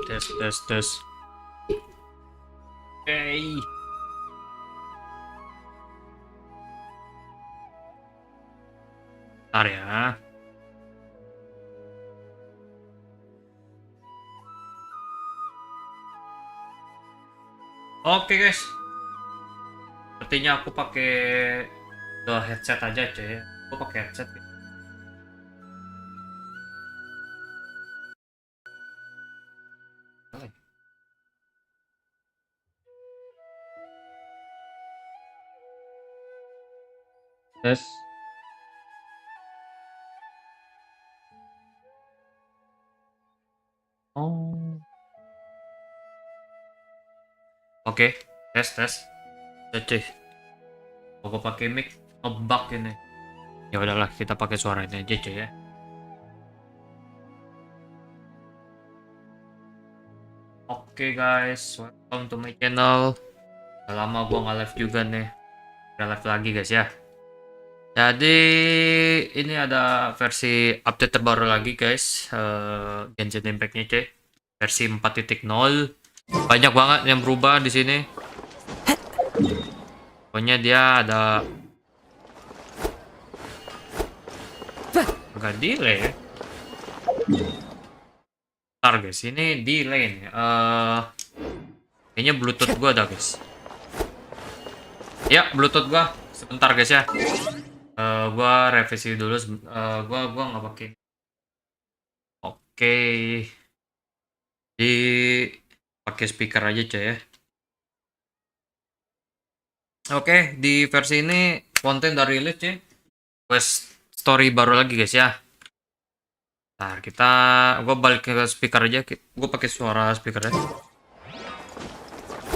Tes. Oke. Bentar ya. Oke guys. Sepertinya aku pakai headset aja cuy. Aku pakai headset. Tes. Oh. Oke, tes. Cuy. Aku pakai mic ngebug ini. Ya udahlah, kita pakai suara ini aja cuy ya. Oke guys, welcome to my channel. Udah lama gua nggak live juga nih. Udah live lagi guys ya. Jadi ini ada versi update terbaru lagi guys, Genshin Impact-nya cuy. Versi 4.0. Banyak banget yang berubah di sini. Pokoknya dia ada agak delay ya. Ntar guys, ini delay nih. Kayaknya Bluetooth gua ada guys. Ya, Bluetooth gua. Sebentar guys ya. Gua revisi dulu. Gua nggak pakai. Oke. Di pakai speaker aja coy ya. Oke, di versi ini konten dari rilis ya. Quest story baru lagi guys ya. Ntar gua balik ke speaker aja. Gua pakai suara speaker ya.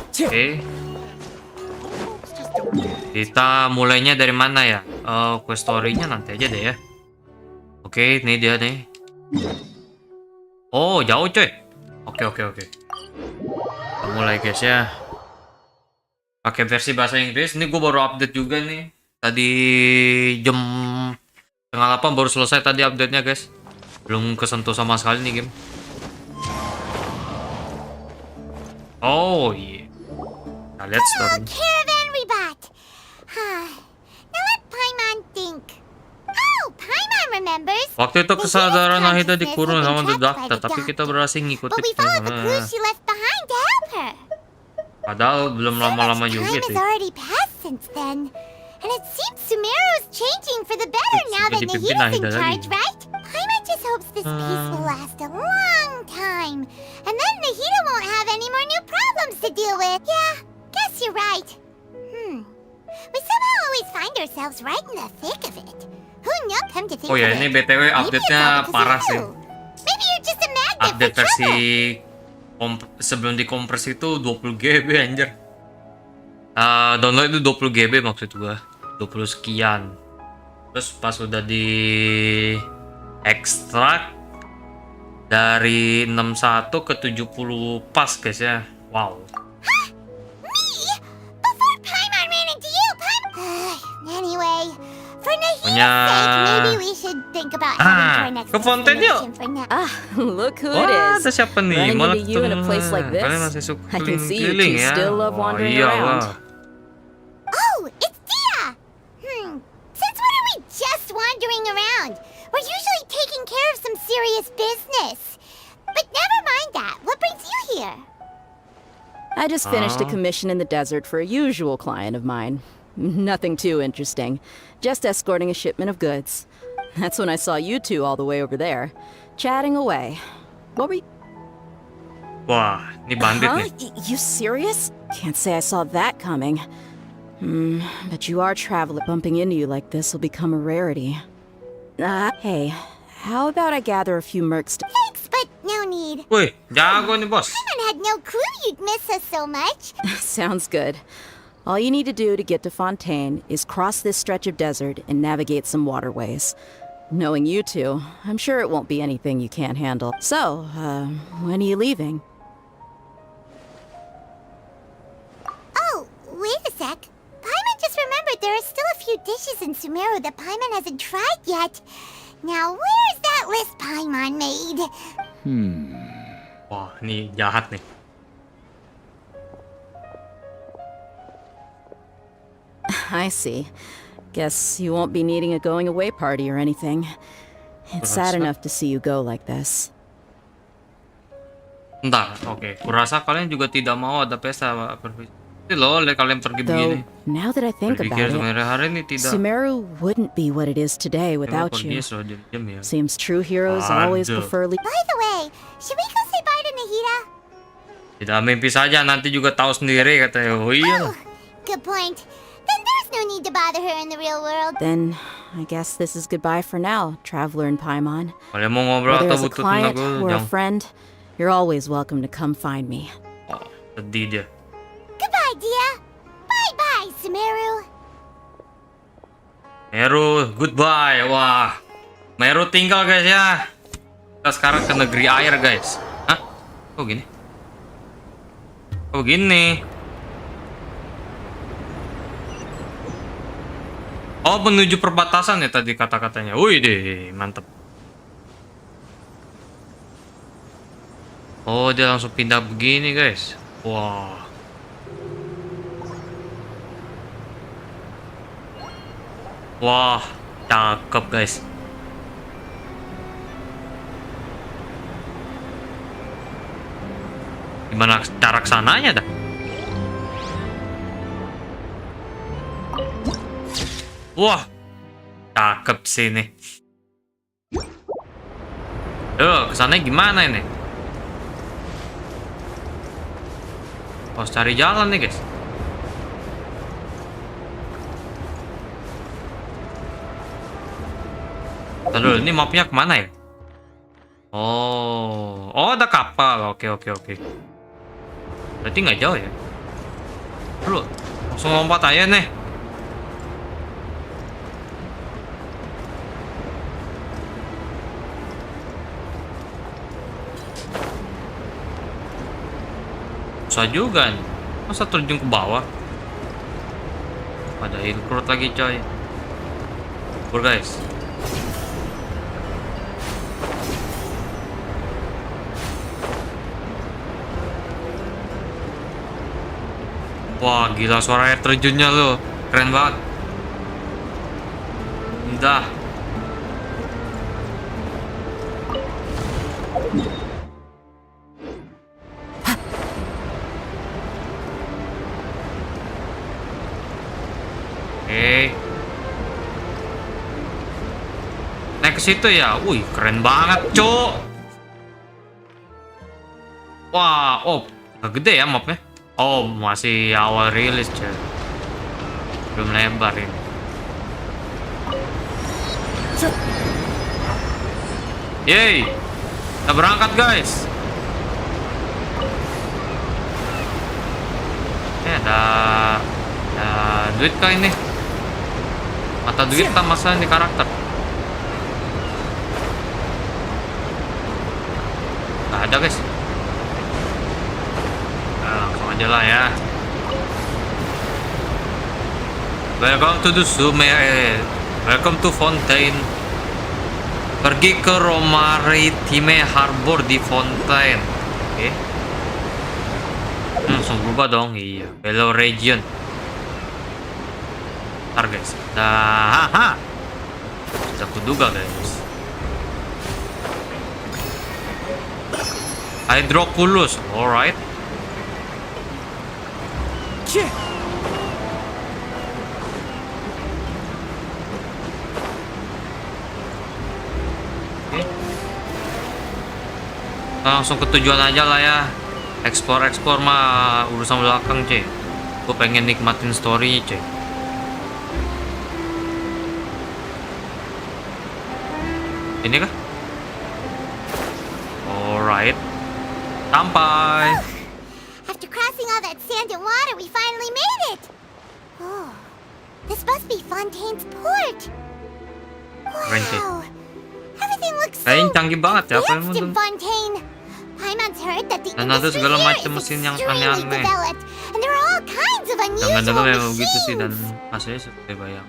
Oke. Kita mulainya dari mana ya? Quest story-nya nanti aja deh ya. Oke, ini dia nih. Oh, jauh coy. Oke. Kita mulai guys ya. Pakai versi bahasa Inggris. Ini gue baru update juga nih. Tadi jam 7:30 baru selesai tadi update-nya guys. Belum kesentuh sama sekali nih game. Oh iya. Kita lihat story. Caravan rebot. Now let Paimon think. Oh, Paimon remembers. Waktu itu kesadaran Nahida dikurung sama dokter, tapi kita berhasil ngikutin. But we followed the clues she left behind to help her. Padahal belum lama-lama juga Time has sih. already passed since then. And it seems Sumeru's changing for the better now that Nahida's in charge, right? Paimon just hopes this peace will last a long time. And then Nahida won't have any more new problems to deal with. Yeah, guess you're right. We somehow always find ourselves right in the thick of it. Who knew? Come to think Oh ya, of ini it. BTW Maybe it's all update-nya because of parah sih. you. Maybe you're just a magnet Update for versi trouble. sebelum dikompres itu 20 GB anjir. Download itu 20 GB maksud gua. 20 sekian. Terus pas udah di ekstrak dari 61 ke 70 pas guys ya. Wow. Me? Before Paimon ran into you, Anyway, for Nahida's sake, maybe we should think about heading to our next ke FONTAINE yuk. destination for now. Look who it Wah, is. ada siapa nih? Running Malah into you in a place like this? kalian masih suka I can see you keliling two ya. still love Wah, wandering iya, around. wah. Oh, it's Dia! Since when are we just wandering around? We're usually taking care of some serious business. But never mind that. What brings you here? I just finished a commission in the desert for a usual client of mine. Nothing too interesting. Just escorting a shipment of goods. That's when I saw you two all the way over there, chatting away. What were you... Wah, ini bandit nih. You serious? Can't say I saw that coming. But you are traveling. Bumping into you like this will become a rarity. Hey, how about I gather a few mercs to... Thanks, but no need. Wih, jago nih bos. Paimon had no clue you'd miss us so much. Sounds good. All you need to do to get to Fontaine is cross this stretch of desert and navigate some waterways. Knowing you two, I'm sure it won't be anything you can't handle. So, when are you leaving? Oh, wait a sec. Paimon just remembered there are still a few dishes in Sumeru that Paimon hasn't tried yet. Now, where's that list Paimon made? Wah, ini jahat nih. I see. Guess you won't be needing a going away party or anything. It's sad Kurasa. enough to see you go like this. Entar, oke. Kurasa kalian juga tidak mau ada pesta berpikir. Ini loh, kalian pergi begini. Though, now that I think Berpikir about it, sebenarnya hari ini tidak. Sumeru wouldn't be what it is today without Pergi you. sudah diam ya. Seems true heroes always Aduh. prefer By the way, should we go say bye to Nahida? Tidak mimpi saja, nanti juga tahu sendiri katanya. Oh iya. Oh, good point. Then there's no need to bother her in the real world. Then, I guess this is goodbye for now, traveler in Paimon. Kalian mau ngobrol Whether atau as a butuh client tenaga? or a Jangan. friend, you're always welcome to come find me. Oh, sedih dia. Goodbye, Dia. Bye-bye, Sumeru. Meru, goodbye. Wah, Meru tinggal guys ya. Kita sekarang ke negeri air guys. Hah? Kok gini? Kok gini? Oh, menuju perbatasan ya tadi kata-katanya. Wih deh, mantep. Oh, dia langsung pindah begini guys. Wah. Wah, cakep guys. Gimana cara kesananya dah? Wah, cakep sih ini. Kesannya gimana ini? Harus cari jalan nih guys. Dulu, ini mapnya kemana ya? Oh, ada kapal. Oke. Berarti nggak jauh ya? Dulu, langsung lompat aja nih. Susah juga nih. Masa terjun ke bawah? Ada include lagi coy. Guys. Wah, gila suara air terjunnya lo. Keren banget. Indah. Oke. Naik ke situ ya. Wih, keren banget, Cok. Wah, oh, agak gede ya mapnya. Oh, masih awal rilis, Cok. Belum lebar ini. Yeay. Kita berangkat, guys. Ada duit kah ini? Mata duit tak masalah di karakter. Nggak ada guys. Nah, langsung aja lah ya. Welcome to the Welcome to Fontaine. Pergi ke Maritime Harbor di Fontaine. Oke. Langsung berubah dong. Iya. Below region. Ntar guys. Haha. Sudah kuduga guys. Hydroculus. Alright. Langsung ke tujuan aja lah ya. Explore mah urusan belakang cuy. Gue pengen nikmatin story cuy. Ini kah? Alright. Sampai. After crossing all that sand and water, we finally made it. Oh, this must be Fontaine's port. Wow. Everything looks so Kayaknya canggih banget ya, apa yang advanced in mau- Fontaine. Paimon's heard that the Dan ada industry segala here macam is mesin yang extremely aneh-aneh. developed, and there are all kinds of Jangan unusual dengar memang begitu sih, dan machines. hasilnya seperti bayang.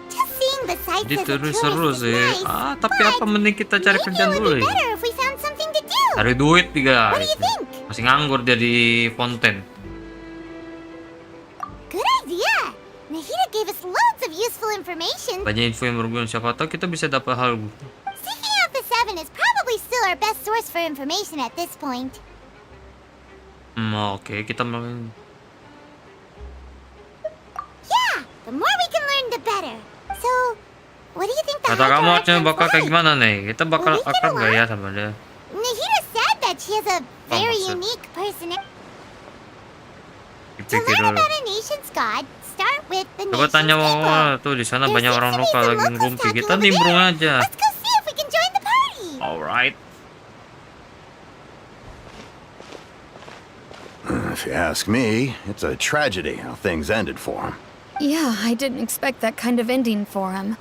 Just seeing the sights Jadi as a terus tourist seru is sih. nice, Tapi but apa mending kita cari maybe kerjaan it dulu would be ya. better if we found something to do. Cari duit nih What do guys. you think? Masih nganggur dia di Fontaine. Good idea. Nahida gave us loads of useful information. Banyak info yang berguna. Siapa tahu kita bisa dapat hal. Seeking out the Seven is probably still our best source for information at this point. Oke, kita main. Yeah, the more we can learn, the better. So, what do you think the Kata kamu Hydro harusnya Archon's bakal kayak like? gimana nih? Kita bakal Will we get akrab gak ya along? sama dia? Nahida said that she has a very maksud? unique personality. To Dipikir learn dulu. about a nation's god, start with the Coba nation's tanya people. Mama tuh di sana There banyak seems orang to be lokal some lagi locals ngerumpi. talking Kita over nimbrung there. aja. Let's go see if we can join the party. Alright. If you ask me, it's a tragedy how things ended for him. Yeah, I didn't expect that kind of ending for him.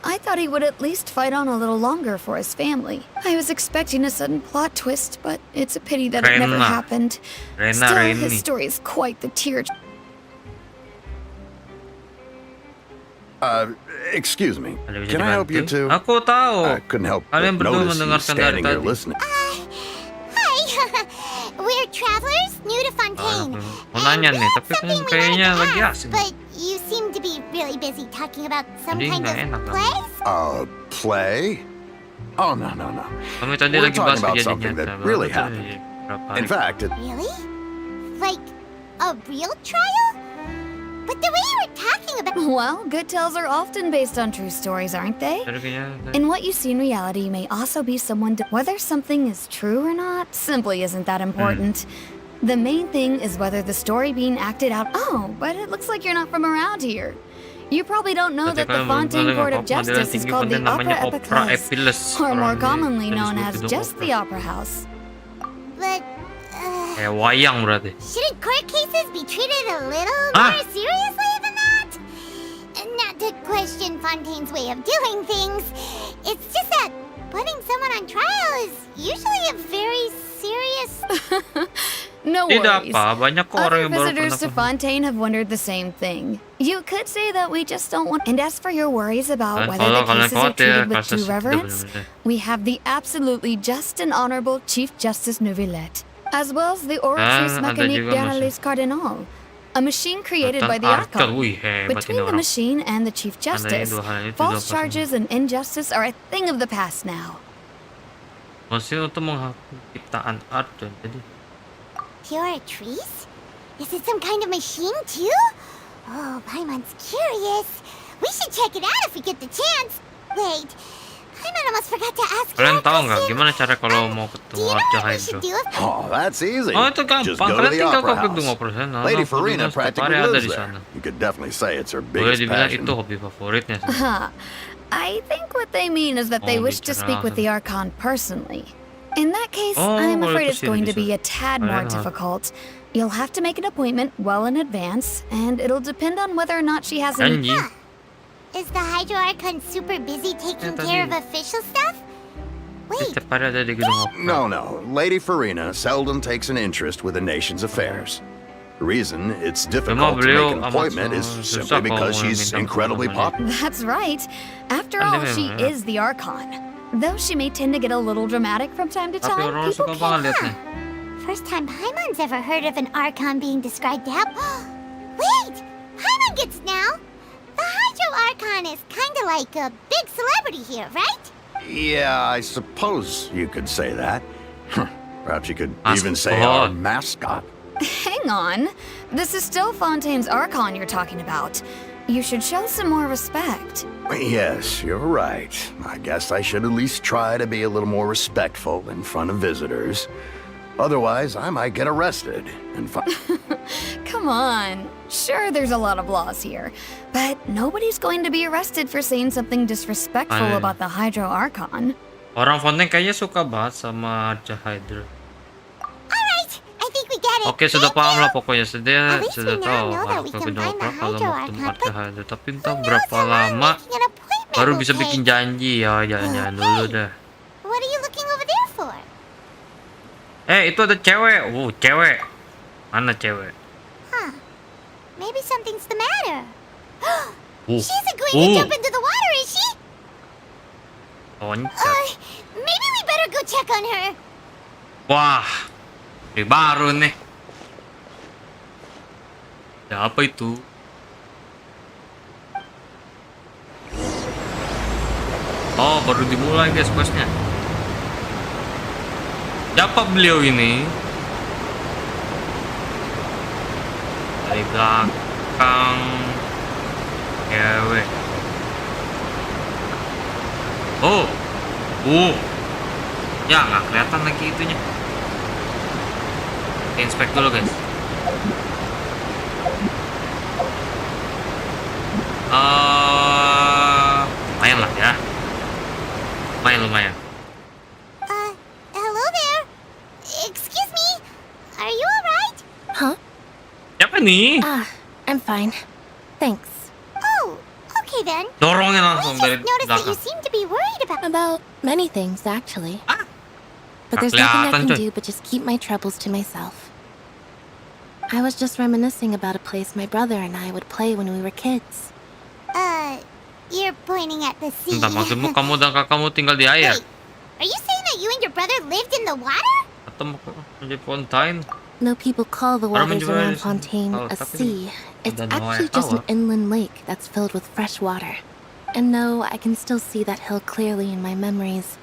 I thought he would at least fight on a little longer for his family. I was expecting a sudden plot twist, but it's a pity that it never Rena. happened. Rena, Still, Reni. his story is quite the tear. Excuse me. Ada bisa Can I help you dibantu? too? Aku tahu. I couldn't help but Kalian berdua notice you mendengarkan dari standing there tadi. listening. Hi. We're travelers new to Fontaine. Mau nanya And we nih, have tapi kan something we kayaknya wanted to lagi ask, asing. But you seem to be really busy talking about some Jadi kind of nggak enak lah. play. Play? Oh, no. Kami tadi We're lagi talking bahas about kejadian something nyata. that Baru really tadi happened. berapa In hari. fact, Really? Like a real trial? But the way you were talking about Well, good tales are often based on true stories, aren't they? Tadi kayaknya In what you see in reality may also be someone whether something is true or not simply isn't that important. The main thing is whether the story being acted out. Oh, but it looks like you're not from around here. You probably don't know Berarti that the kalian belum Fontaine pernah Court dengar of pengadilan Justice is tinggi called the Fontaine namanya Opera Opera Epiclese, Epiclese. or more Orang di- commonly dari known sebut as gedung just opera. the Opera House. but Kayak wayang berarti. shouldn't court cases be treated a little Ah. more seriously than that? Not to question Fontaine's way of doing things. It's just that putting someone on trial is usually a very serious. No Tidak worries. apa, banyak kok orang Other yang baru visitors to pernah. Fontaine have wondered the same thing. You could say that we just don't want. And as for your worries about Dan whether kalau the kalian cases are khawatir treated with kasus due itu reverence, benar-benar. we have the absolutely just and honorable Chief Justice Neuvillette, as well as the Oratrice Dan ada Mécanique juga d'Analyse Cardinal, a machine created by the Archon. Archon. Wih, hebat ini Between the orang. machine and the Chief Justice, dua hal itu false dapat. charges and injustice are a thing of the past now. Masih untuk menghapus ciptaan Archon. Jadi Pure trees? Is it some kind of machine too? Oh, Paimon's curious. We should check it out if we get the chance. Wait, Paimon almost forgot to ask you kalian a tahu nggak question. gimana cara kalau mau Do ketemu you know Archon what we Hydro? should do if Oh, that's easy. Oh, itu Just gampang. go to Kalian the tinggal ke opera gedung house. opera sana. Lady Gedung Farina setiap practically hari ada lives di there. sana. You could definitely say it's her Boleh biggest dibilang passion. itu hobi favoritnya sih. I think what they mean is that they Oh, wish to bicara speak with the Archon personally. In that case, Oh, I'm kalau afraid itu it's sih going to bisa. be a tad more Kalian harus- difficult. You'll have to make an appointment well in advance, and it'll depend on whether or not she has any. Janji. is the Hydro Archon super busy taking tadi. care of official stuff? Wait, Setiap hari ada di gedung opera. No. Lady Farina seldom takes an interest with the nation's affairs. The reason it's difficult to beliau make an amat appointment is susah simply kalau because she's minta incredibly pertolongan. popular. That's right. After Kan all, dia she memang, ya. is the Archon. Though she may tend to get a little dramatic from time to Tapi time, orang people suka can. banget liatnya. first time Paimon's ever heard of an Archon being described to have. Wait, Paimon gets now. The Hydro Archon is kind of like a big celebrity here, right? Yeah, I suppose you could say that. Perhaps you could even say Mascot. our mascot. Hang on. This is still Fontaine's Archon you're talking about. You should show some more respect. Yes, you're right. I guess I should at least try to be a little more respectful in front of visitors. Otherwise, I might get arrested and Come on. Sure, there's a lot of laws here, but nobody's going to be arrested for saying something disrespectful Ay. about the Hydro Archon. Orang Fontaine kayaknya suka banget sama Archon Hydro. Alright, I think we get it. Oke, sudah Thank paham you. lah pokoknya. At least Sudah we now tahu know that harus we ke can gedung find the opera kalau Hydro mau ketemu Archon, Archon but Hydro. Tapi who entah knows berapa how long lama making an appointment baru will bisa take. bikin janji ya. Jangan-jangan Oh, dulu hey. dah. What are you looking over there for? Itu ada cewek. Cewek. Mana cewek? Huh. Maybe something's the matter. Uh, She's agreeing to jump into the water, is she? loncat. Maybe we better go check on her. Wah, ini baru nih. Ya apa itu? Oh, baru dimulai guys questnya. Siapa beliau ini? Dari belakang cewek. Oh, ya nggak kelihatan lagi itunya. Kita inspect dulu guys. Lumayan lah ya. Lumayan. Hello there. Excuse me. Are you alright? Huh? Siapa nih? I'm fine. Thanks. Oh, okay then. Dorongin I langsung dari just noticed that you belakang. seem to be worried about. Many things, actually. But nggak there's nothing I kelihatan, can coy. do but just keep my troubles to myself. I was just reminiscing about a place my brother and I would play when we were kids. You're pointing at the sea. Entah maksudmu kamu dan kakakmu tinggal di air? Wait, are you saying that you and your brother lived in the water? Atau mau menjadi FONTAINE? Though people call the Orang waters menjual around di- Fontaine oh, a tapi sea, it's udah actually namanya just an tahu. inland lake that's filled with fresh water. And no, I can still see that hill clearly in my memories.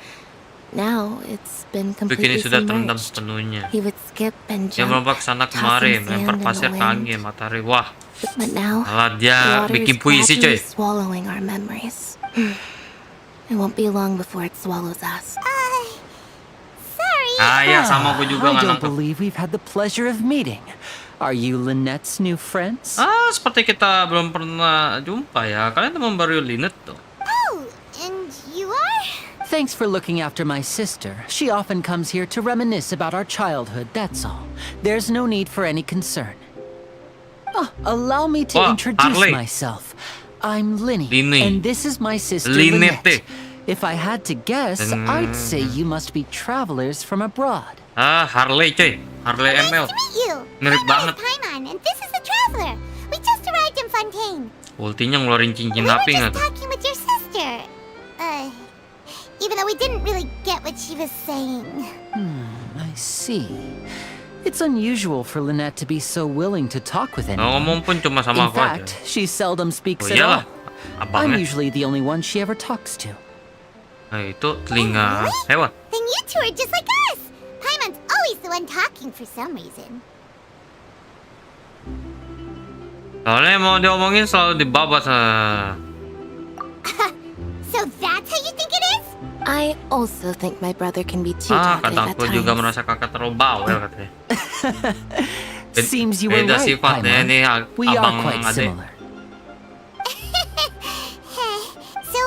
Now it's been Begini completely sudah terendam submerged. sepenuhnya. He would skip and Dia jump, melompat kesana kemari, tossing melempar sand in pasir the ke wind. angin, matahari. Wah, But now, malah the dia water bikin is puisi gradually coy. swallowing our memories. It won't be long before it swallows us. Sorry. Ya sama gue juga I nggak don't nangkep. believe we've had the pleasure of meeting. Are you Lynette's new friends? Seperti kita belum pernah jumpa ya. Kalian teman baru Linet tuh. Oh, and you are? Thanks for looking after my sister. She often comes here to reminisce about our childhood, that's all. There's no need for any concern. Allow me to Wah, introduce Harley. myself. I'm Linny, Linny. and this is my sister Lynette. Lynette. If I had to guess, I'd say you must be travelers from abroad. Harley coy. Harley Nice ML. to meet you. Mirip My name banget. is Paimon, and this is the traveler. We just arrived in Fontaine. Ultinya ngeluarin cincin We were api just nggak tuh? talking with your sister. Even though we didn't really get what she was saying. I see. It's unusual for Lynette to be so willing to talk with anyone. Ngomong pun cuma sama In aku aja. fact, she seldom speaks Oh at iyalah, all. I'm abangnya. usually the only one she ever talks to. Nah, itu telinga really? hewan. Then you two are just like us. Paimon's always the one talking for some reason. Soalnya mau diomongin selalu dibabat. So that's how you think it is? I also think my brother can be too talkative Kata at aku juga times. merasa kakak terlalu bawel katanya. Seems you were Beda right, sifatnya Paimon. ini We are abang quite adik. similar. So,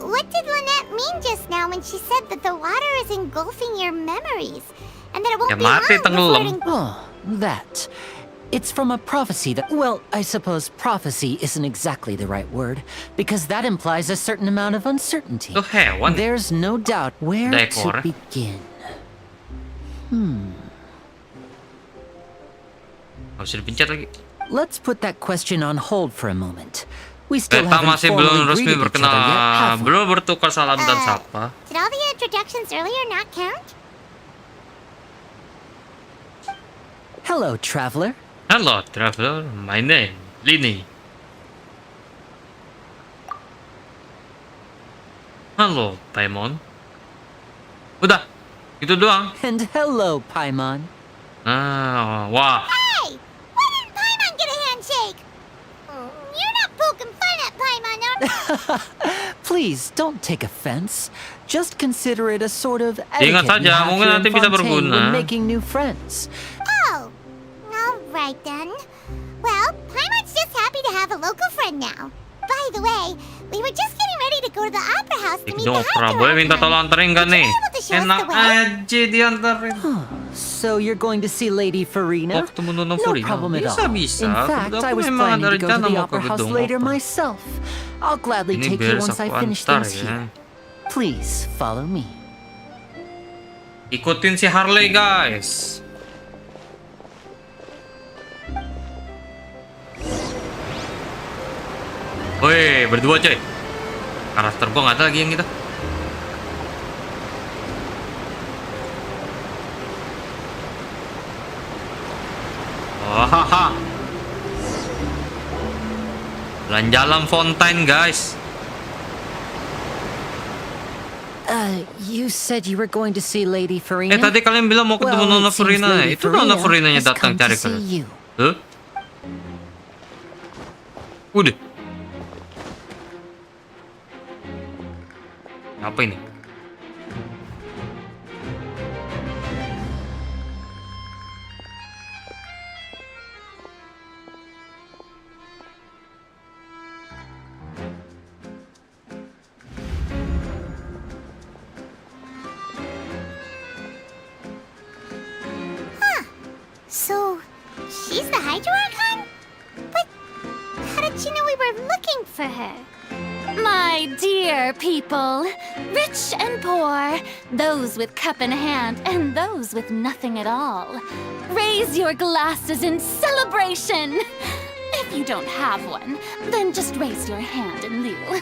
what did Lynette mean just now when she said that the water is engulfing your memories? And that it won't Ya be mati, long before tenggelam. it Oh, that. It's from a prophecy that, well, I suppose prophecy isn't exactly the right word, because that implies a certain amount of uncertainty. Itu hewan. There's no doubt where Dekor. to begin. Gak usah dipencet lagi. Let's put that question on hold for a moment. We still Kita haven't masih belum formally resmi greeted each other yet, berkenal, have we? belum bertukar salam dan sapa. Did all the introductions earlier not count? Hello, traveler. Hello, traveler. My name, Linny. Halo, Paimon. Udah, itu doang. And hello, Paimon. Wah. Hey! Why didn't Paimon get a handshake? You're not poking fun at Paimon, are Please, don't take offense. Just consider it a sort of Ingat etiquette we saja, have mungkin here in nanti bisa Fontaine berguna. when making new friends. Oh, all right then. Well, Paimon's just happy to have a local friend now. By the way, we were just getting ready to go to the opera house to meet the Opera, Hydro boleh minta Archon. tolong anterin gak Would you nih? be able to show us Enak the way? aja dianterin. So you're going to see Lady Farina? Waktu menonton No Farina. problem at all. Bisa. In fact, Kebetulan I aku was memang planning ada to go to rencana the mau ke opera house gedung later opera. myself. I'll gladly Ini take biar you once I aku finish antar things ya. here. Please follow me. Ikutin si Harley, guys. Woi, berdua coy. Karakter gua nggak ada lagi yang gitu. So, what did Paimon get a handshake? You're not poking fun at Paimon, are you? Woi, berdua coy. Karakter gua nggak ada lagi yang gitu. Woi, berdua coy. Karakter gua nggak ada lagi yang gitu. Woi, berdua coy. Karakter gua nggak ada lagi yang gitu. Hahaha. Jalan-jalan Fontaine, guys. You said you were going to see Lady Farina? Tadi kalian bilang mau ketemu Well, Nona it seems Farina. Lady Itu Nona Farina Farinanya has datang come to cari see kalian. you. Huh? Udah. Apa ini? So, she's the Hydro Archon? But how did she know we were looking for her? My dear people, rich and poor, those with cup in hand and those with nothing at all, raise your glasses in celebration. If you don't have one, then just raise your hand in lieu.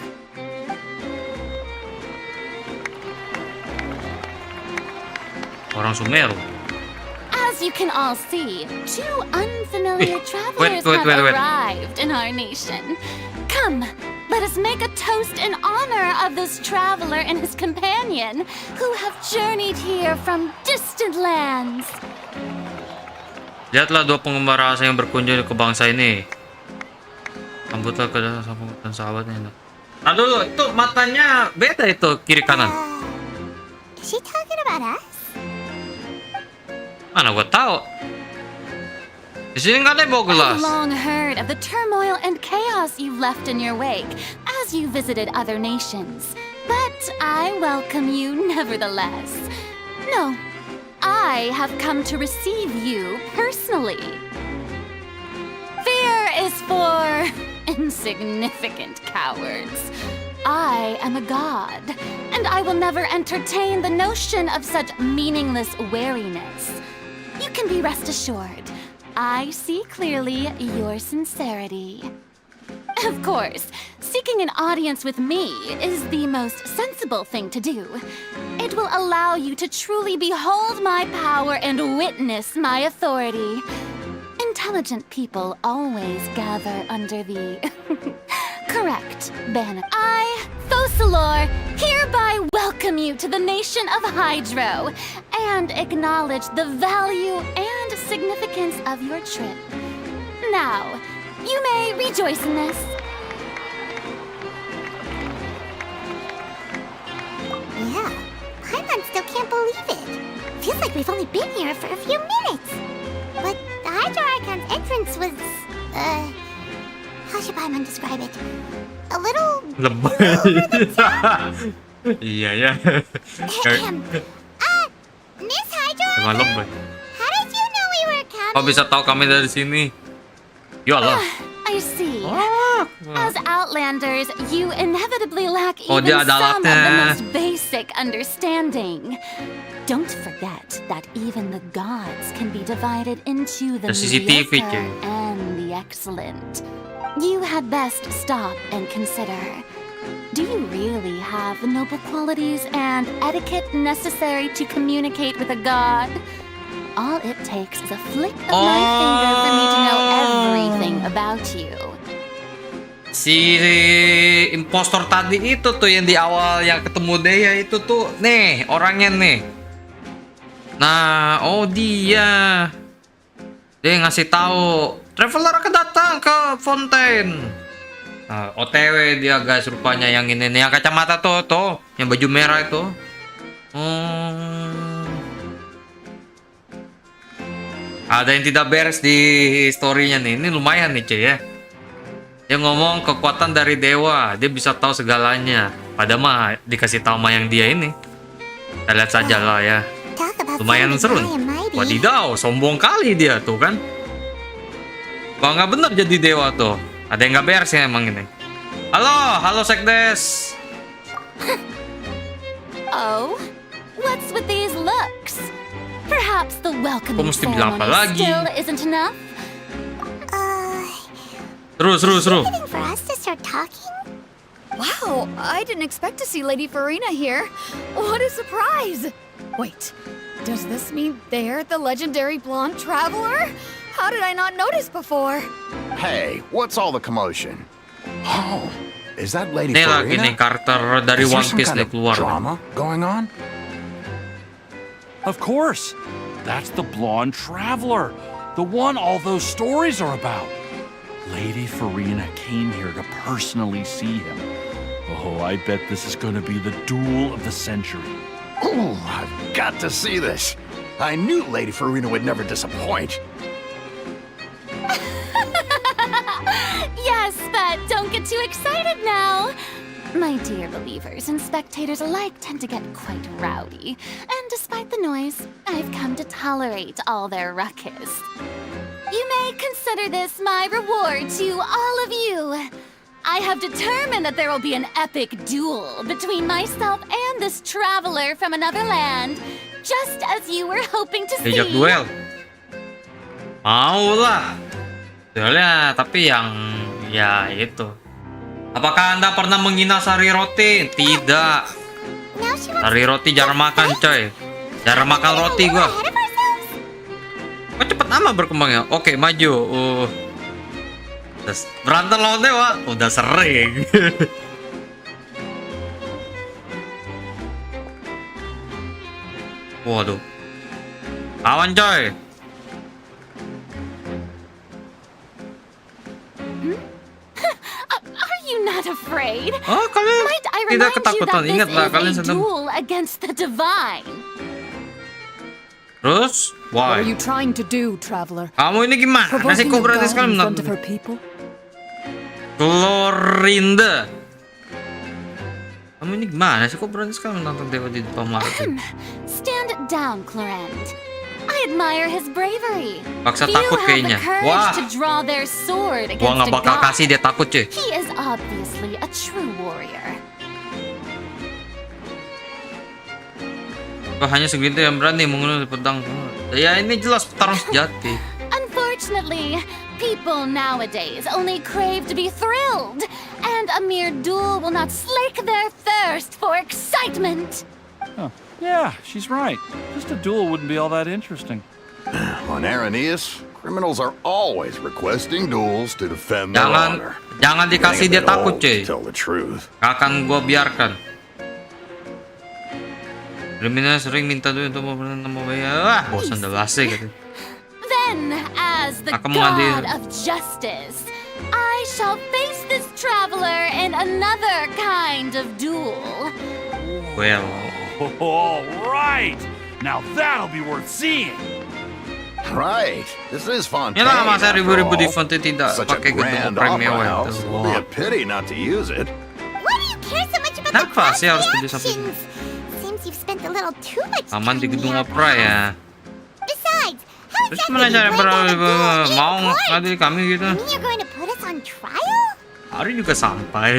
Orang Sumeru. As you can all see, two unfamiliar travelers wait. have arrived in our nation. Come, let us make a toast in honor of this traveler and his companion who have journeyed here from distant lands. Lihatlah dua penggemar rahasia yang berkunjung ke bangsa ini. Sambutlah kedatangan dan sahabatnya. Nah dulu, itu matanya beda itu, kiri kanan. Is she talking about us? Mana gua tahu. Di sini nggak ada yang bawa gelas. I've long heard of the turmoil and chaos you've left in your wake as you visited other nations. But I welcome you nevertheless. No, I have come to receive you personally. Fear is for insignificant cowards. I am a god, and I will never entertain the notion of such meaningless wariness. You can be rest assured, I see clearly your sincerity. Of course, seeking an audience with me is the most sensible thing to do. It will allow you to truly behold my power and witness my authority. Intelligent people always gather under the correct banner. I, Fosalor, hereby welcome you to the nation of Hydro and acknowledge the value and significance of your trip. Now, you may rejoice in this. Yeah, Paimon still can't believe it. Feels like we've only been here for a few minutes. But the Hydro Archon's entrance was, how should Paimon describe it? A little... Lebay. Iya ya. Miss Hydro Emang Archon, lebay. how did you know we were coming? Kok bisa tahu kami dari sini? Ya Allah. I see. Ah. As Outlanders, you inevitably lack Oh, even dia ada some of the alatnya. most basic understanding. Don't forget that even the gods can be divided into the The CCTV, mediocre cuy. and the excellent. You had best stop and consider. Do you really have the noble qualities and etiquette necessary to communicate with a god? All it takes is a flick of my finger for me to know everything about you. Si impostor tadi itu tuh yang di awal yang ketemu Dea itu tuh nih orangnya nih. Nah, oh dia ngasih tahu traveler akan datang ke Fontaine. Nah, OTW dia guys rupanya yang ini nih yang kacamata tuh yang baju merah itu. Ada yang tidak beres di story-nya nih. Ini lumayan nih cuy ya. Dia ngomong kekuatan dari dewa, dia bisa tahu segalanya. Padahal mah dikasih tahu sama yang dia ini. Kita lihat saja lah ya. Talk about Lumayan seru. sounding high and mighty. Wadidaw, sombong kali dia tuh kan. Kalau nggak bener jadi dewa tuh. Ada yang nggak beres ya emang ini. Halo Sekdes. Oh, what's with these looks? Perhaps the welcoming Kok mesti bilang apa ceremony lagi? still isn't enough? Seru. Waiting for us to start talking? Wow, I didn't expect to see Lady Farina here. What a surprise! Wait, does this mean they're the legendary blonde traveler? How did I not notice before? Hey, what's all the commotion? Oh, is that Lady Ini lagi nih Farina? karakter dari Is there One some Piece kind nih of keluar. drama going on? Of course. That's the blonde traveler. The one all those stories are about. Lady Farina came here to personally see him. Oh, I bet this is going to be the duel of the century. Ooh, I've got to see this. I knew Lady Farina would never disappoint. Yes, but don't get too excited now. My dear believers and spectators alike tend to get quite rowdy, and despite the noise, I've come to tolerate all their ruckus. You may consider this my reward to all of you. I have determined that there will be an epic duel between myself and this traveler from another land, just as you were hoping to see. Diajak duel. Mau lah. Duelnya tapi yang ya itu. Apakah Anda pernah menghina sari roti? Tidak. Now she wants Sari roti jarang makan, coy. Jarang makan roti gua. ahead of ourselves. Kok cepet amat berkembangnya? Oke, maju. Berantem lawan dewa. Udah sering. Waduh. Lawan, coy. Are you not afraid? Oh, kalian Might I tidak remind you ketakutan. that this Ingatlah, kalian is a sedang. duel against the divine. Terus, What why? are you trying to do, traveler? Kamu ini gimana? Nasi Provoking kok a berarti god sekali in front menonton. of her people? Klorinde. Kamu ini gimana sih? Kok berani sekali menonton dewa di depan mata? Stand down, Clorend. I admire his bravery. Paksa Few takut have kayaknya. the courage Wah. to draw their sword Gua against nggak a bakal god. kasih dia takut, cuy. He is obviously a true warrior. Wah, hanya segitu yang berani menggunakan pedang. Ya ini jelas petarung sejati. Unfortunately, people nowadays only crave to be thrilled, and a mere duel will not slake their thirst for excitement. Huh. Yeah, she's right. Just a duel wouldn't be all that interesting. On Arrhenius, criminals are always requesting duels to defend their honor. Jangan dikasih dia Getting a bit takut, old, cuy. to tell the truth. Akan gua biarkan. Kriminal sering minta duit untuk membayar. Wah, bosan dah basi gitu. Then, as the Aku mengadil. god of justice, I shall face this traveler in another kind of duel. Well, All right. Now that'll be worth seeing. Right. This is ya Fontaine. lah masa after ribu-ribu di all. Fontaine tidak Such a pakai gedung grand opera opera mewah house. itu. It'll be Wah. a pity not to use it. Why do you care so much about the Kenapa crowd sih harus kerja sampai reactions? Seems you've spent a little too much Aman time di gedung here, opera ya. Besides, how Terus exactly gimana do you cara plan to have a duel mau in court? ngadili kami gitu? You mean you're going to put us on trial? Hari juga sampai.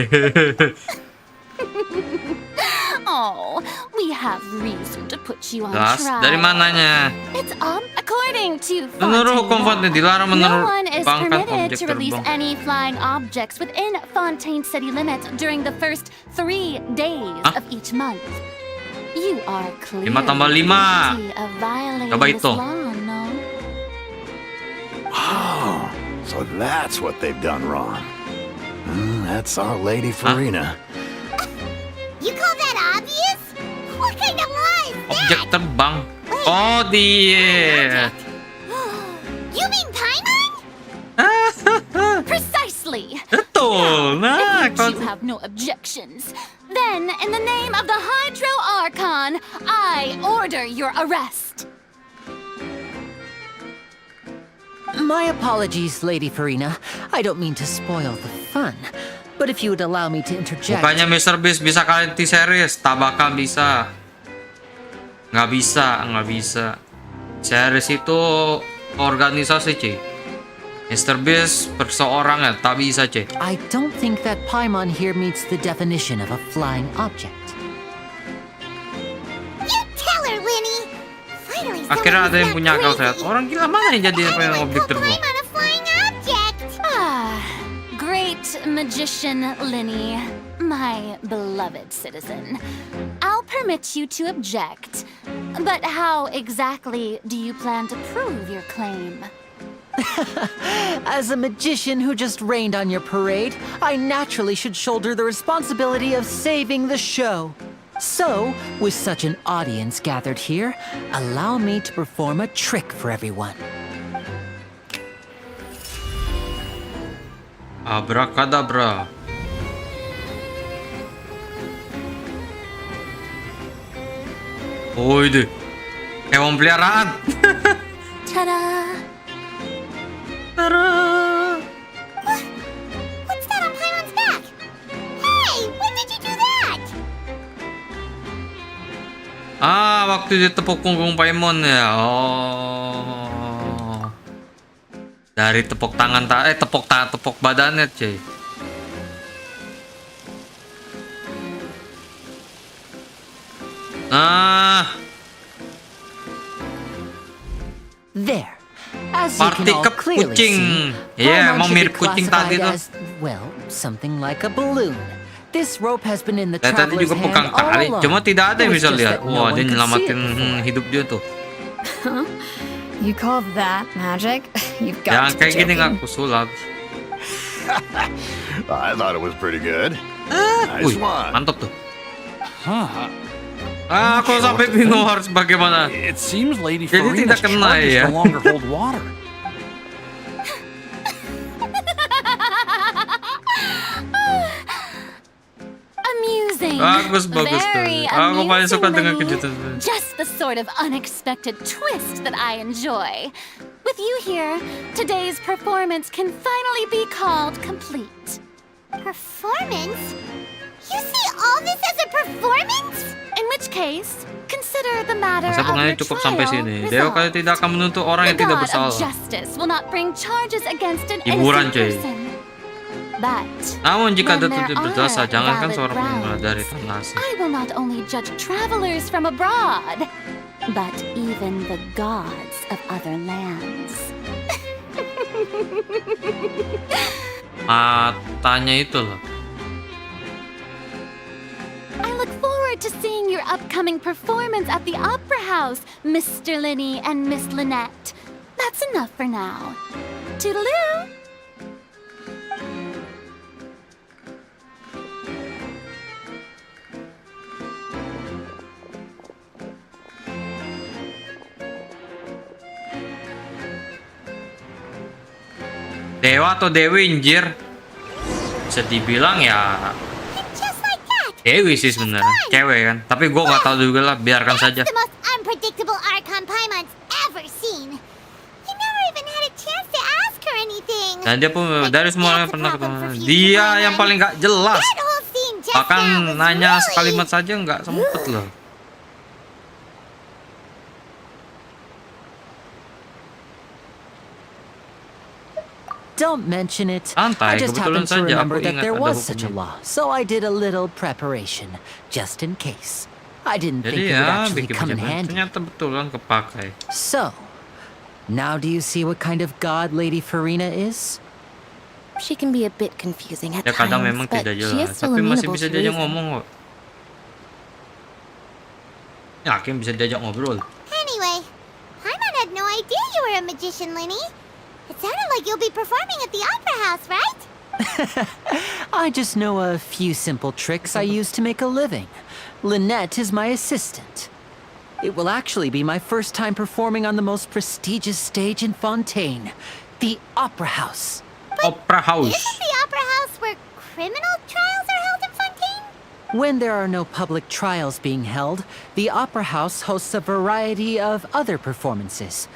Oh, we have reason to put you on Jelas, trial. dari mananya? It's according to Menurut hukum Fontaine dilarang no one is menerbangkan permitted objek to release terbang. any flying objects within Fontaine city limits during the first 3 days Hah? of each month. You are clearly 5 tambah 5. guilty of violating Coba this hitung. law, no? Oh, so that's what they've done wrong. That's our Lady Farina. You call that obvious? What kind of law is Objek that? terbang. Oh, dia. You mean Paimon? Precisely. Betul. Nah, If you have no objections, then in the name of the Hydro Archon, I order your arrest. My apologies, Lady Farina. I don't mean to spoil the fun. But if you would allow me to interject... Bukannya Mr. Beast bisa kalian T-series, tak bakal bisa. Nggak bisa. Series itu organisasi, cuy. Mr. Beast perseorangan, tak bisa, cuy. I don't think that Paimon here meets the definition of a flying object. You tell her, Winnie. Finally, Akhirnya ada yang punya akal crazy. sehat. Orang gila mana yang jadi apa yang objek terbang? I'm on a flying object. Great magician Linny, my beloved citizen. I'll permit you to object, but how exactly do you plan to prove your claim? As a magician who just rained on your parade, I naturally should shoulder the responsibility of saving the show. So, with such an audience gathered here, allow me to perform a trick for everyone. Abracadabra. Oh, itu hewan peliharaan. Ta-da! Tara. What's that on Paimon's back? Hey, when did you do that? Waktu dia tepuk punggung Paimon ya. Oh. Dari tepuk tangan tepuk badannya, cuy. There. As you can Party all ke clearly kucing. see, Yeah, Paimon emang should be mirip kucing tadi classified tuh. as, well, something like a balloon. This rope has been in the Dan tadi traveler's juga hand pegang all tali, along. cuma tidak ada yang It's bisa just lihat. that no Wah, one dia could see nyelamatin it before. hidup dia tuh. You call that magic? You've got Yang to be kayak gini nggak joking. kusulap. I thought it was pretty good. Wih, Nice one. mantap tuh. Huh. Aku sampai bingung harus bagaimana. It seems Lady Jadi Farina's tidak kena charges ya. no longer hold water. Amusing. Bagus tuh. Very Aku paling suka amusing, dengan Lenny. kejutan. Just the sort of unexpected twist that I enjoy. With you here, today's performance can finally be called complete. Performance? You see all this as a performance? In which case, consider the matter Masa of pengadilan your cukup trial sampai sini. Dewa kali resolved. tidak akan menuntut orang The yang tidak God of bersalah. justice will not bring charges against an Hiburan, innocent cuy. person. But Namun jika ada when there tuntut berdosa, are jangankan valid seorang pengguna grounds, dari donasi. I will not only judge travelers from abroad, but even the gods of other lands. Matanya itu loh. I look forward to seeing your upcoming performance at the Opera House, Mr. Linney and Miss Lynette. That's enough for now. Toodaloo! Dewa atau Dewi anjir? Bisa dibilang ya Just like that! Dewi sih sebenarnya, cewek kan. Tapi gue nggak tahu juga lah, biarkan saja. That's the most unpredictable Archon Paimon's ever seen. You never even had a chance to ask her anything. Dan dia pun dari semua yang pernah ketemu, dia yang paling nggak jelas. That whole scene just Bahkan now was nanya really... sekalimat saja nggak sempet loh. Don't mention it. Santai, I just kebetulan happened to saja remember aku that ingat there ada was such a hukumnya. law, so I did a little preparation, just in case. I didn't think Jadi it would ya, actually bikin come in pejabat. handy. Ternyata betulan kepakai. So, now do you see what kind of god Lady Farina is? She can be a bit confusing at Ya kadang times, memang but tidak she jelas, is still tapi masih amenable bisa to diajak reason. ngomong kok. Yakin bisa diajak ngobrol. Anyway, Paimon had no idea you were a magician, Linny. It sounded like you'll be performing at the Opera House, right? I just know a few simple tricks I use to make a living. Lynette is my assistant. It will actually be my first time performing on the most prestigious stage in Fontaine, the Opera House. Opera House. Isn't the Opera House where criminal trials are held in Fontaine? When there are no public trials being held, the Opera House hosts a variety of other performances.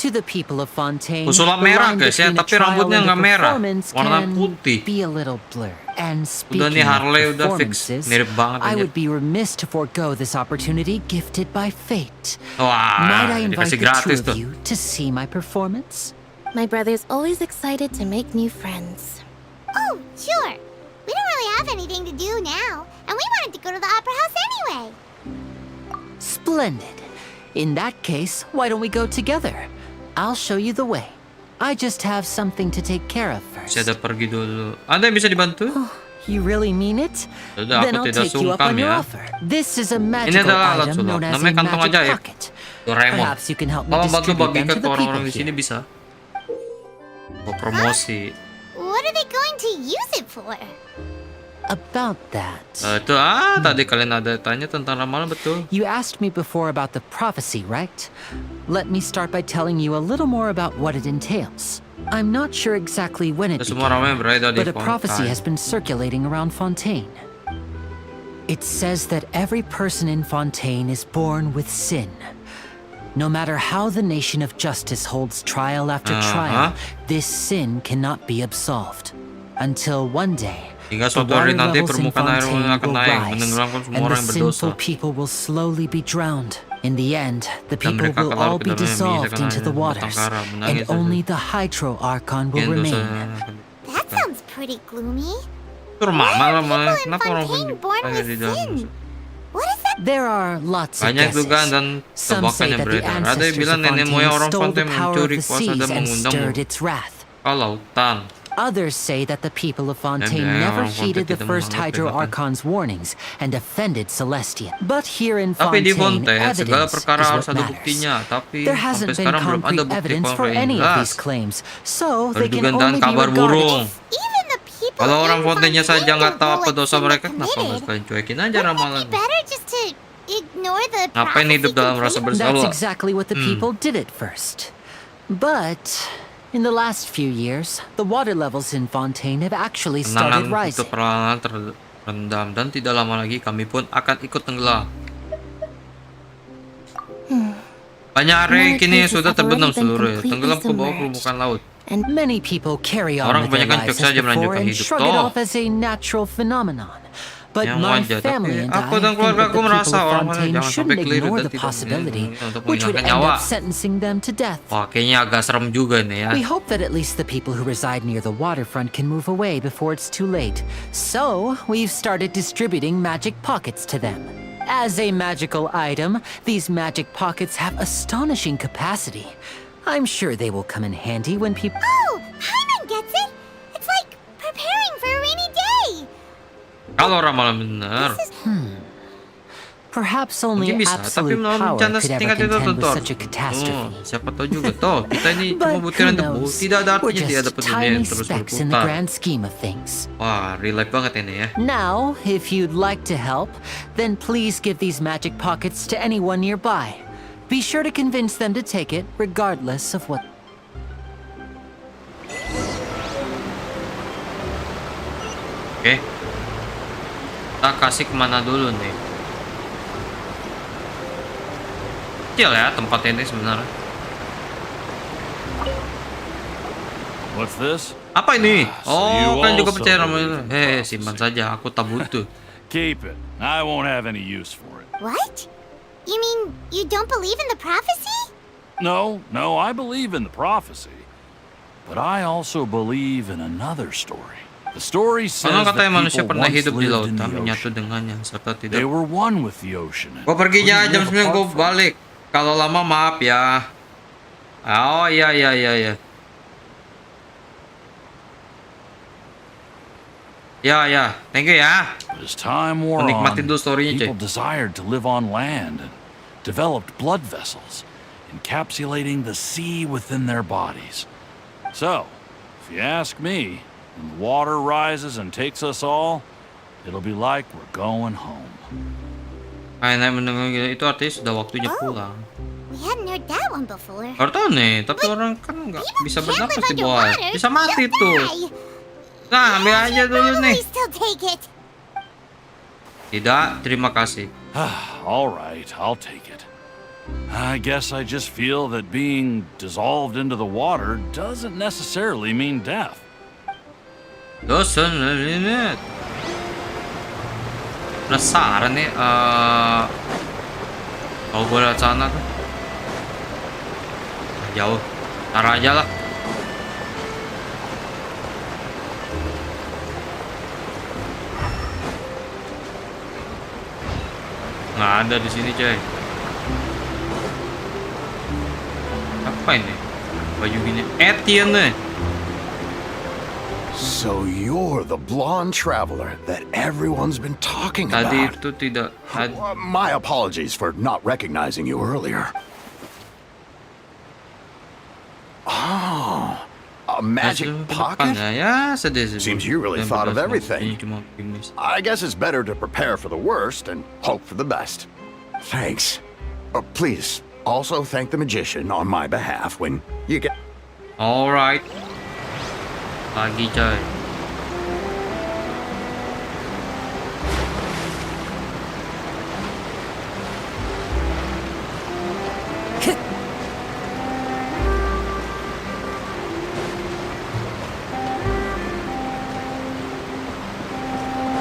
To the people of Fontaine, Usulap the merah, line guys, ya, between a tapi trial rambutnya and a nggak merah, performance warna can putih. be a little blur. And Udah speaking nih of Harley udah fix, performances, mirip banget I aja. would be remiss to forego this opportunity gifted by fate. Wah, Might I invite dikasih the two gratis of tuh. you to see my performance? My brother's always excited to make new friends. Oh, sure. We don't really have anything to do now, and we wanted to go to the Opera House anyway. Splendid. In that case, why don't we go together? I'll show you the way. I just have something to take care of first. Saya ada pergi dulu. Ada yang bisa dibantu? You really mean it? Sudah, Then aku I'll tidak take you up sungkan on your ya. offer. This is a Ini magical adalah alat item sulap. known as a Namanya kantong magic ajaib. pocket. Doraemon. Perhaps you can help me Kalau bantu distribute them bagikan to ke the people orang-orang di sini here. bisa. Oh, promosi. What are they going to use it for? About that. Itu tadi kalian ada tanya tentang ramalan, betul? You asked me before about the prophecy, right? Let me start by telling you a little more about what it entails. I'm not sure exactly when it Semua ramai berada began, di but a prophecy Fontaine. has been circulating around Fontaine. It says that every person in Fontaine is born with sin. No matter how the nation of justice holds trial after trial, this sin cannot be absolved. Until one day, Hingga the suatu hari water nanti levels in permukaan air Fontaine akan will naik, rise, menenggelamkan semua and the orang yang berdosa. sinful people will slowly be drowned. In the end, the Dan people mereka will akan all larut be ke dalam dissolved yang into the menangis, waters, bertengkara, and menangis saja. only the Hydro-Archon will Yang dosa remain. akan That sounds pretty gloomy. Itu ramalan ramalan. People in Kenapa orang Fontaine born ada with di dalam? sin. What is that? There are lots of Banyak dugaan guesses. dan Some tebakan say yang that the beredar. Ada yang ancestors bilang of nenek moyang Fontaine orang stole the Fontaine power of mencuri the kuasa seas dan and mengundang stirred its wrath. ke lautan. Others say that the people of Fontaine bilang never orang heeded the Fontaine tidak first menganggap Hydro-Archon's warnings and offended Celestia. But here in Tapi di Fontaine, Fontaine segala evidence is perkara harus what ada matters. buktinya. Tapi There sampai hasn't been sekarang belum ada concrete bukti evidence for konkret yang any of jelas. these claims, so they can Berdugaan dan only be kabar regarded burung. Even the people Kalau orang in Fontaine-nya saja Fontaine nggak don't tahu know apa what dosa sin mereka, they kenapa nggak committed. sekalian cuekin aja Wouldn't it ramalan? be better just to ignore the Ngapain prophecy hidup dalam rasa completely? bersalah? That's exactly what the people did at first. But in the last few years, the water levels in Fontaine have actually started Kenangan itu rising. perlahan terendam dan tidak lama lagi kami pun akan ikut tenggelam. Banyak area Many kini places sudah have terbenam already been seluruhnya, completely tenggelam ke bawah submerged. permukaan laut. And Many people carry on Orang with their kebanyakan lives cek saja as before melanjutkan and hidup. shrug it Toh. off as a natural phenomenon. But Yang my wajar, family tapi and aku I dan think keluarga that aku the people merasa of orang-orang Fontaine jangan sampai shouldn't keliru ignore dan the tidak possibility, untuk which would menghilangkan end nyawa. up sentencing them to death. Wah, kayaknya agak serem juga nih ya. We hope that at least the people who reside near the waterfront can move away before it's too late. So, we've started distributing magic pockets to them. As a magical item, these magic pockets have astonishing capacity. I'm sure they will come in handy when people... Oh, Hyman gets it. It's like preparing for a rainy day. Kalau ramalan benar, This is Perhaps only mungkin bisa, tapi absolute melawan power bencana could ever setingkat itu contend with tentu. such a catastrophe. Siapa tahu juga toh. Kita ini cuma But butiran who debu, knows? tidak ada We're artinya tidak ada just dunia tiny yang terus specks in the berputar. grand scheme of things. Wah, real life banget ini ya. Now, if you'd like to help, then please give these magic pockets to anyone nearby. Be sure to convince them to take it, regardless of what... Oke. Kita kasih kemana dulu nih? Kecil ya tempat ini sebenarnya. What's this? Apa ini? So you Oh, kan juga also percaya sama believe itu. in prophecy. Simpan saja, aku tak butuh. Keep it. I won't have any use for it. what? You mean you don't believe in the prophecy? No, I believe in the prophecy. But I also believe in another story. The story says Konon that katanya manusia people pernah once hidup di lived in lautan, the menyatu ocean. dengannya serta They tidak. were one with the ocean. and Gua pergi couldn't aja jam live 9 gua apart from it. balik. Kalau lama maaf ya. Oh iya. Ya, thank you ya. But as time wore Menikmati on, dulu story-nya, people cuy. desired to live on land and developed blood vessels, encapsulating the sea within their bodies. So, if you ask me, when the water rises and takes us all, it'll be like we're going home. Kayaknya mendengar gitu, itu artinya sudah waktunya pulang. We hadn't heard that one before. Baru tahu nih, tapi orang kan nggak bisa Can't bernapas live di bawah. underwater. Bisa mati You'll tuh. die. Nah, ambil aja dulu nih. Probably still take it. Tidak, terima kasih. All right, I'll take it. I guess I just feel that being dissolved into the water doesn't necessarily mean death. Dosen limit. Penasaran nih, kalau gue lihat sana tuh jauh, ntar aja lah. Nggak ada di sini coy. Apa ini? Baju gini. Etienne. So you're the blonde traveler that everyone's been talking Tadi about. itu tidak. My apologies for not recognizing you earlier. Oh, A magic pocket? Ya, sedih sih. Seems you really thought of everything. I guess it's better to prepare for the worst and hope for the best. Thanks. Please, also thank the magician on my behalf when you get... Alright. Lagi coy.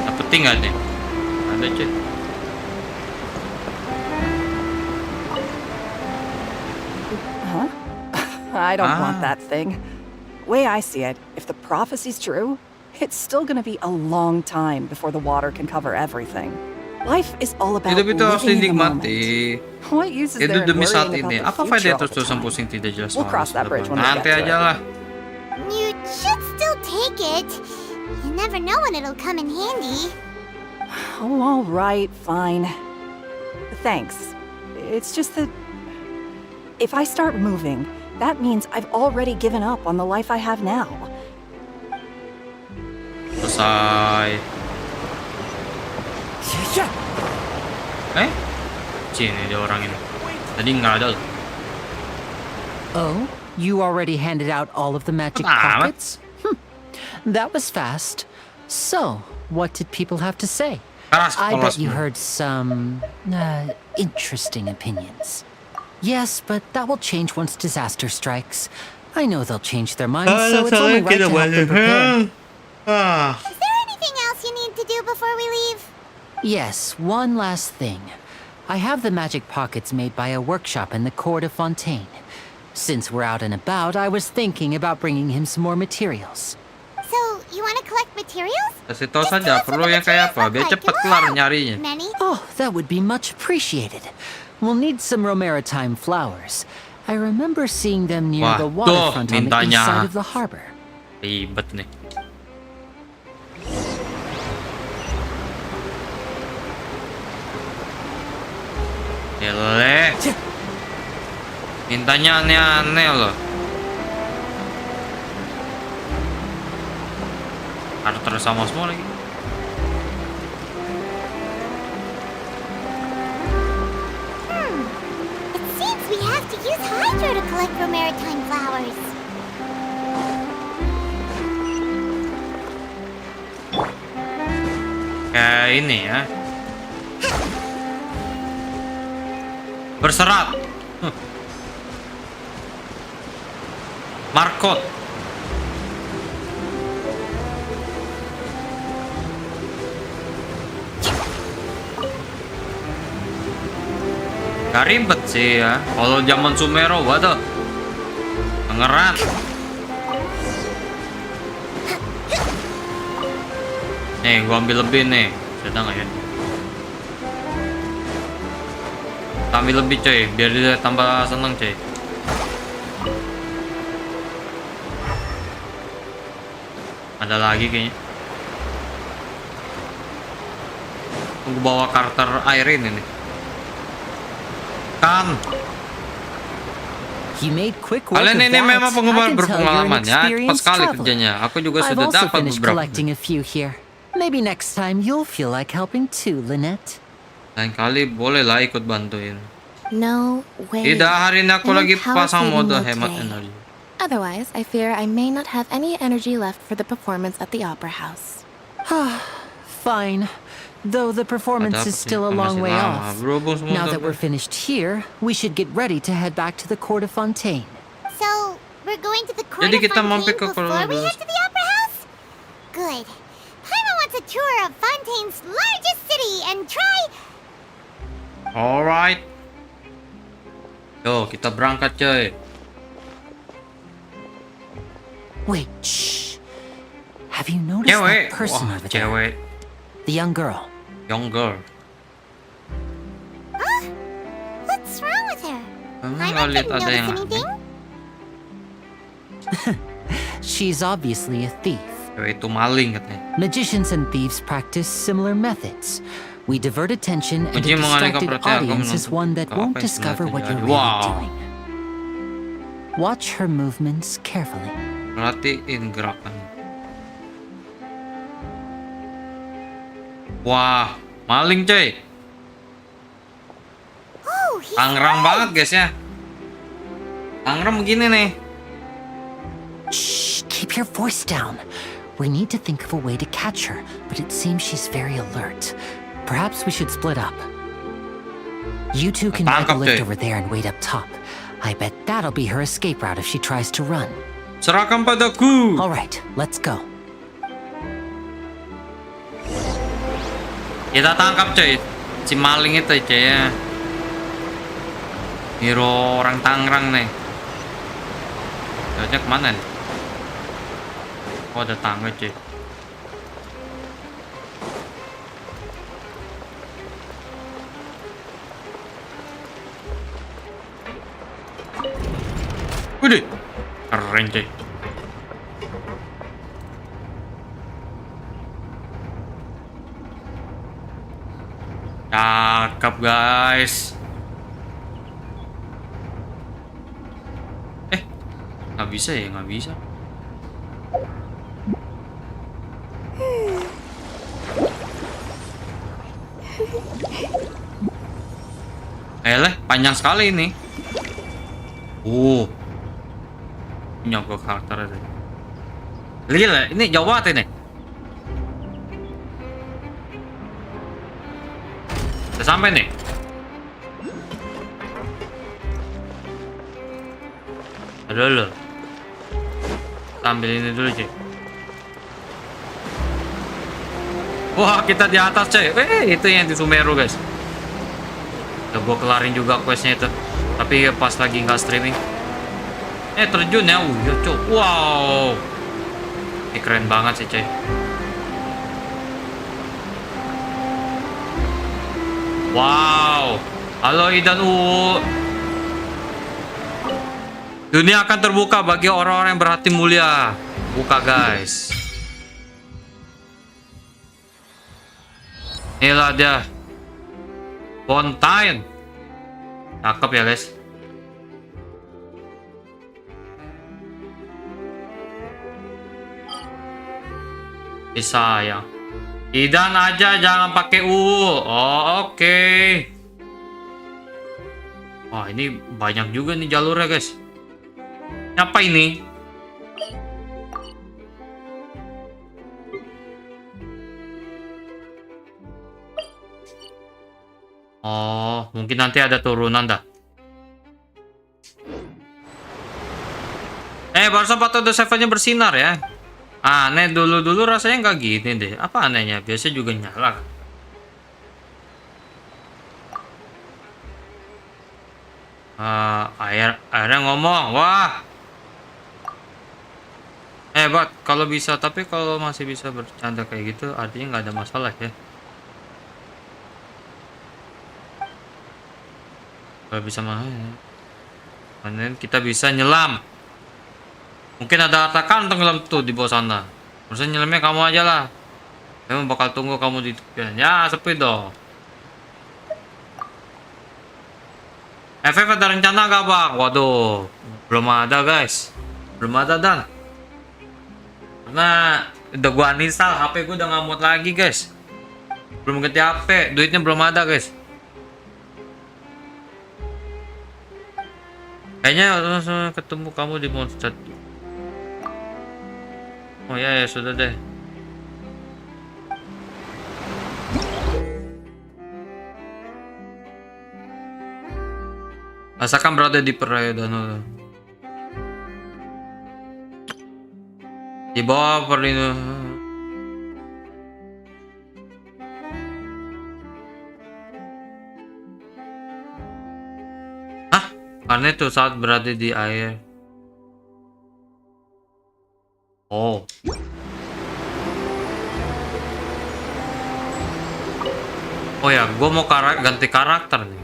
Dapetin nggak nih? Ada cuy. Huh? I don't want that thing. Way I see it, if the prophecy's true, it's still gonna be a long time before the water can cover everything. Life is all about Hidup itu harus living in the moment. dinikmati. What use is there Hidup in demi saat worrying ini. about Apa the faedah future all terus the time? pusing tidak jelas? We'll cross that bridge when we Nanti get to aja it. lah. You should still take it. You never know when it'll come in handy. Oh, all right, fine. Thanks. It's just that if I start moving, that means I've already given up on the life I have now. Selesai. Sini dia orang ini. Tadi nggak ada loh. Oh, you already handed out all of the magic Amat. pockets? That was fast. So, what did people have to say? Keras I bet you kepala heard some interesting opinions. Yes, but that will change once disaster strikes. I know they'll change their minds, so it's only right to help them prepare. Is there anything else you need to do before we leave? Yes, one last thing. I have the magic pockets made by a workshop in the court of FONTAINE. Since we're out and about, I was thinking about bringing him some more materials. So, you want to collect materials? Kasih tau saja perlu yang kayak apa biar cepet kelar nyarinya. Many? Oh, that would be much appreciated. We'll need some romaritime flowers. I remember seeing them near Wah, the tuh, waterfront on the east mintanya. side of the harbor. Ribet nih. Gile. Mintanya aneh-aneh loh. Karakter sama semua lagi. It seems we have to use Hydro to collect romaritime flowers. Kayak ini ya. Berserat. Markot. Gak ribet sih ya. Kalau zaman Sumero, waduh, pangeran. Nih, gua ambil lebih nih. Sedang nggak ya? Ambil lebih coy, biar dia tambah seneng coy. Ada lagi kayaknya. Tunggu bawa karakter air ini nih. Kan. You made quick work Kalian of ini that. memang penggemar I can tell you're an berpengalaman ya. Cepat experienced sekali traveler. kerjanya. Aku juga I've sudah also dapat finished beberapa. collecting a few here. Maybe next time you'll feel like helping too, Lynette. Lain kali bolehlah ikut bantuin. No way. Tidak, hari ini aku I'm lagi power pasang saving mode mode hemat today. energi. Otherwise, I fear I may not have any energy left for the performance at the Opera House. Fine. Though the performance is still a long way off. Now that we're finished here, we should get ready to head back to the court of FONTAINE. So, we're going to the court Jadi of kita Fontaine mampir ke before we Klevv. head to the Opera House? Good. Paimon wants a tour of Fontaine's largest city and try... Alright. Yo, kita berangkat coy. Wait, shh. Have you noticed Cewek. that person Wah, over there? cewek. The young girl. Young girl. Huh? What's wrong with her? Emang Paimon nggak lihat didn't ada notice yang anything? She's obviously a thief. Cewek itu maling katanya. Magicians and thieves practice similar methods. We divert attention, and a Uji mengalihkan distracted perhatian audience is menonton one that ke apa won't yang discover sebenarnya what you're terjadi. really Wow. doing. Watch her movements carefully. Perhatiin gerakan. Wah, maling coy. Tangerang banget guys ya. Tangerang begini nih. Shh, keep your voice down. We need to think of a way to catch her, but it seems she's very alert. Perhaps we should split up. You two can ride the lift over there and wait up top. I bet that'll be her escape route if she tries to run. Serahkan padaku. All right, let's go. Kita tangkap coy. Si maling itu coy ya. Hero orang Tangerang nih. Jauhnya kemana nih? Oh ada tangga cuy. Udah keren cuy. Cakep guys. Nggak bisa ya, nggak bisa. Panjang sekali ini. Nyogok karakter itu. Gila, ini jauh banget ini. Udah sampai nih. Aduh lo. Ambil ini dulu cuy. Wah kita di atas cuy. Itu yang di Sumeru guys. Udah gue kelarin juga questnya itu. Tapi pas lagi nggak streaming. Terjun ya. Ya cuy. Wow. Ini keren banget sih cuy. Wow. Halo Idan Dunia akan terbuka bagi orang-orang yang berhati mulia. Buka guys. Inilah dia. Fontaine. Cakep ya guys. Bisa ya. Idan aja jangan pakai Oh oke. Wah ini banyak juga nih jalurnya guys. Apa ini? Oh, mungkin nanti ada turunan dah. Baru sempat ada sevennya bersinar ya. Aneh dulu rasanya nggak gini deh. Apa anehnya? Biasa juga nyala. Akhirnya ngomong. Wah. Hebat kalau bisa, tapi kalau masih bisa bercanda kayak gitu artinya nggak ada masalah ya. Kalau bisa mah kita bisa nyelam. Mungkin ada harta kantong dalam tuh di bawah sana. Harusnya nyelamnya kamu aja lah. Memang bakal tunggu kamu di tepian. Ya sepi dong. FF ada rencana gak bang? Waduh, belum ada guys. Belum ada dan. Karena udah gua uninstall, HP gua udah nggak muat lagi guys. Belum ganti HP, duitnya belum ada guys. Kayaknya ketemu kamu di Monster. Oh ya sudah deh. Asalkan berada di perairan danau. Di bawah perlindungan. Karena itu saat berada di air. Oh. Oh ya, gue mau ganti karakter nih.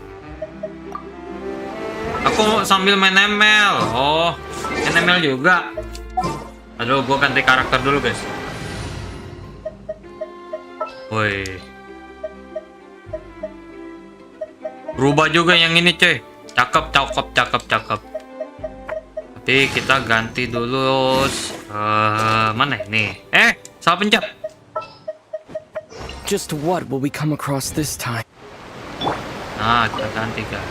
Aku sambil main ML. Oh, main ML juga. Aduh, gue ganti karakter dulu guys. Woi. Berubah juga yang ini cuy. Cakep. Jadi kita ganti dulu mana ini? Salah pencet. Just what will we come across this time? Nah, kita ganti guys.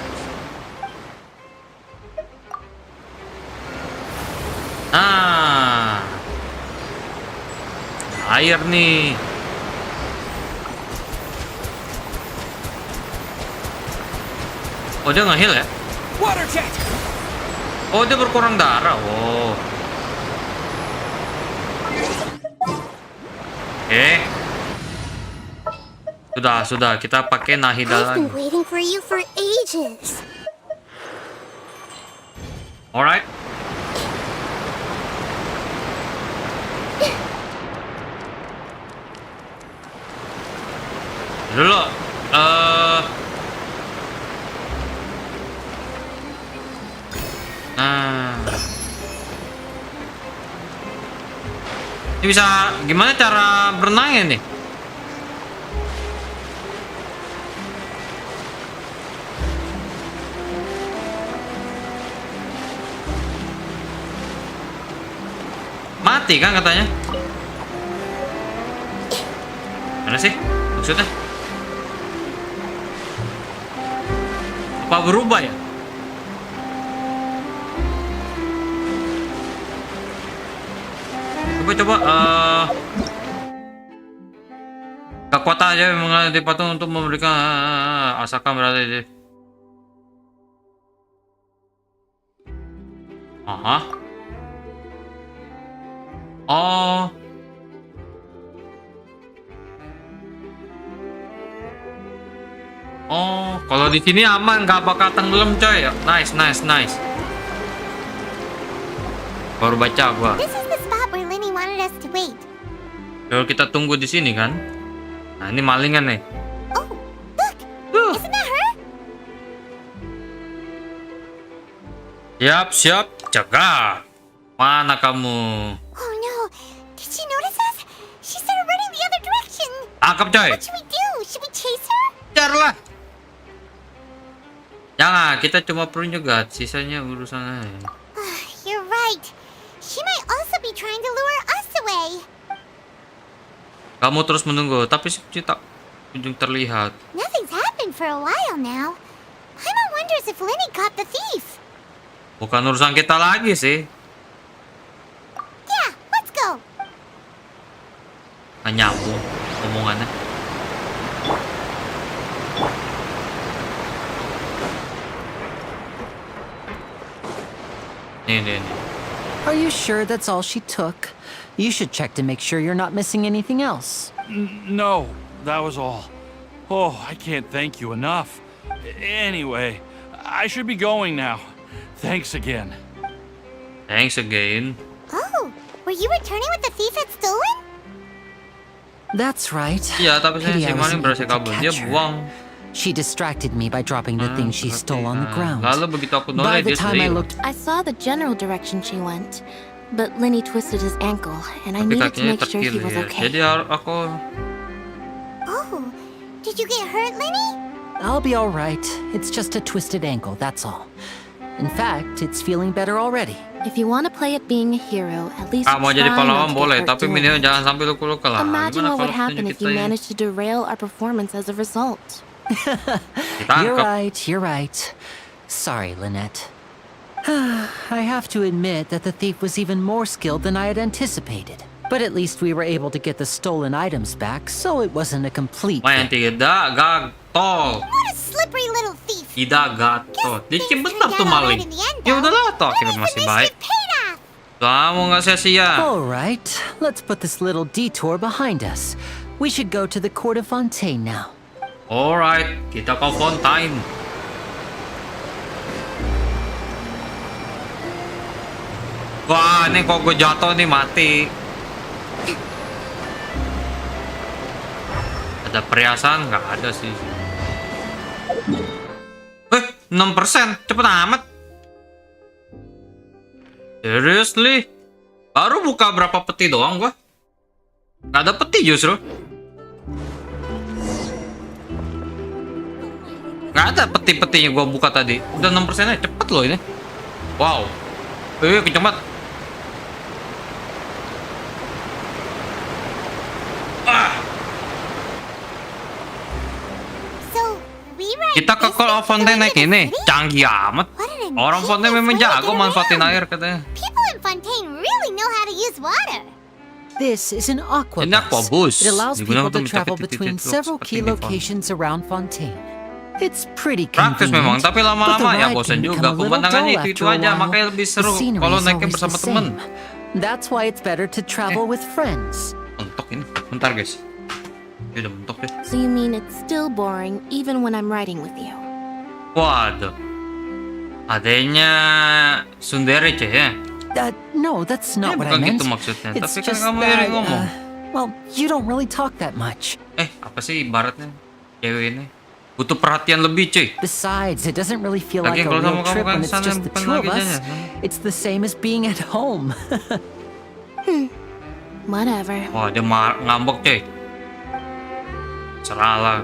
Nah, air nih. Oh, dia nge-heal ya? Water jet! Oh, dia berkurang darah. Oh. Sudah. Kita pakai Nahida I've lagi. been waiting for you for ages. Alright. Dulu. Ini bisa gimana cara berenangnya nih? Mati kan katanya? Mana sih maksudnya? Apa berubah ya? Coba kekuatan aja mengalami patung untuk memberikan asalkan berada di. Aha. Oh. Oh, kalau di sini aman, nggak bakal tenggelam coy. Nice. Baru baca gua. This is the spot where Linny wanted us to wait. Kalau kita tunggu di sini kan. Nah, ini malingan nih. Oh, look! Isn't that her? Siap, jaga. Mana kamu? Oh no! Did she notice us? She started running the other direction. Tangkap coy. What should we do? Should we chase her? Kejarlah. Jangan, kita cuma perlu juga. Sisanya urusan aja. You're right. She might also be trying to lure us away. Kamu terus menunggu, tapi seperti tak kunjung terlihat. Nothing's happened for a while now. Paimon wonders if Linny caught the thief. Bukan urusan kita lagi sih. Yeah, let's go. Nggak nyambung omongannya. Nih. Are you sure that's all she took? You should check to make sure you're not missing anything else. No, that was all. Oh, I can't thank you enough. Anyway, I should be going now. Thanks again. Thanks again. Oh, were you returning what the thief had stolen? That's right. Iya, tapi saya Pity si I maling wasn't berhasil able to kabur. Dia catch her. buang. She distracted me by dropping the things she stole on the ground. Lalu begitu aku By noleh, the dia time I sendiri. looked, I saw the general direction she went, but Linny twisted his ankle, and I Tapi needed to kakinya make sure he terkilir was ya. okay. Jadi aku Oh, did you get hurt, Linny? I'll be all right. It's just a twisted ankle, that's all. In fact, it's feeling better already. If you want to play at being a hero, at least mau try jadi not pahlawan to get boleh, hurt tapi doing minimal it. jangan sampai luka-luka lah. Imagine Gimana what would kalau happen petunjuk if you kita ini managed to derail our performance as a result. ditangkap? You're right. Sorry, Lynette. I have to admit that the thief was even more skilled than I had anticipated. But at least we were able to get the stolen items back, so it wasn't a complete Main failure. tidak gatot. What a slippery little thief. Tidak gatot. Dikit benar tuh maling. Ya udahlah, toh akhirnya masih baik. Kamu nggak sia-sia. All right, let's put this little detour behind us. We should go to the court of FONTAINE now. Alright, kita ke Fontaine. Wah, ini kok gue jatuh nih mati. Ada perhiasan? Nggak ada sih. 6%? Cepet amat. Seriously? Baru buka berapa peti doang gua? Nggak ada peti justru. Nggak ada peti-petinya gua buka tadi. Udah 6% aja, cepet loh ini. Wow. Kenceng banget. Kita ke Fontaine naik ini. Canggih amat. Orang Fontaine memang jago manfaatin air katanya. People in Fontaine really know how to use water. This is an aqua Ini aqua bus. It allows Digunakan people to untuk travel mencapai between titik-titik several seperti key di locations around Fontaine. It's pretty Praktis memang, convenient, tapi but the lama-lama ya ride bosan can juga. become a little Pemandangannya dull itu after a aja, while. makanya lebih The seru scenery kalau is naiknya always bersama the temen. same. That's why it's better to travel with friends. Mentok ini, bentar guys. Ya udah mentok deh. So you mean it's still boring even when I'm riding with you? Waduh. Adanya Sundere cuy ya. No, that's not what I Bukan meant. gitu maksudnya. It's Tapi kan just kamu that, yang ngomong. well, you don't really talk that much. Apa sih ibaratnya cewek ini? Butuh perhatian lebih cuy. Besides, it doesn't really feel Lagi like a kalau real sama kamu trip kan when it's sana just the bukan two of lagi us. jalan. It's the same as being at home. Whatever. Wah dia ngambek cuy. Salah lah.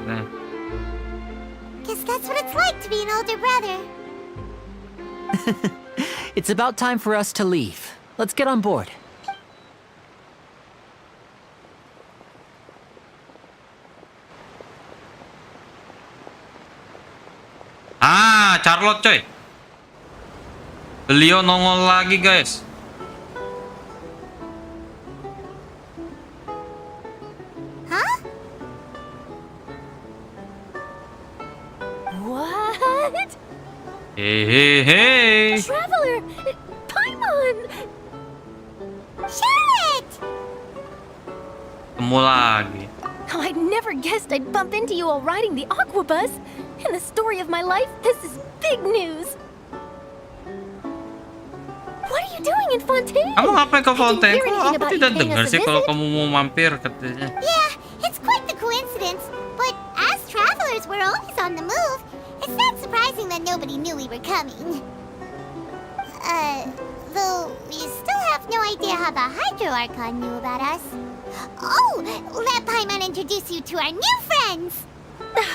Guess that's what it's like to be an older brother. It's about time for us to leave. Let's get on board. Charlotte coy. Beliau nongol lagi guys. Huh? What? Hey. Traveler! Paimon! Charlotte! Ketemu lagi. Oh, I never guessed I'd bump into you all riding the aqua bus. In the story of my life, this is big news. What are you doing in Fontaine? Kamu ngapain ke Fontaine? hear anything Aku about tidak you paying dengar us a sih kalau visit. kamu mau mampir katanya. Yeah, it's quite the coincidence. But as travelers, we're always on the move. It's not surprising that nobody knew we were coming. Though we still have no idea how the ARCHON knew about us. Oh, let Paimon introduce you to our new friends.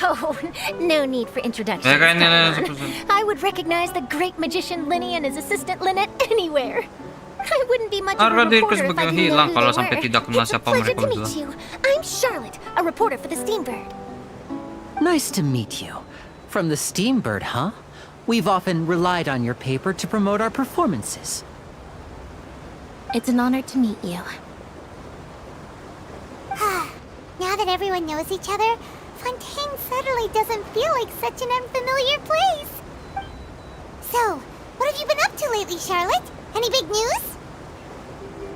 Oh, no need for introductions. Ya kan ini Paimon. I would recognize the great magician Linny and his assistant Lynette anywhere. I wouldn't be much of a Harga diriku reporter if I sebagai didn't know hilang who kalau they sampai were. tidak kenal It's a siapa pleasure mereka to meet berdua. you. I'm Charlotte, a reporter for the Steambird. Nice to meet you. From the Steambird, huh? We've often relied on your paper to promote our performances. It's an honor to meet you. Now that everyone knows each other, Fontaine suddenly doesn't feel like such an unfamiliar place. So, what have you been up to lately, Charlotte? Any big news?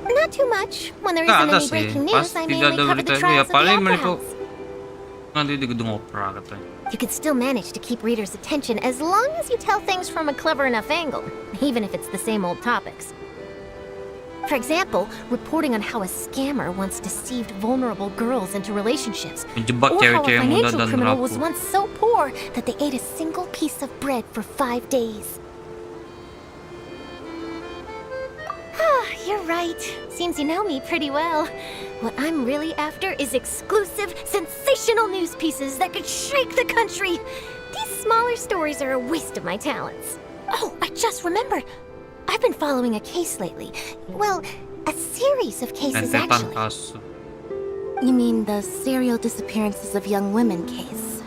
Not too much. When there Nggak isn't ada any sih. breaking Pas news, I tidak mainly ada cover berita the itu ya trials of the paling Opera meliput House. nanti di gedung opera katanya. You could still manage to keep readers' attention as long as you tell things from a clever enough angle, even if it's the same old topics. For example, reporting on how a scammer once deceived vulnerable girls into relationships, Menjebak or how a cewek-cewek muda financial dan criminal was rapuh. once so poor that they ate a single piece of bread for 5 days. You're right. Seems you know me pretty well. What I'm really after is exclusive, sensational news pieces that could shake the country. These smaller stories are a waste of my talents. Oh, I just remembered. I've been following a case lately. Well, a series of cases, Rentetan actually. kasus. You mean the serial disappearances of young women case?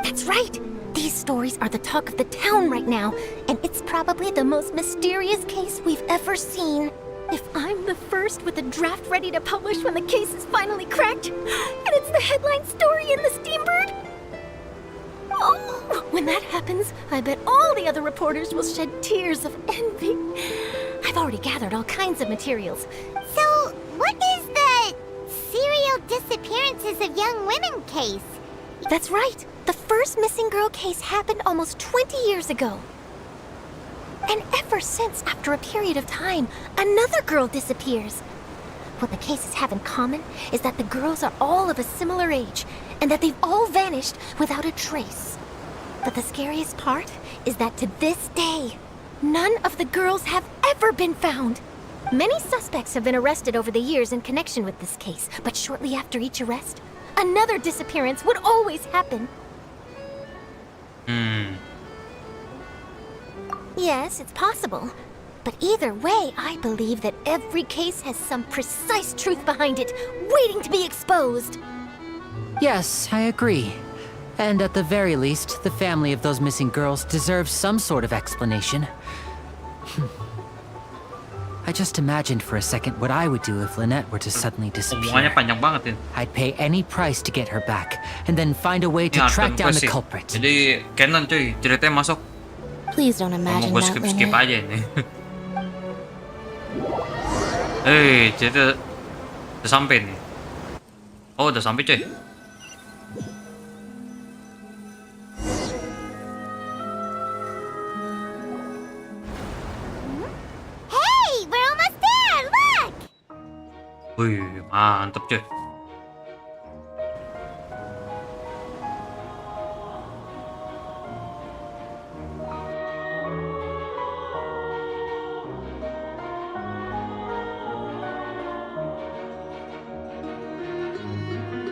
That's right. These stories are the talk of the town right now, and it's probably the most mysterious case we've ever seen. If I'm the first with a draft ready to publish when the case is finally cracked, and it's the headline story in the Steambird, oh, when that happens, I bet all the other reporters will shed tears of envy. I've already gathered all kinds of materials. So, what is the serial disappearances of young women case? That's right. The first missing girl case happened almost 20 years ago. And ever since, after a period of time, another girl disappears. What the cases have in common is that the girls are all of a similar age, and that they've all vanished without a trace. But the scariest part is that to this day, none of the girls have ever been found. Many suspects have been arrested over the years in connection with this case, but shortly after each arrest, another disappearance would always happen. Yes, it's possible. But either way, I believe that every case has some precise truth behind it, waiting to be exposed. Yes, I agree. And at the very least, the family of those missing girls deserves some sort of explanation. I just imagined for a second what I would do if Lynette were to suddenly disappear. Hubungannya panjang banget ini. I'd pay any price to get her back, and then find a way to Ini track down the sih. culprit. Jadi canon cuy, ceritanya masuk. Please don't Mau imagine gue that, skip Lynette. aja ini. Hei, cerita udah sampai nih. Oh, udah sampai cuy. Hey, we're almost there, look! Wih, mantep cuy.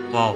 Wow.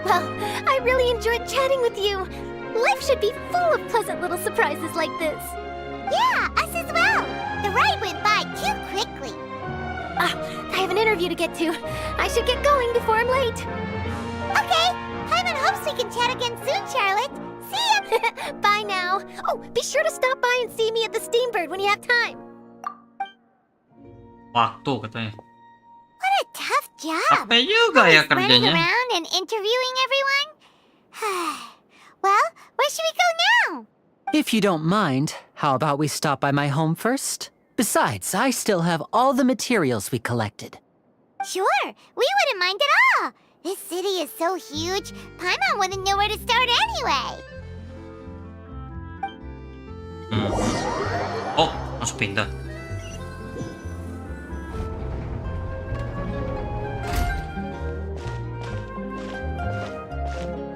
Well, I really enjoyed chatting with you. Life should be full of pleasant little surprises like this. Yeah, us as well. The ride went by too quickly. I have an interview to get to. I should get going before I'm late. Okay, Paimon hopes we can chat again soon, Charlotte. See ya! Bye now. Oh, be sure to stop by and see me at the Steambird when you have time. Waktu katanya. What a tough job. Capek juga ya Always running kerjanya. around and interviewing everyone. Well, where should we go now? If you don't mind, how about we stop by my home first? Besides, I still have all the materials we collected. Sure, we wouldn't mind at all. This city is so huge, Paimon wouldn't know where to start anyway. Oh, langsung pindah.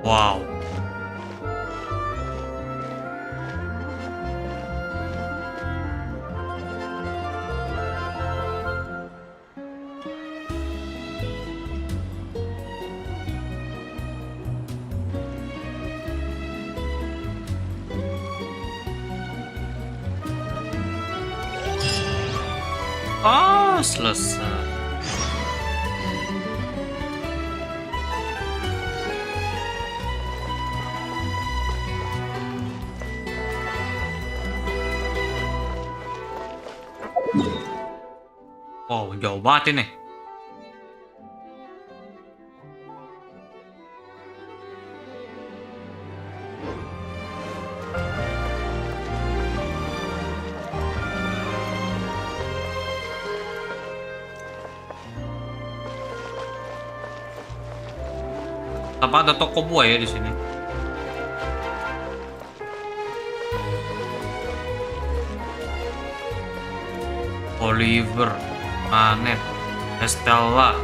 Wow. Oh, selesai. Wow, jauh banget ini. Apa ada toko buah ya di sini? Oliver, Anet, Estella,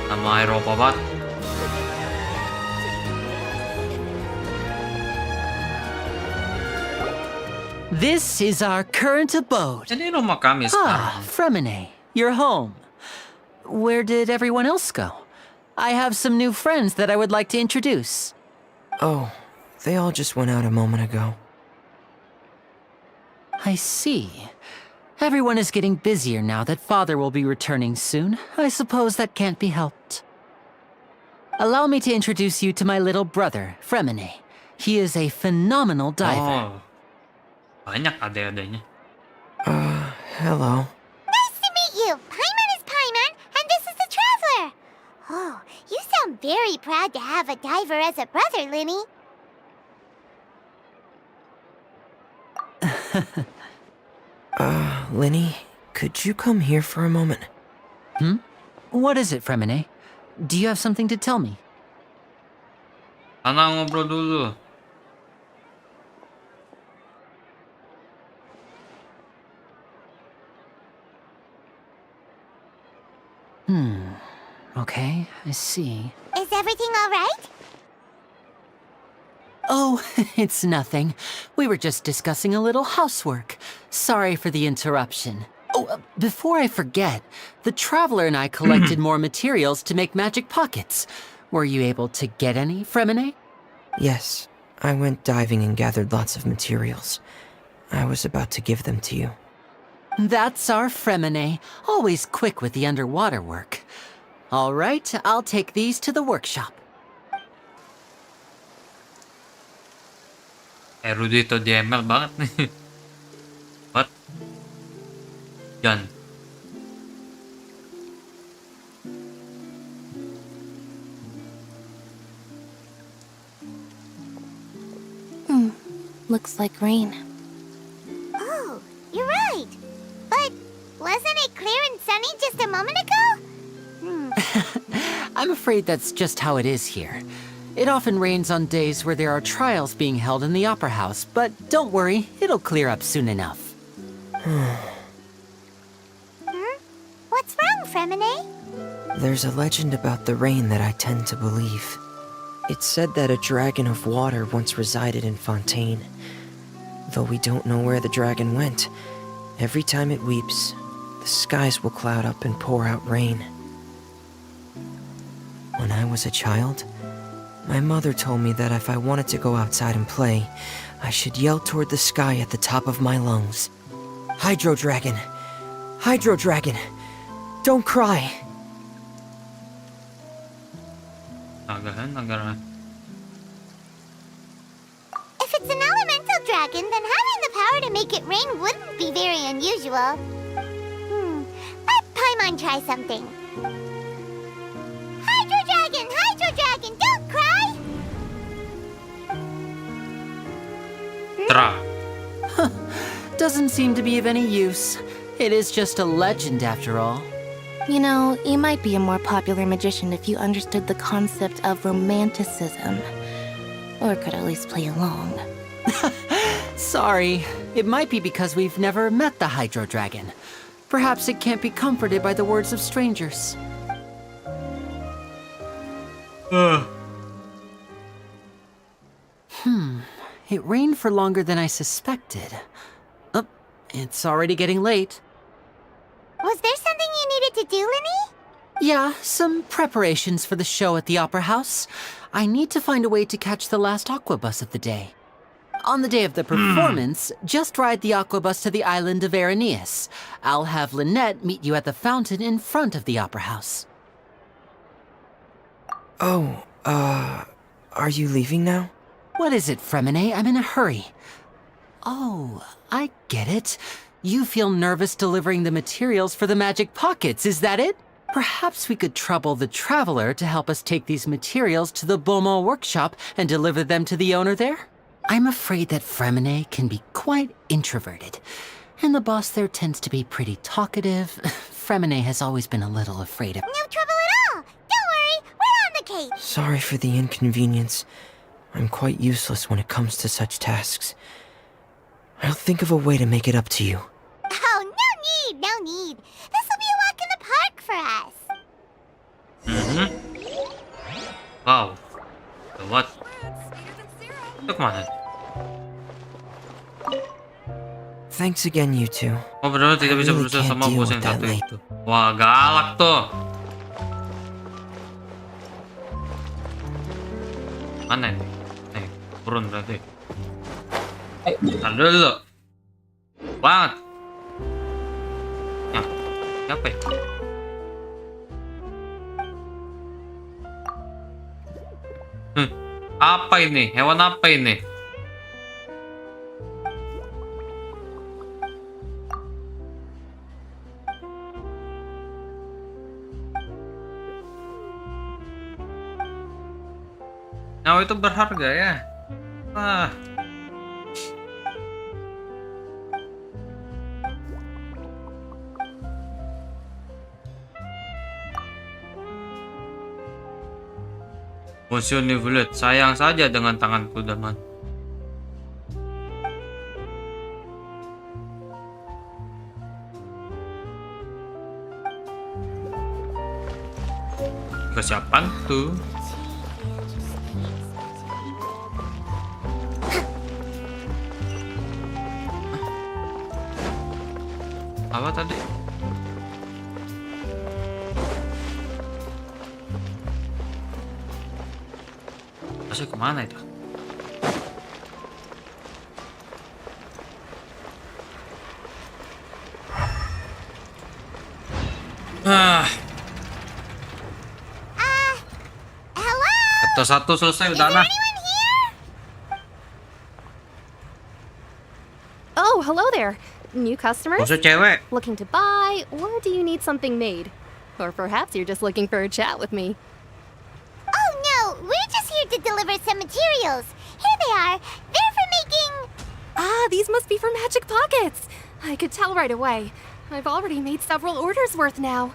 nama Eropa banget. This is our current abode. Jadi rumah kami Ah, sekarang. Fremine, you're home. Where did everyone else go? I have some new friends that I would like to introduce. Oh, they all just went out a moment ago. I see. Everyone is getting busier now that Father will be returning soon. I suppose that can't be helped. Allow me to introduce you to my little brother, Fremine. He is a phenomenal diver. Oh, banyak ade-adenya. Hello. Nice to meet you. Paimon is Paimon, and this is the Traveler. Oh, you sound very proud to have a diver as a brother, Linny. Linny, could you come here for a moment? What is it, Fremine? Do you have something to tell me? Ana ngobrol dulu. Okay, I see. Is everything all right? Oh, it's nothing. We were just discussing a little housework. Sorry for the interruption. Oh, before I forget, the Traveler and I collected more materials to make magic pockets. Were you able to get any, Fremine? Yes, I went diving and gathered lots of materials. I was about to give them to you. That's our Fremine, always quick with the underwater work. All right, I'll take these to the workshop. Erudito DML banget nih. What? Jan. Looks like rain. Oh, you're right. But wasn't it clear and sunny just a moment ago? I'm afraid that's just how it is here. It often rains on days where there are trials being held in the Opera House, but don't worry, it'll clear up soon enough. What's wrong, Fremine? There's a legend about the rain that I tend to believe. It's said that a dragon of water once resided in Fontaine. Though we don't know where the dragon went, every time it weeps, the skies will cloud up and pour out rain. When I was a child, my mother told me that if I wanted to go outside and play, I should yell toward the sky at the top of my lungs. Hydro Dragon! Hydro Dragon! Don't cry! If it's an elemental dragon, then having the power to make it rain wouldn't be very unusual. Let Paimon try something. Hydro Dragon, don't cry! Tra. Doesn't seem to be of any use. It is just a legend after all. You know, you might be a more popular magician if you understood the concept of romanticism. Or could at least play along. Sorry, it might be because we've never met the Hydro Dragon. Perhaps it can't be comforted by the words of strangers. It rained for longer than I suspected. Oh, it's already getting late. Was there something you needed to do, Linny? Yeah, some preparations for the show at the Opera House. I need to find a way to catch the last aqua bus of the day. On the day of the performance, just ride the aqua bus to the island of Aeneas. I'll have Lynette meet you at the fountain in front of the Opera House. Oh, are you leaving now? What is it, Fremine? I'm in a hurry. Oh, I get it. You feel nervous delivering the materials for the magic pockets, is that it? Perhaps we could trouble the Traveler to help us take these materials to the Beaumont workshop and deliver them to the owner there? I'm afraid that Fremine can be quite introverted, and the boss there tends to be pretty talkative. Fremine has always been a little afraid of— No trouble at all! Don't worry, we're on the case! Sorry for the inconvenience. I'm quite useless when it comes to such tasks. I'll think of a way to make it up to you. Oh, no need! This'll be a walk in the park for us! Wow. So what? Itu kemana? Thanks again, you two. Oh, benar tidak bisa really berusaha can't sama deal bos with yang that satu late. itu. Wah, galak tuh. Mana ini? Nih, turun berarti. Tahan dulu. Banget. Ya, siapa ya? Apa ini? Hewan apa ini? Nah, itu berharga ya. Ah. Monsieur Nivelet, sayang saja dengan tanganku, teman. Kesiapan tuh. Apa tadi? Masih kemana itu? Hello? Chapter 1 selesai udah nah. Oh, hello there. New customers? Maksud cewek. Looking to buy, or do you need something made? Or perhaps you're just looking for a chat with me. Oh no, we're just here to deliver some materials. Here they are. They're for making... Ah, these must be for magic pockets. I could tell right away. I've already made several orders worth now.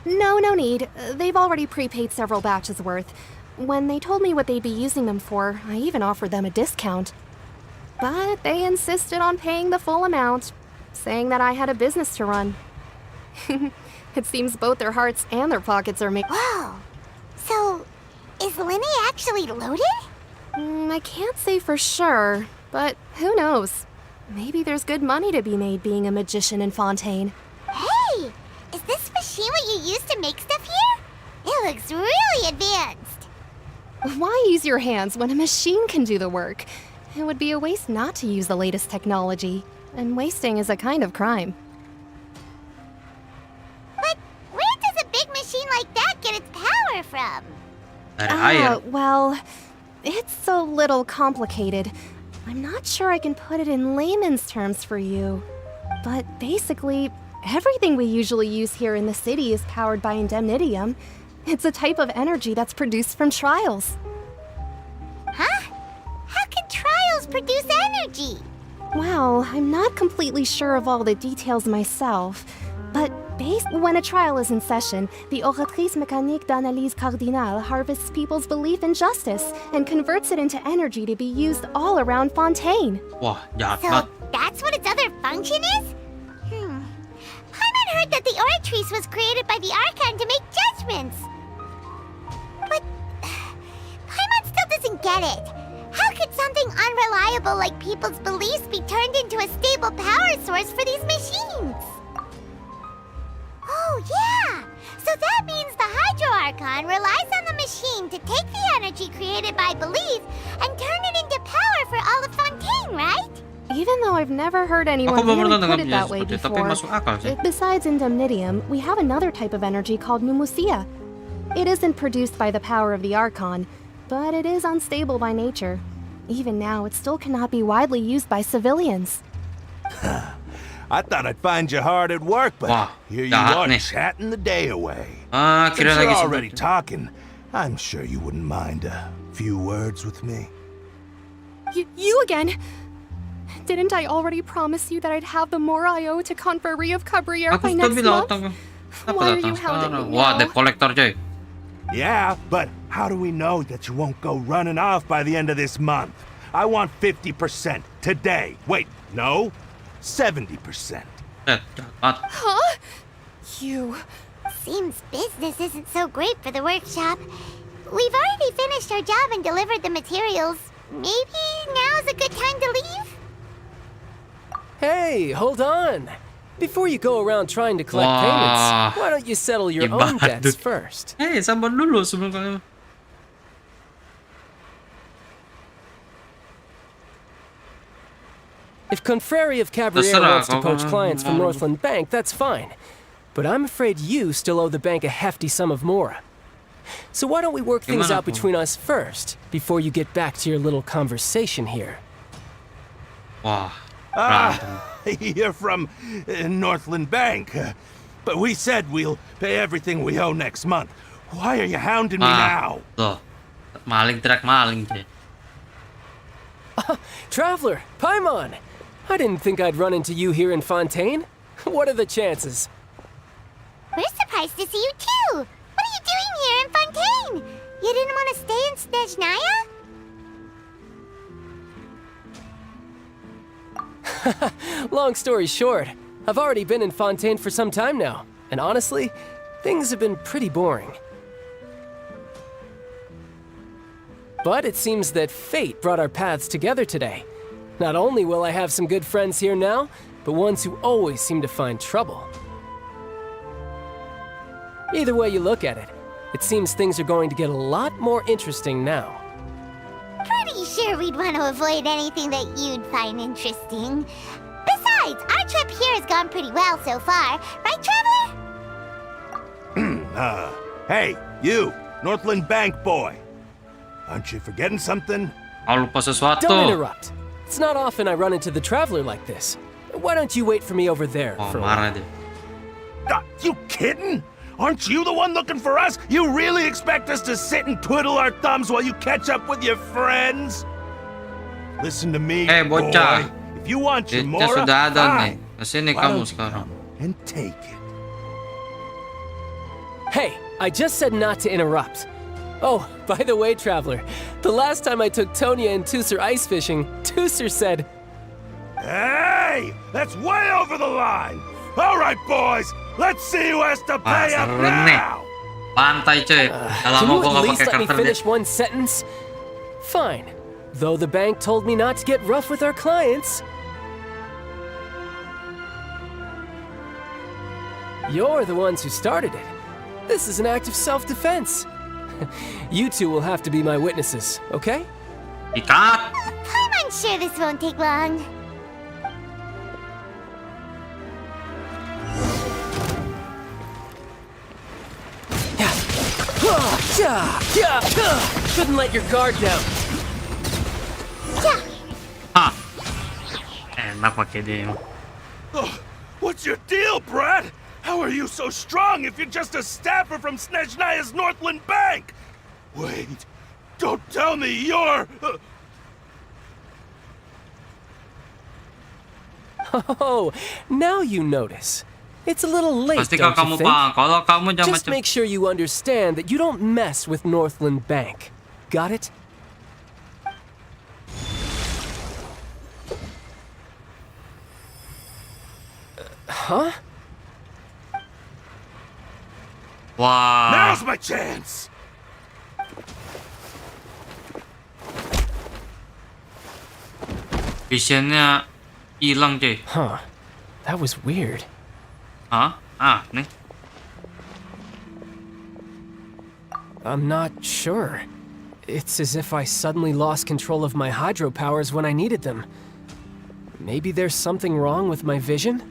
No need. They've already prepaid several batches worth. When they told me what they'd be using them for, I even offered them a discount. But they insisted on paying the full amount, saying that I had a business to run. It seems both their hearts and their pockets are made. Whoa. So, is Linny actually loaded? I can't say for sure, but who knows? Maybe there's good money to be made being a magician in Fontaine. Hey! Is this machine what you use to make stuff here? It looks really advanced. Why use your hands when a machine can do the work? It would be a waste not to use the latest technology, and wasting is a kind of crime. But where does a big machine like that get its power from? Well, it's a little complicated. I'm not sure I can put it in layman's terms for you. But basically, everything we usually use here in the city is powered by indemnitium. It's a type of energy that's produced from trials. Huh? How can trials produce energy? Well, I'm not completely sure of all the details myself, but when a trial is in session, the oratrice mécanique d'analyse cardinale harvests people's belief in justice and converts it into energy to be used all around Fontaine. Wah, jahat So banget. that's what its other function is? Paimon heard that the oratrice was created by the Archon to make judgments. But Paimon still doesn't get it. How could something unreliable like people's beliefs be turned into a stable power source for these machines? Oh, yeah! So that means the Hydro Archon relies on the machine to take the energy created by belief and turn it into power for all of Fontaine, right? Even though I've never heard anyone Aku belum really pernah put it dengar that way seperti itu, tapi before. masuk akal sih. Besides indemnitium, we have another type of energy called pneumosia. It isn't produced by the power of the Archon, but it is unstable by nature. Even now, it still cannot be widely used by civilians. I thought I'd find you hard at work, but Wah, here you jahat are nih. chatting the day away. Ah, Since kira you're lagi already seperti- talking, I'm sure you wouldn't mind a few words with me. You again? Didn't I already promise you that I'd have the more I owe to Confrérie of Cabriere Aku by sudah next bilang month? Apa Why are datang you hounding sekarang? me Wah, now? debt collector coy. Yeah, but how do we know that you won't go running off by the end of this month? I want 50% today. Wait, no? 70%. Jahat. Huh? You... Seems business isn't so great for the workshop. We've already finished our job and delivered the materials. Maybe now's a good time to leave? Hey, hold on. Before you go around trying to collect Wah. payments, why don't you settle your own Hebat. debts first? Hei, sabar dulu sebelum kalian. If Confrérie of Cabriere Terserah, wants to kau poach kan clients from mau. Northland Bank, that's fine. But I'm afraid you still owe the bank a hefty sum of mora. So why don't we work things Gimana out tuh? between us first, before you get back to your little conversation here? Wah, berantem. You're from Northland Bank. But we said we'll pay everything we owe next month. Why are you hounding me now? Tuh, maling teriak maling deh. Traveler, Paimon! I didn't think I'd run into you here in Fontaine. What are the chances? We're surprised to see you too. What are you doing here in Fontaine? You Snezhnaya? Long story short, I've already been in Fontaine for some time now, and honestly, things have been pretty boring. But it seems that fate brought our paths together today. Not only will I have some good friends here now, but ones who always seem to find trouble. Either way you look at it, it seems things are going to get a lot more interesting now. Pretty sure we'd want to avoid anything that you'd find interesting. Besides, our trip here has gone pretty well so far, right, Traveler? Hey, you, Northland Bank boy. Aren't you forgetting something? Lupa sesuatu. Don't interrupt. It's not often I run into the Traveler like this. Why don't you wait for me over there for a while? Marah dia. You kidding? Aren't you the one looking for us? You really expect us to sit and twiddle our thumbs while you catch up with your friends? Listen to me, boy. bocah. If you want your Kita Mora, sudah ada nih. fine. Kesini Why kamu don't you sekarang. come and take it. Hey, I just said not to interrupt. Oh, by the way, Traveler, the last time I took Tonya and Tusser ice fishing, Tusser said, Hey! That's way over the line! All right, boys! Let's see who has to pay up serem nih. now! Pantai cuy. Udah lama can you gua at nggak least pakai let me karakter dia. finish one sentence? Fine. Though the bank told me not to get rough with our clients. You're the ones who started it. This is an act of self-defense. You two will have to be my witnesses, okay? Ikat. I'm sure this won't take long. Couldn't let your guard down. Hah. Enak pakai dia. What's your deal, Brad? How are you so strong if you're just a staffer from Snezhnaya's Northland Bank? Wait, don't tell me you're... Oh, now you notice. It's a little late, Pasti don't kamu you think? paham. Kalau kamu jangan Just make sure you understand that you don't mess with Northland Bank. Got it? Huh? Wah. Now's my chance! Visionnya hilang cuy. Huh. That was weird. Hah? Ah, nih. I'm not sure. It's as if I suddenly lost control of my hydro powers when I needed them. Maybe there's something wrong with my vision?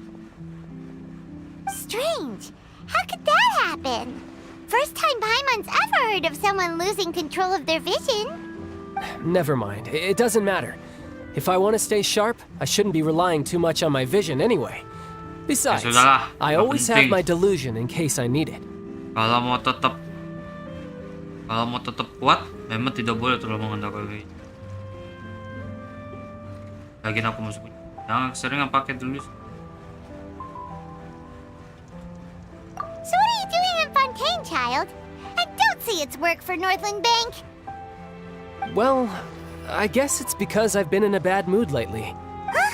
Strange. How could that happen? First time Paimon's ever heard of someone losing control of their vision. Never mind. It doesn't matter. If I want to stay sharp, I shouldn't be relying too much on my vision anyway. Besides, sudahlah, I nggak always have penting. my delusion in case I need it. Kalau mau tetap kuat, memang tidak boleh terlalu mengandalkan diri. Lagi aku masuk. Jangan sering pakai dulu. So what are you doing in Fontaine, child? I don't see its work for Northland Bank. Well, I guess it's because I've been in a bad mood lately. Huh?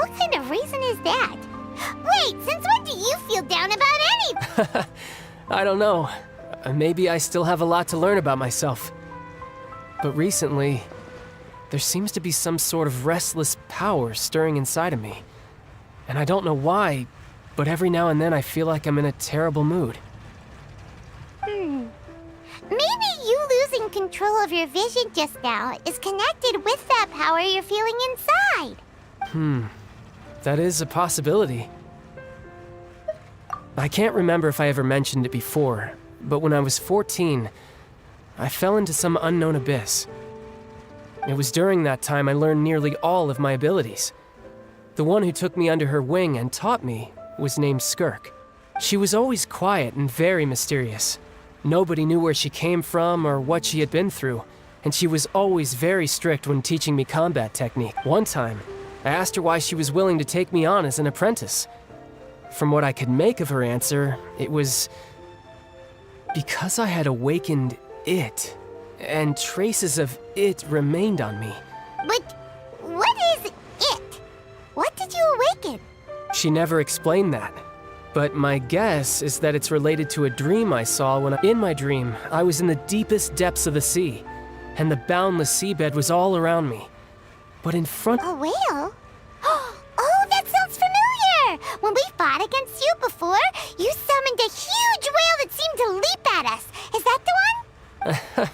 What kind of reason is that? Wait, since when do you feel down about anything? I don't know. Maybe I still have a lot to learn about myself. But recently, there seems to be some sort of restless power stirring inside of me. And I don't know why, but every now and then I feel like I'm in a terrible mood. Maybe you losing control of your vision just now is connected with that power you're feeling inside. That is a possibility. I can't remember if I ever mentioned it before, but when I was 14, I fell into some unknown abyss. It was during that time I learned nearly all of my abilities. The one who took me under her wing and taught me was named Skirk. She was always quiet and very mysterious. Nobody knew where she came from or what she had been through, and she was always very strict when teaching me combat technique. One time, I asked her why she was willing to take me on as an apprentice. From what I could make of her answer, it was because I had awakened it and traces of it remained on me. But what is it? What did you awaken? She never explained that. But my guess is that it's related to a dream I saw when in my dream, I was in the deepest depths of the sea, and the boundless seabed was all around me. But in front— A whale? Oh, that sounds familiar! When we fought against you before, you summoned a huge whale that seemed to leap at us. Is that the one?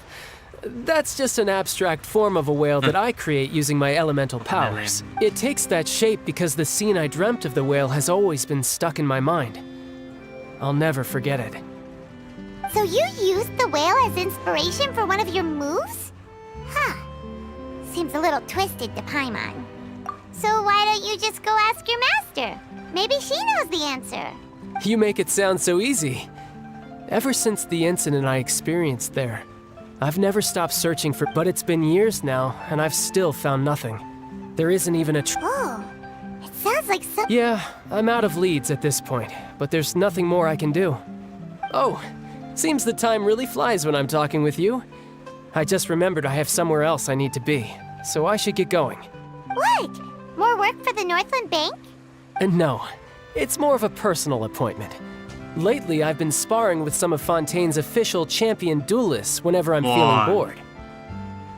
That's just an abstract form of a whale that I create using my elemental powers. It takes that shape because the scene I dreamt of the whale has always been stuck in my mind. I'll never forget it. So you used the whale as inspiration for one of your moves? Huh. Seems a little twisted to Paimon. So why don't you just go ask your master? Maybe she knows the answer. You make it sound so easy. Ever since the incident I experienced there, I've never stopped searching for— but it's been years now, and I've still found nothing. There isn't even a Oh, it sounds like some— Yeah, I'm out of leads at this point, but there's nothing more I can do. Oh, seems the time really flies when I'm talking with you. I just remembered I have somewhere else I need to be, so I should get going. What? More work for the Northland Bank? No, it's more of a personal appointment. Lately, I've been sparring with some of Fontaine's official champion duelists whenever I'm feeling bored.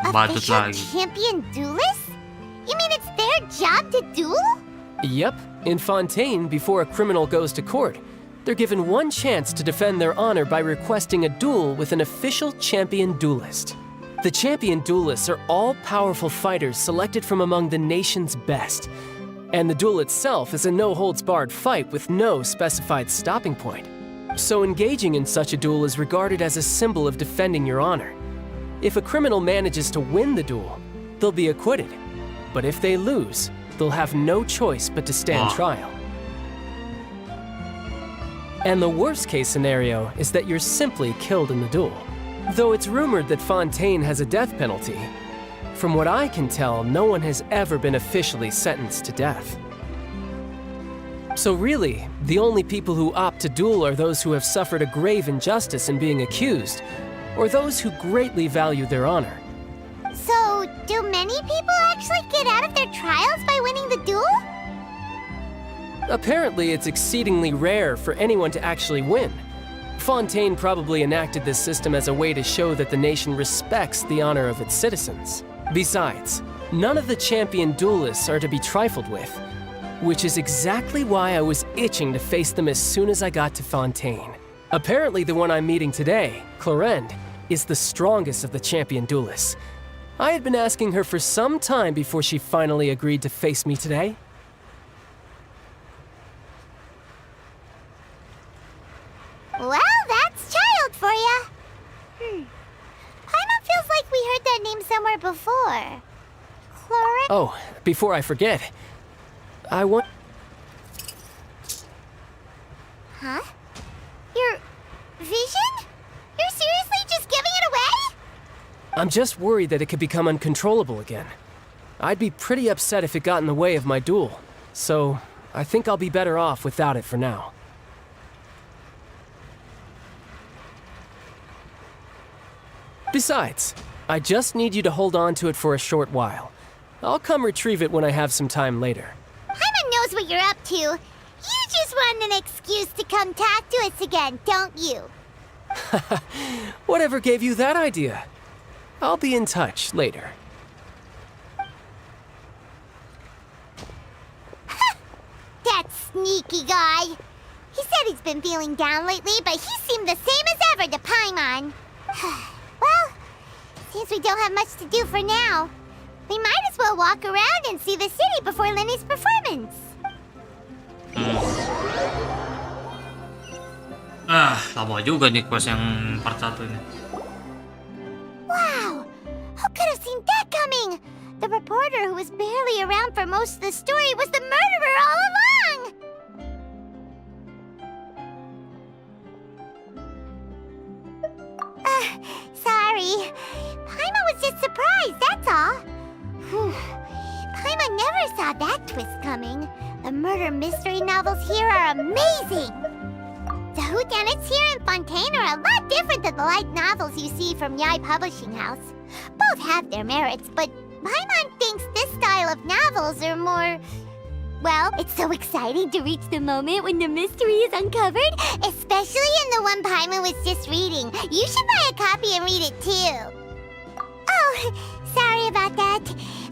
Official champion duelists? You mean it's their job to duel? Yep, in Fontaine, before a criminal goes to court, they're given one chance to defend their honor by requesting a duel with an official champion duelist. The champion duelists are all-powerful fighters selected from among the nation's best. And the duel itself is a no-holds-barred fight with no specified stopping point. So engaging in such a duel is regarded as a symbol of defending your honor. If a criminal manages to win the duel, they'll be acquitted. But if they lose, they'll have no choice but to stand trial. And the worst-case scenario is that you're simply killed in the duel. Though it's rumored that Fontaine has a death penalty, from what I can tell, no one has ever been officially sentenced to death. So really, the only people who opt to duel are those who have suffered a grave injustice in being accused, or those who greatly value their honor. So, do many people actually get out of their trials by winning the duel? Apparently, it's exceedingly rare for anyone to actually win. Fontaine probably enacted this system as a way to show that the nation respects the honor of its citizens. Besides, none of the champion duelists are to be trifled with, which is exactly why I was itching to face them as soon as I got to Fontaine. Apparently the one I'm meeting today, Clorend, is the strongest of the champion duelists. I had been asking her for some time before she finally agreed to face me today. Well, that's child for ya. Paimon feels like we heard that name somewhere before. Chlorine? Oh, before I forget, I want— Huh? Your vision? You're seriously just giving it away? I'm just worried that it could become uncontrollable again. I'd be pretty upset if it got in the way of my duel, so I think I'll be better off without it for now. Besides, I just need you to hold on to it for a short while. I'll come retrieve it when I have some time later. Paimon knows what you're up to. You just want an excuse to come talk to us again, don't you? Whatever gave you that idea? I'll be in touch later. That sneaky guy. He said he's been feeling down lately, but he seemed the same as ever to Paimon. Well, since we don't have much to do for now, we might as well walk around and see the city before Lenny's performance. Lama juga nih quest yang part 1 ini. Wow! Who could have seen that coming? The reporter who was barely around for most of the story was the murderer all along! Sorry. Paimon was just surprised, that's all. Paimon never saw that twist coming. The murder mystery novels here are amazing! whodunits here in Fontaine are a lot different than the light novels you see from Yai Publishing House. Both have their merits, but Paimon thinks this style of novels are more... Well, it's so exciting to reach the moment when the mystery is uncovered, especially in the one Paimon was just reading. You should buy a copy and read it too. Oh, sorry about that.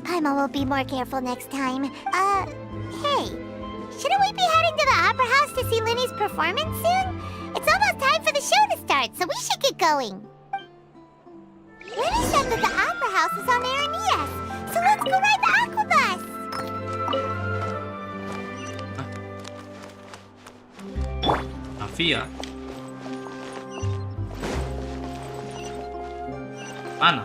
Paimon will be more careful next time. Hey, shouldn't we be heading to the opera house to see Linny's performance soon? It's almost time for the show to start, so we should get going. Linny said that the opera house is on Aranias, so let's go ride the aqua bus. Via. Mana?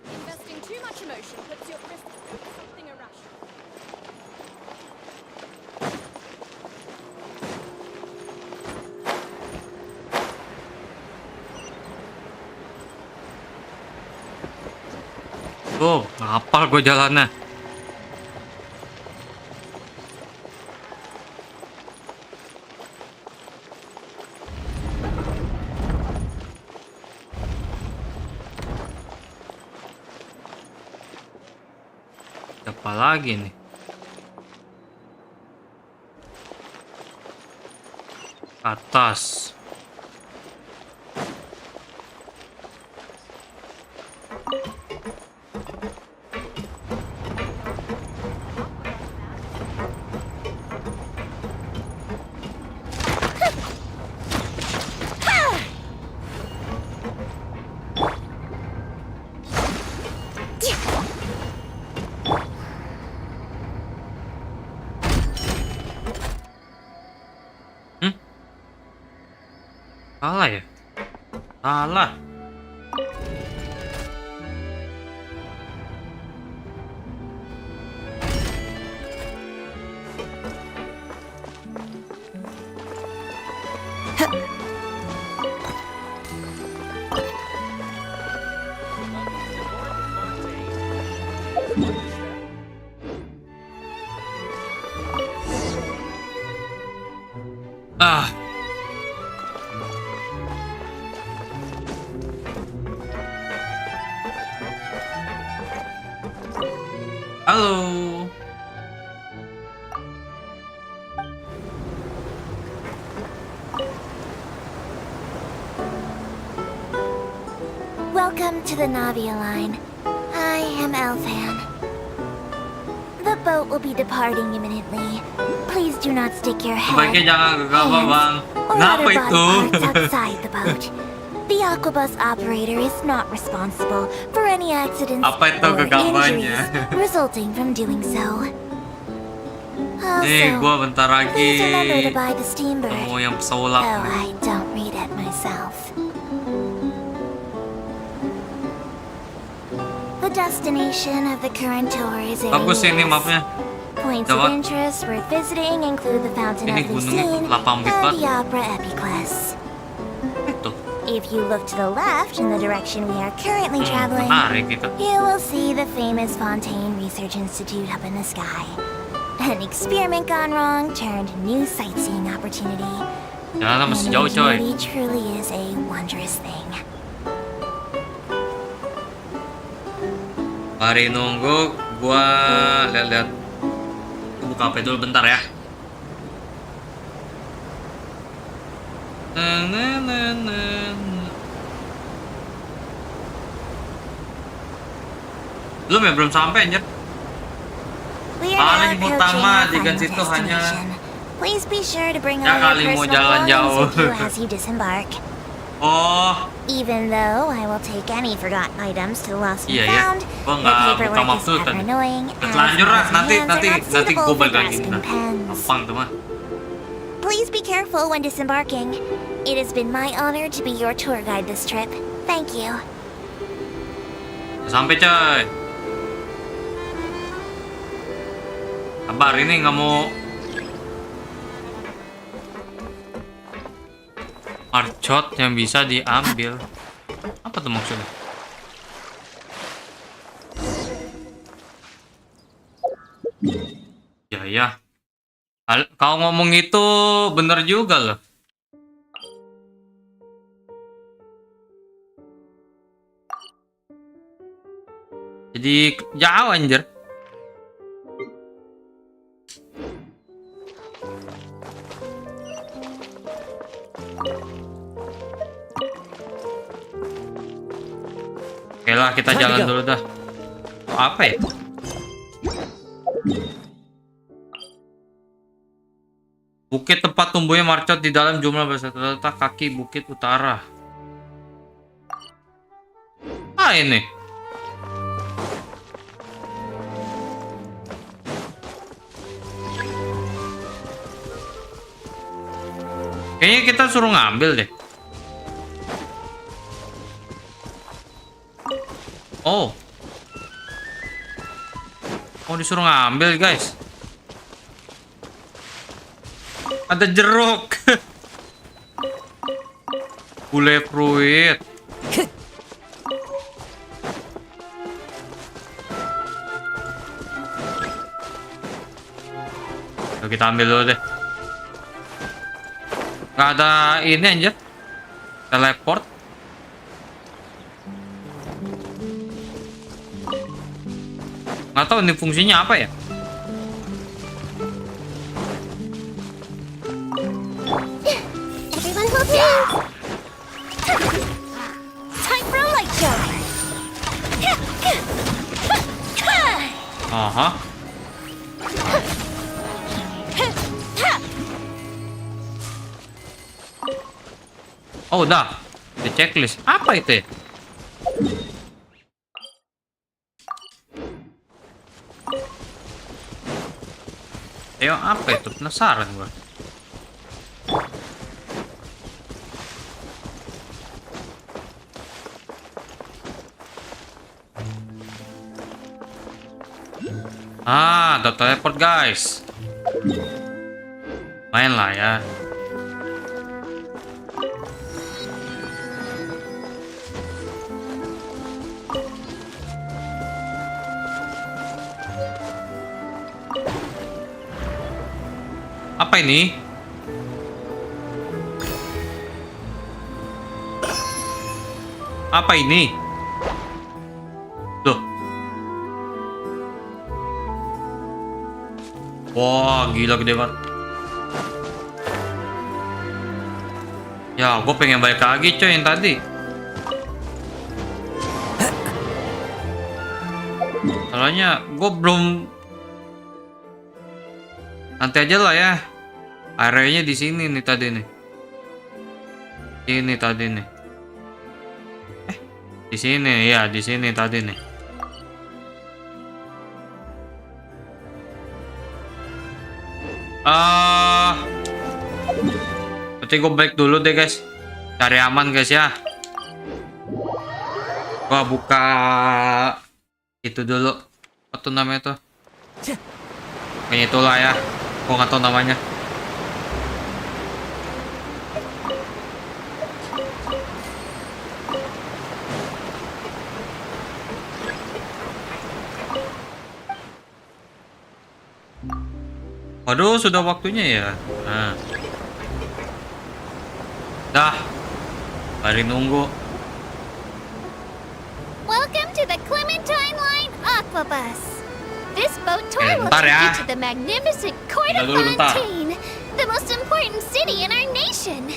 Investing too much emotion puts you at risk of something irrational. Tuh, hafal gue jalannya. Apa lagi nih? Atas. Salah ya? Salah. Ah. Halo. Welcome to the Navia line. I am Elfan. The boat will be departing imminently. Please do not stick your head, Sebaiknya jangan gegabah, Bang. or Kenapa other itu? body parts outside the boat. The aquabus operator is not responsible for any accidents Apa itu or gegabahnya? injuries resulting from doing so. Nih, gua bentar lagi Please remember to buy the steamboat. mau yang pesulap. Oh, I don't read it myself. The destination of the current tour is Bagus ini Aranias. mapnya. Points Jawab. of interest worth visiting include the Fountain Ini of gunungnya Lucine lapang and banget. the Opera Epiclus. Itu. If you look to the left in the direction we are currently traveling, Menarik gitu. you will see the famous Fontaine Research Institute up in the sky. An experiment gone wrong turned new sightseeing opportunity. Jalan masih jauh, coy. Ingenuity truly is a wondrous thing. Mari nunggu, gua lihat-lihat. Gua buka HP dulu bentar ya. Belum ya, belum sampai anjir. We are Paling now utama approaching di our Genshin final itu hanya destination. Please be sure to bring ya all kali your mau personal jalan jauh. belongings with you as you disembark. Oh, Even though I will take any forgotten items to the lost and iya ya. found, Gua the nggak buka paperwork map is dulu ever tadi. annoying as Terlanjur lah, mouse and nanti hands are not gua suitable for balik lagi. grasping Nah, pens. gampang tuh mah. Please be careful when disembarking. It has been my honor to be your tour guide this trip. Thank you. Sampai coy. Kabar ini nggak mau ARCHON yang bisa diambil. Apa tuh maksudnya? Ya ya. Kau ngomong itu bener juga loh. Jadi jauh anjir. Oke lah, kita jalan dulu dah. Apa ya? Bukit tempat tumbuhnya marcot di dalam jumlah besar terletak kaki bukit utara. Ah, ini. Kayaknya kita suruh ngambil deh. Oh. Oh, disuruh ngambil, guys. Ada jeruk. Bule fruit. Yuk, kita ambil dulu deh. Gak ada ini anjir. Teleport. Nggak tahu ini fungsinya apa ya. Everyone hold hands. Time for a light show. Aha. Oh, udah. The checklist. Apa itu ya? Ayo, apa itu? Penasaran gua. Ah, ada teleport, guys. Main lah ya. Apa ini? Apa ini? Loh. Wah, gila gede banget. Ya, gue pengen balik lagi coy yang tadi. Soalnya gue belum. Nanti aja lah ya. Areanya di sini nih tadi nih. Ini tadi nih. Di sini ya, di sini tadi nih. Berarti gue balik dulu deh guys. Cari aman guys ya. Gua buka itu dulu. Apa tuh namanya tuh? Kayaknya itulah ya. Gua nggak tahu namanya. Waduh, sudah waktunya ya. Nah. Dah. Mari nunggu. Welcome to the Clementine Line Aqua Bus. This boat tour will Bentar take ya. you to the magnificent Court of Bentar dulu, bentar. Fontaine, the most important city in our nation.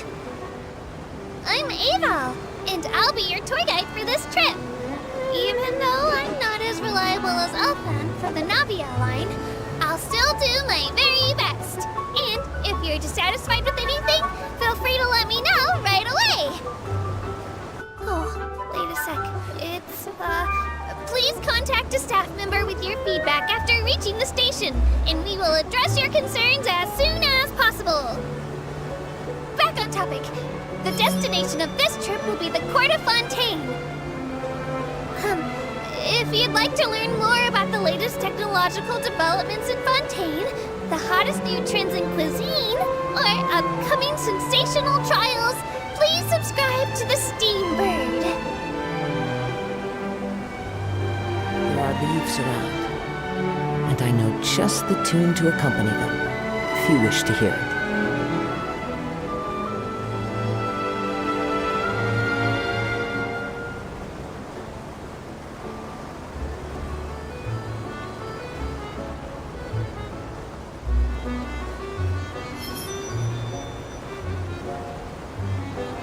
I'm Ava, and I'll be your tour guide for this trip. Even though I'm not as reliable as Elfan from the Navia line, I'll still do my very best. And if you're dissatisfied with anything, feel free to let me know right away. Oh, wait a sec. It's, please contact a staff member with your feedback after reaching the station, and we will address your concerns as soon as possible. Back on topic. The destination of this trip will be the Court of Fontaine. If you'd like to learn more about the latest technological developments in Fontaine, the hottest new trends in cuisine, or upcoming sensational trials, please subscribe to the Steambird. There are leaves around, and and I know just the tune to accompany them, if you wish to hear it.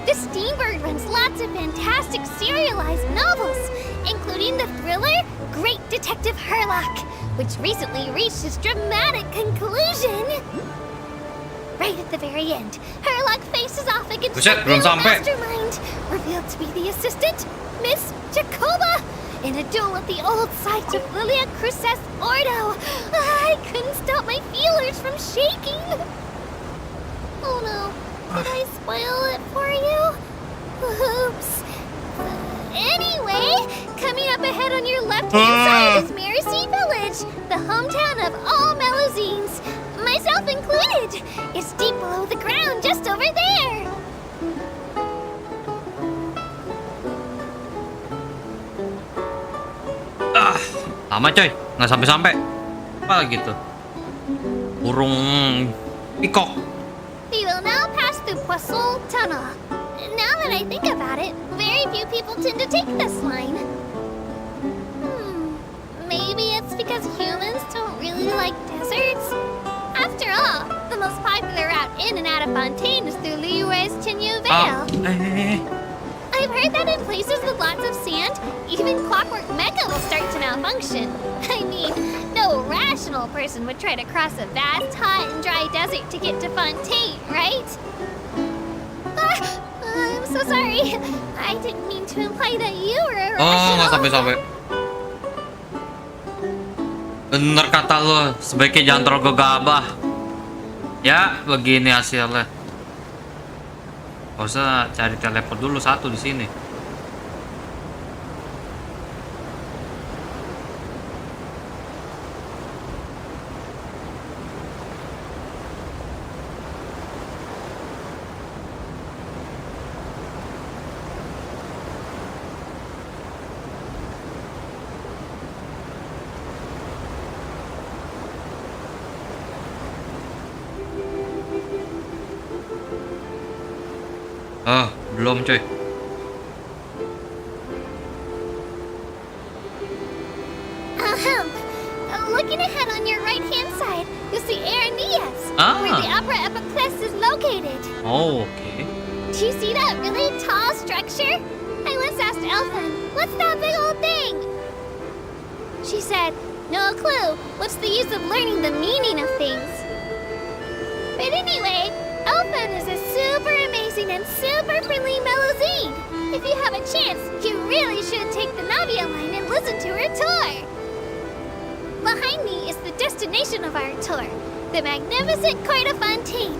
The Steambird runs lots of fantastic serialized novels, including the thriller Great Detective Herlock, which recently reached its dramatic conclusion. Right at the very end, Herlock faces off against Buset, the belum real sampai. mastermind, revealed to be the assistant, Miss Jacoba, in a duel at the old site of Lilia Cruces Ordo. I couldn't stop my feelers from shaking. Oh no, did I spoil it for you? Oops. Anyway, coming up ahead on your left-hand side is Mercy Village, the hometown of all Melusines, myself included. It's deep below the ground, just over there. Lama coy, nggak sampai-sampai. Apa lagi tuh? Burung pikok. We will now pass through Poisson Tunnel. Now that I think about it, very few people tend to take this line. Maybe it's because humans don't really like deserts? After all, the most popular route in and out of Fontaine is through Liyue's Tenyu Vale. I've heard that in places with lots of sand, even clockwork mecha will start to malfunction. I mean, no rational person would try to cross a vast, hot, and dry desert to get to Fontaine, right? I'm so sorry. I didn't mean to imply that you were irrational. Oh, nggak sampai-sampai. Bener kata lo, sebaiknya jangan terlalu gegabah. Ya, begini hasilnya. Gak usah cari teleport dulu satu di sini. Belum coy. Looking ahead on your right-hand side, you'll see Aranias, where the Opera Epiclès is located. Oh, okay. Do you see that really tall structure? I once asked Elfin, what's that big old thing? She said, no clue. What's the use of learning the meaning of things? But anyway, Elfin is a super amazing and super friendly Melusine. If you have a chance, you really should take the Navia line and listen to her tour. Behind me is the destination of our tour, the magnificent Court of Fontaine.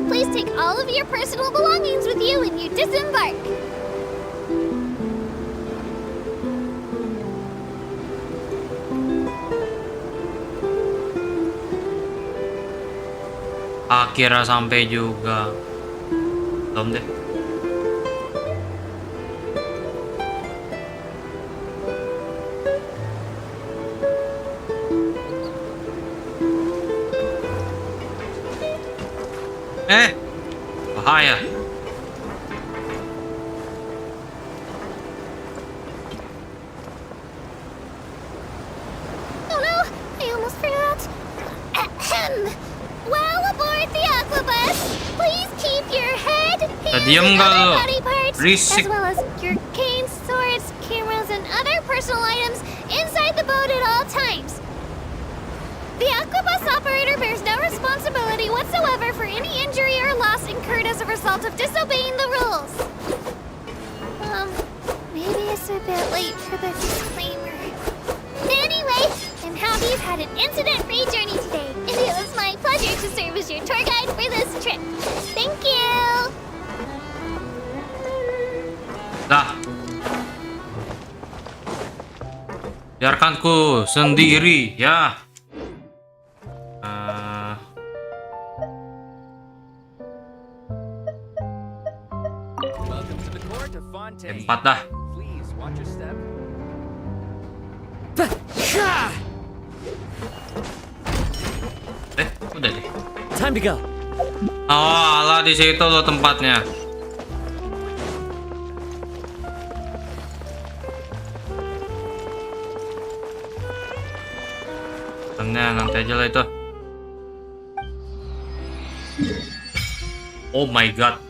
Please take all of your personal belongings with you when you disembark. Akhirnya sampai juga. Belum deh. Bahaya. Oh no, I almost forgot. Ahem. Well, aboard the Aquabus, please keep your head, hands, Diam and nggak other lo? body parts, Risik. as well as your canes, swords, cameras, and other personal items inside the boat at all times. The Aquabus operator bears no responsibility whatsoever for any injury or loss incurred as a result of disobeying the rules. Maybe it's a bit late for the disclaimer. Anyway, I'm happy you've had an incident-free journey today, and it was my pleasure to serve as your tour guide for this trip. Thank you! Dah. Biarkanku sendiri, ya. Empat dah. Udah deh. Time to go. Oh, alah di situ loh tempatnya. Nanti aja lah itu. Oh my god.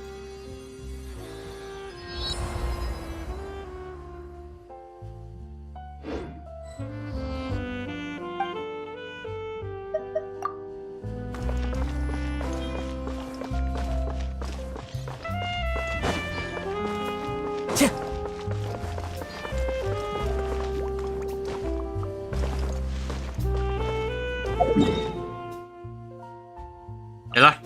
Yalah.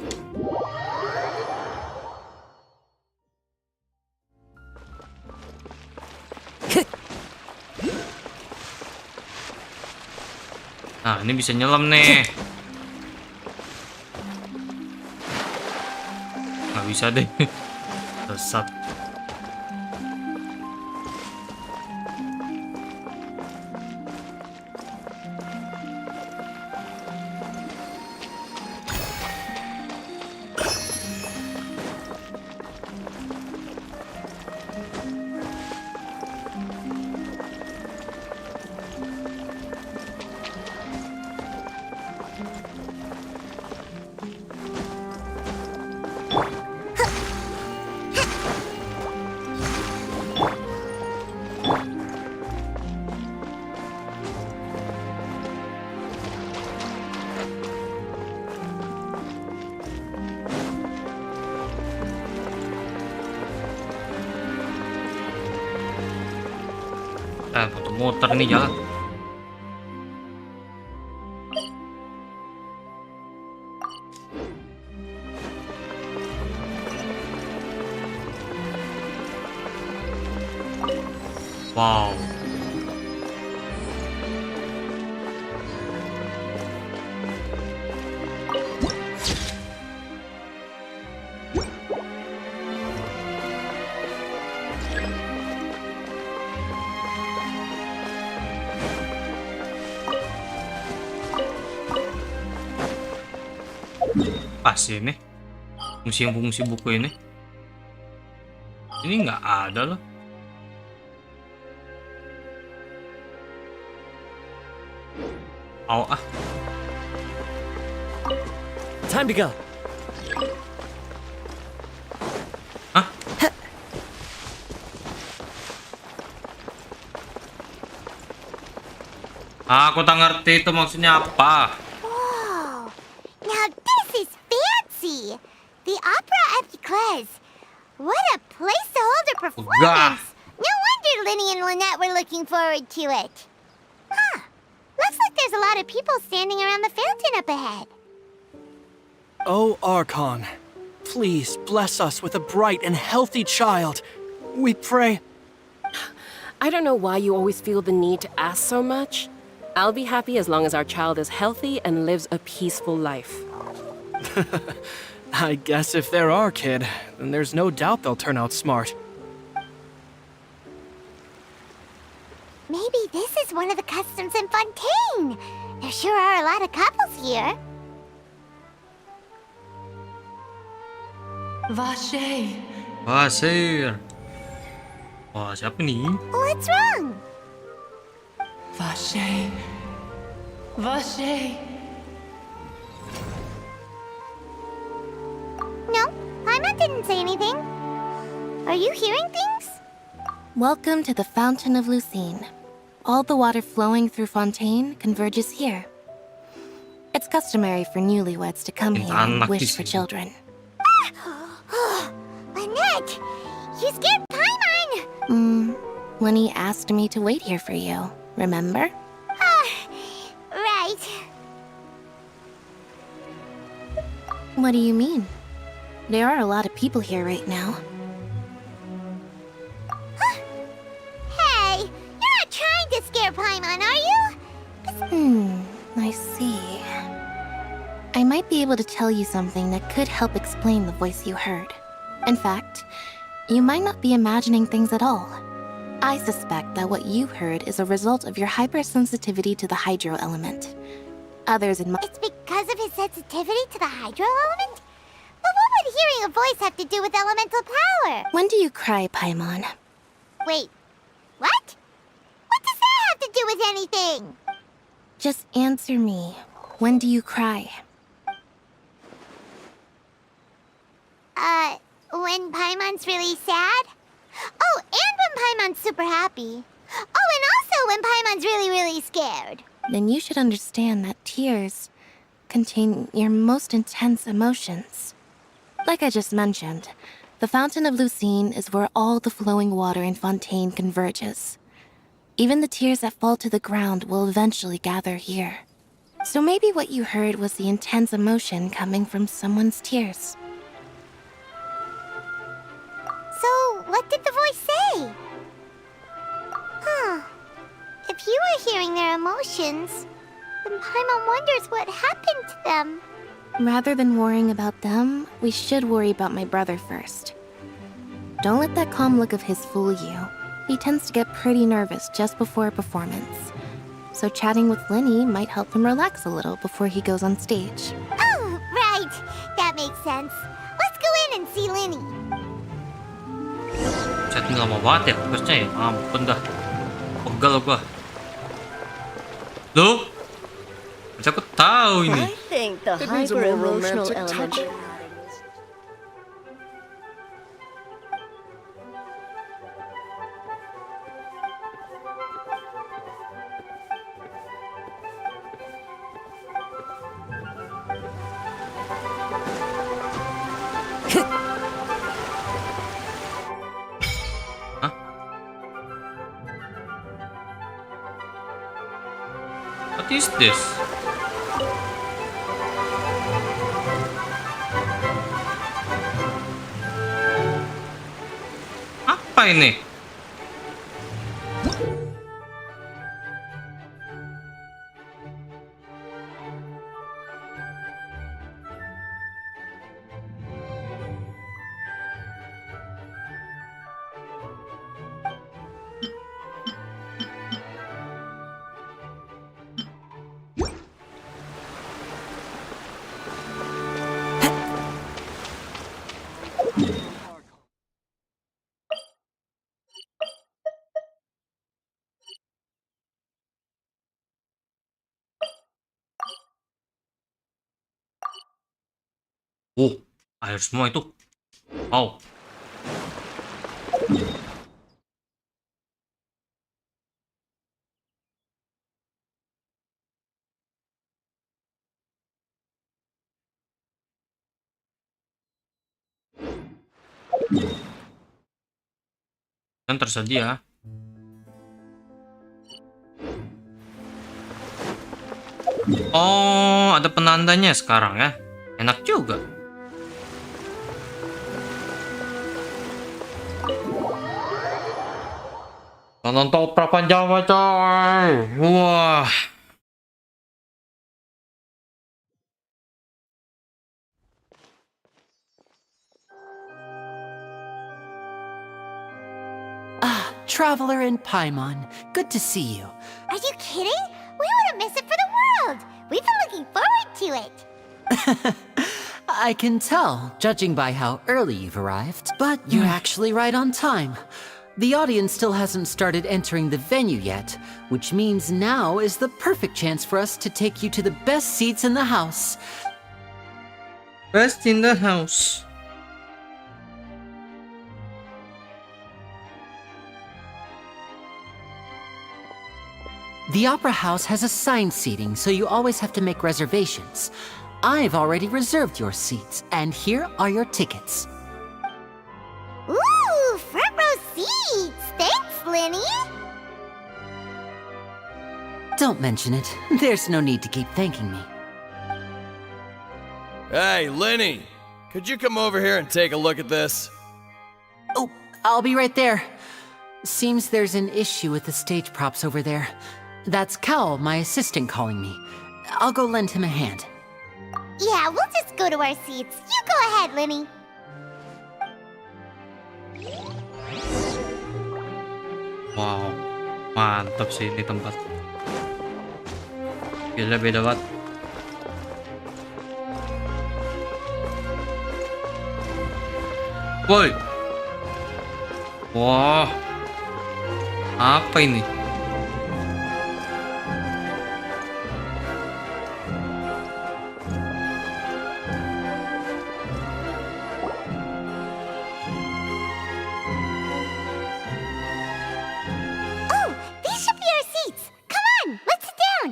Nah, ini bisa nyelam nih. Nggak bisa deh. Sesat. Muter nih jalan. Wow. Pas ini fungsi buku ini nggak ada loh. Ah. Time to go. Hah? Aku tak ngerti itu maksudnya apa. Whoa! Now this is fancy! The Opera at Klevv. What a place to hold a performance! No wonder Linny and Lynette were looking forward to it. Huh. Looks like there's a lot of people standing around the fountain up ahead. Oh, Archon, please bless us with a bright and healthy child. We pray. I don't know why you always feel the need to ask so much. I'll be happy as long as our child is healthy and lives a peaceful life. I guess if they're our kid, then there's no doubt they'll turn out smart. Maybe this is one of the customs in Fontaine. There sure are a lot of couples here. Vache. Pasir. Wah, siapa nih? What's wrong? Vache. Vache. No, Paimon didn't say anything. Are you hearing things? Welcome to the Fountain of Lucine. All the water flowing through Fontaine converges here. It's customary for newlyweds to come here and wish for children. Lynette, you scared Paimon! Lenny asked me to wait here for you, remember? Right. What do you mean? There are a lot of people here right now. Hey, you're not trying to scare Paimon, are you? I see. I might be able to tell you something that could help explain the voice you heard. In fact, you might not be imagining things at all. I suspect that what you heard is a result of your hypersensitivity to the hydro element. Others in my— It's because because of his sensitivity to the hydro element? But what would hearing a voice have to do with elemental power? When do you cry, Paimon? Wait, what? What does that have to do with anything? Just answer me. When do you cry? When Paimon's really sad? Oh, and when Paimon's super happy. Oh, and also when Paimon's really, really scared. Then you should understand that tears contain your most intense emotions. Like I just mentioned, the Fountain of Lucine is where all the flowing water in Fontaine converges. Even the tears that fall to the ground will eventually gather here. So maybe what you heard was the intense emotion coming from someone's tears. So, what did the voice say? Huh. If you were hearing their emotions, then Paimon wonders what happened to them. Rather than worrying about them, we should worry about my brother first. Don't let that calm look of his fool you. He tends to get pretty nervous just before a performance. So chatting with Linny might help him relax a little before he goes on stage. Oh, right. That makes sense. Let's go in and see Linny. Setting lama banget ya, bagusnya ya. Ampun dah. Pegal gua. Loh? Bisa aku tahu ini. I think the hyper-emotional element... What is this? Apa ini? Oh, air semua itu. Wow. Dan tersedia. Oh, ada penandanya sekarang ya. Enak juga. Nonton prapanjang coy. Wah. Ah, Traveler and Paimon, good to see you. Are you kidding? We wouldn't miss it for the world. We've been looking forward to it. I can tell, judging by how early you've arrived, but you're actually right on time. The audience still hasn't started entering the venue yet, which means now is the perfect chance for us to take you to the best seats in the house. Best in the house. The Opera House has assigned seating, so you always have to make reservations. I've already reserved your seats, and here are your tickets. Ooh, front row seats. Thanks, Linny. Don't mention it. There's no need to keep thanking me. Hey, Linny! Could you come over here and take a look at this? Oh, I'll be right there. Seems there's an issue with the stage props over there. That's Cal, my assistant, calling me. I'll go lend him a hand. Yeah, we'll just go to our seats. You go ahead, Linny. Wow, mantap sih ini tempat. Gila, beda banget. Woi. Wah. Apa ini? Oh, these should be our seats. Come on, let's sit down.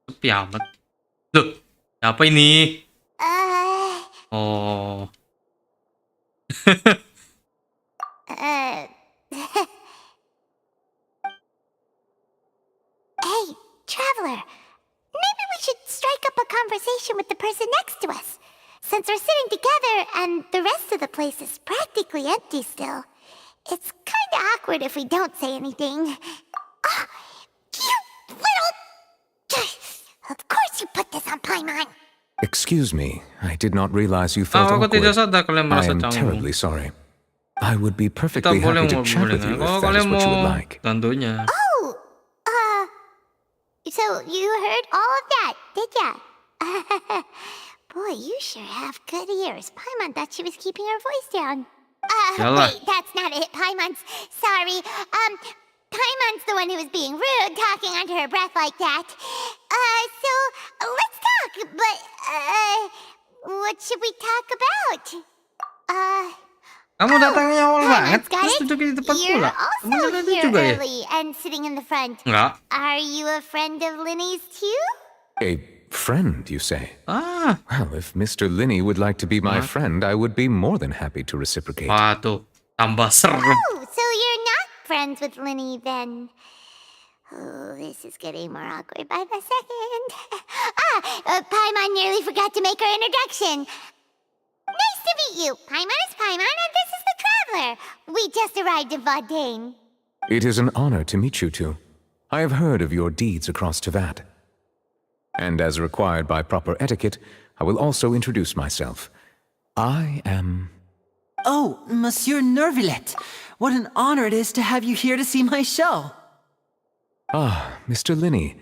Sepi amat. Loh, apa ini? Uh, Oh. uh. Hey, traveler. Maybe we should strike up a conversation with the person next to us. Since we're sitting together and the rest of the place is practically empty still, it's kinda awkward if we don't say anything. Oh, you little... Of course you put this on Paimon. Excuse me, I did not realize you felt Ako awkward. tidak sadar kalian I merasa am canggung. terribly sorry. I would be Kita perfectly boleh happy to chat with you kalau if that is kalian what you would mau. like. Tentunya. Oh, so you heard all of that, did ya? Boy, you sure have good ears. Paimon thought she was keeping her voice down. Yalah. Wait, that's not it. Paimon's sorry. Paimon's the one who was being rude, talking under her breath like that. So let's talk. But what should we talk about? Kamu datangnya awal banget, Paimon's got terus it. duduk di depan You're pula. Kamu also jalan here juga ya? early and sitting in the front. Enggak. Are you a friend of Linny's too? A friend, you say? Ah. Well, if Mr. Linney would like to be my friend, I would be more than happy to reciprocate. Wah tuh, tambah serem. Oh, so you're not friends with Linny then? Oh, this is getting more awkward by the second. Paimon nearly forgot to make her introduction. Nice to meet you. Paimon is Paimon, and this is the Traveler. We just arrived in FONTAINE. It is an honor to meet you two. I have heard of your deeds across Tevat. And as required by proper etiquette, I will also introduce myself. I am... Oh, Monsieur Nervillet. What an honor it is to have you here to see my show. Ah, Mr. Linney.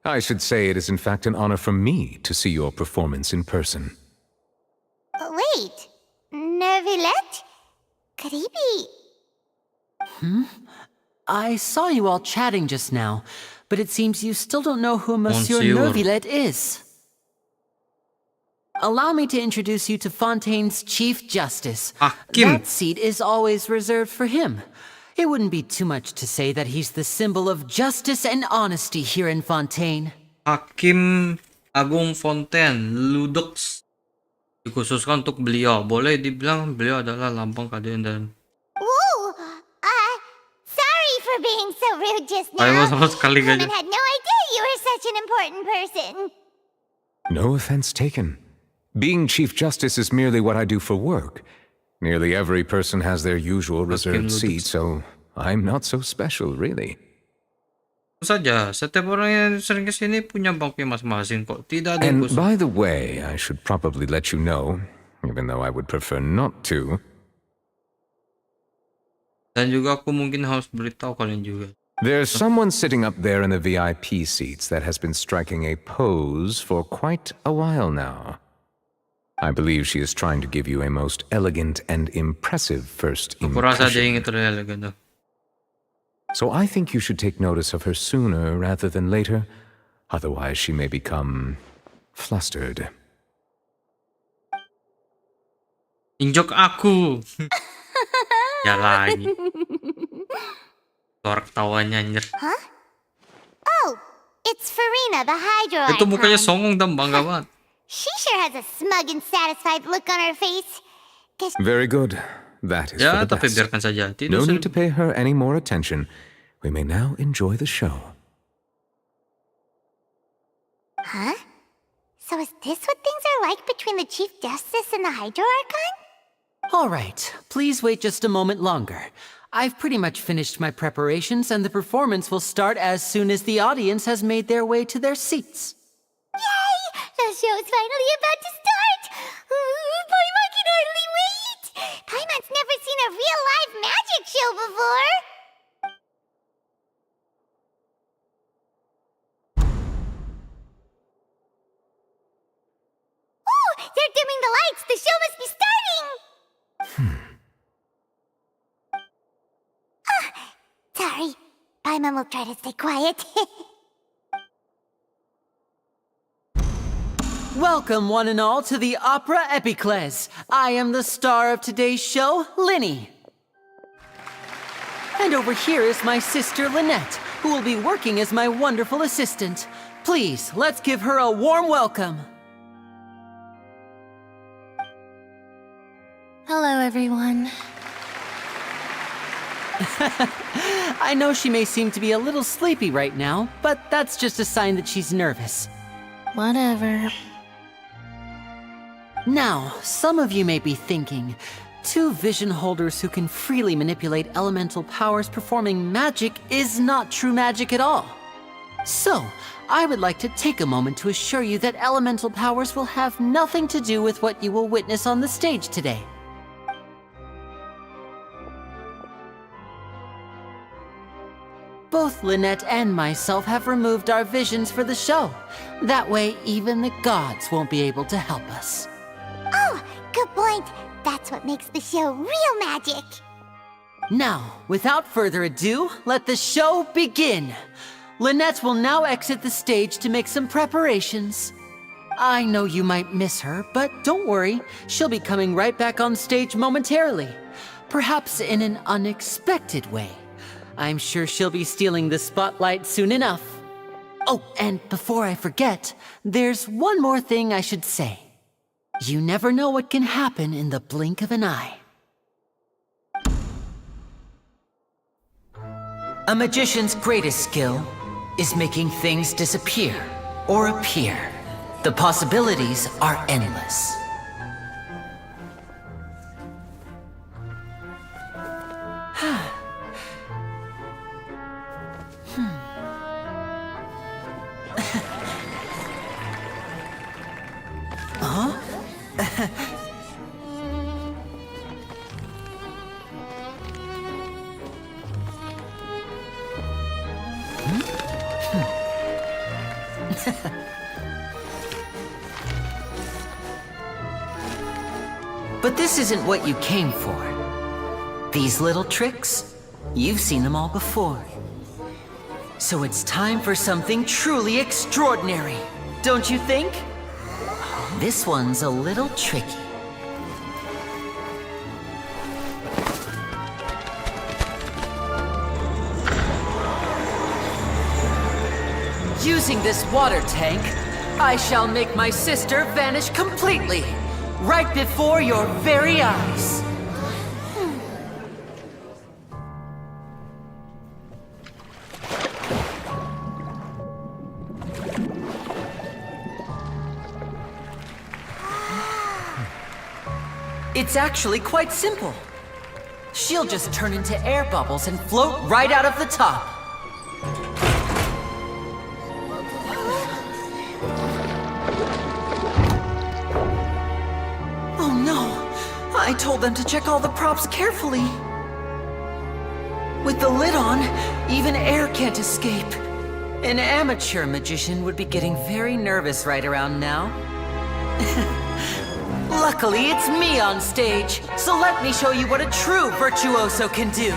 I should say it is in fact an honor for me to see your performance in person. Wait, Nervillet? Could he be... I saw you all chatting just now, but it seems you still don't know who Monsieur Nervillet is. Allow me to introduce you to Fontaine's Chief Justice. That seat is always reserved for him. It wouldn't be too much to say that he's the symbol of justice and honesty here in Fontaine. Hakim Agung Fontaine, Ludux. Dikhususkan untuk beliau. Boleh dibilang beliau adalah lambang keadilan dan... Whoa! Sorry for being so rude just now. Ayo sama sekali gak Paimon had no idea you were such an important person. No offense taken. Being Chief Justice is merely what I do for work. Nearly every person has their usual reserved seat, so I'm not so special, really. Saja, setiap orang yang sering kesini punya banknya masing-masing kok. Tidak ada yang And khusus. by the way, I should probably let you know, even though I would prefer not to. Dan juga aku mungkin harus beritahu kalian juga. There's someone sitting up there in the VIP seats that has been striking a pose for quite a while now. I believe she is trying to give you a most elegant and impressive first Aku rasa dia impression. ingin terlihat elegan. So I think you should take notice of her sooner rather than later. Otherwise she may become flustered. Injok aku. Ya lagi. Suara ketawanya anjir. Huh? Oh, it's Farina, the Hydro Itu mukanya icon. songong dan bangga banget. She sure has a smug and satisfied look on her face. Guess Very good. That is Ya, for the tapi best. biarkan saja. Tidak No usah- need to pay her any more attention. We may now enjoy the show. Huh? So is this what things are like between the Chief Justice and the Hydro Archon? All right, please wait just a moment longer. I've pretty much finished my preparations, and the performance will start as soon as the audience has made their way to their seats. Yay! The show's finally about to start! Paimon can hardly wait! Paimon's never seen a real live magic show before! start dimming the lights. The show must be starting. Sorry. Paimon will try to stay quiet. Welcome, one and all, to the Opera Epicles. I am the star of today's show, Linny. And over here is my sister, Lynette, who will be working as my wonderful assistant. Please, let's give her a warm welcome. Hello, everyone. I know she may seem to be a little sleepy right now, but that's just a sign that she's nervous. Whatever. Now, some of you may be thinking, two vision holders who can freely manipulate elemental powers performing magic is not true magic at all. So, I would like to take a moment to assure you that elemental powers will have nothing to do with what you will witness on the stage today. Both Lynette and myself have removed our visions for the show. That way, even the gods won't be able to help us. Oh, good point. That's what makes the show real magic. Now, without further ado, let the show begin. Lynette will now exit the stage to make some preparations. I know you might miss her, but don't worry. She'll be coming right back on stage momentarily. Perhaps in an unexpected way. I'm sure she'll be stealing the spotlight soon enough. Oh, and before I forget, there's one more thing I should say. You never know what can happen in the blink of an eye. A magician's greatest skill is making things disappear or appear. The possibilities are endless. But this isn't what you came for. These little tricks, you've seen them all before. So it's time for something truly extraordinary, don't you think? This one's a little tricky. Using this water tank, I shall make my sister vanish completely, right before your very eyes. It's actually quite simple. She'll just turn into air bubbles and float right out of the top. Oh no! I told them to check all the props carefully. With the lid on, even air can't escape. An amateur magician would be getting very nervous right around now. Luckily, it's me on stage, so let me show you what a true virtuoso can do.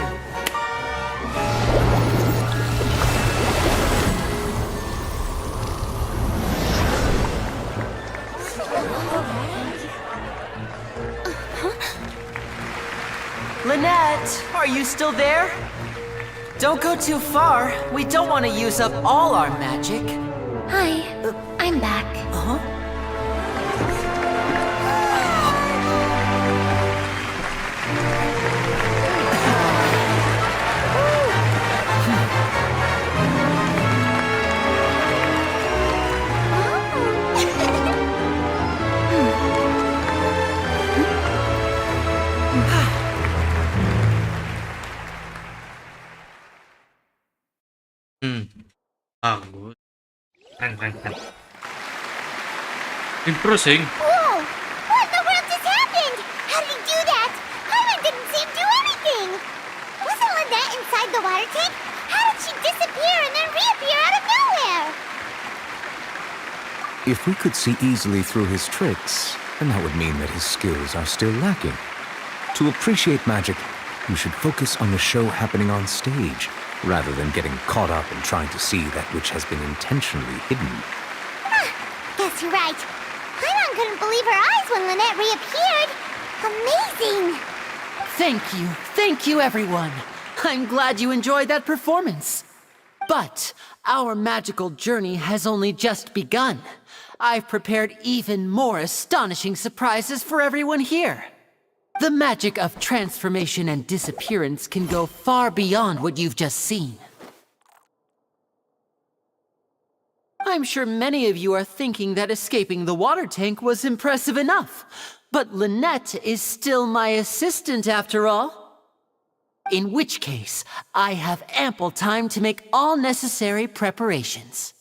Lynette, are you still there? Don't go too far. We don't want to use up all our magic. Hi, I'm back. Uh-huh. Bagus. Keren. Impressive. Whoa! What in the world just happened? How did he do that? Paimon didn't see him do anything. Wasn't Lynette inside the water tank? How did she disappear and then reappear out of nowhere? If we could see easily through his tricks, then that would mean that his skills are still lacking. To appreciate magic, you should focus on the show happening on stage, rather than getting caught up in trying to see that which has been intentionally hidden. Guess you're right. Paimon couldn't believe her eyes when Lynette reappeared. Amazing! Thank you everyone. I'm glad you enjoyed that performance. But our magical journey has only just begun. I've prepared even more astonishing surprises for everyone here. The magic of transformation and disappearance can go far beyond what you've just seen. I'm sure many of you are thinking that escaping the water tank was impressive enough, but Lynette is still my assistant after all. In which case, I have ample time to make all necessary preparations.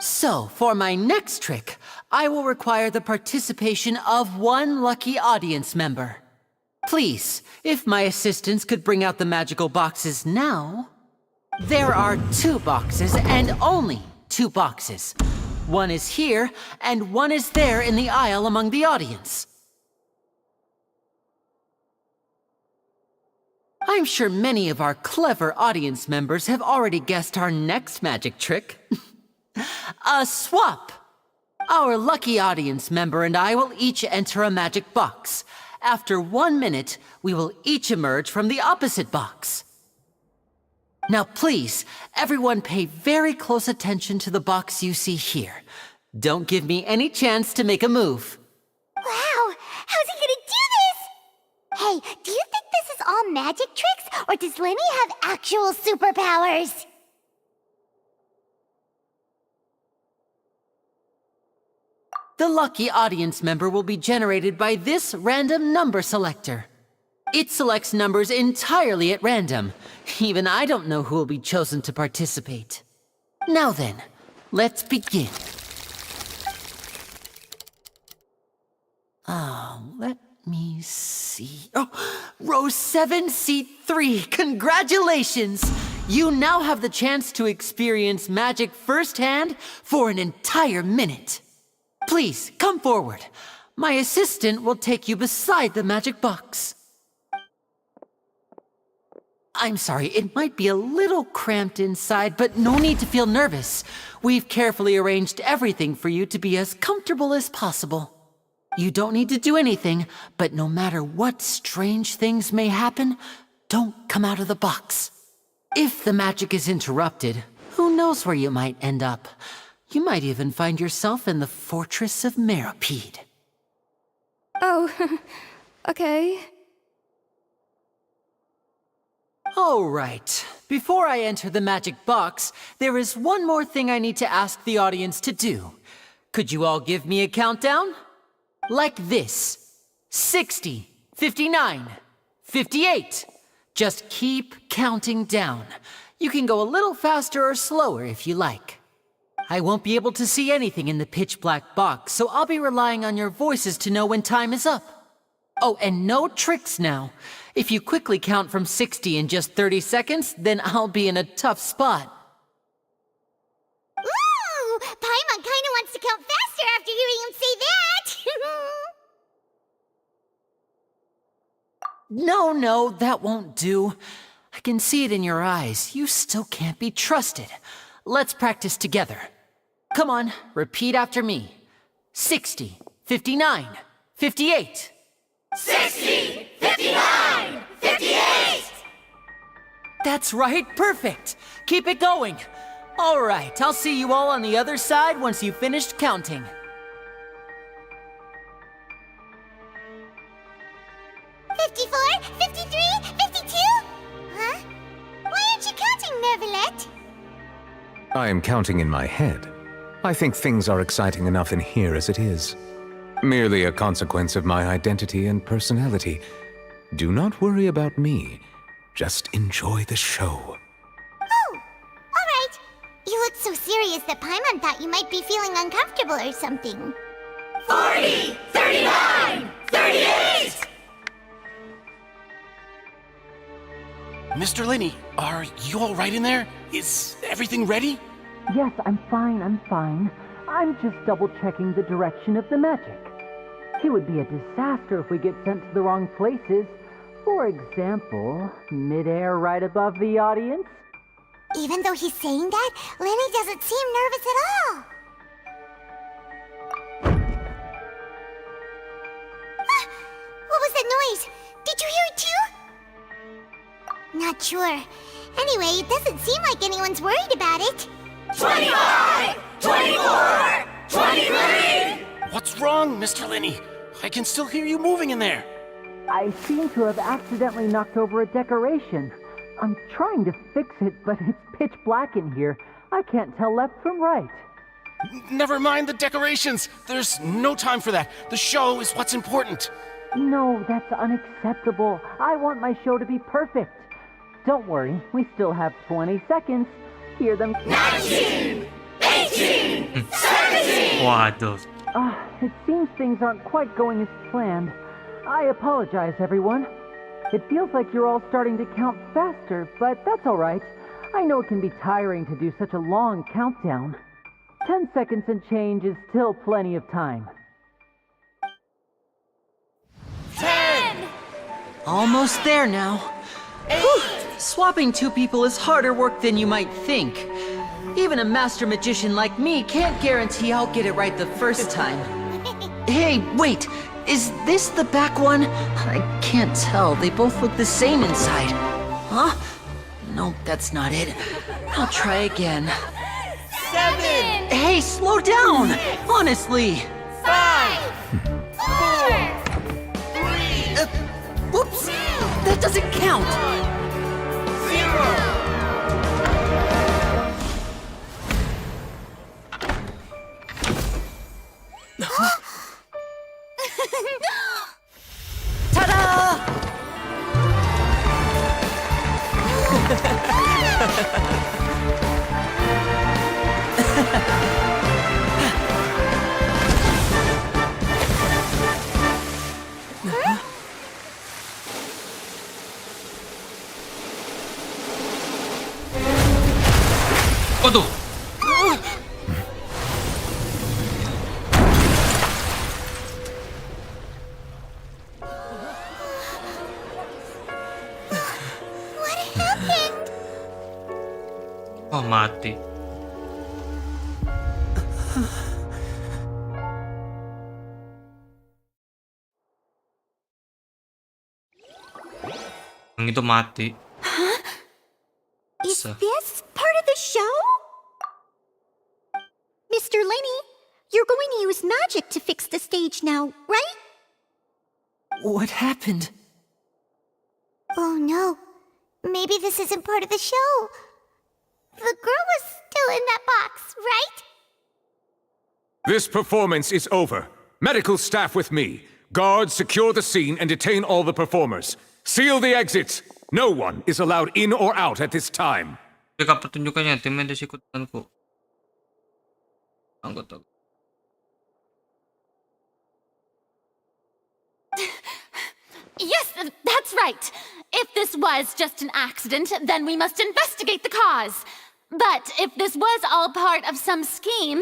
So, for my next trick, I will require the participation of one lucky audience member. Please, if my assistants could bring out the magical boxes now. There are 2 boxes and only 2 boxes. One is here and one is there in the aisle among the audience. I'm sure many of our clever audience members have already guessed our next magic trick. A swap! Our lucky audience member and I will each enter a magic box. After 1 minute, we will each emerge from the opposite box. Now please, everyone pay very close attention to the box you see here. Don't give me any chance to make a move. Wow! How's he gonna do this? Hey, do you think this is all magic tricks, or does Lenny have actual superpowers? The lucky audience member will be generated by this random number selector. It selects numbers entirely at random. Even I don't know who will be chosen to participate. Now then, let's begin. Let me see. Oh, row 7, seat 3. Congratulations! You now have the chance to experience magic firsthand for an entire minute. Please, come forward. My assistant will take you beside the magic box. I'm sorry, it might be a little cramped inside, but no need to feel nervous. We've carefully arranged everything for you to be as comfortable as possible. You don't need to do anything, but no matter what strange things may happen, don't come out of the box. If the magic is interrupted, who knows where you might end up? You might even find yourself in the Fortress of Meropide. Oh, okay. All right. Before I enter the magic box, there is one more thing I need to ask the audience to do. Could you all give me a countdown? Like this. 60, 59, 58. Just keep counting down. You can go a little faster or slower if you like. I won't be able to see anything in the pitch black box, so I'll be relying on your voices to know when time is up. Oh, and no tricks now. If you quickly count from 60 in just 30 seconds, then I'll be in a tough spot. Ooh! Paimon kinda wants to count faster after hearing him say that! No, that won't do. I can see it in your eyes. You still can't be trusted. Let's practice together. Come on, repeat after me. 60, 59, 58. 60, 59, 58! That's right, perfect. Keep it going. All right, I'll see you all on the other side once you've finished counting. $54, $53, $52? Huh? Why aren't you counting, Nervalette? I am counting in my head. I think things are exciting enough in here as it is. Merely a consequence of my identity and personality. Do not worry about me. Just enjoy the show. Oh, alright. You look so serious that Paimon thought you might be feeling uncomfortable or something. 40, 39, 38! Mr. Linney, are you all right in there? Is everything ready? Yes, I'm fine. I'm just double-checking the direction of the magic. It would be a disaster if we get sent to the wrong places. For example, midair right above the audience. Even though he's saying that, Lenny doesn't seem nervous at all. What was that noise? Did you hear it too? Not sure. Anyway, it doesn't seem like anyone's worried about it. 25! 24! 23! What's wrong, Mr. Linney? I can still hear you moving in there. I seem to have accidentally knocked over a decoration. I'm trying to fix it, but it's pitch black in here. I can't tell left from right. Never mind the decorations. There's no time for that. The show is what's important. No, that's unacceptable. I want my show to be perfect. Don't worry, we still have 20 seconds. Hear them. 19! 18! 17! Waduh. It seems things aren't quite going as planned. I apologize, everyone. It feels like you're all starting to count faster, but that's all right. I know it can be tiring to do such a long countdown. 10 seconds and change is still plenty of time. 10! Almost there now. Whew. Swapping two people is harder work than you might think. Even a master magician like me can't guarantee I'll get it right the first time. Hey, wait! Is this the back one? I can't tell. They both look the same inside. Huh? Nope, that's not it. I'll try again. 7! Hey, slow down! Honestly! 5! 4! 3! Whoops! That doesn't count! 0! Ta-da! Waduh. Oh, mati. Yang itu mati. Huh? Is this part of the show? Mr. Lenny, you're going to use magic to fix the stage now, right? What happened? Oh no. Maybe this isn't part of the show. The girl was still in that box, right? This performance is over. Medical staff with me. Guards, secure the scene and detain all the performers. Seal the exits. No one is allowed in or out at this time. Jika pertunjukannya, tim medis ikut denganku. Anggota. Yes, that's right. If this was just an accident, then we must investigate the cause. But if this was all part of some scheme,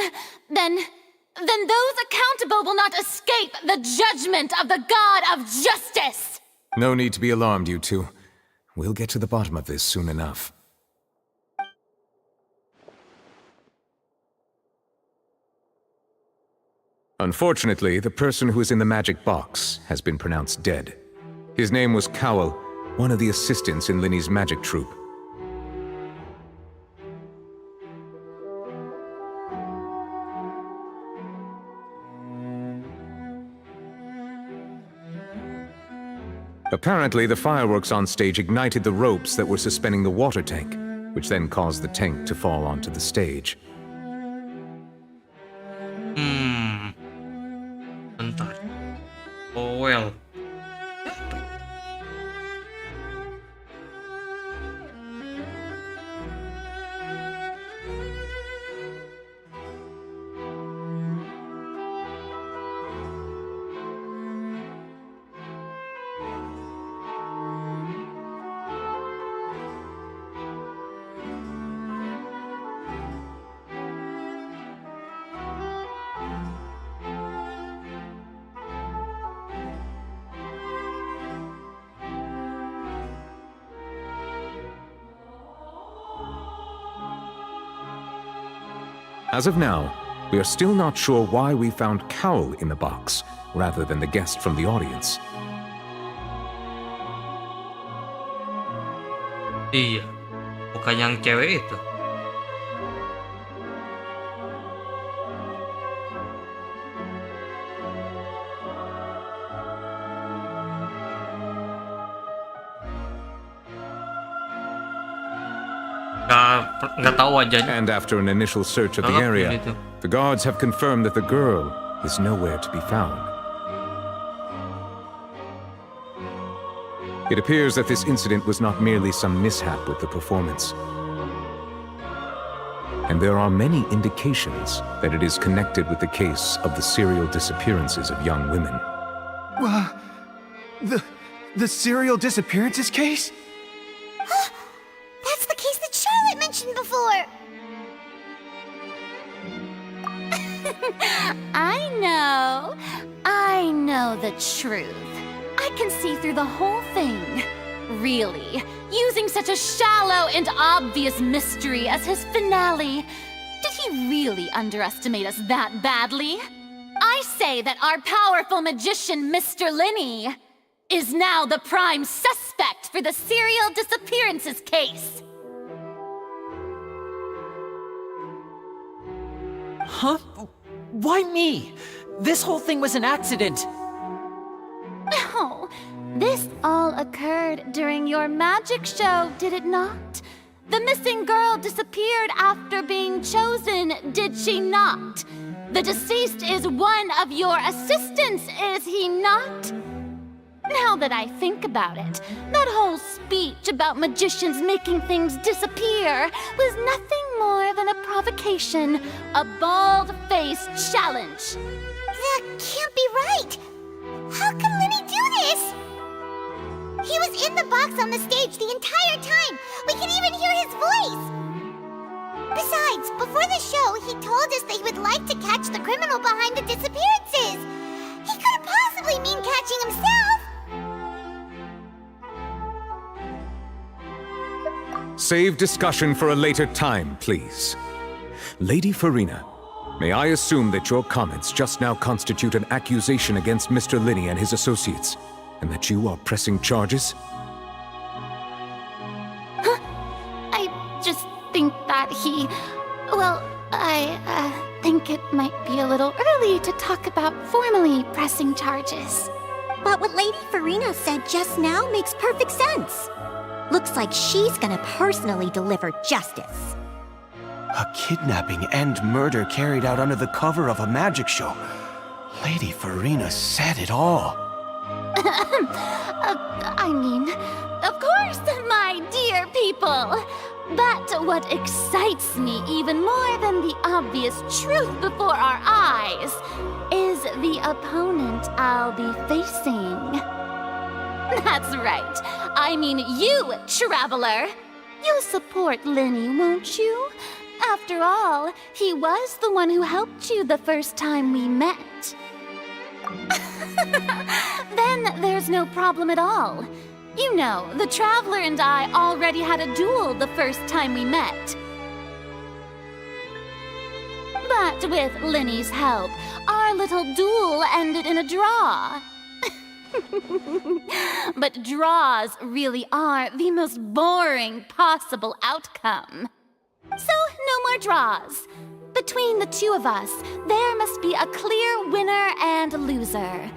then those accountable will not escape the judgment of the God of justice. No need to be alarmed, you two. We'll get to the bottom of this soon enough. Unfortunately, the person who is in the magic box has been pronounced dead. His name was Cowell, one of the assistants in Linny's magic troupe. Apparently, the fireworks on stage ignited the ropes that were suspending the water tank, which then caused the tank to fall onto the stage. Bentar. Oh well. As of now, we are still not sure why we found Cowl in the box, rather than the guest from the audience. Iya, bukan yang cewek itu. Nggak tahu wajahnya. And after an initial search of the area, the guards have confirmed that the girl is nowhere to be found. It appears that this incident was not merely some mishap with the performance. And there are many indications that it is connected with the case of the serial disappearances of young women. The serial disappearances case? That's the case that Charlotte mentioned before. I know the truth. I can see through the whole thing. Really, using such a shallow and obvious mystery as his finale. Did he really underestimate us that badly? I say that our powerful magician, Mr. Linny, is now the prime suspect for the serial disappearances case. Huh? Why me? This whole thing was an accident. No, this all occurred during your magic show, did it not? The missing girl disappeared after being chosen, did she not? The deceased is one of your assistants, is he not? Now that I think about it, that whole speech about magicians making things disappear was nothing more than a provocation, a bald-faced challenge. That can't be right. How can Linny do this? He was in the box on the stage the entire time. We can even hear his voice. Besides, before the show, he told us that he would like to catch the criminal behind the disappearances. He couldn't possibly mean catching himself. Save discussion for a later time, please. Lady Farina, may I assume that your comments just now constitute an accusation against Mr. Linny and his associates, and that you are pressing charges? Huh? I just think that he... Well, I think it might be a little early to talk about formally pressing charges. But what Lady Farina said just now makes perfect sense. Looks like she's gonna personally deliver justice. A kidnapping and murder carried out under the cover of a magic show. Lady Farina said it all. I mean, of course, my dear people. But what excites me even more than the obvious truth before our eyes is the opponent I'll be facing. That's right. I mean you, Traveler. You'll support Linny, won't you? After all, he was the one who helped you the first time we met. Then there's no problem at all. You know, the Traveler and I already had a duel the first time we met. But with Linny's help, our little duel ended in a draw. But draws really are the most boring possible outcome. So, no more draws. Between the two of us, there must be a clear winner and loser.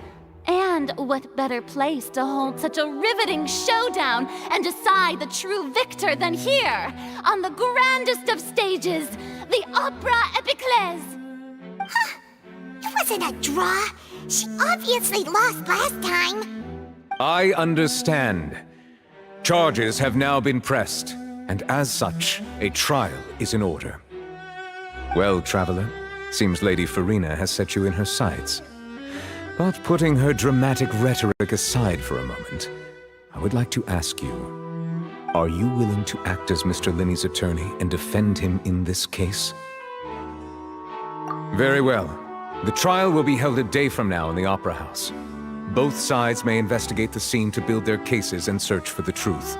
And what better place to hold such a riveting showdown and decide the true victor than here, on the grandest of stages, the Opera Epiclese. It wasn't a draw. She obviously lost last time. I understand. Charges have now been pressed, and as such, a trial is in order. Well, Traveler, seems Lady Farina has set you in her sights. But putting her dramatic rhetoric aside for a moment, I would like to ask you, are you willing to act as Mr. Linny's attorney and defend him in this case? Very well. The trial will be held a day from now in the Opera House. Both sides may investigate the scene to build their cases and search for the truth.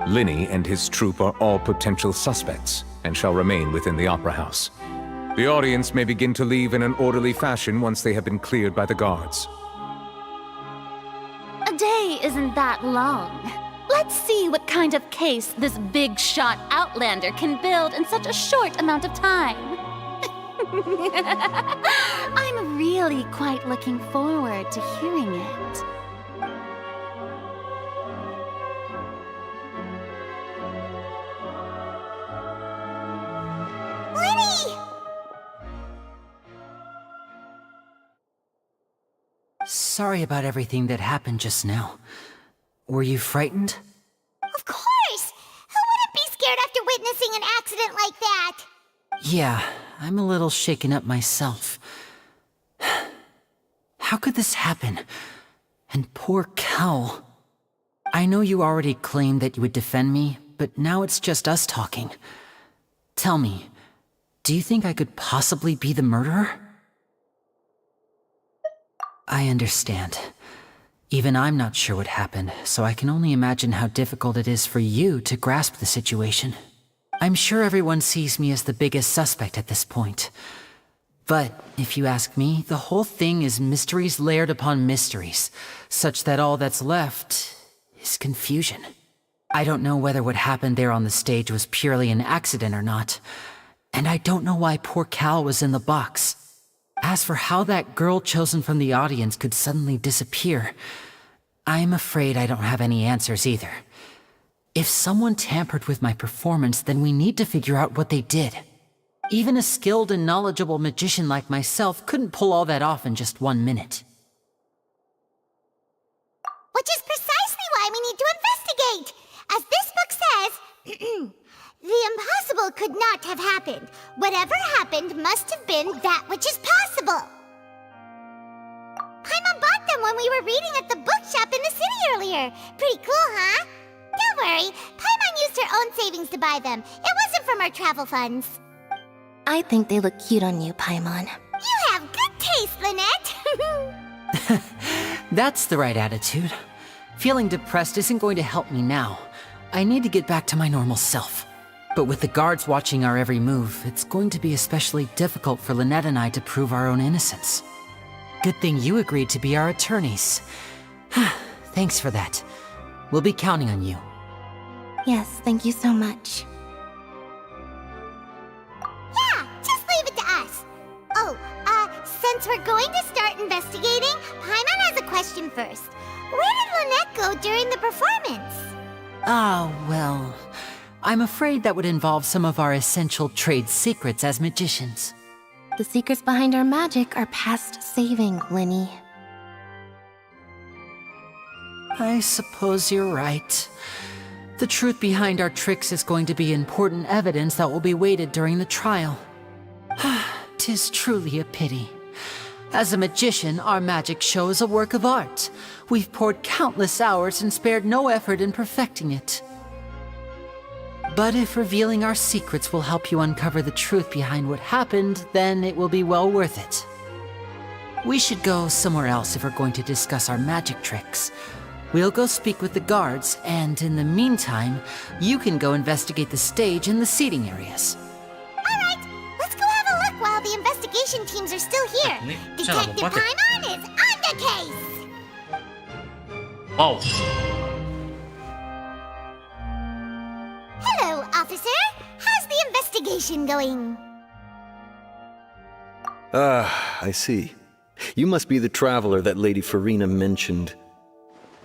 Linny and his troupe are all potential suspects, and shall remain within the Opera House. The audience may begin to leave in an orderly fashion once they have been cleared by the guards. A day isn't that long. Let's see what kind of case this big-shot outlander can build in such a short amount of time. I'm really quite looking forward to hearing it. Sorry about everything that happened just now. Were you frightened? Of course! Who wouldn't be scared after witnessing an accident like that? Yeah, I'm a little shaken up myself. How could this happen? And poor Cal. I know you already claimed that you would defend me, but now it's just us talking. Tell me, do you think I could possibly be the murderer? I understand. Even I'm not sure what happened, so I can only imagine how difficult it is for you to grasp the situation. I'm sure everyone sees me as the biggest suspect at this point. But if you ask me, the whole thing is mysteries layered upon mysteries, such that all that's left is confusion. I don't know whether what happened there on the stage was purely an accident or not, and I don't know why poor Cal was in the box. As for how that girl chosen from the audience could suddenly disappear, I'm afraid I don't have any answers either. If someone tampered with my performance, then we need to figure out what they did. Even a skilled and knowledgeable magician like myself couldn't pull all that off in just 1 minute. Which is precisely why we need to investigate! As this book says, the impossible could not have happened. Whatever happened must have been that which is possible. Paimon bought them when we were reading at the bookshop in the city earlier. Pretty cool, huh? Don't worry, Paimon used her own savings to buy them. It wasn't from our travel funds. I think they look cute on you, Paimon. You have good taste, Lynette. That's the right attitude. Feeling depressed isn't going to help me now. I need to get back to my normal self. But with the guards watching our every move, it's going to be especially difficult for Lynette and I to prove our own innocence. Good thing you agreed to be our attorneys. Thanks for that. We'll be counting on you. Yes, thank you so much. Yeah, just leave it to us. Oh, since we're going to start investigating, Paimon has a question first. Where did Lynette go during the performance? Ah, well, I'm afraid that would involve some of our essential trade secrets as magicians. The secrets behind our magic are past saving, Linny. I suppose you're right. The truth behind our tricks is going to be important evidence that will be weighted during the trial. 'Tis truly a pity. As a magician, our magic show is a work of art. We've poured countless hours and spared no effort in perfecting it. But if revealing our secrets will help you uncover the truth behind what happened, then it will be well worth it. We should go somewhere else if we're going to discuss our magic tricks. We'll go speak with the guards, and in the meantime, you can go investigate the stage and the seating areas. Alright, let's go have a look while the investigation teams are still here. Detective Paimon is on the case! Wow. Hello, officer. How's the investigation going? I see. You must be the traveler that Lady Farina mentioned.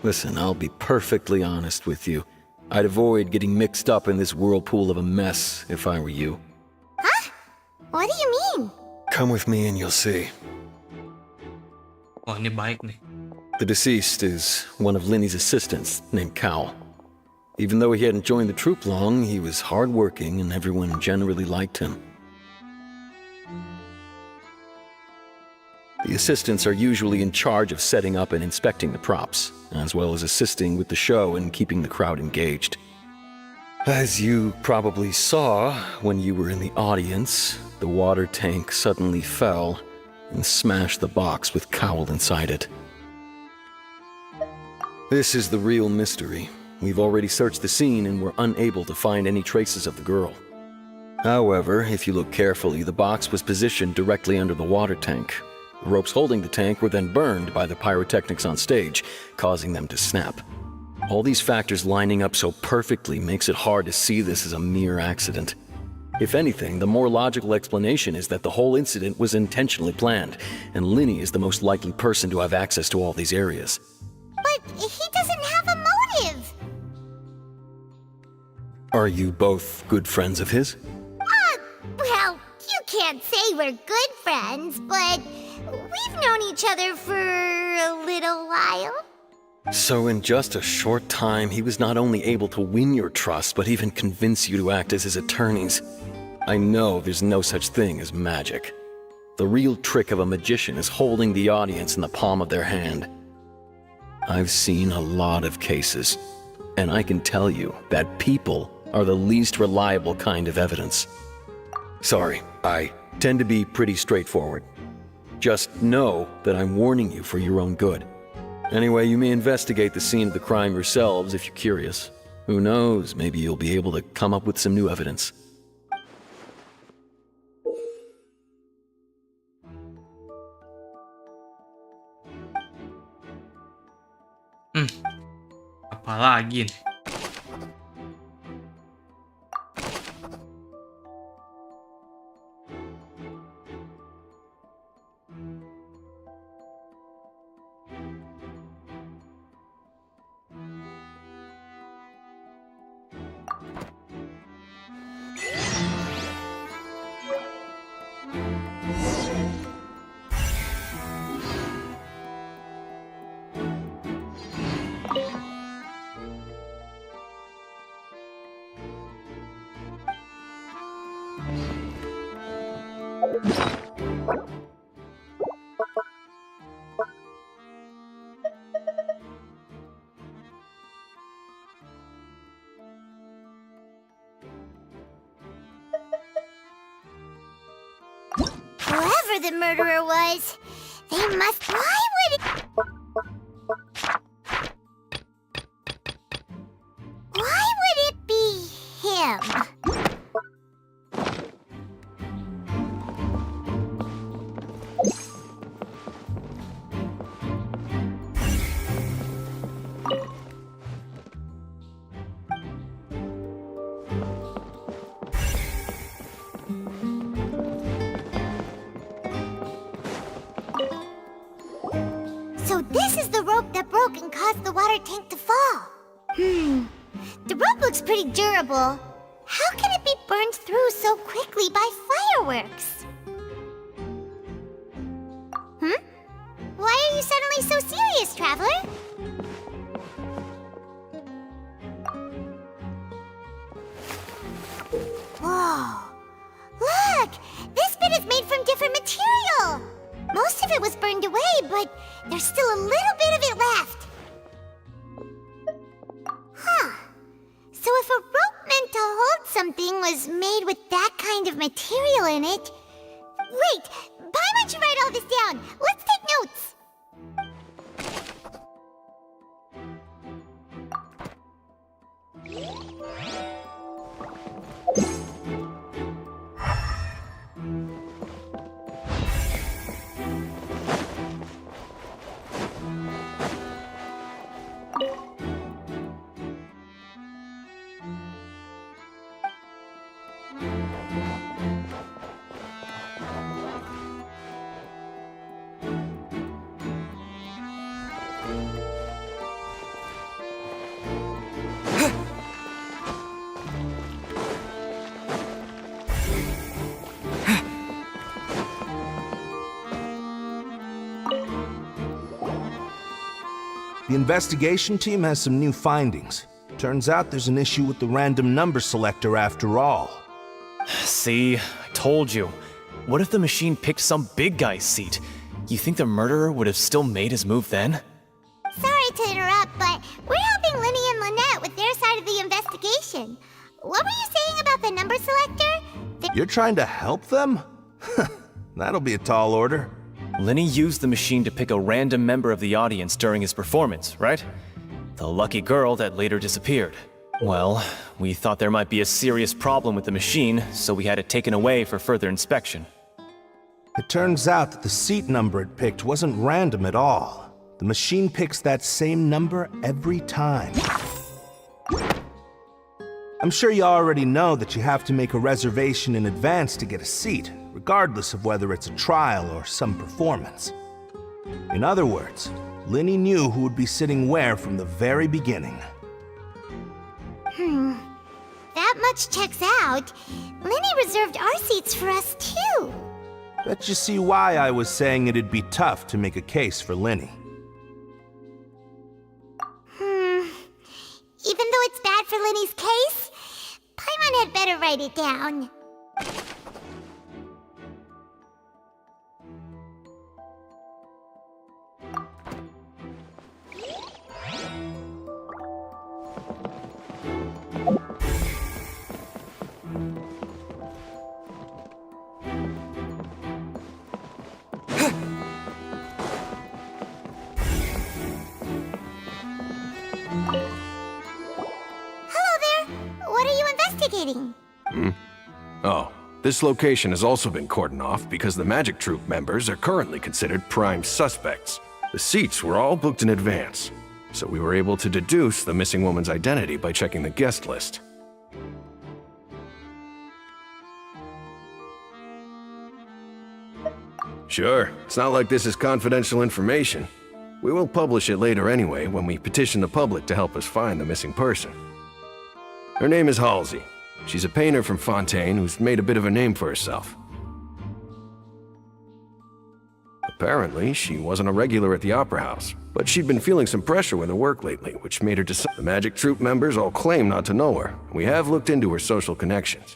Listen, I'll be perfectly honest with you. I'd avoid getting mixed up in this whirlpool of a mess if I were you. Huh? What do you mean? Come with me and you'll see. Oh, ini baik nih. The deceased is one of Linny's assistants named Cal. Even though he hadn't joined the troupe long, he was hardworking and everyone generally liked him. The assistants are usually in charge of setting up and inspecting the props, as well as assisting with the show and keeping the crowd engaged. As you probably saw when you were in the audience, the water tank suddenly fell and smashed the box with Cowl inside it. This is the real mystery. We've already searched the scene and were unable to find any traces of the girl. However, if you look carefully, the box was positioned directly under the water tank. The ropes holding the tank were then burned by the pyrotechnics on stage, causing them to snap. All these factors lining up so perfectly makes it hard to see this as a mere accident. If anything, the more logical explanation is that the whole incident was intentionally planned, and Linny is the most likely person to have access to all these areas. But he doesn't have a motive! Are you both good friends of his? Well, you can't say we're good friends, but we've known each other for a little while. So in just a short time, he was not only able to win your trust, but even convince you to act as his attorneys. I know there's no such thing as magic. The real trick of a magician is holding the audience in the palm of their hand. I've seen a lot of cases, and I can tell you that people are the least reliable kind of evidence. Sorry, I tend to be pretty straightforward. Just know that I'm warning you for your own good. Anyway, you may investigate the scene of the crime yourselves if you're curious. Who knows, maybe you'll be able to come up with some new evidence. Apalagi nih? Whoever the murderer was, they must... Why would it be him? So this is the rope that broke and caused the water tank to fall. The rope looks pretty durable. How can it be burned through so quickly by fireworks? Why are you suddenly so serious, Traveler? Whoa. Look! This bit is made from different material! Most of it was burned away, but there's still a little bit of it left. Huh. So if a rope meant to hold something was made with that kind of material in it... Wait! Why don't you write all this down? Let's take notes! The investigation team has some new findings. Turns out there's an issue with the random number selector after all. See, I told you. What if the machine picked some big guy's seat? You think the murderer would have still made his move then? Sorry to interrupt, but we're helping Linny and Lynette with their side of the investigation. What were you saying about the number selector? You're trying to help them? That'll be a tall order. Linny used the machine to pick a random member of the audience during his performance, right? The lucky girl that later disappeared. Well, we thought there might be a serious problem with the machine, so we had it taken away for further inspection. It turns out that the seat number it picked wasn't random at all. The machine picks that same number every time. I'm sure you already know that you have to make a reservation in advance to get a seat, regardless of whether it's a trial or some performance. In other words, Linny knew who would be sitting where from the very beginning. That much checks out. Linny reserved our seats for us too. Bet you see why I was saying it'd be tough to make a case for Linny. Even though it's bad for Linny's case, Paimon had better write it down. Oh, this location has also been cordoned off because the Magic Troop members are currently considered prime suspects. The seats were all booked in advance, so we were able to deduce the missing woman's identity by checking the guest list. Sure, it's not like this is confidential information. We will publish it later anyway when we petition the public to help us find the missing person. Her name is Halsey. She's a painter from Fontaine who's made a bit of a name for herself. Apparently, she wasn't a regular at the Opera House, but she'd been feeling some pressure with her work lately, which made her decide. The Magic Troop members all claim not to know her. We have looked into her social connections.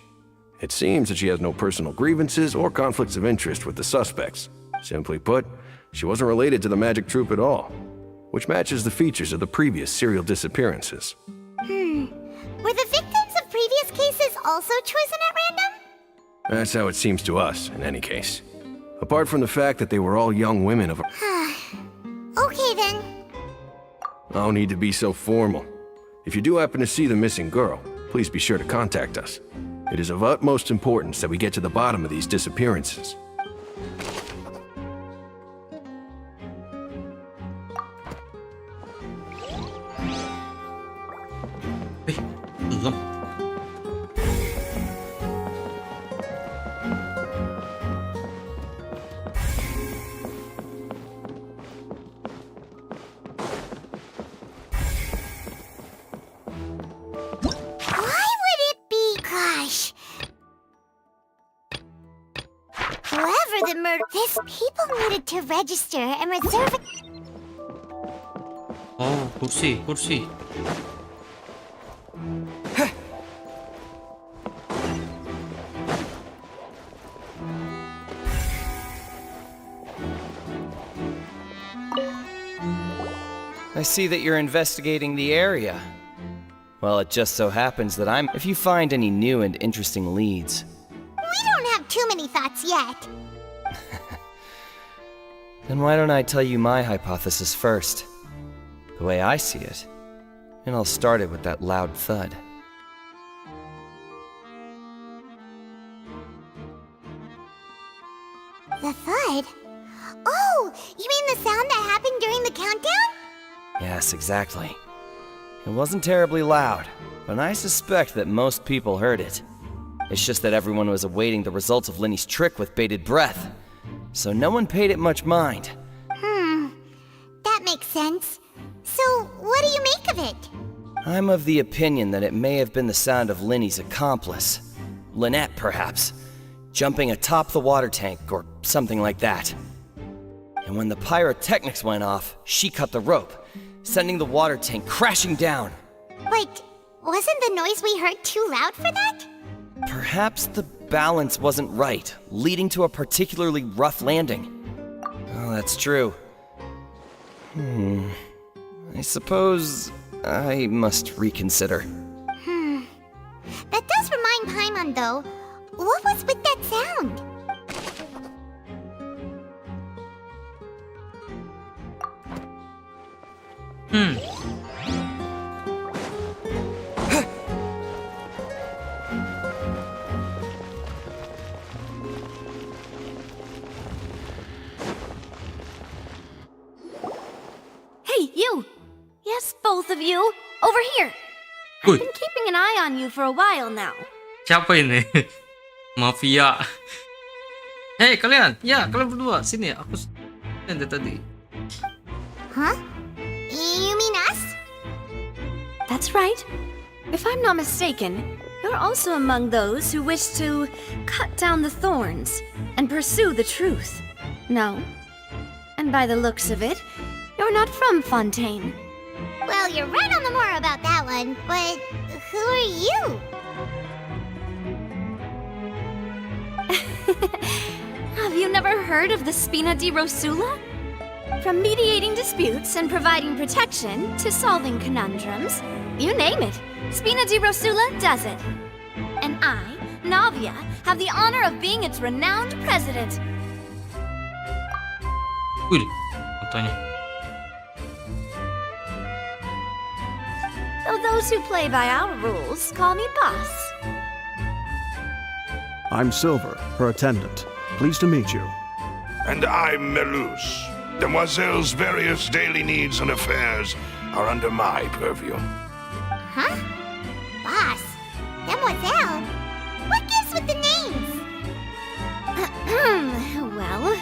It seems that she has no personal grievances or conflicts of interest with the suspects. Simply put, she wasn't related to the Magic Troop at all, which matches the features of the previous serial disappearances. Were the victims of previous cases also chosen at random? That's how it seems to us, in any case. Apart from the fact that they were all young women of Okay then. No need to be so formal. If you do happen to see the missing girl, please be sure to contact us. It is of utmost importance that we get to the bottom of these disappearances. People needed to register and reserve it. Oh, kursi. I see that you're investigating the area. Well, it just so happens that if you find any new and interesting leads. We don't have too many thoughts yet. Then why don't I tell you my hypothesis first? The way I see it. And I'll start it with that loud thud. The thud? Oh, you mean the sound that happened during the countdown? Yes, exactly. It wasn't terribly loud, but I suspect that most people heard it. It's just that everyone was awaiting the results of Linny's trick with bated breath. So no one paid it much mind. That makes sense. So, what do you make of it? I'm of the opinion that it may have been the sound of Linny's accomplice. Lynette, perhaps. Jumping atop the water tank or something like that. And when the pyrotechnics went off, she cut the rope, sending the water tank crashing down. But wasn't the noise we heard too loud for that? Perhaps the balance wasn't right, leading to a particularly rough landing. Oh, that's true. I suppose I must reconsider. That does remind Paimon, though. What was with that sound? Hey, you! Yes, both of you! Over here! Uy. I've been keeping an eye on you for a while now. Siapa ini? Mafia. Hei kalian, ya kalian berdua sini. Aku dari tadi. Huh? You mean us? That's right. If I'm not mistaken, you're also among those who wish to cut down the thorns and pursue the truth. No? And by the looks of it, you're not from Fontaine. Well, you're right on the more about that one, but who are you? Have you never heard of the Spina di Rosula? From mediating disputes and providing protection to solving conundrums, you name it, Spina di Rosula does it. And I, Navia, have the honor of being its renowned president. Wih, fotonya. So those who play by our rules call me boss. I'm Silver, her attendant. Pleased to meet you. And I'm Melus. Demoiselle's various daily needs and affairs are under my purview. Huh? Boss? Demoiselle? What gives with the names? Well,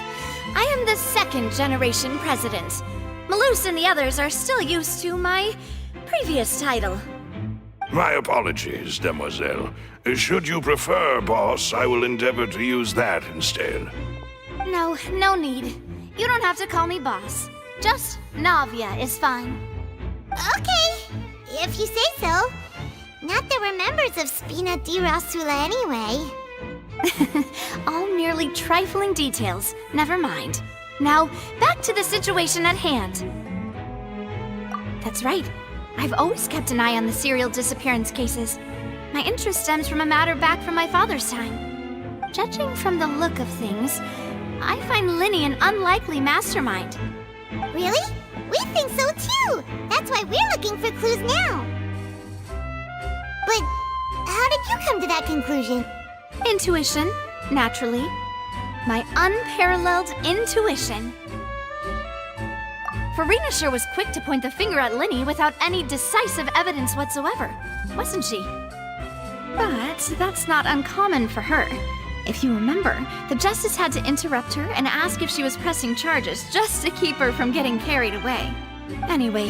I am the second generation president. Malus and the others are still used to my previous title. My apologies, Demoiselle. Should you prefer, boss, I will endeavor to use that instead. No need. You don't have to call me boss. Just Navia is fine. Okay, if you say so. Not that we're members of Spina di Rosula anyway. All merely trifling details. Never mind. Now, back to the situation at hand. That's right. I've always kept an eye on the serial disappearance cases. My interest stems from a matter back from my father's time. Judging from the look of things, I find Linny an unlikely mastermind. Really? We think so too! That's why we're looking for clues now. But how did you come to that conclusion? Intuition, naturally. My unparalleled intuition. Farina sure was quick to point the finger at Linny without any decisive evidence whatsoever, wasn't she? But that's not uncommon for her. If you remember, the Justice had to interrupt her and ask if she was pressing charges just to keep her from getting carried away. Anyway,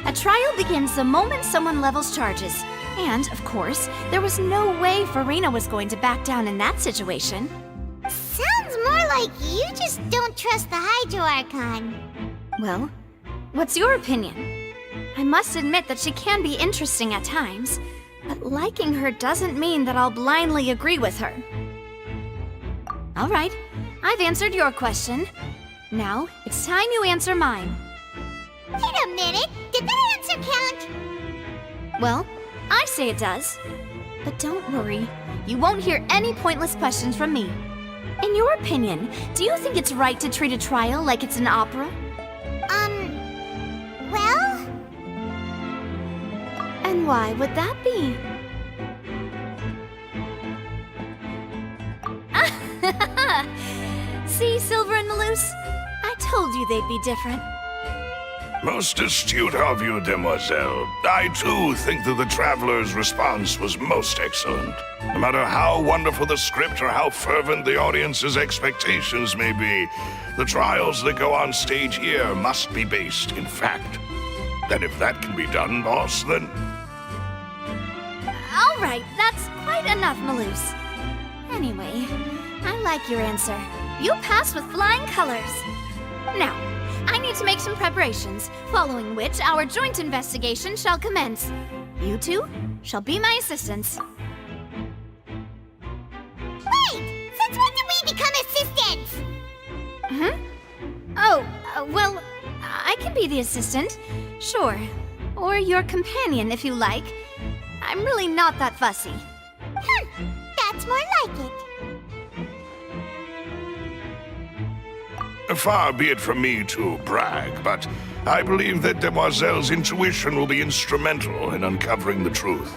a trial begins the moment someone levels charges. And, of course, there was no way Farina was going to back down in that situation. Sounds more like you just don't trust the Hydro Archon. Well, what's your opinion? I must admit that she can be interesting at times, but liking her doesn't mean that I'll blindly agree with her. All right, I've answered your question. Now, it's time you answer mine. Wait a minute, did that answer count? Well, I say it does. But don't worry, you won't hear any pointless questions from me. In your opinion, do you think it's right to treat a trial like it's an opera? Well? And why would that be? See, Silver and Malus? I told you they'd be different. Most astute of you, Demoiselle. I too think that the Traveler's response was most excellent. No matter how wonderful the script or how fervent the audience's expectations may be, the trials that go on stage here must be based in fact. And if that can be done, boss, then... All right, that's quite enough, Malus. Anyway, I like your answer. You passed with flying colors. Now, I need to make some preparations, following which our joint investigation shall commence. You two shall be my assistants. Wait! Since when did we become assistants? Oh, well, I can be the assistant, sure. Or your companion, if you like. I'm really not that fussy. That's more like it. Far be it from me to brag, but I believe that Demoiselle's intuition will be instrumental in uncovering the truth.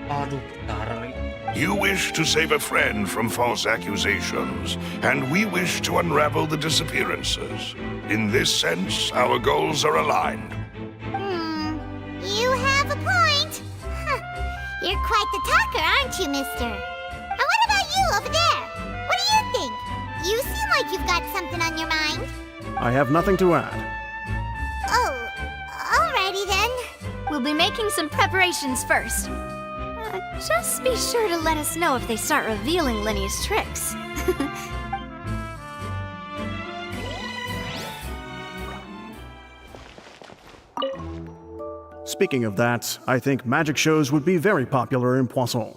Aduh, darah. You wish to save a friend from false accusations, and we wish to unravel the disappearances. In this sense, our goals are aligned. You have a point. Huh. You're quite the talker, aren't you, mister? And what about you over there? What do you think? You seem like you've got something on your mind. I have nothing to add. Oh, alrighty then. We'll be making some preparations first. Just be sure to let us know if they start revealing Lenny's tricks. Speaking of that, I think magic shows would be very popular in Poisson.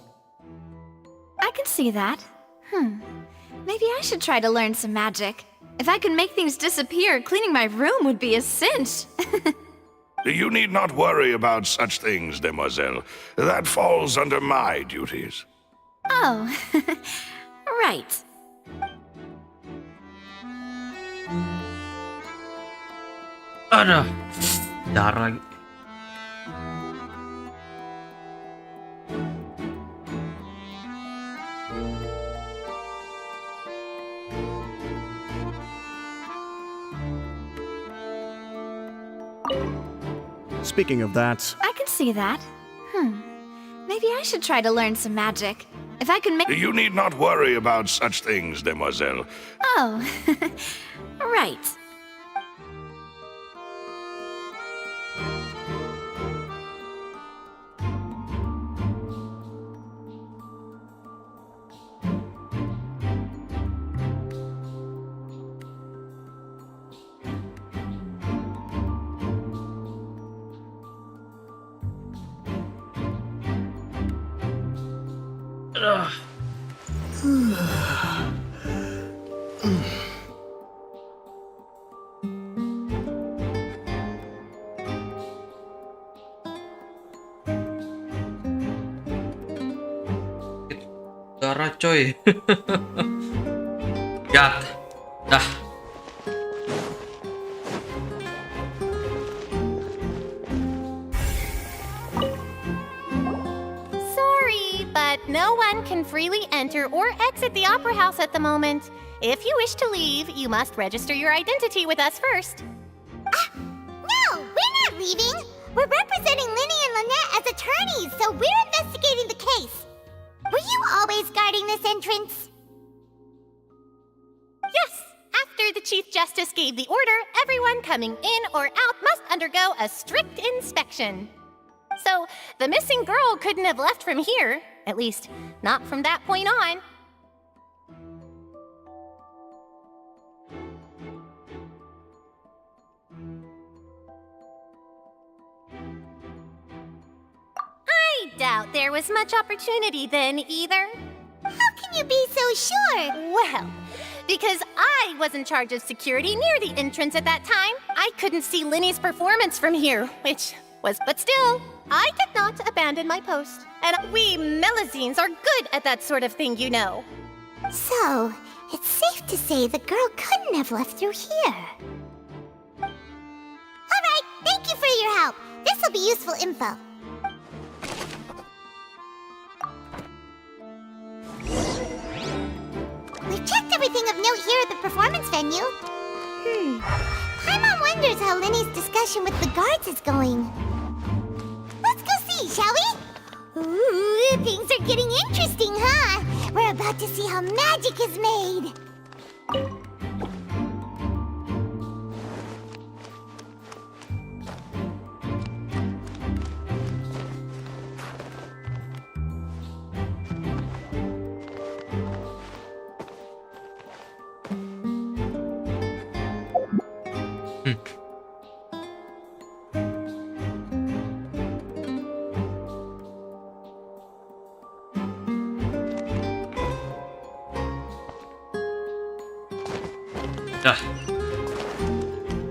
I can see that. Maybe I should try to learn some magic. If I could make things disappear, cleaning my room would be a cinch. You need not worry about such things, demoiselle. That falls under my duties. Oh, right. Aduh, darah. Speaking of that, I can see that. Maybe I should try to learn some magic. If I can make— You need not worry about such things, demoiselle. Oh, right. Darah coy. Gat. Dah. Sorry, but no one can freely enter or exit the Opera House at the moment. If you wish to leave, you must register your identity with us first. No, we're not leaving. We're representing Linny and Lynette as attorneys, so we're investigating the case. Were you always guarding this entrance? Yes! After the Chief Justice gave the order, everyone coming in or out must undergo a strict inspection. So, the missing girl couldn't have left from here. At least, not from that point on. I doubt there was much opportunity then, either. How can you be so sure? Well, because I was in charge of security near the entrance at that time, I couldn't see Linny's performance from here, but still, I did not abandon my post. And we Melazines are good at that sort of thing, you know. So, it's safe to say the girl couldn't have left through here. Alright, thank you for your help. This will be useful info. We've checked everything of note here at the performance venue. Paimon wonders how Linny's discussion with the guards is going. Let's go see, shall we? Ooh, things are getting interesting, huh? We're about to see how magic is made.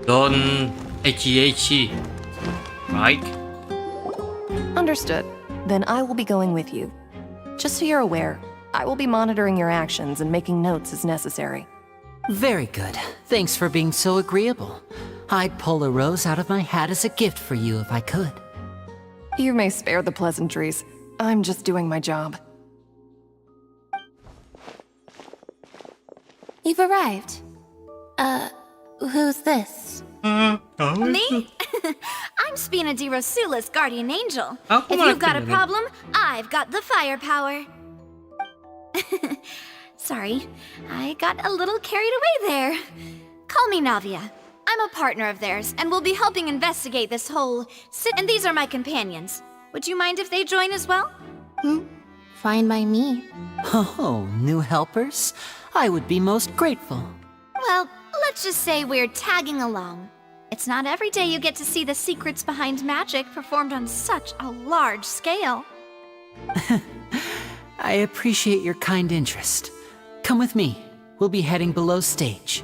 Don't HEHE, right? Understood. Then I will be going with you. Just so you're aware, I will be monitoring your actions and making notes as necessary. Very good. Thanks for being so agreeable. I'd pull a rose out of my hat as a gift for you if I could. You may spare the pleasantries. I'm just doing my job. You've arrived. Who's this? Me? I'm Spina di Rosula's guardian angel. If you've got a problem, I've got the firepower. Sorry, I got a little carried away there. Call me Navia. I'm a partner of theirs, and will be helping investigate this whole and these are my companions. Would you mind if they join as well? Fine by me. Oh, new helpers? I would be most grateful. Well, let's just say we're tagging along. It's not every day you get to see the secrets behind magic performed on such a large scale. I appreciate your kind interest. Come with me. We'll be heading below stage.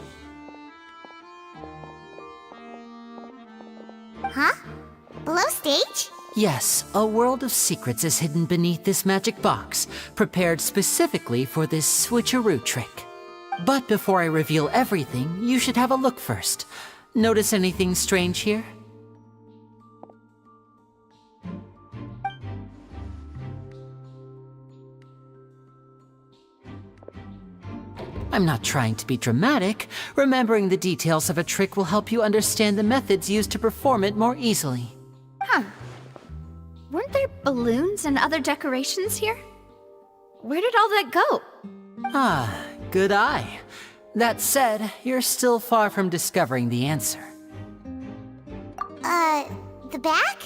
Huh? Below stage? Yes, a world of secrets is hidden beneath this magic box, prepared specifically for this switcheroo trick. But before I reveal everything, you should have a look first. Notice anything strange here? I'm not trying to be dramatic. Remembering the details of a trick will help you understand the methods used to perform it more easily. Huh. Weren't there balloons and other decorations here? Where did all that go? Ah, good eye. That said, you're still far from discovering the answer. The back?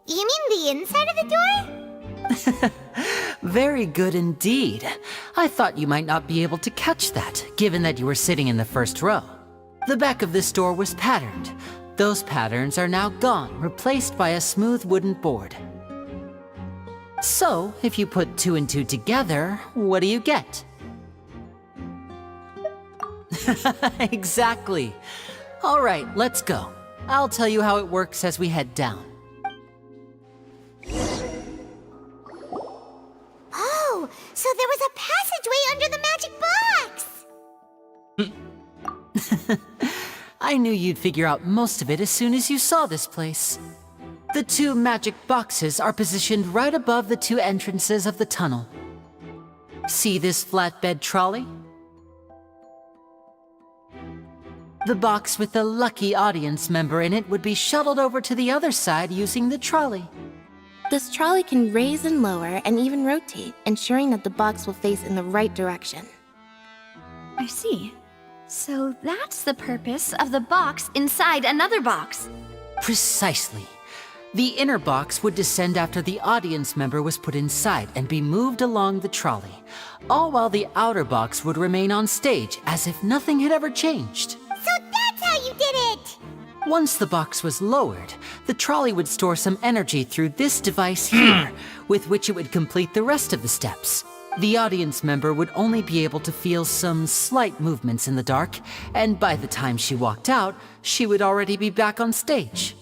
You mean the inside of the door? Very good indeed. I thought you might not be able to catch that, given that you were sitting in the first row. The back of this door was patterned. Those patterns are now gone, replaced by a smooth wooden board. So, if you put 2 and 2 together, what do you get? Exactly. All right, let's go. I'll tell you how it works as we head down. Oh, so there was a passageway under the magic box! I knew you'd figure out most of it as soon as you saw this place. The 2 magic boxes are positioned right above the 2 entrances of the tunnel. See this flatbed trolley? The box with the lucky audience member in it would be shuttled over to the other side using the trolley. This trolley can raise and lower and even rotate, ensuring that the box will face in the right direction. I see. So that's the purpose of the box inside another box. Precisely. The inner box would descend after the audience member was put inside and be moved along the trolley, all while the outer box would remain on stage as if nothing had ever changed. So that's how you did it! Once the box was lowered, the trolley would store some energy through this device here, with which it would complete the rest of the steps. The audience member would only be able to feel some slight movements in the dark, and by the time she walked out, she would already be back on stage.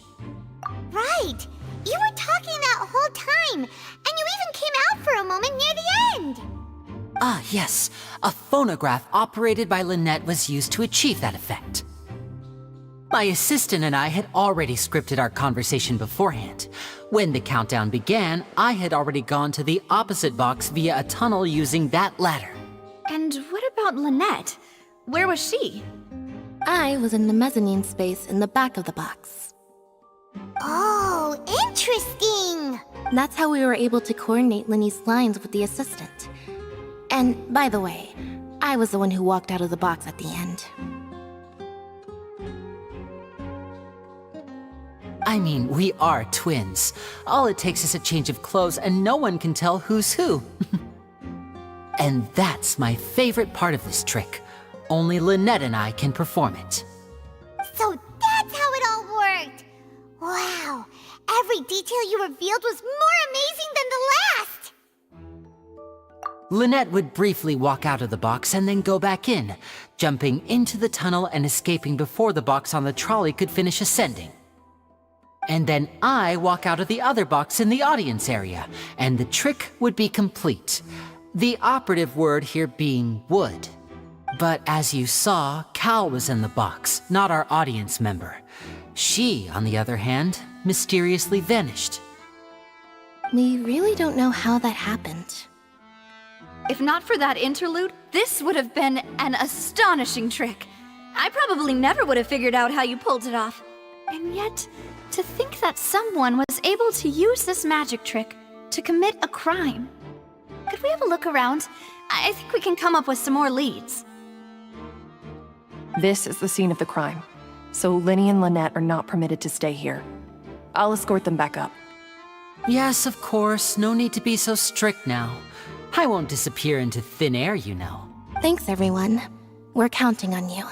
Right! You were talking that whole time, and you even came out for a moment near the end! Ah, yes. A phonograph operated by Lynette was used to achieve that effect. My assistant and I had already scripted our conversation beforehand. When the countdown began, I had already gone to the opposite box via a tunnel using that ladder. And what about Lynette? Where was she? I was in the mezzanine space in the back of the box. Oh, interesting! That's how we were able to coordinate Linny's lines with the assistant. And, by the way, I was the one who walked out of the box at the end. I mean, we are twins. All it takes is a change of clothes and no one can tell who's who. And that's my favorite part of this trick. Only Lynette and I can perform it. So that's how it all worked! Wow, every detail you revealed was more amazing than the last! Lynette would briefly walk out of the box and then go back in, jumping into the tunnel and escaping before the box on the trolley could finish ascending. And then I walk out of the other box in the audience area, and the trick would be complete. The operative word here being would. But as you saw, Cal was in the box, not our audience member. She, on the other hand, mysteriously vanished. We really don't know how that happened. If not for that interlude, this would have been an astonishing trick. I probably never would have figured out how you pulled it off. And yet, to think that someone was able to use this magic trick to commit a crime. Could we have a look around? I think we can come up with some more leads. This is the scene of the crime, so Linny and Lynette are not permitted to stay here. I'll escort them back up. Yes, of course. No need to be so strict now. I won't disappear into thin air, you know. Thanks, everyone. We're counting on you.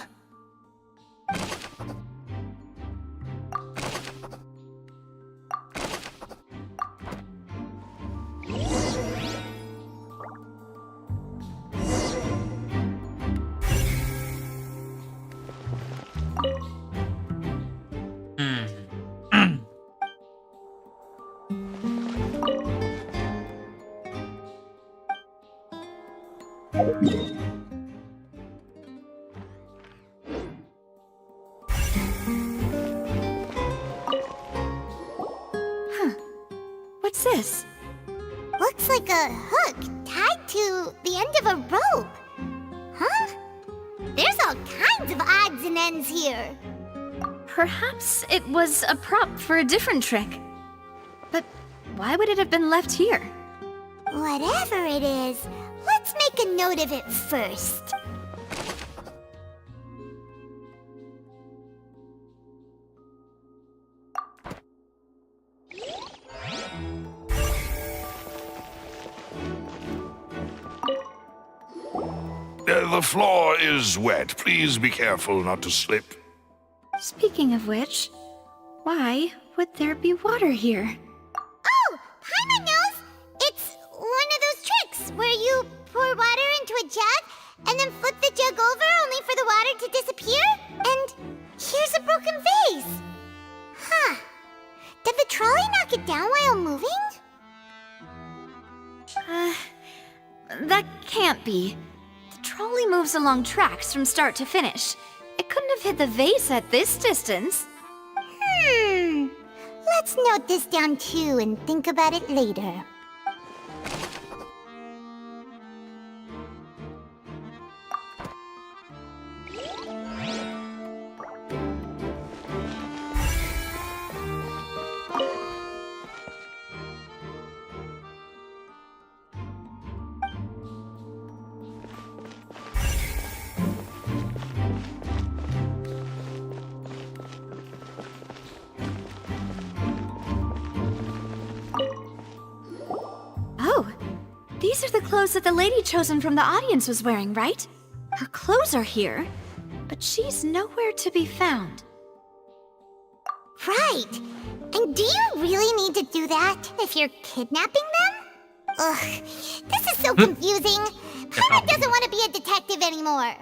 What's this? Looks like a hook tied to the end of a rope. Huh? There's all kinds of odds and ends here. Perhaps it was a prop for a different trick. But why would it have been left here? Whatever it is, let's make a note of it first. The floor is wet. Please be careful not to slip. Speaking of which, why would there be water here? Oh, Paimon knows! It's one of those tricks where you pour water into a jug and then flip the jug over only for the water to disappear. And here's a broken vase. Huh. Did the trolley knock it down while moving? That can't be. The trolley moves along tracks from start to finish. It couldn't have hit the vase at this distance. Let's note this down too and think about it later. These are the clothes that the lady chosen from the audience was wearing, right? Her clothes are here, but she's nowhere to be found. Right. And do you really need to do that if you're kidnapping them? Ugh, this is so confusing. Paimon doesn't want to be a detective anymore.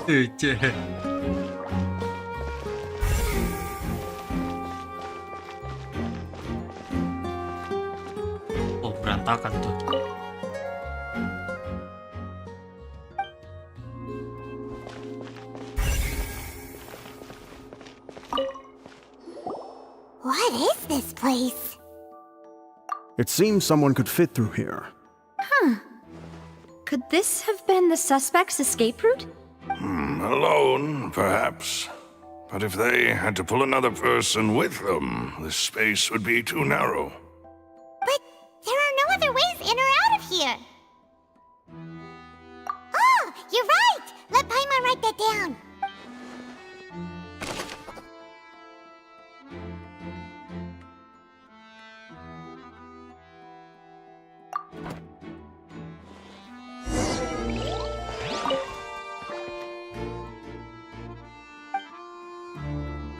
Oh, berantakan tuh. What is this place? It seems someone could fit through here. Huh. Could this have been the suspect's escape route? Alone, perhaps. But if they had to pull another person with them, this space would be too narrow. But there are no other ways in or out of here. Oh, you're right! Let Paimon write that down.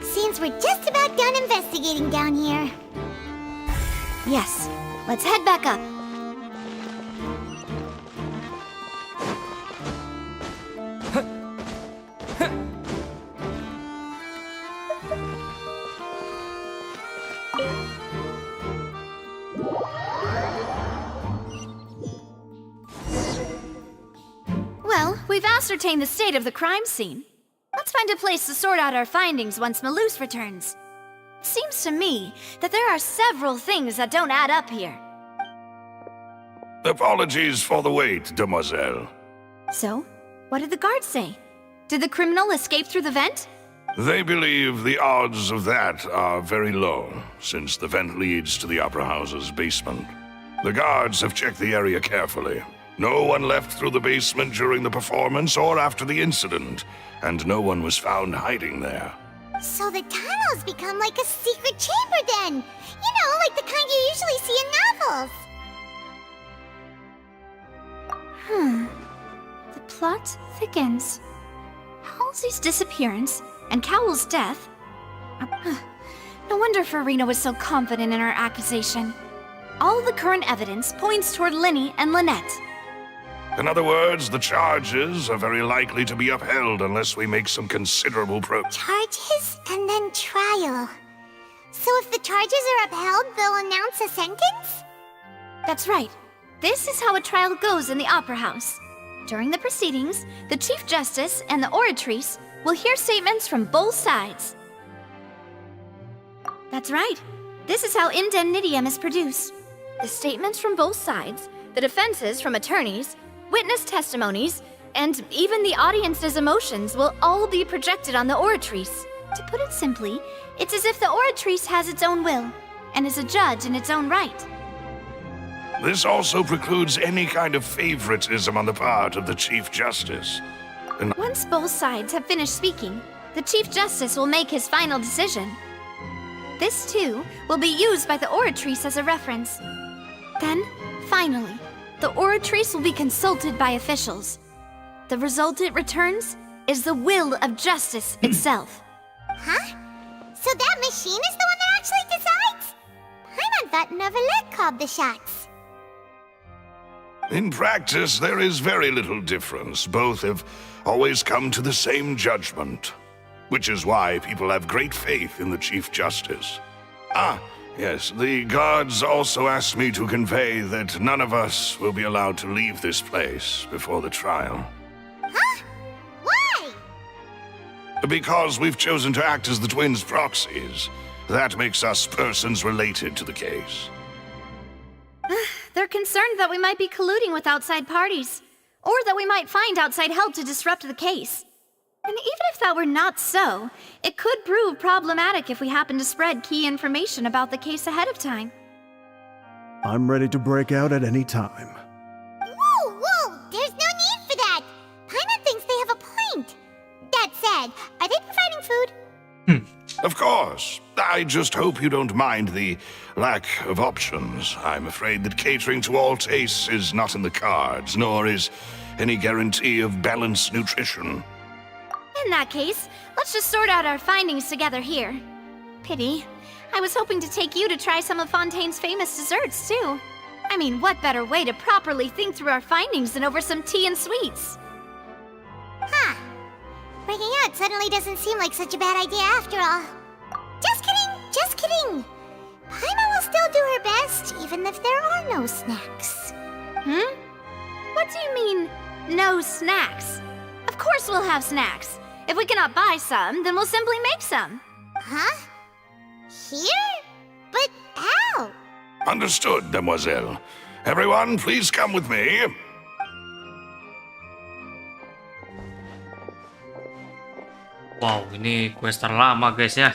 Seems we're just about done investigating down here. Yes, let's head back up. we've ascertained the state of the crime scene. Let's find a place to sort out our findings once Malus returns. It seems to me that there are several things that don't add up here. Apologies for the wait, demoiselle. So, what did the guards say? Did the criminal escape through the vent? They believe the odds of that are very low, since the vent leads to the Opera House's basement. The guards have checked the area carefully. No one left through the basement during the performance or after the incident, and no one was found hiding there. So the tunnels become like a secret chamber then! You know, like the kind you usually see in novels! The plot thickens. Halsey's disappearance and Cowell's death. No wonder Farina was so confident in her accusation. All the current evidence points toward Linny and Lynette. In other words, the charges are very likely to be upheld unless we make some considerable Charges and then trial. So if the charges are upheld, they'll announce a sentence? That's right. This is how a trial goes in the Opera House. During the proceedings, the Chief Justice and the oratrice will hear statements from both sides. That's right. This is how indemnitium is produced. The statements from both sides, the defenses from attorneys, witness testimonies, and even the audience's emotions will all be projected on the oratrice. To put it simply, it's as if the oratrice has its own will, and is a judge in its own right. This also precludes any kind of favoritism on the part of the Chief Justice. And Once both sides have finished speaking, the Chief Justice will make his final decision. This, too, will be used by the oratrice as a reference. Then, finally, the oratrice will be consulted by officials. The result it returns is the will of justice itself. Huh? So that machine is the one that actually decides? Paimon thought Novelet called the shots. in practice, there is very little difference. Both have always come to the same judgment, which is why people have great faith in the Chief Justice. Ah, yes, the guards also asked me to convey that none of us will be allowed to leave this place before the trial. Huh? Why? Because we've chosen to act as the twins' proxies. That makes us persons related to the case. They're concerned that we might be colluding with outside parties, or that we might find outside help to disrupt the case. And even if that were not so, it could prove problematic if we happen to spread key information about the case ahead of time. I'm ready to break out at any time. Whoa, whoa! There's no need for that! Paimon thinks they have a point. That said, are they providing food? Of course. I just hope you don't mind the lack of options. I'm afraid that catering to all tastes is not in the cards, nor is any guarantee of balanced nutrition. In that case, let's just sort out our findings together here. Pity. I was hoping to take you to try some of Fontaine's famous desserts, too. I mean, what better way to properly think through our findings than over some tea and sweets? Huh. Breaking out suddenly doesn't seem like such a bad idea after all. Just kidding, just kidding. Paimon will still do her best, even if there are no snacks. What do you mean, no snacks? Of course we'll have snacks. If we cannot buy some, then we'll simply make some. Huh? Here? But how? Understood, demoiselle. Everyone, please come with me. Wow, ini quest terlama guys ya.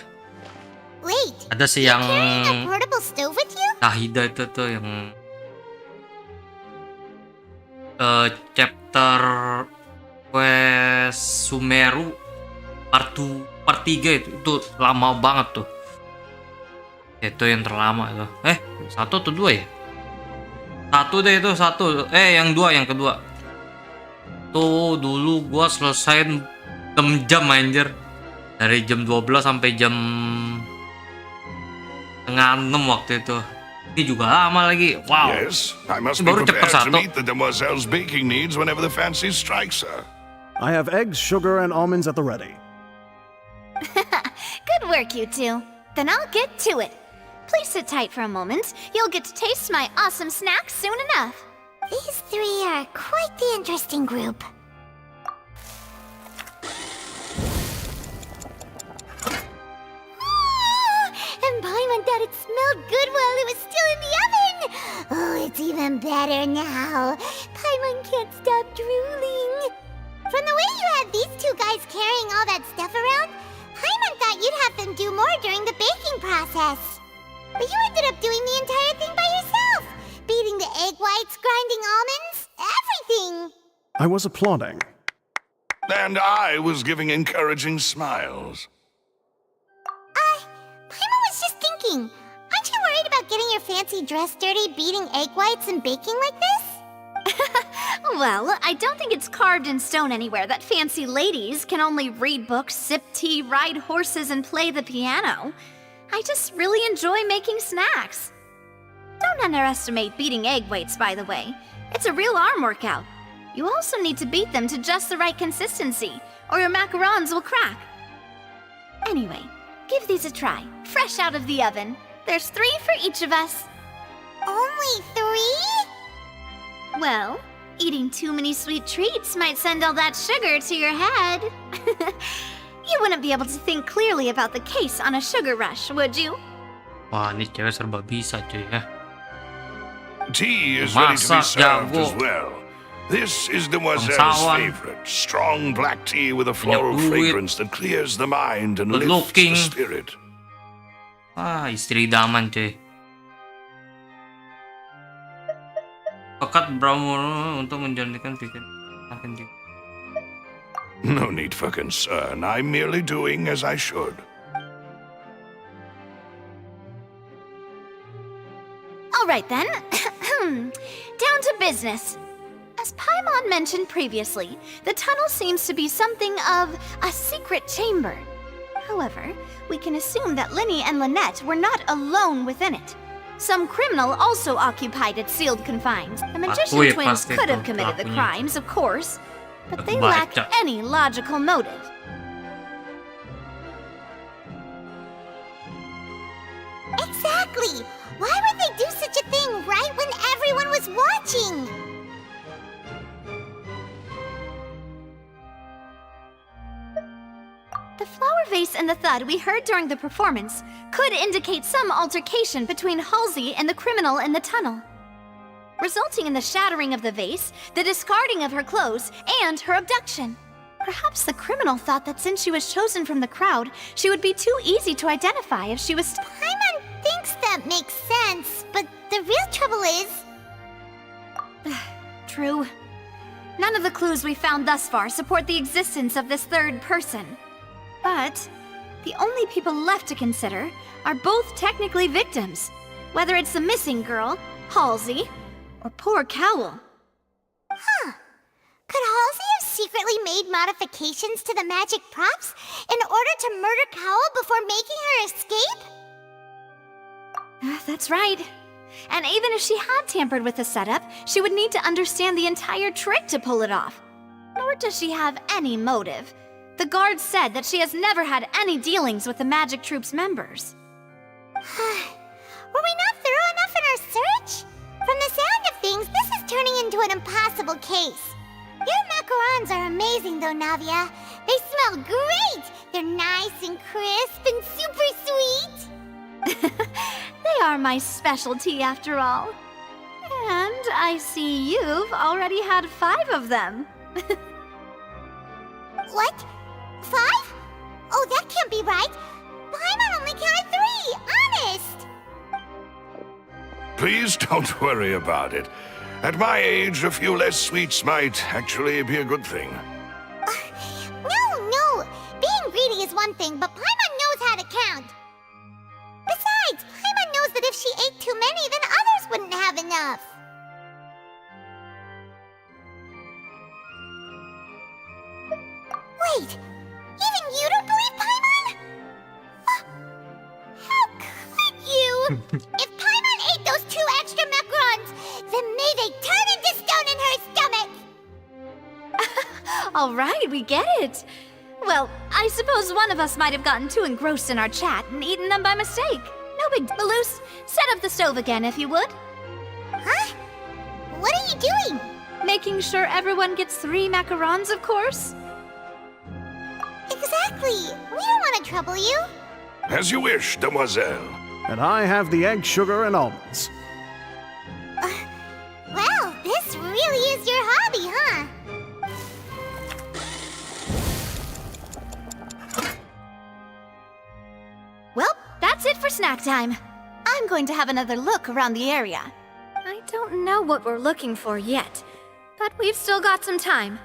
Wait, Ada sih yang carrying a portable stove with you? Nahida itu tuh yang chapter quest Sumeru part 3 itu lama banget tuh. Itu yang terlama itu. 1 atau 2 ya? 1 deh itu, 1. Yang 2, yang kedua. Tuh dulu gua selesaiin 6 jam anjir. Dari jam 12 sampai jam setengah 6 waktu itu. Ini juga lama lagi. Wow. Yes, I must Ini be baru chapter prepared to 1. meet the demoiselle's baking needs whenever the fancy strikes her. I have eggs, sugar, and almonds at the ready. Good work, you two. Then I'll get to it. Please sit tight for a moment. You'll get to taste my awesome snacks soon enough. These three are quite the interesting group. meant that it smelled good while it was still in the oven. Oh, it's even better now. Paimon can't stop drooling. From the way you had these two guys carrying all that stuff around, Paimon thought you'd have them do more during the baking process. But you ended up doing the entire thing by yourself. Beating the egg whites, grinding almonds, everything. I was applauding. And I was giving encouraging smiles. Paimon was just thinking, aren't you worried about getting your fancy dress dirty beating egg whites and baking like this? Well, I don't think it's carved in stone anywhere that fancy ladies can only read books, sip tea, ride horses, and play the piano. I just really enjoy making snacks. Don't underestimate beating egg whites, by the way. It's a real arm workout. You also need to beat them to just the right consistency, or your macarons will crack. Anyway, give these a try, fresh out of the oven. There's 3 for each of us. Only 3? Well, eating too many sweet treats might send all that sugar to your head. You wouldn't be able to think clearly about the case on a sugar rush, would you? Wah, ini cewek serba bisa cuy ya. Tea is ready to be served as well. This is Demoiselle's favorite, strong black tea with a floral fragrance that clears the mind and lifts the spirit. Ah, istri idaman cuy. Pekat Bromo untuk menjernihkan pikiran. No need for concern. I'm merely doing as I should. All right then. Down to business. As Paimon mentioned previously, the tunnel seems to be something of a secret chamber. However, we can assume that Lyney and Lynette were not alone within it. Some criminal also occupied its sealed confines. The magician twins could have committed the crimes, of course, but they lack any logical motive. Exactly! Why would they do such a thing right when everyone was watching? The flower vase and the thud we heard during the performance could indicate some altercation between Halsey and the criminal in the tunnel, resulting in the shattering of the vase, the discarding of her clothes, and her abduction. Perhaps the criminal thought that since she was chosen from the crowd, she would be too easy to identify if she was... Paimon thinks that makes sense, but the real trouble is... True. None of the clues we found thus far support the existence of this third person. But the only people left to consider are both technically victims, whether it's the missing girl, Halsey, or poor Cowl. Huh. Could Halsey have secretly made modifications to the magic props in order to murder Cowl before making her escape? That's right. And even if she had tampered with the setup, she would need to understand the entire trick to pull it off. Nor does she have any motive. The guard said that she has never had any dealings with the Magic Troop's members. Were we not thorough enough in our search? From the sound of things, this is turning into an impossible case. Your macarons are amazing though, Navia. They smell great! They're nice and crisp and super sweet! They are my specialty after all. And I see you've already had 5 of them. What? 5? Oh, that can't be right. Paimon only counted 3, honest! Please don't worry about it. At my age, a few less sweets might actually be a good thing. No. Being greedy is one thing, but Paimon knows how to count. Besides, Paimon knows that if she ate too many, then others wouldn't have enough. Wait, even you don't believe Paimon? How could you? If Paimon ate those 2 extra macarons, then may they turn into stone in her stomach! All right, we get it. Well, I suppose one of us might have gotten too engrossed in our chat and eaten them by mistake. No big deal. Balloose, set up the stove again if you would. Huh? What are you doing? Making sure everyone gets 3 macarons, of course. Exactly. We don't want to trouble you. As you wish, Demoiselle. And I have the egg, sugar, and almonds. Well, this really is your hobby, huh? Well, that's it for snack time. I'm going to have another look around the area. I don't know what we're looking for yet, but we've still got some time.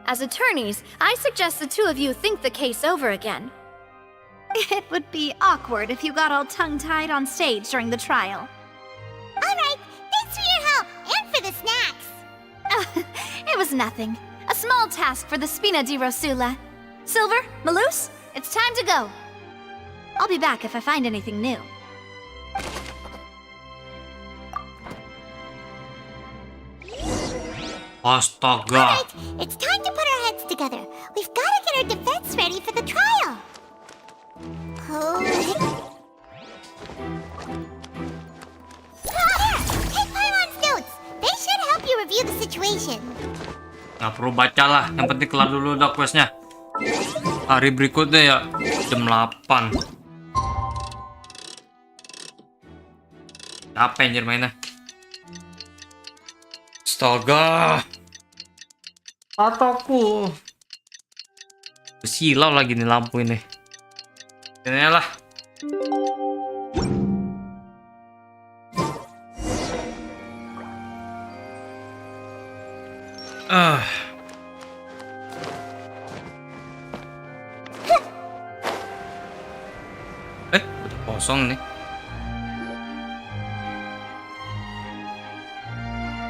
As attorneys, I suggest the two of you think the case over again. It would be awkward if you got all tongue-tied on stage during the trial. Alright, thanks for your help, and for the snacks. It was nothing. A small task for the Spina di Rosula. Silver, Malus, it's time to go. I'll be back if I find anything new. Astaga. Alright, it's time to put our heads together. We've got to get our defense ready for the trial. Oh. There! Take Paimon's notes. They should help you review the situation. Nggak perlu baca lah, yang penting kelar dulu dah questnya. Hari berikutnya ya, jam 8. Apa anjir mainnya? Astaga. Mataku. Silau lagi nih lampu ini. Ini lah. Udah kosong nih.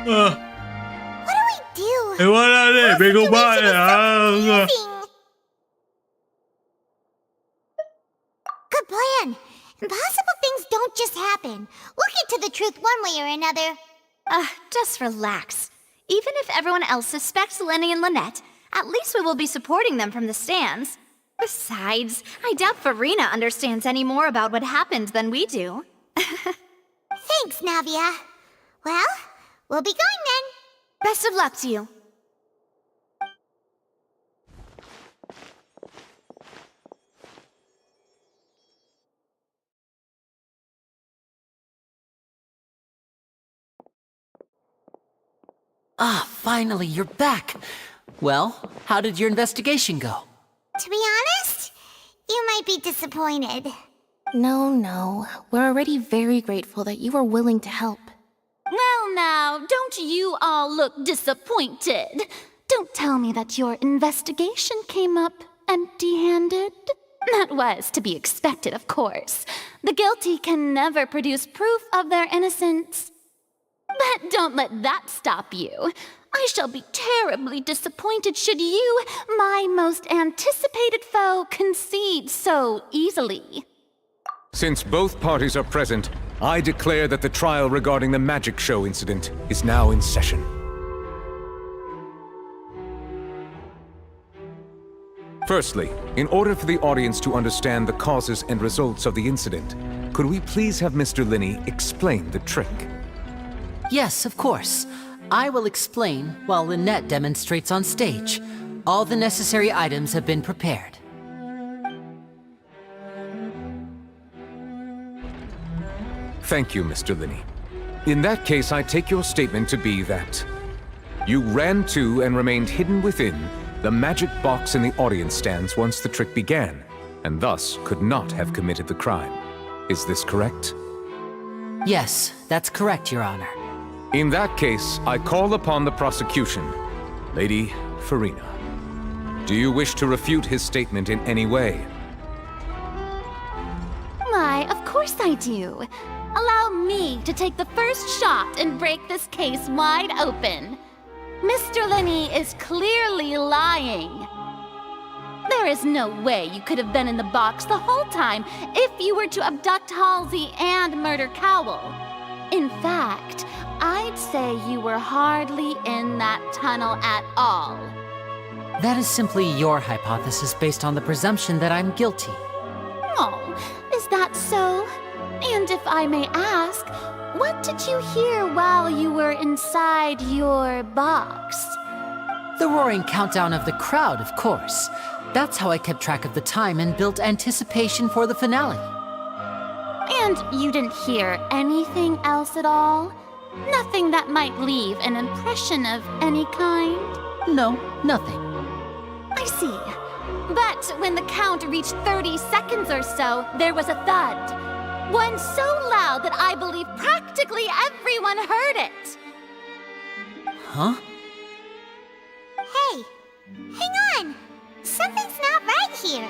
What do we do? Gimana nih? Bego banget ya. Good plan. Impossible things don't just happen. We'll get to the truth one way or another. Just relax. Even if everyone else suspects Lenny and Lynette, at least we will be supporting them from the stands. Besides, I doubt Farina understands any more about what happened than we do. Thanks, Navia. Well, we'll be going then. Best of luck to you. Ah, finally, you're back. Well, how did your investigation go? To be honest, you might be disappointed. No. We're already very grateful that you were willing to help. Well now, don't you all look disappointed? Don't tell me that your investigation came up empty-handed. That was to be expected, of course. The guilty can never produce proof of their innocence. But don't let that stop you. I shall be terribly disappointed should you, my most anticipated foe, concede so easily. Since both parties are present, I declare that the trial regarding the magic show incident is now in session. Firstly, in order for the audience to understand the causes and results of the incident, could we please have Mr. Linney explain the trick? Yes, of course. I will explain while Lynette demonstrates on stage. All the necessary items have been prepared. Thank you, Mr. Linney. In that case, I take your statement to be that you ran to and remained hidden within the magic box in the audience stands once the trick began, and thus could not have committed the crime. Is this correct? Yes, that's correct, Your Honor. In that case, I call upon the prosecution. Lady Farina, do you wish to refute his statement in any way? Why, of course I do. Allow me to take the first shot and break this case wide open. Mr. Linney is clearly lying. There is no way you could have been in the box the whole time if you were to abduct Halsey and murder Cowell. In fact, I'd say you were hardly in that tunnel at all. That is simply your hypothesis based on the presumption that I'm guilty. Oh, is that so? And if I may ask, what did you hear while you were inside your box? The roaring countdown of the crowd, of course. That's how I kept track of the time and built anticipation for the finale. And you didn't hear anything else at all? Nothing that might leave an impression of any kind? No, nothing. I see. But when the count reached 30 seconds or so, there was a thud. One so loud that I believe practically everyone heard it. Huh? Hey, hang on. Something's not right here.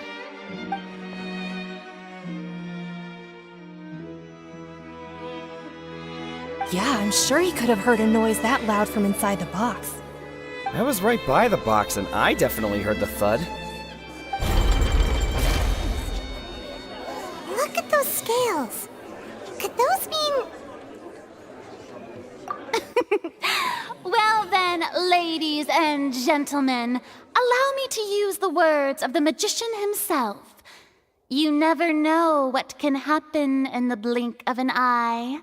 Yeah, I'm sure he could have heard a noise that loud from inside the box. I was right by the box and I definitely heard the thud. Look at those scales. Could those mean... Well then, ladies and gentlemen, allow me to use the words of the magician himself. You never know what can happen in the blink of an eye.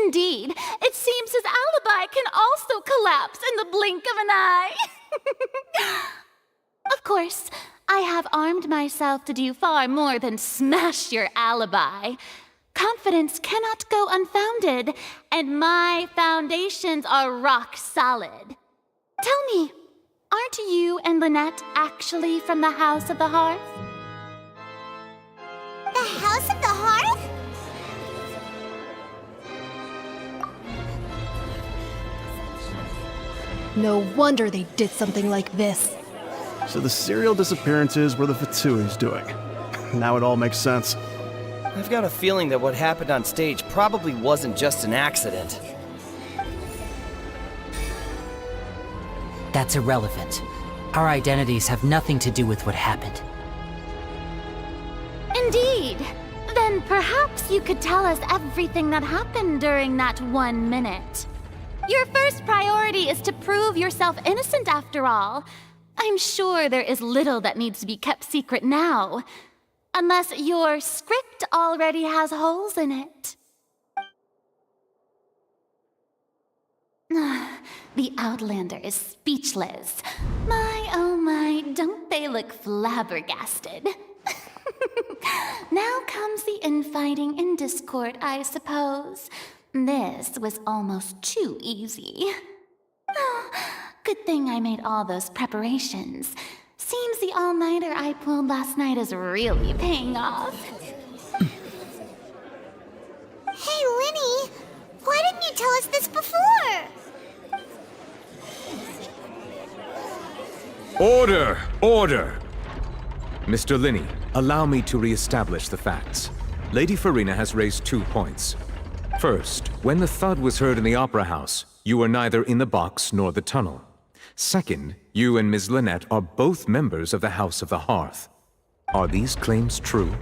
Indeed, it seems his alibi can also collapse in the blink of an eye. Of course, I have armed myself to do far more than smash your alibi. Confidence cannot go unfounded, and my foundations are rock solid. Tell me, aren't you and Lynette actually from the House of the Hearth? The House of the Hearth? No wonder they did something like this. So the serial disappearances were the Fatsui's doing. Now it all makes sense. I've got a feeling that what happened on stage probably wasn't just an accident. That's irrelevant. Our identities have nothing to do with what happened. Indeed. Then perhaps you could tell us everything that happened during that 1 minute. Your first priority is to prove yourself innocent after all. I'm sure there is little that needs to be kept secret now. Unless your script already has holes in it. The Outlander is speechless. My, oh my, don't they look flabbergasted? Now comes the infighting and discord, I suppose. This was almost too easy. Oh, good thing I made all those preparations. Seems the all-nighter I pulled last night is really paying off. Hey, Linny! Why didn't you tell us this before? Order! Order! Mr. Linney, allow me to re-establish the facts. Lady Farina has raised 2 points. First, when the thud was heard in the Opera House, you were neither in the box nor the tunnel. Second, you and Ms. Lynette are both members of the House of the Hearth. Are these claims true?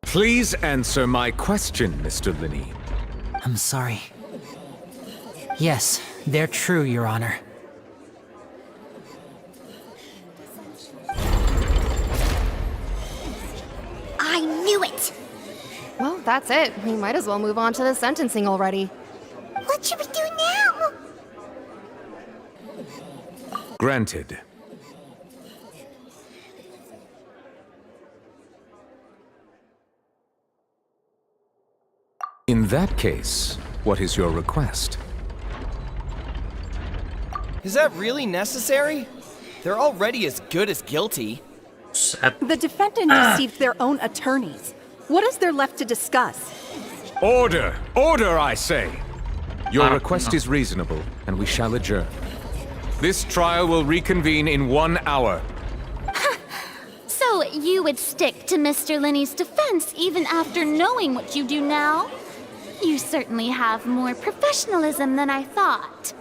Please answer my question, Mr. Linney. I'm sorry. Yes, they're true, Your Honor. I knew it! Well, that's it. We might as well move on to the sentencing already. What should we do now? Granted. In that case, what is your request? Is that really necessary? They're already as good as guilty. The defendant deceived their own attorneys. What is there left to discuss? Order! Order, I say! Your request is reasonable, and we shall adjourn. This trial will reconvene in 1 hour. So you would stick to Mr. Linney's defense even after knowing what you do now? You certainly have more professionalism than I thought.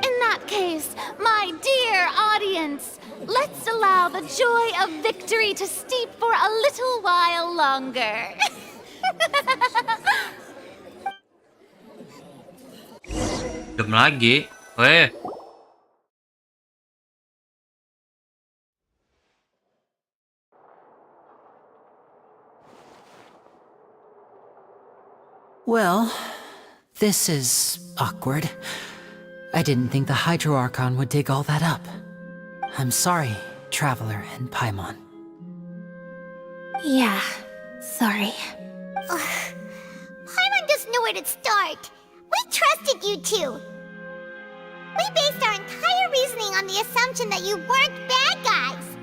In that case, my dear audience, let's allow the joy of victory to steep for a little while longer. Jam lagi. Weh. Well, this is awkward. I didn't think the Hydro Archon would dig all that up. I'm sorry, Traveler and Paimon. Yeah, sorry. Paimon doesn't know where to start. We trusted you two. We based our entire reasoning on the assumption that you weren't bad guys.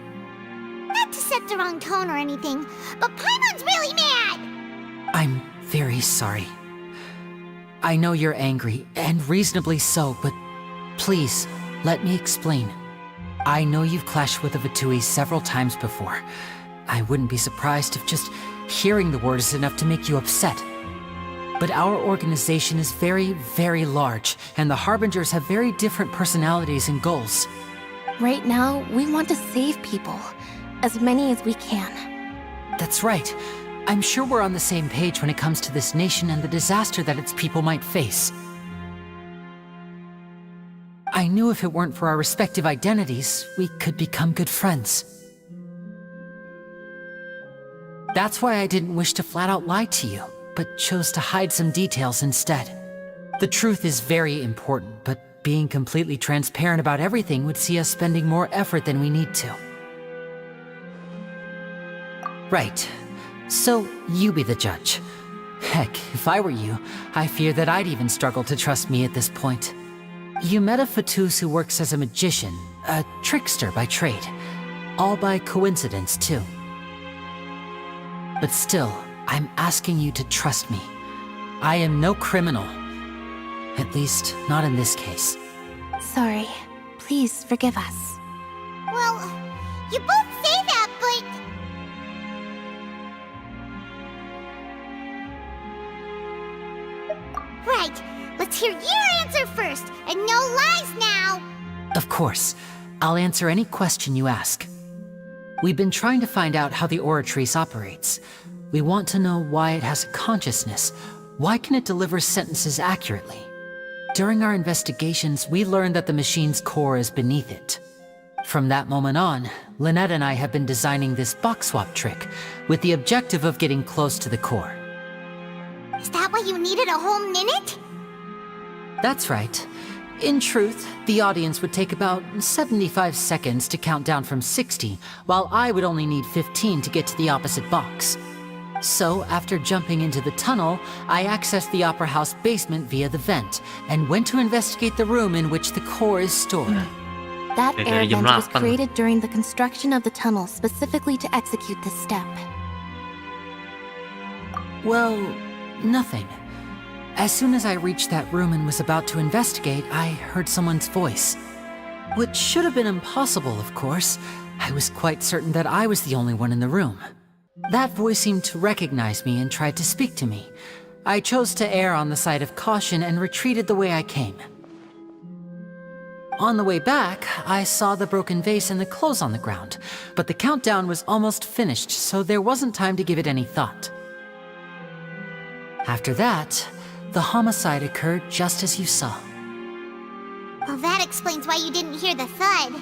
Not to set the wrong tone or anything, but Paimon's really mad. I'm very sorry. I know you're angry, and reasonably so, but please, let me explain. I know you've clashed with the Vitui several times before. I wouldn't be surprised if just hearing the word is enough to make you upset. But our organization is very, very large, and the Harbingers have very different personalities and goals. Right now, we want to save people. As many as we can. That's right. I'm sure we're on the same page when it comes to this nation and the disaster that its people might face. I knew if it weren't for our respective identities, we could become good friends. That's why I didn't wish to flat out lie to you, but chose to hide some details instead. The truth is very important, but being completely transparent about everything would see us spending more effort than we need to. Right. So, you be the judge. Heck, if I were you, I fear that I'd even struggle to trust me at this point. You met a Fatus who works as a magician, a trickster by trade. All by coincidence, too. But still, I'm asking you to trust me. I am no criminal. At least, not in this case. Sorry. Please forgive us. Well, you both say that, but... Right, let's hear your answer first, and no lies now! Of course. I'll answer any question you ask. We've been trying to find out how the Oratrice operates. We want to know why it has a consciousness. Why can it deliver sentences accurately? During our investigations, we learned that the machine's core is beneath it. From that moment on, Lynette and I have been designing this box swap trick, with the objective of getting close to the core. Is that why you needed a whole minute? That's right. In truth, the audience would take about 75 seconds to count down from 60, while I would only need 15 to get to the opposite box. So, after jumping into the tunnel, I accessed the Opera House basement via the vent, and went to investigate the room in which the core is stored. That air vent was created during the construction of the tunnel specifically to execute this step. Well, nothing. As soon as I reached that room and was about to investigate, I heard someone's voice. Which should have been impossible, of course. I was quite certain that I was the only one in the room. That voice seemed to recognize me and tried to speak to me. I chose to err on the side of caution and retreated the way I came. On the way back, I saw the broken vase and the clothes on the ground, but the countdown was almost finished, so there wasn't time to give it any thought. After that, the homicide occurred just as you saw. Well, that explains why you didn't hear the thud.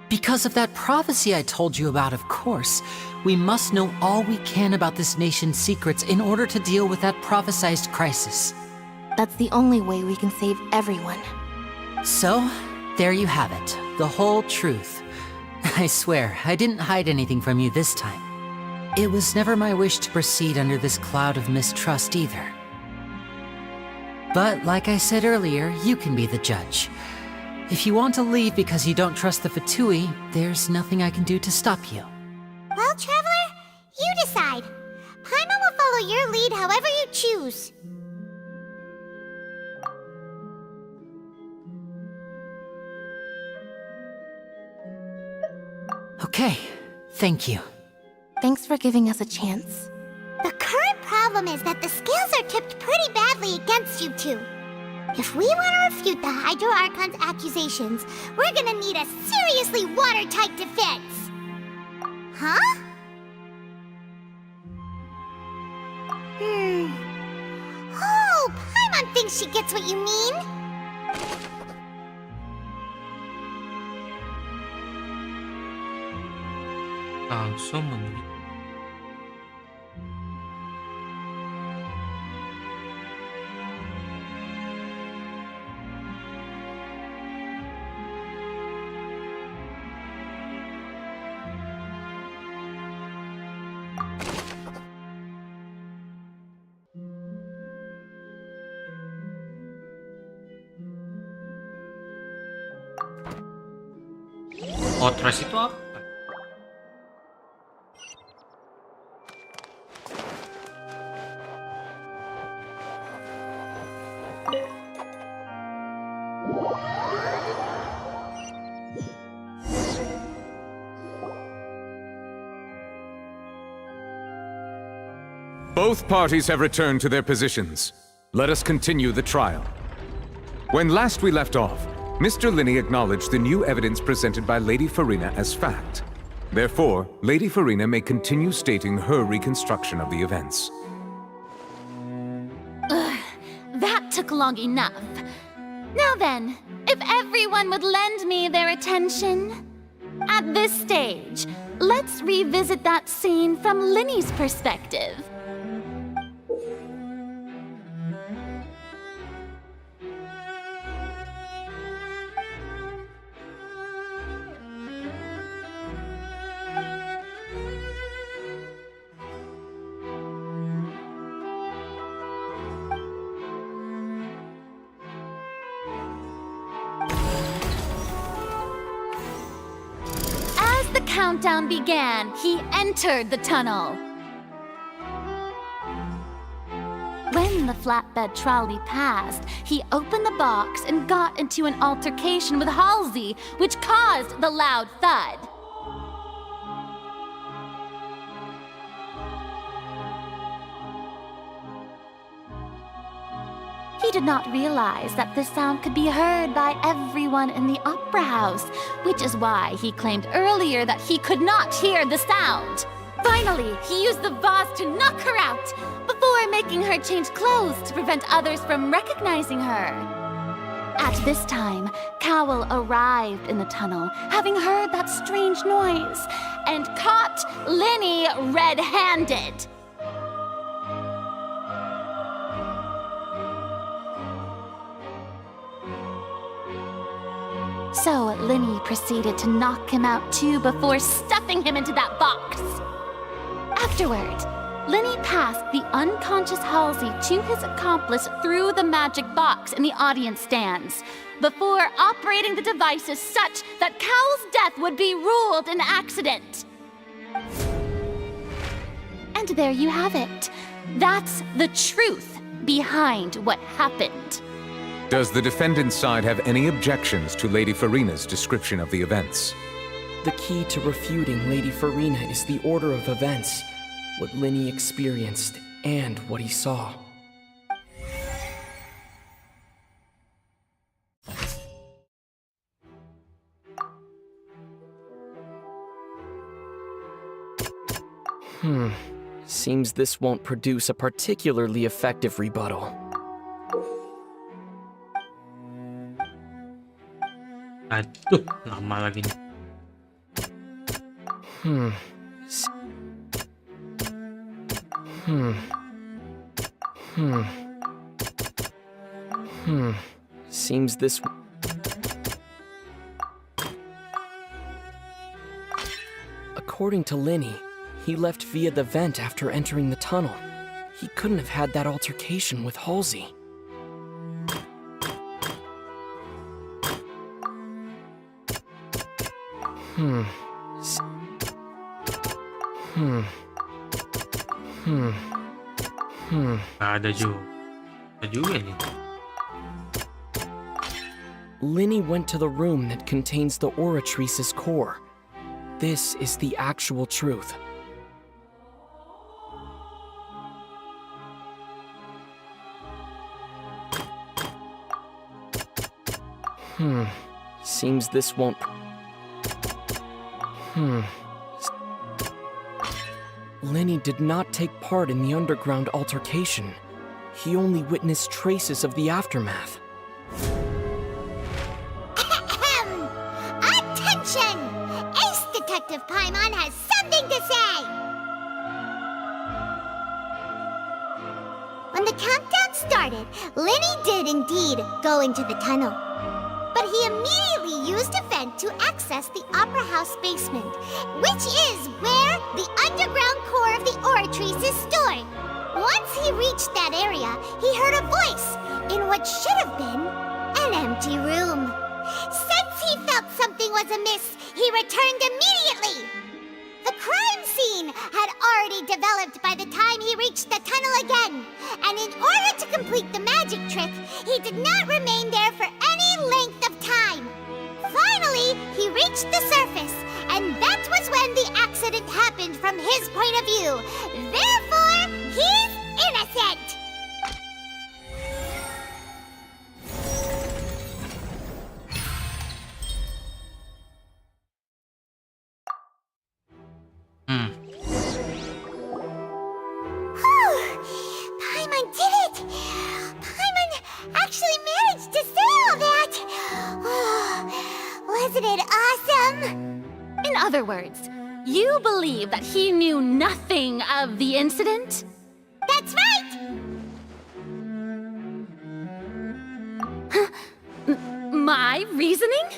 Because of that prophecy I told you about, of course. We must know all we can about this nation's secrets in order to deal with that prophesized crisis. That's the only way we can save everyone. So, there you have it. The whole truth. I swear, I didn't hide anything from you this time. It was never my wish to proceed under this cloud of mistrust either. But like I said earlier, you can be the judge. If you want to leave because you don't trust the Fatui, there's nothing I can do to stop you. Well, Traveler, you decide. Paimon will follow your lead however you choose. Okay, thank you. Thanks for giving us a chance. The current problem is that the scales are tipped pretty badly against you two. If we want to refute the Hydro Archon's accusations, we're gonna need a seriously watertight defense. Huh? Oh, think she gets what you mean? Otres itu apa? Both parties have returned to their positions. Let us continue the trial. When last we left off, Mr. Linney acknowledged the new evidence presented by Lady Farina as fact. Therefore, Lady Farina may continue stating her reconstruction of the events. Ugh, that took long enough. Now then, if everyone would lend me their attention. At this stage, let's revisit that scene from Linney's perspective. Countdown began, he entered the tunnel. When the flatbed trolley passed, he opened the box and got into an altercation with Halsey, which caused the loud thud. He did not realize that this sound could be heard by everyone in the opera house, which is why he claimed earlier that he could not hear the sound. Finally, he used the vase to knock her out, before making her change clothes to prevent others from recognizing her. At this time, Cowell arrived in the tunnel, having heard that strange noise, and caught Linney red-handed. So Linney proceeded to knock him out too before stuffing him into that box. Afterward, Linney passed the unconscious Halsey to his accomplice through the magic box in the audience stands, before operating the devices such that Cowell's death would be ruled an accident. And there you have it. That's the truth behind what happened. Does the defendant's side have any objections to Lady Farina's description of the events? The key to refuting Lady Farina is the order of events, what Linney experienced, and what he saw. Seems this won't produce a particularly effective rebuttal. Aduh, lama lagi nih. Seems this... According to Linney, he left via the vent after entering the tunnel. He couldn't have had that altercation with Halsey. Ada juga. Ada juga nih. Linney went to the room that contains the Oratrice's core. This is the actual truth. Seems this won't... Linney did not take part in the underground altercation. he only witnessed traces of the aftermath. Attention! Ace Detective Paimon has something to say! When the countdown started, Linny did indeed go into the tunnel. But he immediately used a vent to access the Opera House basement, which is where the underground core of the oratories is stored. Once he reached that area, he heard a voice in what should have been an empty room. Since he felt something was amiss, he returned immediately. The crime scene had already developed by the time he reached the tunnel again, and in order to complete the magic trick, he did not remain there for any length of time. Finally, he reached the surface, and that was when the accident happened from his point of view. Therefore, he's innocent! Paimon did it! Paimon actually managed to say all that! Wasn't it awesome? In other words, you believe that he knew nothing of the incident? That's right! My reasoning?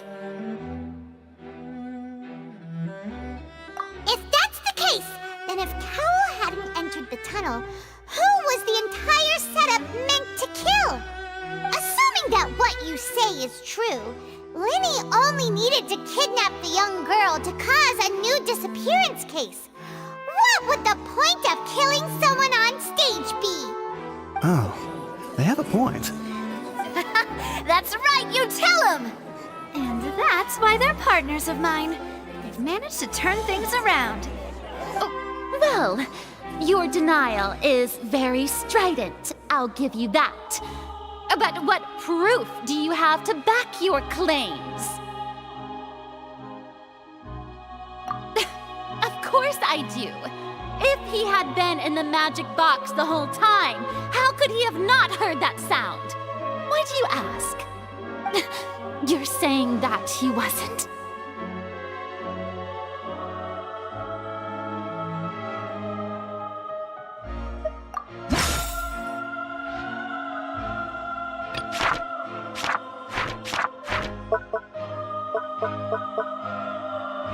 If that's the case, then if Carol hadn't entered the tunnel, who was the entire setup meant to kill? Assuming that what you say is true, Linny only needed to kidnap the young girl to cause a new disappearance case. What would the point of killing someone on stage be? Oh, they have a point. That's right, you tell him! And that's why they're partners of mine. They've managed to turn things around. Oh, well, your denial is very strident, I'll give you that. But what proof do you have to back your claims? Of course I do. If he had been in the magic box the whole time, how could he have not heard that sound? Why do you ask? You're saying that he wasn't?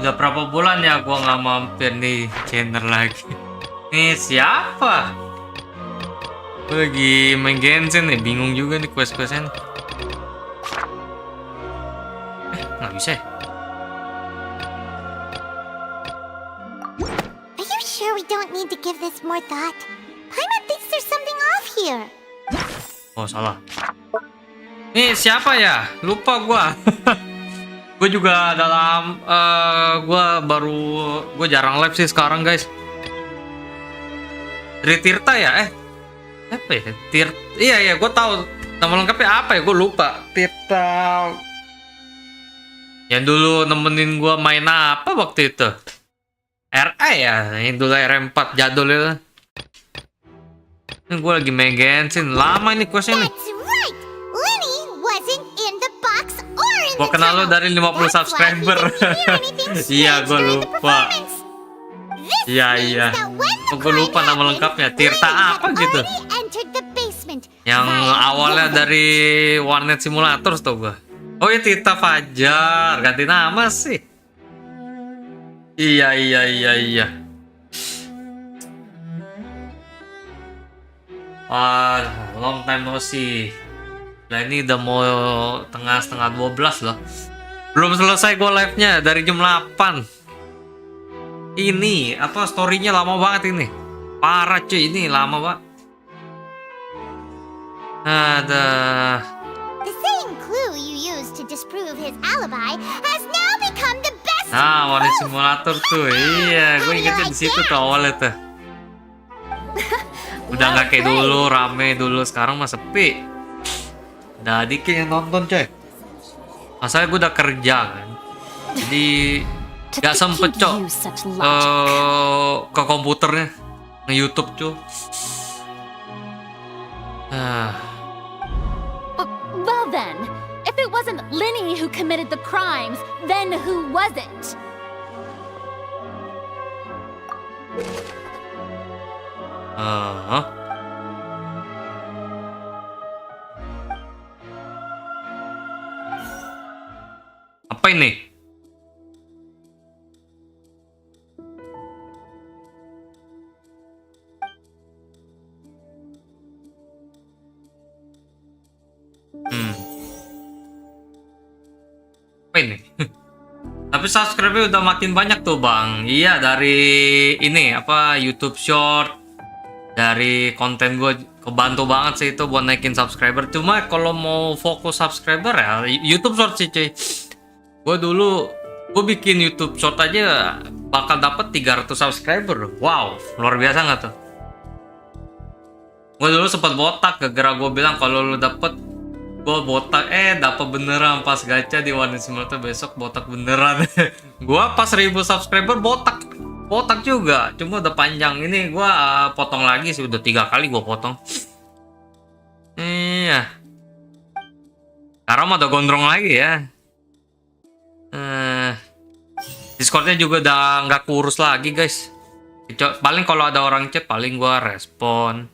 Udah berapa bulan ya gua nggak mampir nih channel lagi. Nih siapa? Gue lagi main Genshin nih, bingung juga nih quest-questnya. Nggak bisa ya? Are you sure we don't need to give this more thought? Paimon thinks there's something off here. Oh salah. Nih siapa ya? Lupa gua. Gue juga dalam gue jarang live sih sekarang guys. Dari Tirta ya? Apa ya? Iya gue tahu nama lengkapnya apa ya? Gue lupa. Tirta. Yang dulu nemenin gue main apa waktu itu? RA ya? Yang dulu R4 jadul itu. Ini gue lagi main Genshin. Lama ini questnya nih. Gue kenal lo dari 50 subscriber. Iya, gue lupa. Iya. Gue lupa nama lengkapnya. Tirta apa gitu. Yang awalnya dari Warnet Simulator tau gue. Oh ya Tirta Fajar. Ganti nama sih. Iya. Wah, long time no see. Nah ini udah mau setengah 12 loh. Belum selesai gue live-nya dari jam 8. Ini apa story-nya lama banget ini. Parah cuy, ini lama banget. Ada. The same clue you used to disprove his alibi has now become the best. Nah, Warnet Simulator tuh. Iya, gue ingetnya di situ tuh awalnya tuh. Udah nggak kayak dulu, rame dulu, sekarang mah sepi. Udah dikit yang nonton coy. Masalahnya gue udah kerja kan. Jadi gak sempet cok ke komputernya nge-YouTube cuy. Well then, if it wasn't Linny who committed the crimes, then who was it? Apa ini? Apa ini? Tapi subscribe-nya udah makin banyak tuh bang. Iya, dari ini apa YouTube Short, dari konten gue kebantu banget sih itu buat naikin subscriber. Cuma kalau mau fokus subscriber ya YouTube Short sih cuy. Gue bikin YouTube Short aja bakal dapet 300 subscriber. Wow, luar biasa nggak tuh? Gue dulu sempat botak gara-gara gue bilang kalau lu dapet, gue botak, dapat beneran pas gacha di One Simulator, besok botak beneran. Gue pas 1000 subscriber botak juga, cuma udah panjang. Ini gue potong lagi sih, udah 3 kali gue potong. Iya, sekarang udah gondrong lagi ya. Discordnya juga udah nggak kurus lagi guys. Paling kalau ada orang chat paling gue respon.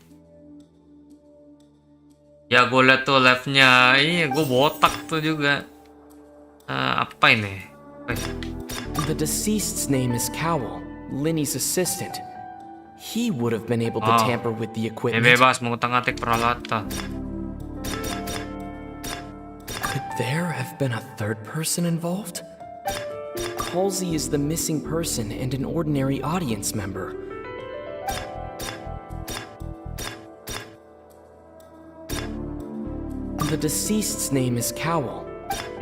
Ya gue liat tuh live-nya, iya gue botak tuh juga. Apa ini? The deceased's name is Cowell, Linny's assistant. He would have been able to tamper with the equipment. Bebas mengutak-atik peralatan. Could there have been a third person involved? Halsey is the missing person and an ordinary audience member. The deceased's name is Cowell.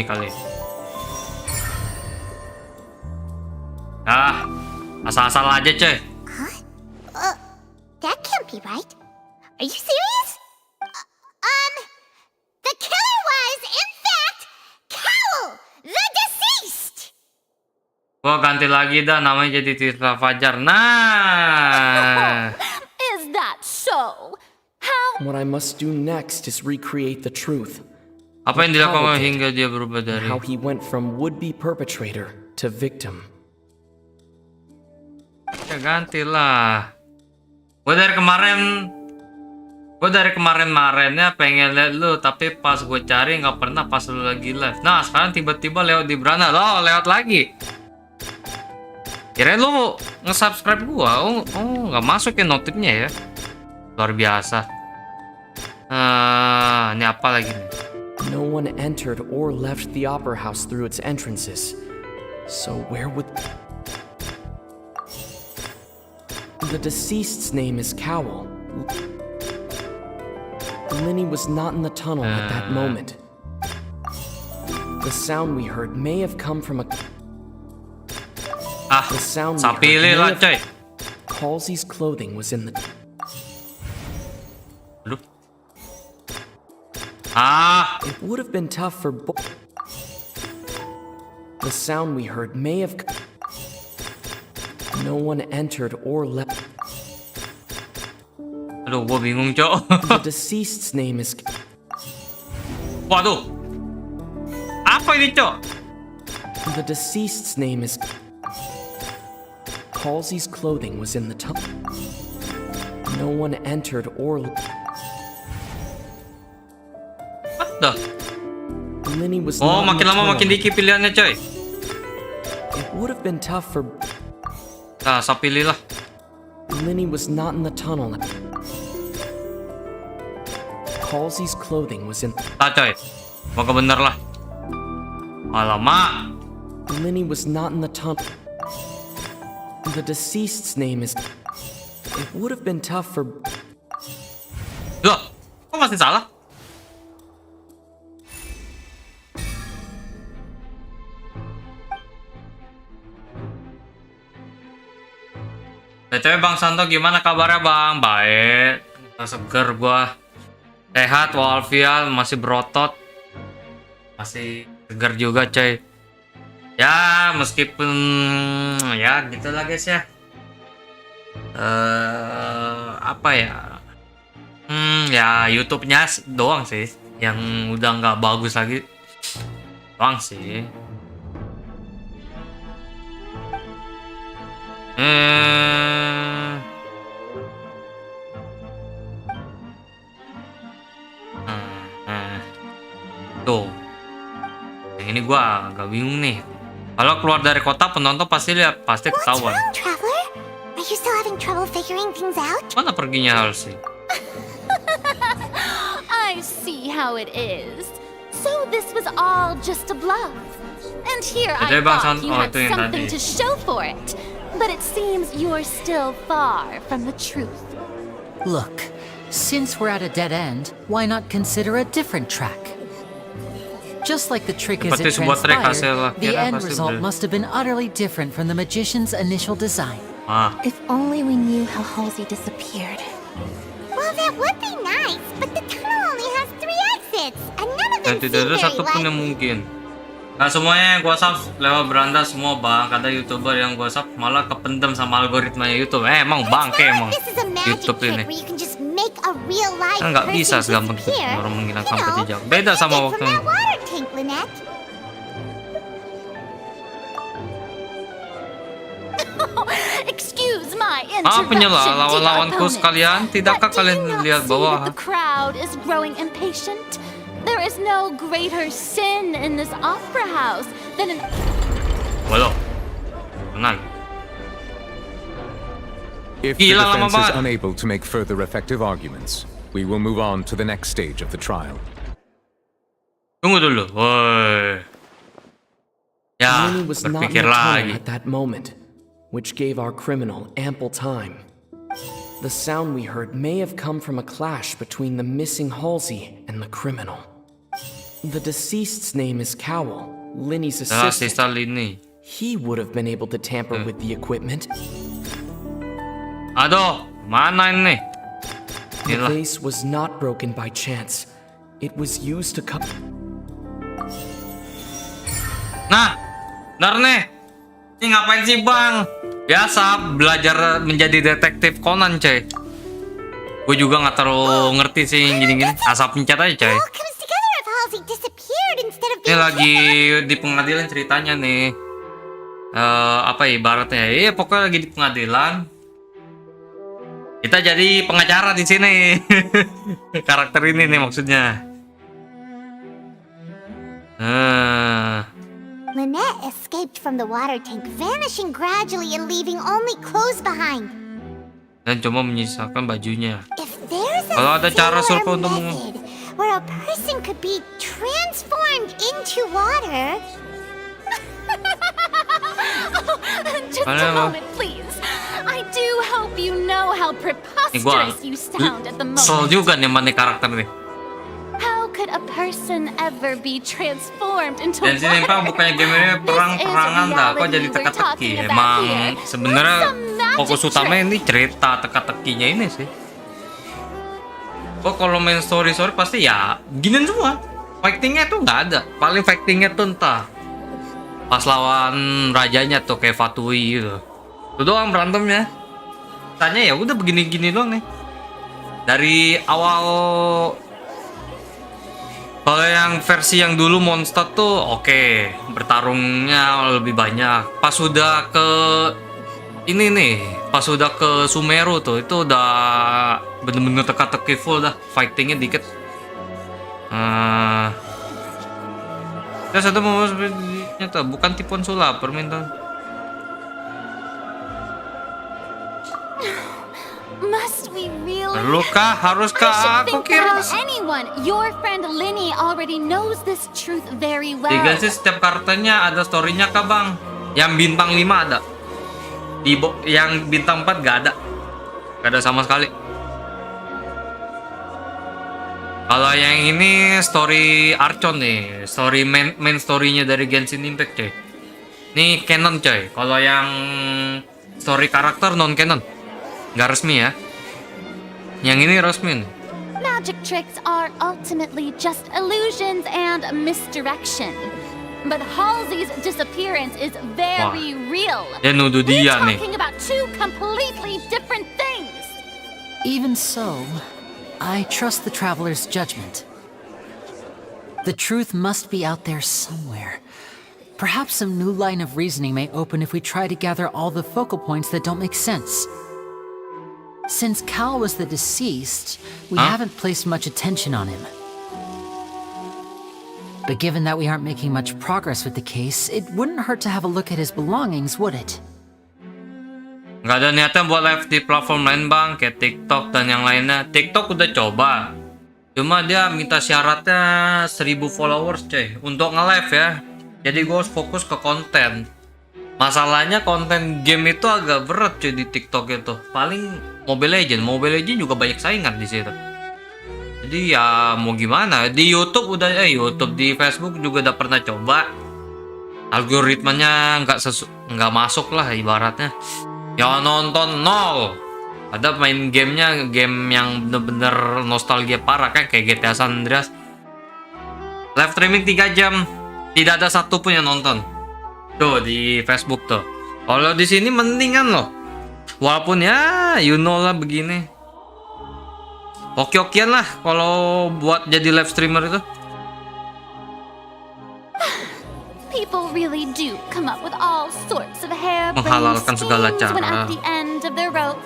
Ini kali. Asal-asal aja coy. That can't be right. Are you serious? The killer was, in fact, Cowell, the deceased! Gua ganti lagi dah namanya jadi Tirta Fajar. Nah. Is that so? What I must do next is recreate the truth. Apa yang dilakukan hingga dia berubah dari how he went from would-be perpetrator to victim. Ya gantilah. Gue dari kemarin-kemarinnya pengen lihat lu, tapi pas gue cari nggak pernah pas lu lagi live. Nah sekarang tiba-tiba lewat di Brana, lo lewat lagi. Kirain lu nge-subscribe gua, nggak masukin notifnya ya. Luar biasa. Ini apa lagi nih? No one entered or left the opera house through its entrances. So where would... The deceased's name is Cowell. Linny was not in the tunnel at that moment. The sound we heard may have come from a... The sound we heard may have... Halsey's clothing was in the... It would have been tough for the sound we heard may have... No one entered or left. Aduh, gua bingung, Cok. The deceased's name is... Waduh. Apa ini, Cok? The deceased's name is... Halsey's clothing was in the tunnel. No one entered or... Dah. Makin lama makin dikit pilihannya coy. It would have been tough for... Saya pilih lah. Linny was not in the tunnel. Halsey's clothing was in... Coy. Moga bener lah. Alamak. Linny was not in the tunnel. The deceased's name is... It would have been tough for... Loh, kok masih salah? BTW Bang Santo gimana kabarnya Bang? Baik, seger gua. Sehat walafiat, masih berotot. Masih seger juga coy. Ya meskipun ya gitulah guys ya. Apa ya? Ya YouTube-nya doang sih yang udah nggak bagus lagi doang sih. Tuh, yang ini gua agak bingung nih. Kalau keluar dari kota penonton pasti lihat, pasti ketahuan. Traveler? Are you still having trouble figuring things out? Mana perginya Halsey? I see how it is. So this was all just a bluff. And here I thought you had something to show for it. But it seems you're still far from the truth. Look, since we're at a dead end, why not consider a different track? Just like the trick as it transpired, the end result must have been utterly different from the magician's initial design. If only we knew how Halsey disappeared. Well, that would be nice, but the tunnel only has 3 exits, and none of them Dan tidak ada seem satu very pun yang likely. mungkin. Nah semuanya yang gua sub lewat beranda semua bang. Kata YouTuber yang gua sub malah kependem sama algoritmanya YouTube. Emang bangke emang YouTube ini. Kan nggak bisa segampang itu orang menghilangkan jejak. Beda sama waktu. Excuse my Penyela interruption, lawan-lawanku dear sekalian. Tidakkah kalian lihat bahwa the crowd is growing impatient? There is no greater sin in this opera house than an... Waduh, tenang. If the defense is unable to make further effective arguments, we will move on to the next stage of the trial. Tunggu dulu, woi. Ya, Lenny was not in berpikir the tunnel lagi. at that moment, which gave our criminal ample time. The sound we heard may have come from a clash between the missing Halsey and the criminal. The deceased's name is Cowell, Lenny's assistant. He would have been able to tamper with the equipment. Aduh, mana ini? The vase was not broken by chance. It was used to cut. Nah, benar nih. Ini ngapain sih bang? Biasa belajar menjadi detektif Conan coy. Gue juga nggak terlalu ngerti sih gini-gini. Asal pencet aja coy. Ini lagi di pengadilan ceritanya nih. Apa ya ibaratnya? Iya pokoknya lagi di pengadilan. Kita jadi pengacara di sini. Karakter ini nih maksudnya. Lynette escaped from the water tank, vanishing gradually and leaving only clothes behind. Dan cuma menyisakan bajunya. There's Kalau ada cara similar survei untuk method where a person could be transformed into water. Just a moment, please. I do hope you know how preposterous you sound at the Kesel moment. juga nih mana karakter nih. How could a person ever be transformed into Dan sini pak water? bukannya gamenya perang-perangan dah, kok jadi teka-teki. Emang sebenarnya fokus utama ini cerita teka-tekinya ini sih. Kok kalau main story pasti ya ginian semua. Fightingnya tuh nggak ada. Paling fightingnya tuh entah pas lawan rajanya tuh kayak Fatui gitu. Itu doang berantemnya. Tanya ya udah begini-gini doang nih. Dari awal. Kalau yang versi yang dulu monster tuh oke, bertarungnya lebih banyak. Pas udah ke ini nih, pas udah ke Sumeru tuh itu udah bener-bener teka-teki full dah, fightingnya dikit. Satu mau nyata bukan tipuan sulap permintaan. Must we really? Perlukah? Haruskah? Aku kira Anyone, your friend Linny already knows this truth very well. Tiga sih setiap kartunya ada storynya kah bang? Yang bintang 5 ada. Yang bintang 4 gak ada. Gak ada sama sekali. Kalau yang ini story Archon nih, story main story-nya dari Genshin Impact coy. Ini canon coy. Kalau yang story karakter non canon, nggak resmi ya. Yang ini resmi nih. Magic tricks are ultimately just illusions and misdirection. But Halsey's disappearance is very real. Dia nuduh dia nih. We're talking about two completely different things. Even so, I trust the traveler's judgment. The truth must be out there somewhere. Perhaps some new line of reasoning may open if we try to gather all the focal points that don't make sense. Since Cal was the deceased, we haven't placed much attention on him. But given that we aren't making much progress with the case, it wouldn't hurt to have a look at his belongings, would it? Nggak ada niatan buat live di platform lain bang, kayak TikTok dan yang lainnya. TikTok udah coba, cuma dia minta syaratnya 1000 followers coy untuk nge-live ya. Jadi gue harus fokus ke konten. Masalahnya konten game itu agak berat cuy di TikTok itu. Paling Mobile Legend juga banyak saingan di situ. Jadi ya mau gimana? Di YouTube udah YouTube, di Facebook juga udah pernah coba. Algoritmanya nggak masuk lah ibaratnya. Ya nonton nol. Ada main gamenya game yang bener-bener nostalgia parah kan kayak GTA San Andreas. Live streaming 3 jam. Tidak ada satupun yang nonton. Tuh di Facebook tuh. Kalau di sini mendingan loh. Walaupun ya you know lah begini. Oke-okean lah kalau buat jadi live streamer itu. People really do come up with all sorts of harebrained Menghalalkan segala schemes when cara. at the end of their rope.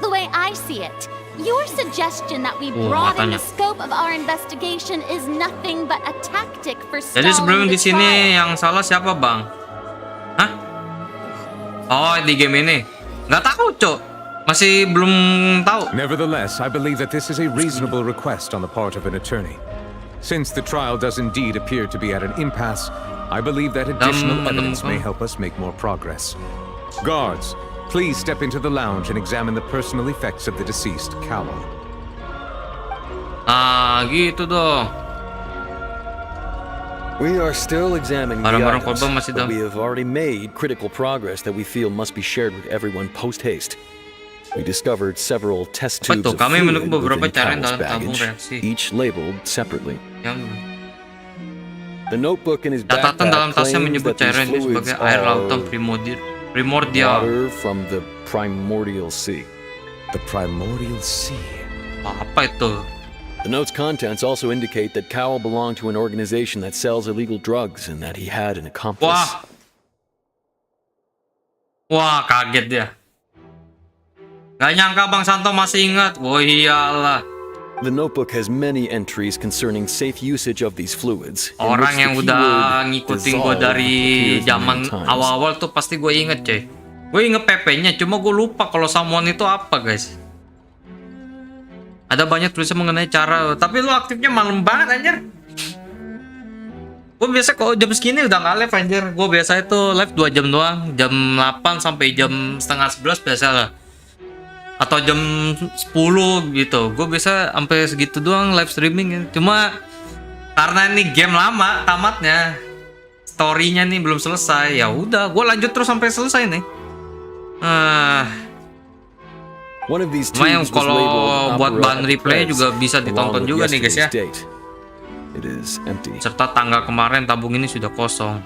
The way I see it, your suggestion that we broaden the scope of our investigation is nothing but a tactic for Jadi sebelum stalling di the sini trial. yang salah siapa bang? Hah? Oh di game ini? Nggak tahu cok. Masih belum tahu. Nevertheless, I believe that this is a reasonable request on the part of an attorney. Since the trial does indeed appear to be at an impasse, I believe that additional evidence may help us make more progress. Guards, please step into the lounge and examine the personal effects of the deceased, Callum. Gitu dong. We are still examining the Barang-barang items, korban masih but dalam. we have already made critical progress that we feel must be shared with everyone post-haste. We discovered several test tubes of Kami fluid menemukan beberapa within cairan Cowell's dalam tabung baggage, reaksi. each labeled separately. Yang The notebook in his catatan dalam backpack tasnya claims menyebut that these cairan ini fluids sebagai air lautan are primordial. water from the primordial sea. The primordial sea. Apa itu? The note's contents also indicate that Cowell belonged to an organization that sells illegal drugs and that he had an accomplice. Wah, kaget dia. Gak nyangka Bang Santo masih ingat. Wah iyalah. The notebook has many entries concerning safe usage of these fluids. in Orang which yang the udah keyword ngikutin gue dissolve dari appears zaman many times. awal-awal tuh pasti gue inget coy. Gue inget PP-nya, cuma gue lupa kalau summon itu apa guys. Ada banyak tulisan mengenai cara, tapi lu aktifnya malam banget anjir. Gue biasa kalau jam segini udah nggak live anjir. Gue biasa itu live 2 jam doang, jam 8 sampai jam setengah 11 biasa lah. Atau jam 10 gitu. Gue biasa sampai segitu doang live streaming. Cuma karena ini game lama tamatnya, story-nya nih belum selesai. Ya udah, gue lanjut terus sampai selesai nih. One of these Cuma yang tubes was kalau labeled buat bahan opera replay press, juga bisa ditonton along with juga nih guys ya. yesterday's date. It is empty. Serta tanggal kemarin tabung ini sudah kosong.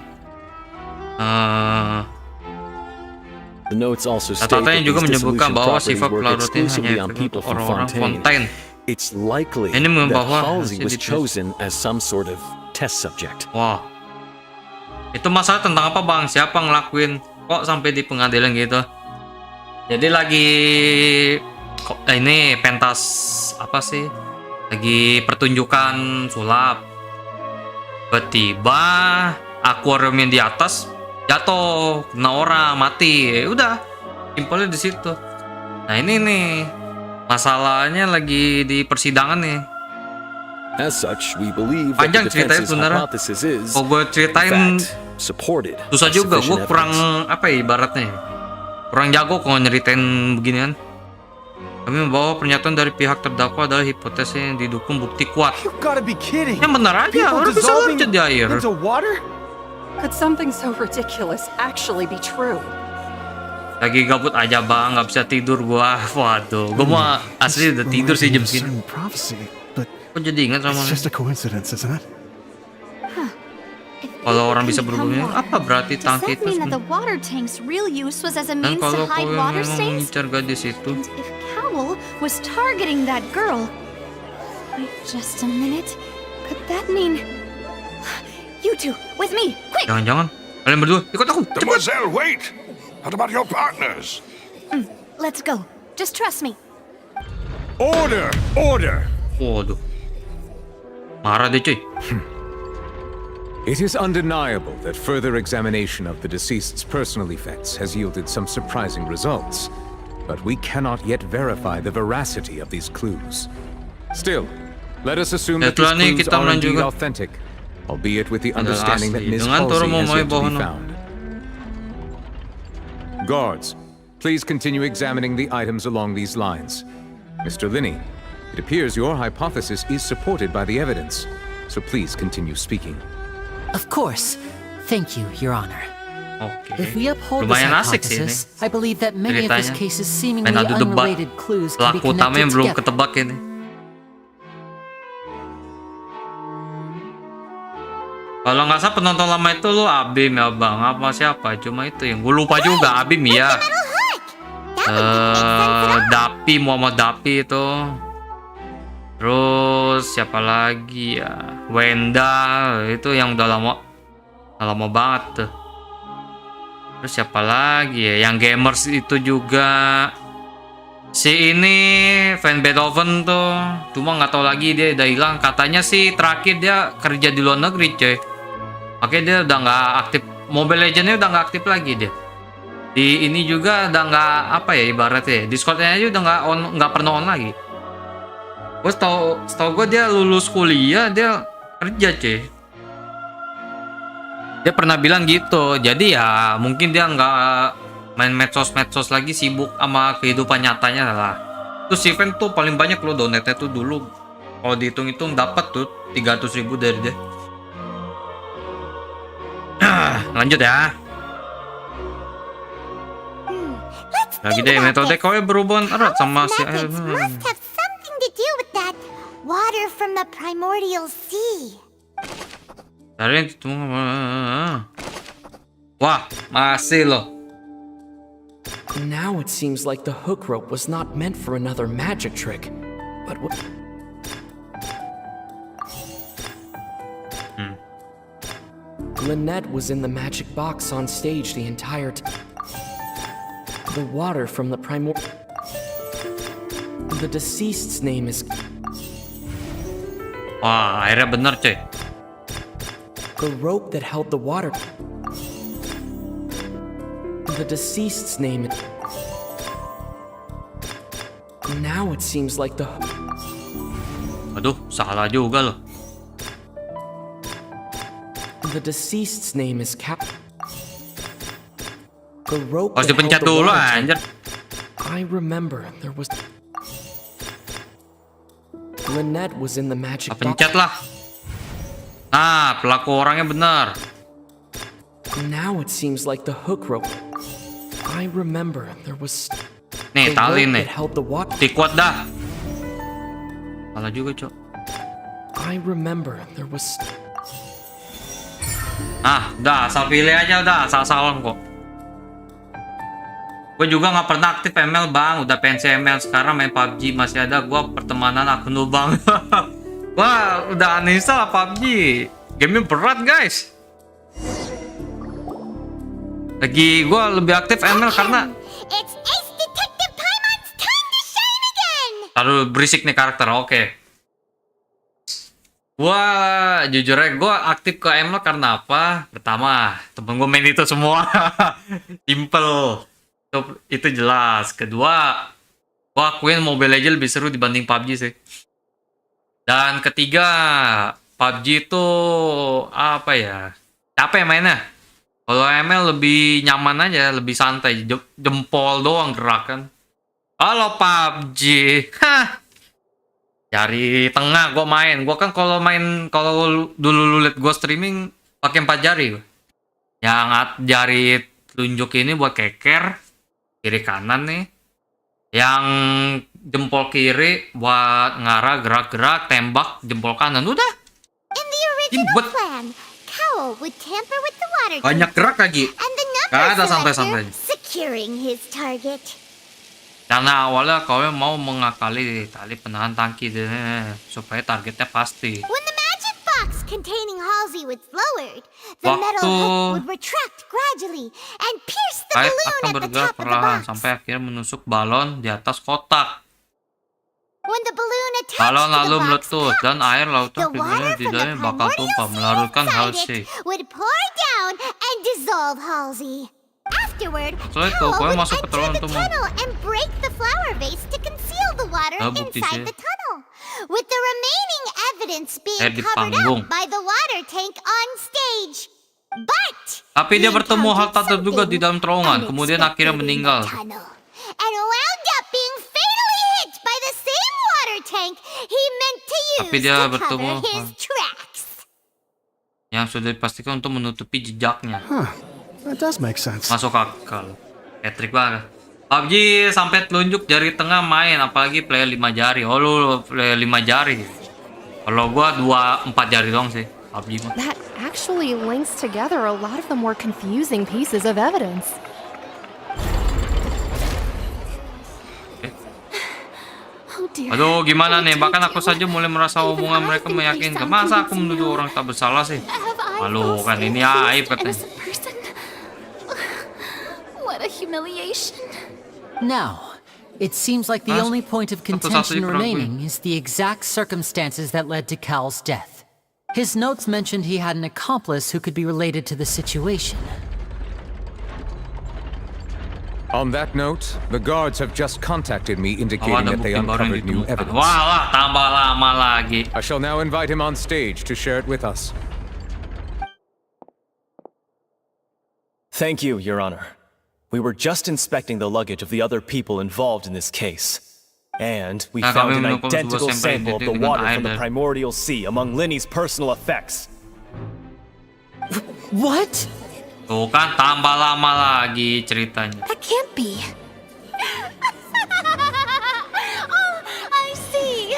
The notes also state Catatannya that juga these menyebutkan dissolution bahwa properties sifat work pelarut ini exclusively hanya on people from orang-orang FONTAINE. FONTAINE. It's likely Ini that bahwa Halsey hasil was dites. chosen as some sort of test subject. Wah. Itu masalah tentang apa bang? Siapa ngelakuin? Kok sampai di pengadilan gitu? Jadi lagi ini pentas apa sih? Lagi pertunjukan sulap. Tiba-tiba akuarium yang di atas jatuh, kena orang, mati. Ya udah, simpelnya di situ. Nah ini nih masalahnya lagi di persidangan nih. As such, we believe that Panjang the ceritanya defense's sebenarnya. hypothesis is, Kalau gue ceritain in fact, supported susah by juga. Gue sufficient kurang evidence. apa ya ibaratnya, kurang jago kalau nyeritain beginian. Kami membawa pernyataan dari pihak terdakwa adalah hipotesis yang didukung bukti kuat. Gotta be kidding. Yang benar aja, People orang bisa dissolving loncat di air. into water? Could something so ridiculous actually be true? Lagi gabut aja bang, nggak bisa tidur gua. Waduh, gua mau asli udah tidur sih jam segini. Prophecy, but Kok jadi ingat sama it's just a coincidence, isn't it? kalau orang bisa berhubungan, apa berarti Does tangki that itu? mean that the water tank's real use was as a Dan means kalau to hide kau water memang stains? mengincar gadis itu, If Cowell was targeting that girl, Just a minute. Could that mean... You two, with me, quick! Jangan-jangan kalian berdua ikut aku. Demoiselle, wait! What about your partners? Let's go. Just trust me. Order! Order! Waduh. Marah deh cuy. It is undeniable that further examination of the deceased's personal effects has yielded some surprising results, but we cannot yet verify the veracity of these clues. Still, let us assume that these clues are indeed authentic, albeit with the understanding that Ms. Halsey has yet to be found. Guards, please continue examining the items along these lines. Mr. Linney, it appears your hypothesis is supported by the evidence, so please continue speaking. Of course. Thank you, Your Honor. Oke. If we uphold this Lumayan asik sih ini. hypothesis, I believe that many of these Ceritanya. cases seemingly Main adu debat. unrelated clues can be Pelaku utamanya connected belum together. ketebak ini. Kalau nggak salah penonton lama itu lu Abim ya bang, apa siapa? Cuma itu yang gue lupa juga Abim ya. Dapi, Muhammad Dapi itu. Terus siapa lagi ya? Wenda itu yang udah lama banget tuh. Terus siapa lagi ya? Yang gamers itu juga. Si ini fan Beethoven tuh, cuma nggak tahu lagi dia udah hilang. Katanya sih terakhir dia kerja di luar negeri coy. Makanya dia udah nggak aktif. Mobile Legends-nya udah nggak aktif lagi dia. Di ini juga udah nggak apa ya ibaratnya. Discord-nya aja udah nggak pernah on lagi. Gue setahu gue dia lulus kuliah dia kerja cuy. Dia pernah bilang gitu. Jadi ya mungkin dia nggak main medsos lagi, sibuk sama kehidupan nyatanya lah. Terus event tuh paling banyak lo donate-nya tuh dulu kalau dihitung-hitung dapat tuh 300.000 dari dia. Lanjut ya. Lagi deh metode kau berhubungan erat sama si air. Must have something to do with that water from the primordial sea. Wah, masih loh. Now it seems like the hook rope was not meant for another magic trick, but Lynette was in the magic box on stage the entire time. The water from the The deceased's name is... Wah, akhirnya bener cuy. The rope that held the water... The deceased's name is... Now it seems like the... Aduh, salah juga loh. The deceased's name is Cap... The rope Harus that held dipencet the dulu water anjir. I remember there was... Lynette was in the magic box. Pencet lah. Nah, pelaku orangnya benar. Now it seems like the hook rope. I remember there was... Nih, the tali rope nih. that held the water. Kuat dah. Salah juga, Cok. I remember there was... Ah, udah, asal pilih aja udah, asal-asalan kok. Gue juga nggak pernah aktif ML bang, udah pensi ML sekarang main PUBG masih ada gue pertemanan akun lu bang. Wah, udah uninstall PUBG. Gamenya berat guys. Lagi gue lebih aktif ML karena It's Ace Detective Paimon's time to shine again. terlalu berisik nih karakter. Oke. Wah, jujur aja gue aktif ke ML karena apa? Pertama, temen gue main itu semua. Simple. Itu jelas. Kedua, gue akuin Mobile Legends lebih seru dibanding PUBG sih. Dan ketiga, PUBG itu apa ya? Capek mainnya. Kalau ML lebih nyaman aja, lebih santai. Jempol doang gerakan. Kalau PUBG, jari tengah gue main. Gue kan kalau dulu lu liat gue streaming pakai 4 jari. Yang jari telunjuk ini buat keker, kiri kanan nih. Yang jempol kiri buat ngarah, gerak-gerak, tembak, jempol kanan. Udah. In the original plan, Cowl would tamper with the water Banyak gerak lagi. and the Gak ada number santai-santai. selector securing his target. Karena awalnya kau mau mengakali tali penahan tangki deh, supaya targetnya pasti. When the magic box containing Halsey was lowered, the metal hook would retract gradually and pierce the Kait balloon akan at the bergerak top of the perlahan box. sampai akhirnya menusuk balon di atas kotak. When the balloon attached Balon to lalu the box meletus dan air lautan the water di from the dalamnya bakal tumpah melarutkan Halsey. would pour down and dissolve Halsey. Afterward, Setelah itu, Hal kau would masuk ke enter terowongan the untuk tunnel and break the flower vase to conceal the water bukti inside sih. the tunnel, with the remaining evidence being Di covered panggung. up by the water tank on stage. But Tapi dia bertemu hal tak terduga di dalam terowongan, kemudian akhirnya meninggal. tunnel and wound up being fatally hit by the same water tank he meant to Tapi use dia to bertemu cover his tracks. yang sudah dipastikan untuk menutupi jejaknya. That does make sense. Masuk akal. Patrick banget. PUBG sampai telunjuk jari tengah main, apalagi player 5 jari. Oh lu player 5 jari. Kalau gua 4 jari doang sih. PUBG mah. That actually links together a lot of the more confusing pieces of evidence. Oh dear. Aduh, gimana nih? Bahkan aku saja mulai merasa omongan mereka meyakinkan. Masa aku menuduh orang tak bersalah sih? Malu kan, ini aib katanya. What a humiliation. Now, it seems like the only point of contention remaining is the exact circumstances that led to Cal's death. His notes mentioned he had an accomplice who could be related to the situation. On that note, the guards have just contacted me indicating that they uncovered new evidence. Walah, tambah lama lagi. I shall now invite him on stage to share it with us. Thank you, Your Honor. We were just inspecting the luggage of the other people involved in this case. And we found an identical sample of the water from the primordial sea among Linny's personal effects. What? Tuh kan, tambah lama lagi ceritanya. That can't be. Oh, I see.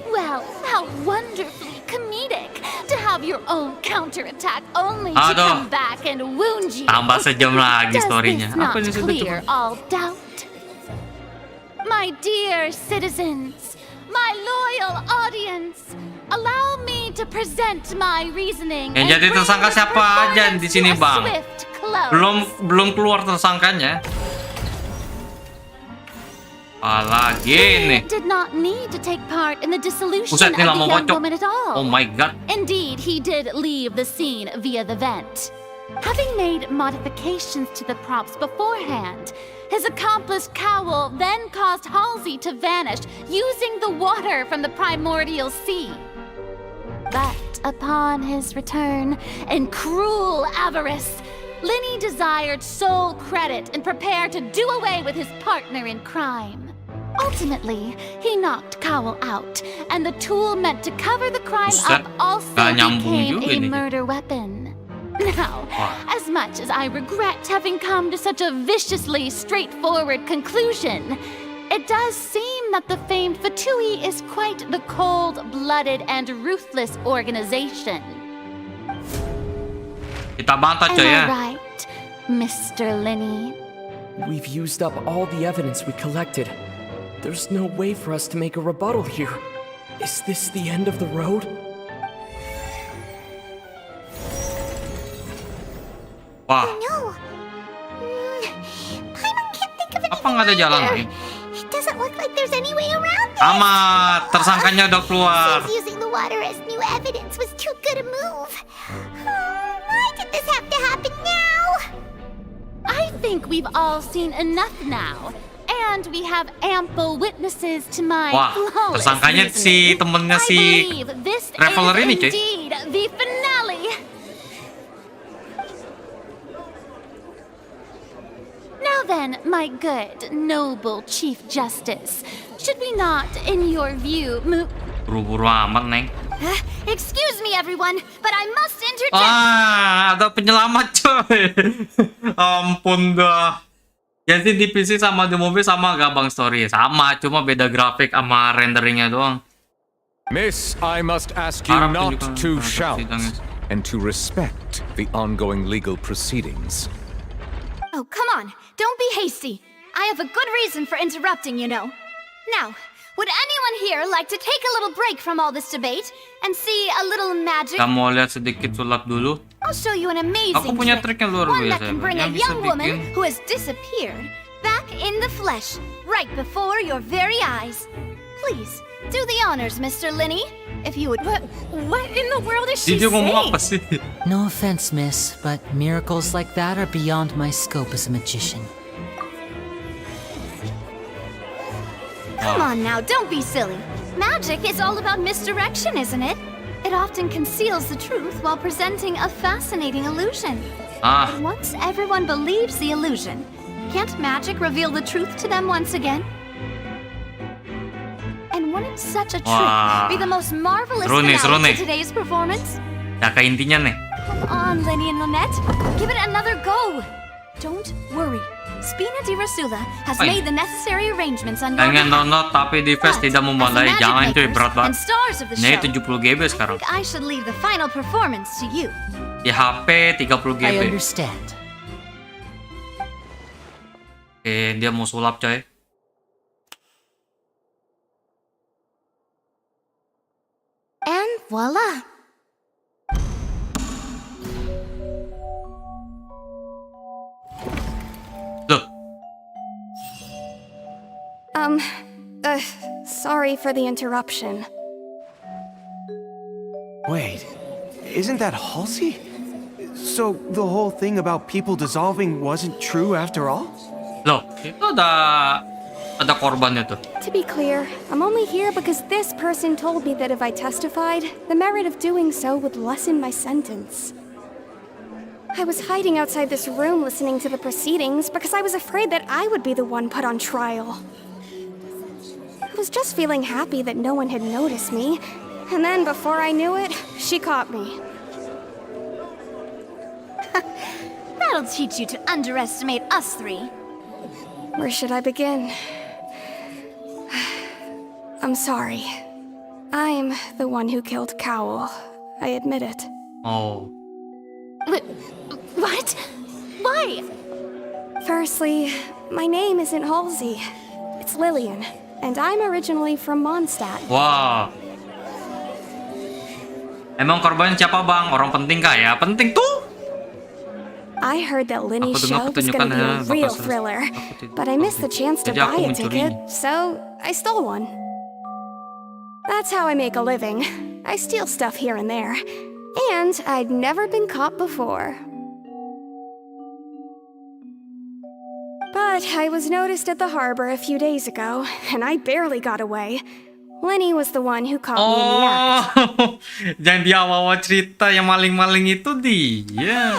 Well, how wonderfully comedic to have your own counterattack only to come back and wound you. Tambah sejam lagi Does storynya. this not Apa ini sudah clear all doubt? My dear citizens, my loyal audience, allow me to present my reasoning. Yang jadi tersangka siapa aja di sini, Bang? Belum keluar tersangkanya. Apalagi nih. Did not need to take part in the dissolution Buset, of ini the lama young kocok. woman at all. Oh my god. Indeed, he did leave the scene via the vent. Having made modifications to the props beforehand, his accomplice Cowell then caused Halsey to vanish using the water from the primordial sea. But upon his return, in cruel avarice, Linny desired sole credit and prepared to do away with his partner in crime. Ultimately, he knocked Cowell out, and the tool meant to cover the crime up also became a murder weapon. Now, as much as I regret having come to such a viciously straightforward conclusion, it does seem that the famed Fatui is quite the cold-blooded and ruthless organization. Kita bantah coy ya. Am I right, Mr. Linny? We've used up all the evidence we collected. There's no way for us to make a rebuttal here. Is this the end of the road? Wah. No. Paimon can't think of Apa nggak ada jalan lain? It doesn't look like there's any way around this. Amat, tersangkanya udah keluar. Since using the water as new evidence was too good a move. Why did this have to happen now? I think we've all seen enough now. And we have ample witnesses to my Wah, flawless tersangkanya si reasoning. temennya I si believe this Traveler is ini, cuy. indeed the finale. Now then, my good, noble Chief Justice, should we not, in your view, move... Buru-buru amat, Neng. Excuse me, everyone, but I must interject. Ada penyelamat, coy. Ampun dah. Jadi di PC sama di movie sama gak Bang Story? Sama, cuma beda grafik sama renderingnya doang. Miss, I must ask you not to shout and to respect the ongoing legal proceedings. Oh, come on. Don't be hasty. I have a good reason for interrupting, you know. Now, would anyone here like to take a little break from all this debate and see a little magic? Kita mau lihat sedikit sulap dulu. I'll show you an amazing Aku punya trik yang luar one that biasa. can bring a Yang bisa young woman bikin who has disappeared back in the flesh, right before your very eyes. Please, do the honors, Mr. Linny. If you would... What in the world is she Dia ngomong saying? apa sih? No offense, miss, but miracles like that are beyond my scope as a magician. Come on now, don't be silly. Magic is all about misdirection, isn't it? It often conceals the truth while presenting a fascinating illusion. But once everyone believes the illusion, can't magic reveal the truth to them once again? And wouldn't such a trick Wah. be the most marvelous Seru nih, seru finale nih. to today's performance? Ya ke intinya nih. Come on, Lenny and Lynette. Give it another go. Don't worry. Spina di Rasula has Oi. made the necessary arrangements on your Pengen behalf. download tapi device tidak memulai. Magic Jangan cuy, makers berat and banget. stars of the Ini show, 70 GB sekarang. I think I should leave the final performance to you. Di HP 30 GB. I understand. Oke, dia mau sulap coy. And voila! Loh, Sorry for the interruption. Wait, isn't that Halsey? So the whole thing about people dissolving wasn't true after all? loh, itu ada korbannya tuh. To be clear, I'm only here because this person told me that if I testified, the merit of doing so would lessen my sentence. I was hiding outside this room listening to the proceedings because I was afraid that I would be the one put on trial. I was just feeling happy that no one had noticed me, and then before I knew it, she caught me. That'll teach you to underestimate us three. Where should I begin? I'm sorry. I'm the one who killed Cowl. I admit it. Oh. What? Why? Firstly, my name isn't Halsey. It's Lillian, and I'm originally from Mondstadt. Wah. Emang korbannya siapa bang? Orang penting kah ya? Penting tuh. I heard that Linny's Aku dengar show was gonna be a pertunjukan real bakal thriller, but I missed the chance to Jadi aku buy a mencurinya. ticket, so I stole one. That's how I make a living. I steal stuff here and there, and I'd never been caught before. But I was noticed at the harbor a few days ago, and I barely got away. Lenny was the one who caught me in the act. Oh, jangan di awal-awal cerita yang maling-maling itu dia.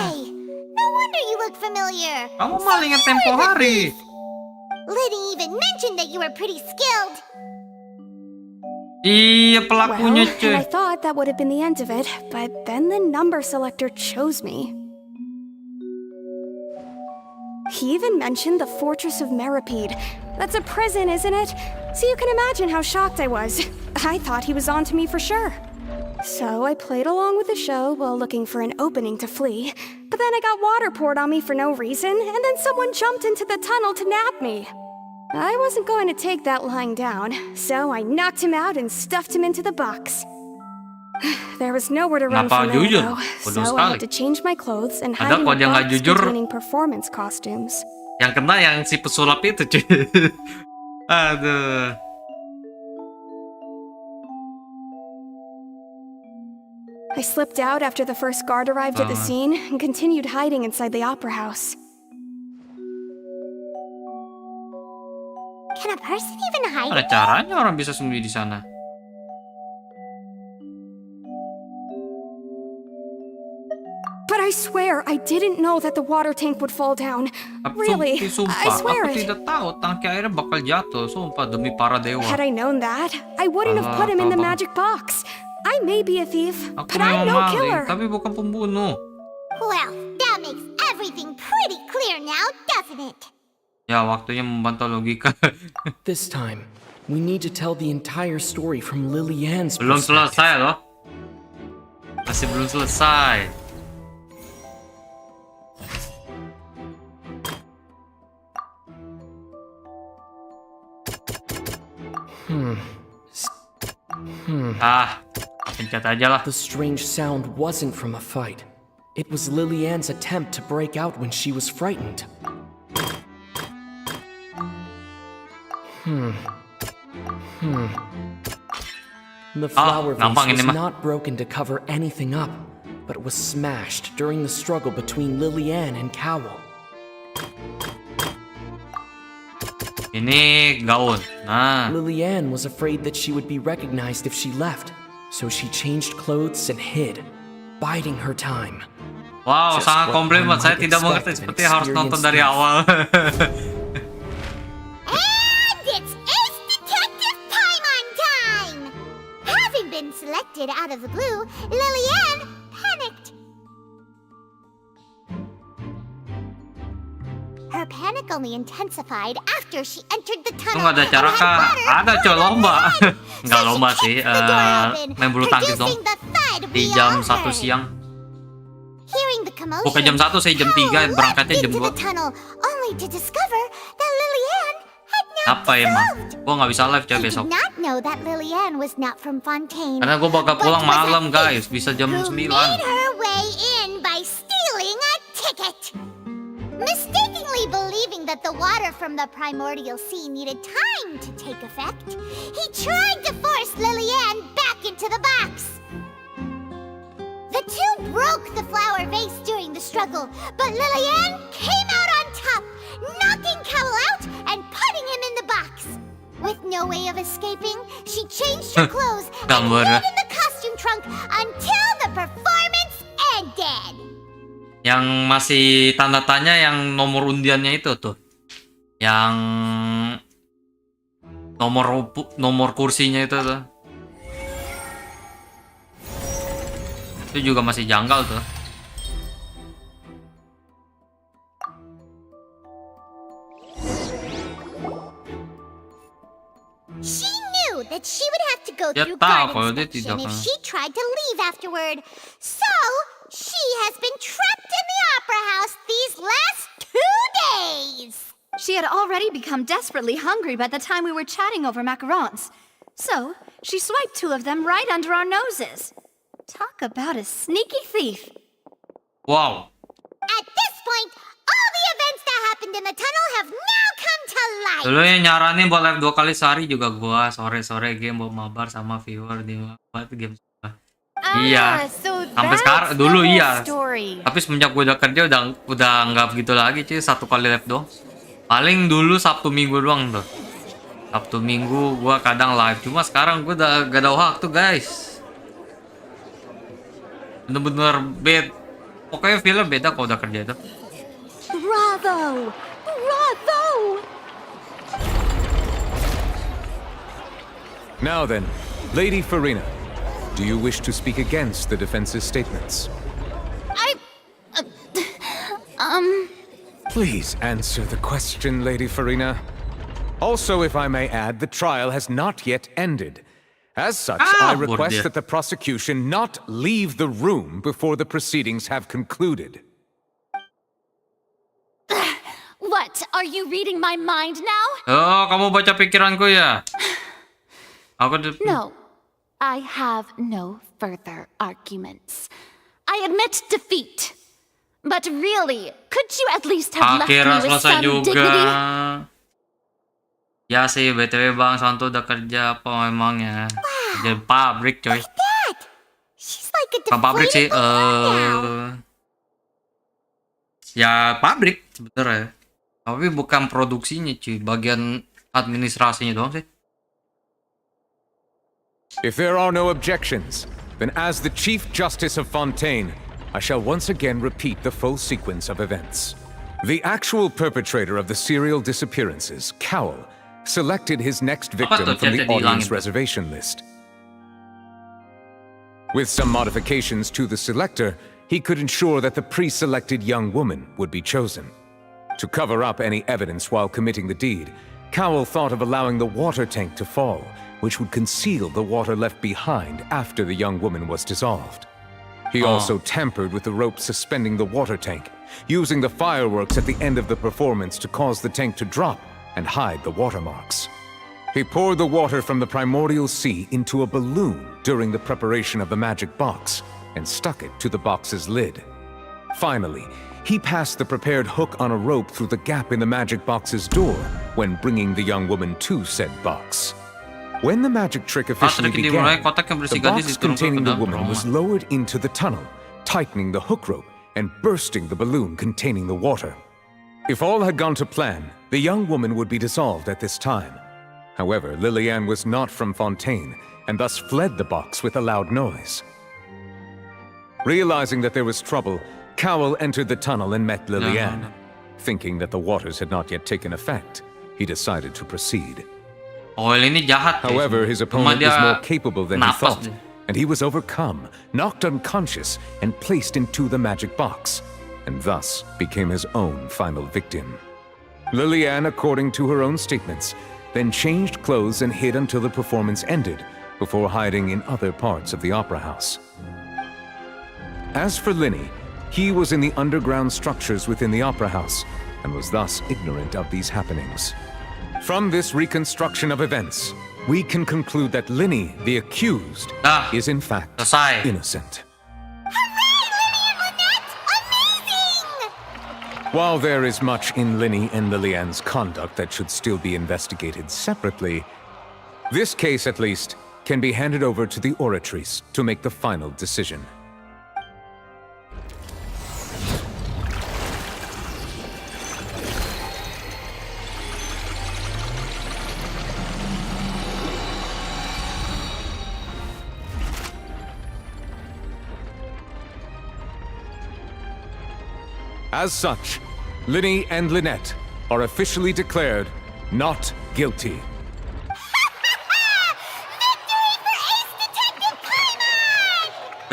No wonder you look familiar. Kamu malingnya tempo hari. Liddy even mentioned that you were pretty skilled. Iya, pelakunya Well, and I cuy. thought that would have been the end of it, but then the number selector chose me. He even mentioned the Fortress of Meripede. That's a prison, isn't it? So you can imagine how shocked I was. I thought he was on to me for sure. So I played along with the show while looking for an opening to flee. But then I got water poured on me for no reason, and then someone jumped into the tunnel to nab me. I wasn't going to take that lying down, so I knocked him out and stuffed him into the box. There was nowhere to run Kenapa from there, jujur? though, Bodoh so I sekali. had to change my clothes and Ada hide in kok a dia nggak box jujur. containing performance costumes. Yang kena yang si pesulap itu cuy. Aduh. I slipped out after the first guard arrived at the scene and continued hiding inside the opera house. Can a person even hide? Ada caranya orang bisa sembunyi di sana. But I swear, I didn't know that the water tank would fall down. Really, Sumpah, I swear aku it. tidak tahu tangki airnya bakal jatuh. Sumpah demi para dewa. Had I known that, I wouldn't have put him in the magic box. I may be a thief, Aku but I'm memang no maling, killer. tapi bukan pembunuh. Well, that makes everything pretty clear now, doesn't it? Ya, waktunya membantah logika. This time, we need to tell the entire story from Lillian's Belum perspective. selesai loh. Masih belum selesai. pencet aja lah. The strange sound wasn't from a fight. It was Lilianne's attempt to break out when she was frightened. The flower vase was not broken to cover anything up, but was smashed during the struggle between Lilianne and Cowell. Ini gaun. Nah. Lilianne was afraid that she would be recognized if she left, so she changed clothes and hid, biding her time. Wow, sangat komplain buat saya tidak mengerti seperti harus nonton dari awal. And it's Ace Detective Paimon time! Having been selected out of the blue, Lilianne panicked. Her panic only intensified after she entered the tunnel. Nggak ada cara kah? Ada coy, lomba. Nggak lomba sih, main bulu tangkis dong. Di jam 1 siang. Bukan jam 1 sih, jam 3, berangkatnya jam 2. Apa emang? Gua nggak bisa live coy besok. Karena gua bakal pulang malam guys, bisa jam 9. Mistakenly believing that the water from the primordial sea needed time to take effect, he tried to force Lilianne back into the box. The two broke the flower vase during the struggle, but Lilianne came out on top, knocking Cowell out and putting him in the box. With no way of escaping, she changed her clothes and hid in the costume trunk until the performance ended. Yang masih tanda tanya yang nomor undiannya itu tuh, yang nomor kursinya itu tuh, itu juga masih janggal tuh. She knew that she would have to go through guard inspection if she tried to leave afterward, so she has been trapped in the opera house these last 2 days. She had already become desperately hungry by the time we were chatting over macarons. So, she swiped 2 of them right under our noses. Talk about a sneaky thief. Wow. At this point, all the events that happened in the tunnel have now come to light. Dulu yang nyaranin buat live 2 kali sehari juga gua, sore-sore game buat mabar sama viewer di game. Iya, sampai sekarang dulu iya. Tapi semenjak gue udah kerja udah nggak begitu lagi cuy, 1 kali live dong. Paling dulu Sabtu Minggu doang tuh. Sabtu Minggu gue kadang live, cuma sekarang gue udah gak ada waktu guys. Bener-bener beda. Pokoknya film beda kalau udah kerja itu. Bravo! Bravo! Now then, Lady Farina. Do you wish to speak against the defense's statements? Please answer the question, Lady Farina. Also, if I may add, the trial has not yet ended. As such, I request that the prosecution not leave the room before the proceedings have concluded. What? Are you reading my mind now? Oh, kamu baca pikiranku ya? No. I have no further arguments. I admit defeat. But really, could you at least have left me with some dignity? Ya sih, BTW Bang Santo udah kerja apa memangnya? Kerja pabrik coy. Bukan pabrik sih, ya pabrik sebenarnya. Tapi bukan produksinya cuy, bagian administrasinya doang sih. If there are no objections, then as the Chief Justice of Fontaine, I shall once again repeat the full sequence of events. The actual perpetrator of the serial disappearances, Cowell, selected his next victim from the audience reservation list. With some modifications to the selector, he could ensure that the pre-selected young woman would be chosen. To cover up any evidence while committing the deed, Cowell thought of allowing the water tank to fall, which would conceal the water left behind after the young woman was dissolved. He also tampered with the rope suspending the water tank, using the fireworks at the end of the performance to cause the tank to drop and hide the watermarks. He poured the water from the primordial sea into a balloon during the preparation of the magic box and stuck it to the box's lid. Finally, he passed the prepared hook on a rope through the gap in the magic box's door when bringing the young woman to said box. When the magic trick officially began, the box containing the woman was lowered into the tunnel, tightening the hook rope and bursting the balloon containing the water. If all had gone to plan, the young woman would be dissolved at this time. However, Liliane was not from Fontaine and thus fled the box with a loud noise. Realizing that there was trouble, Cowell entered the tunnel and met Liliane. Thinking that the waters had not yet taken effect, he decided to proceed. However, his opponent was more capable than he thought, and he was overcome, knocked unconscious, and placed into the magic box, and thus became his own final victim. Liliane, according to her own statements, then changed clothes and hid until the performance ended, before hiding in other parts of the opera house. As for Linny, he was in the underground structures within the opera house, and was thus ignorant of these happenings. From this reconstruction of events, we can conclude that Linny, the accused, is in fact innocent. While there is much in Linny and Liliane's conduct that should still be investigated separately, this case, at least, can be handed over to the Oratrice to make the final decision. As such, Linny and Lynette are officially declared not guilty.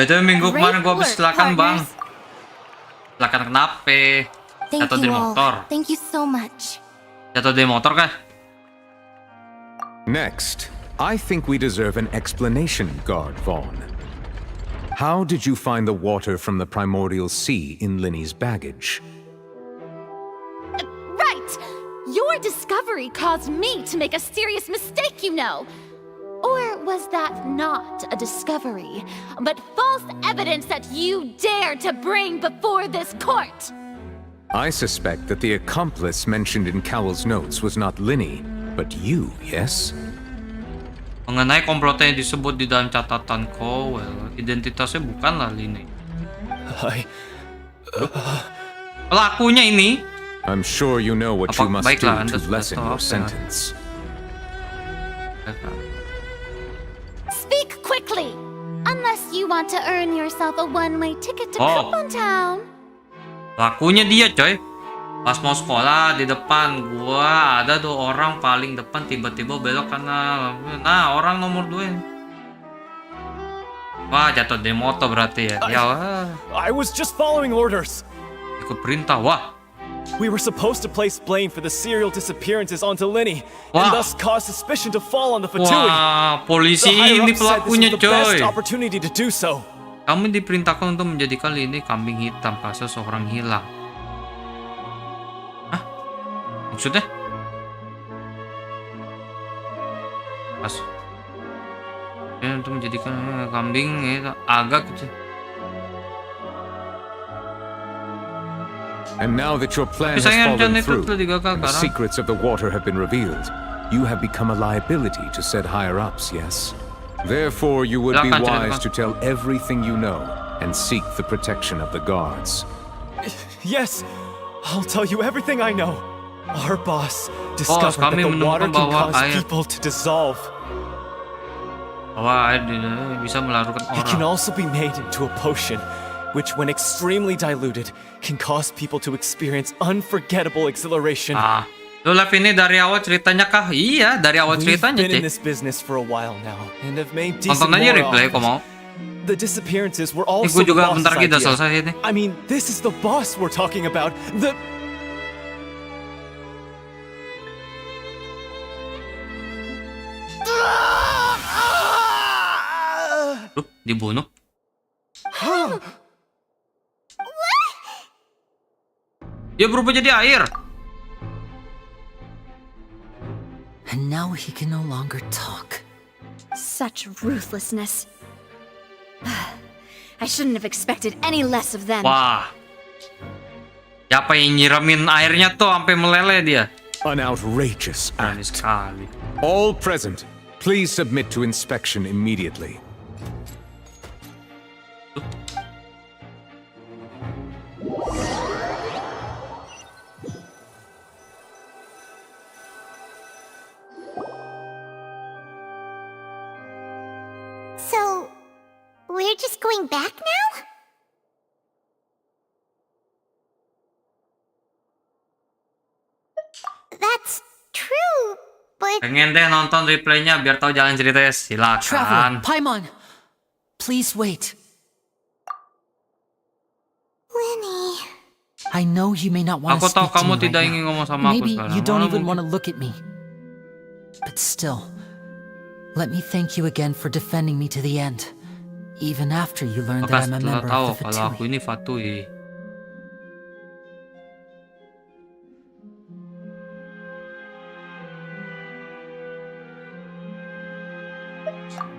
Betul minggu kemarin gua habis kecelakaan bang. Kecelakaan kenapa? Jatuh dari motor. Thank you so much. Jatuh dari motor kah? Next, I think we deserve an explanation, Guard Vaughn. How did you find the water from the primordial sea in Linny's baggage? Right! Your discovery caused me to make a serious mistake, you know. Or was that not a discovery, but false evidence that you dared to bring before this court? I suspect that the accomplice mentioned in Cowell's notes was not Linny, but you, yes? Mengenai komplotnya yang disebut di dalam catatan Cowell, identitasnya bukanlah Linny. Pelakunya ini. I'm sure you know what you must do to lessen your sentence. Speak quickly, unless you want to earn yourself a one-way ticket to Town. Pelakunya dia, coy. Pas mau sekolah di depan gua ada 2 orang paling depan tiba-tiba belok kanan. Nah, orang nomor 2 ini. Wah, jatuh dari motor berarti ya. I was just following orders. Ikut perintah. Wah. We were supposed to place blame for the serial disappearances onto Linny, and thus cause suspicion to fall on the Fatui. Wah, polisi ini pelakunya, coy. Opportunity to do so. Kami diperintahkan untuk menjadikan Linny kambing hitam kasus seorang hilang. Maksudnya? Pas. Ya, untuk menjadikan kambing ya, agak kecil. And now that your plan has fallen through, and the secrets of the water have been revealed, you have become a liability to said higher-ups, yes? Therefore, you would be wise to tell everything you know and seek the protection of the guards. Yes, I'll tell you everything I know. Our boss discovered that the water can cause people to dissolve. It can also be made into a potion, which when extremely diluted, can cause people to experience unforgettable exhilaration. Klevv ini dari awal ceritanya kah? Iya, dari awal ceritanya, We've been in this business for a while now, and have made decent replay kok mau. The disappearances were also the boss's idea. I mean, this is the boss we're talking about. Dibunuh. Dia berubah jadi air. now he can no longer talk. Such ruthlessness. I shouldn't have expected any less of them. Wah. Siapa yang nyiramin airnya tuh sampai meleleh dia? An outrageous Berani act. sekali. All present, please submit to inspection immediately. So, we're just going back now? That's true, but... Pengen deh nonton replaynya biar tahu jalan ceritanya. Traveler, Silakan. Paimon, please wait. Lenny... I know you may not want Aku to speak tahu to kamu me tidak right ingin now. ngomong sama aku Maybe sekarang. you don't Mana even mungkin. want to look at me. But still, let me thank you again for defending me to the end. Even after you learned that I'm a Makasih telah member tahu of the kalau aku Fatui. ini Fatui.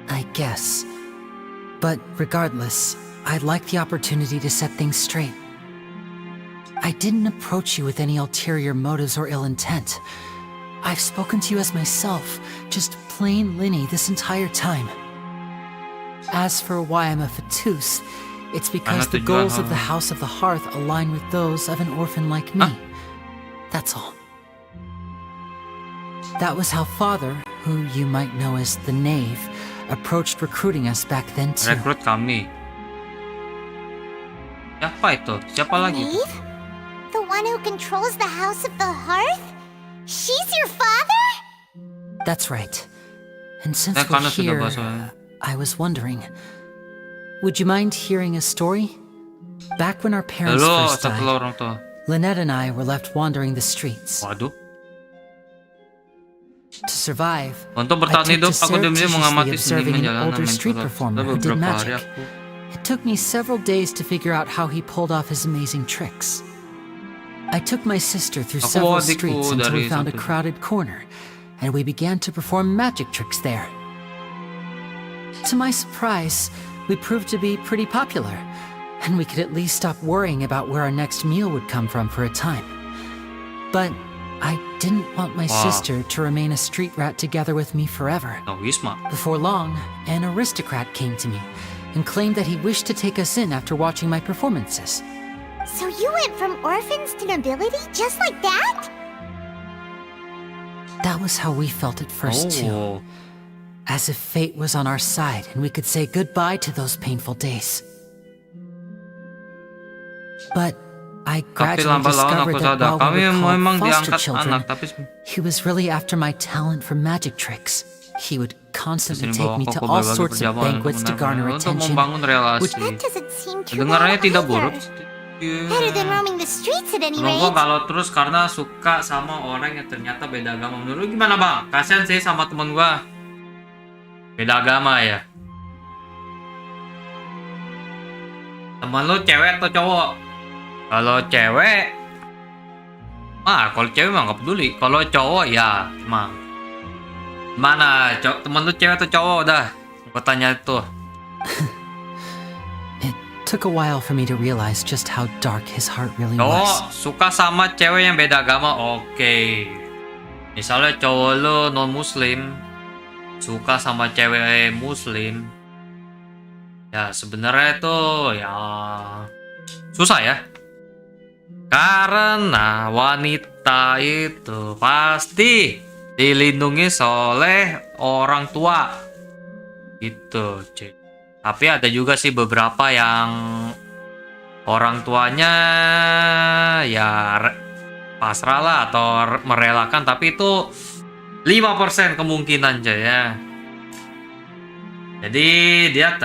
I guess. But regardless, I'd like the opportunity to set things straight. I didn't approach you with any ulterior motives or ill intent. I've spoken to you as myself, just plain Linny this entire time. As for why I'm a Fatus, it's because the goals of the House of the Hearth align with those of an orphan like me. That's all. That was how Father, who you might know as the Knave, approached recruiting us back then too. Rekrut kami. Siapa itu? Siapa lagi? Knave? The one who controls the House of the Hearth? She's your father? That's right. And since Saya we're karena sudah here, bahasa. I was wondering, would you mind hearing a story? Back when our parents Halo, first satu died, orang tua. Lynette and I were left wandering the streets. Waduh. To survive, Untuk I bertahan took hidup, to aku diam-diam surreptitiously mengamati seni observing an menjalanan older street mencoba. performer Sudah who did beberapa hari magic. aku It took me several days to figure out how he pulled off his amazing tricks. I took my sister through Aku several bawa adikku streets until we dari found a Santo. crowded corner, and we began to perform magic tricks there. To my surprise, we proved to be pretty popular, and we could at least stop worrying about where our next meal would come from for a time. But I didn't want my Wow. sister to remain a street rat together with me forever. No, Wisma. Before long, an aristocrat came to me and claimed that he wished to take us in after watching my performances. So you went from orphans to nobility just like that? That was how we felt at first, too. Oh. As if fate was on our side and we could say goodbye to those painful days. But I Tapi gradually lambat laun discovered aku that sadar while we kami were memang called foster diangkat children, anak, tapi he was really after my talent for magic tricks. He would constantly Kesini take bawa me to aku all berbagai sorts of perjamuan banquets to untuk garner untuk attention. membangun relasi. which- That doesn't seem too Kedengarannya bad tidak either. buruk. Better than roaming the streets at any rate. Semoga kalau terus karena suka sama orang yang ternyata beda agama. Menurut lu gimana bang? Kasian sih sama temen gua. Beda agama ya. Temen lu cewek atau cowok? Kalau cewek, kalau cewek mah nggak peduli. Kalau cowok ya, emang. Mana? Temen lu cewek atau cowok dah? Gua tanya itu. Took a while for me to realize just how dark his heart really was. Cowok suka sama cewek yang beda agama, oke. Misalnya cowok lu non muslim suka sama cewek muslim, ya sebenarnya itu ya susah ya. Karena wanita itu pasti dilindungi oleh orang tua gitu, cuy. Tapi ada juga sih beberapa yang orang tuanya ya pasrah lah atau merelakan, tapi itu 5% kemungkinan aja ya. Jadi dia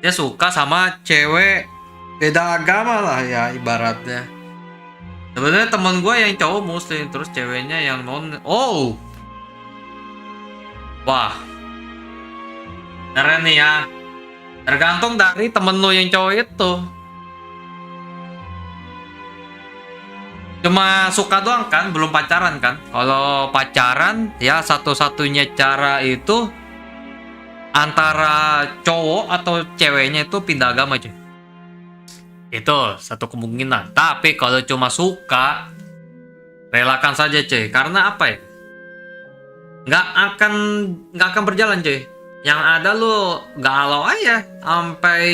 suka sama cewek beda agama lah ya ibaratnya. Sebenarnya temen gue yang cowok muslim terus ceweknya yang non. Oh, wah, keren nih ya. Tergantung dari temen lo yang cowok itu. Cuma suka doang kan, belum pacaran kan. Kalau pacaran ya satu-satunya cara itu antara cowok atau ceweknya itu pindah agama cuy. Itu satu kemungkinan. Tapi kalau cuma suka, relakan saja cuy. Karena apa ya? Nggak akan berjalan cuy. Yang ada lu galau aja sampai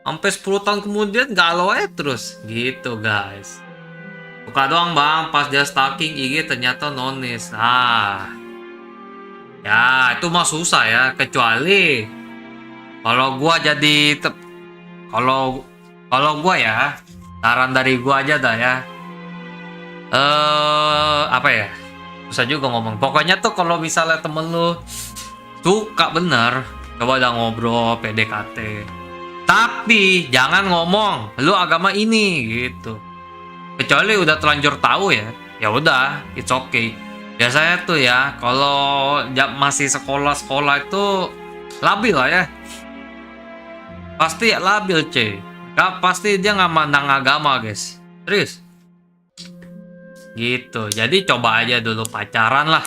10 tahun kemudian galau aja terus gitu guys. Suka doang bang, pas dia stalking IG ternyata nonis. Ya itu mah susah ya, kecuali kalau gua jadi kalau gua ya, saran dari gua aja dah ya. Apa ya? Susah juga ngomong. Pokoknya tuh kalau misalnya temen lu suka bener, coba dah ngobrol PDKT. Tapi jangan ngomong lu agama ini gitu. Kecuali udah terlanjur tahu ya. Ya udah, it's okay. Biasanya tuh ya kalau masih sekolah itu labil lah ya. Pasti labil cuy. Pasti dia nggak mandang agama guys. Serius. Gitu. Jadi coba aja dulu pacaran lah.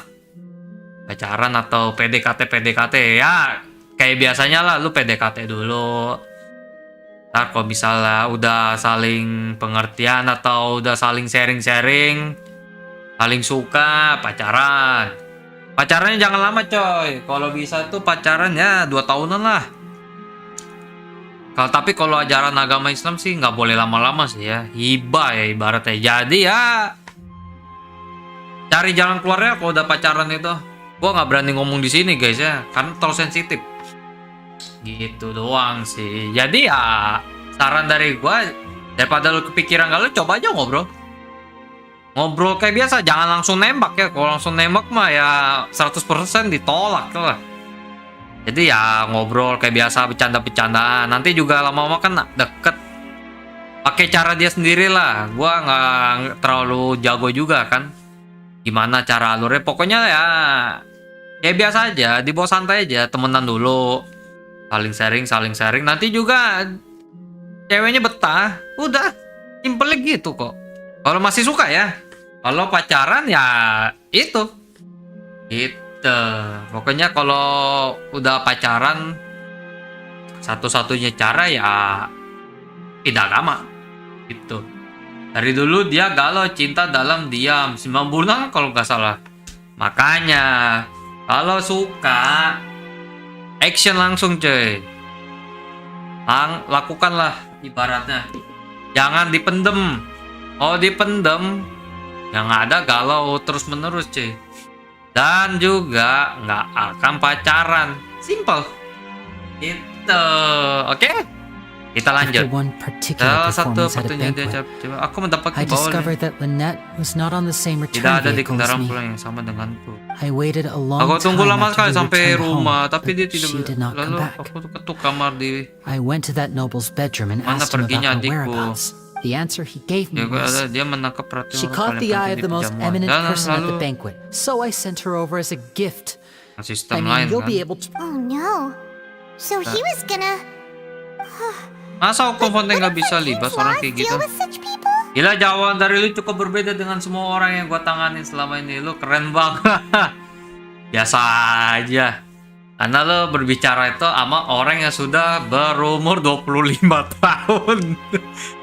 Pacaran atau PDKT ya. Kayak biasanya lah lu PDKT dulu. Ntar kalau misalnya udah saling pengertian atau udah saling sharing-sharing, saling suka, pacaran. Pacarannya jangan lama coy. Kalau bisa tuh pacaran ya 2 tahunan lah. Tapi kalau ajaran agama Islam sih nggak boleh lama-lama sih ya. Hibah ya ibaratnya. Jadi ya cari jalan keluarnya kalau udah pacaran itu. Gua nggak berani ngomong di sini guys ya, karena terlalu sensitif. Gitu doang sih. Jadi ya saran dari gua, daripada lu kepikiran gak, lu coba aja ngobrol kayak biasa, jangan langsung nembak ya. Kalau langsung nembak mah ya 100% ditolak lah. Jadi ya ngobrol kayak biasa, bercanda-bercandaan. Nanti juga lama-lama kan deket. Pakai cara dia sendiri lah. Gua nggak terlalu jago juga kan gimana cara alurnya. Pokoknya ya kayak biasa aja, dibawa santai aja, temenan dulu. Saling sharing. Nanti juga ceweknya betah. Udah, simple gitu kok. Kalau masih suka ya. Kalau pacaran ya itu. Gitu. Pokoknya kalau udah pacaran, satu-satunya cara ya pindah agama. Gitu. Dari dulu dia galau cinta dalam diam 9 bulan kalau nggak salah. Makanya kalau suka, action langsung cuy. Lakukanlah ibaratnya. Jangan dipendem. Oh dipendem, yang ada galau terus menerus cuy. Dan juga nggak akan pacaran. Simple. Gitu. Oke? Kita lanjut. Salah satu pertanyaan dia coba. Aku mendapatkan bahwa tidak ada di kendaraan pulang yang sama denganku. Aku tunggu lama sekali sampai rumah, tapi dia tidak. Lalu aku ketuk kamar di. Mana perginya adikku? Dia menangkap perhatian She caught the eye of the most eminent person at the banquet, so I sent her over as a gift. Sistem lain kan. Oh no. So he was gonna. Masa hukum Fontaine nggak bisa libas orang kayak gitu? Gila, jawaban dari lu cukup berbeda dengan semua orang yang gua tanganin selama ini. Lu keren banget. Biasa aja. Karena lu berbicara itu sama orang yang sudah berumur 25 tahun.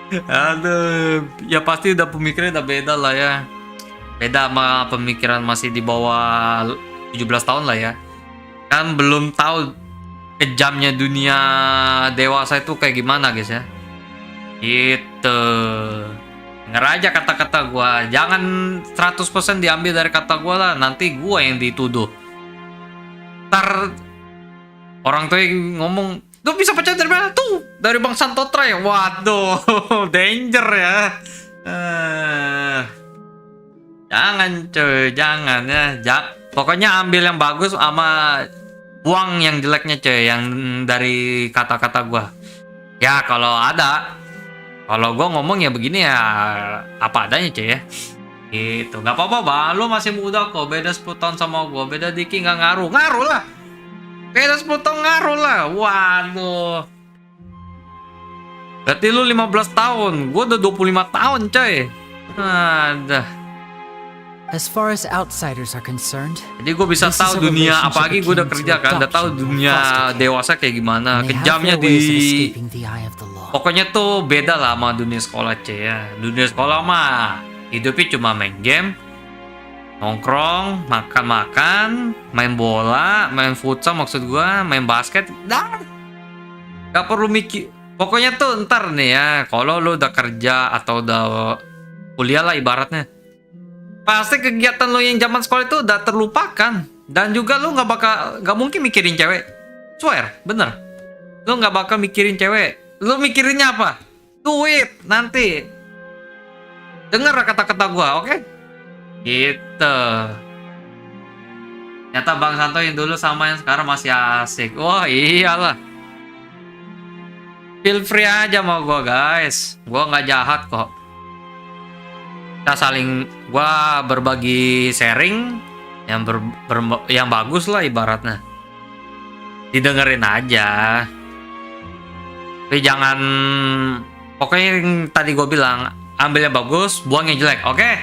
Aduh, ya pasti udah pemikirannya udah beda lah ya. Beda sama pemikiran masih di bawah 17 tahun lah ya. Kan belum tahu kejamnya dunia dewasa itu kayak gimana guys ya. Gitu. Denger aja kata-kata gua. Jangan 100% diambil dari kata gua lah. Nanti gua yang dituduh. Ntar orang tuh ngomong, tuh bisa pecah dari mana? Tuh, dari Bang Santo Tray. Waduh, danger ya. Jangan cuy, jangan ya. Pokoknya ambil yang bagus sama buang yang jeleknya cuy, yang dari kata-kata gua. Ya kalau ada, kalau gua ngomong ya begini ya apa adanya cuy ya. Gitu, nggak apa-apa bang, lu masih muda kok, beda 10 tahun sama gua, beda dikit nggak ngaruh lah. Beda 10 tahun ngaruh lah, waduh. Berarti lu 15 tahun, gua udah 25 tahun coy. Ada. As far as outsiders are concerned, jadi gue bisa tahu dunia, apalagi gue udah kerja kan, udah tahu dunia dewasa kayak gimana, kejamnya di pokoknya tuh beda lah sama dunia sekolah ya. Dunia sekolah mah hidupnya cuma main game, nongkrong, makan-makan, main bola, main futsal maksud gue, main basket, dah. Gak perlu mikir. Pokoknya tuh ntar nih ya, kalau lo udah kerja atau udah kuliah lah ibaratnya, pasti kegiatan lo yang zaman sekolah itu udah terlupakan. Dan juga lo gak mungkin mikirin cewek. Swear, bener. Lo gak bakal mikirin cewek. Lo mikirinnya apa? Duit nanti. Dengar kata-kata gua, oke? Gitu. Ternyata Bang Santo yang dulu sama yang sekarang masih asik. Wah iyalah. Feel free aja sama gua guys. Gua nggak jahat kok. Kita saling, gua berbagi sharing yang bagus lah ibaratnya. Didengerin aja. Tapi jangan, pokoknya yang tadi gue bilang, ambil yang bagus, buang yang jelek. Oke?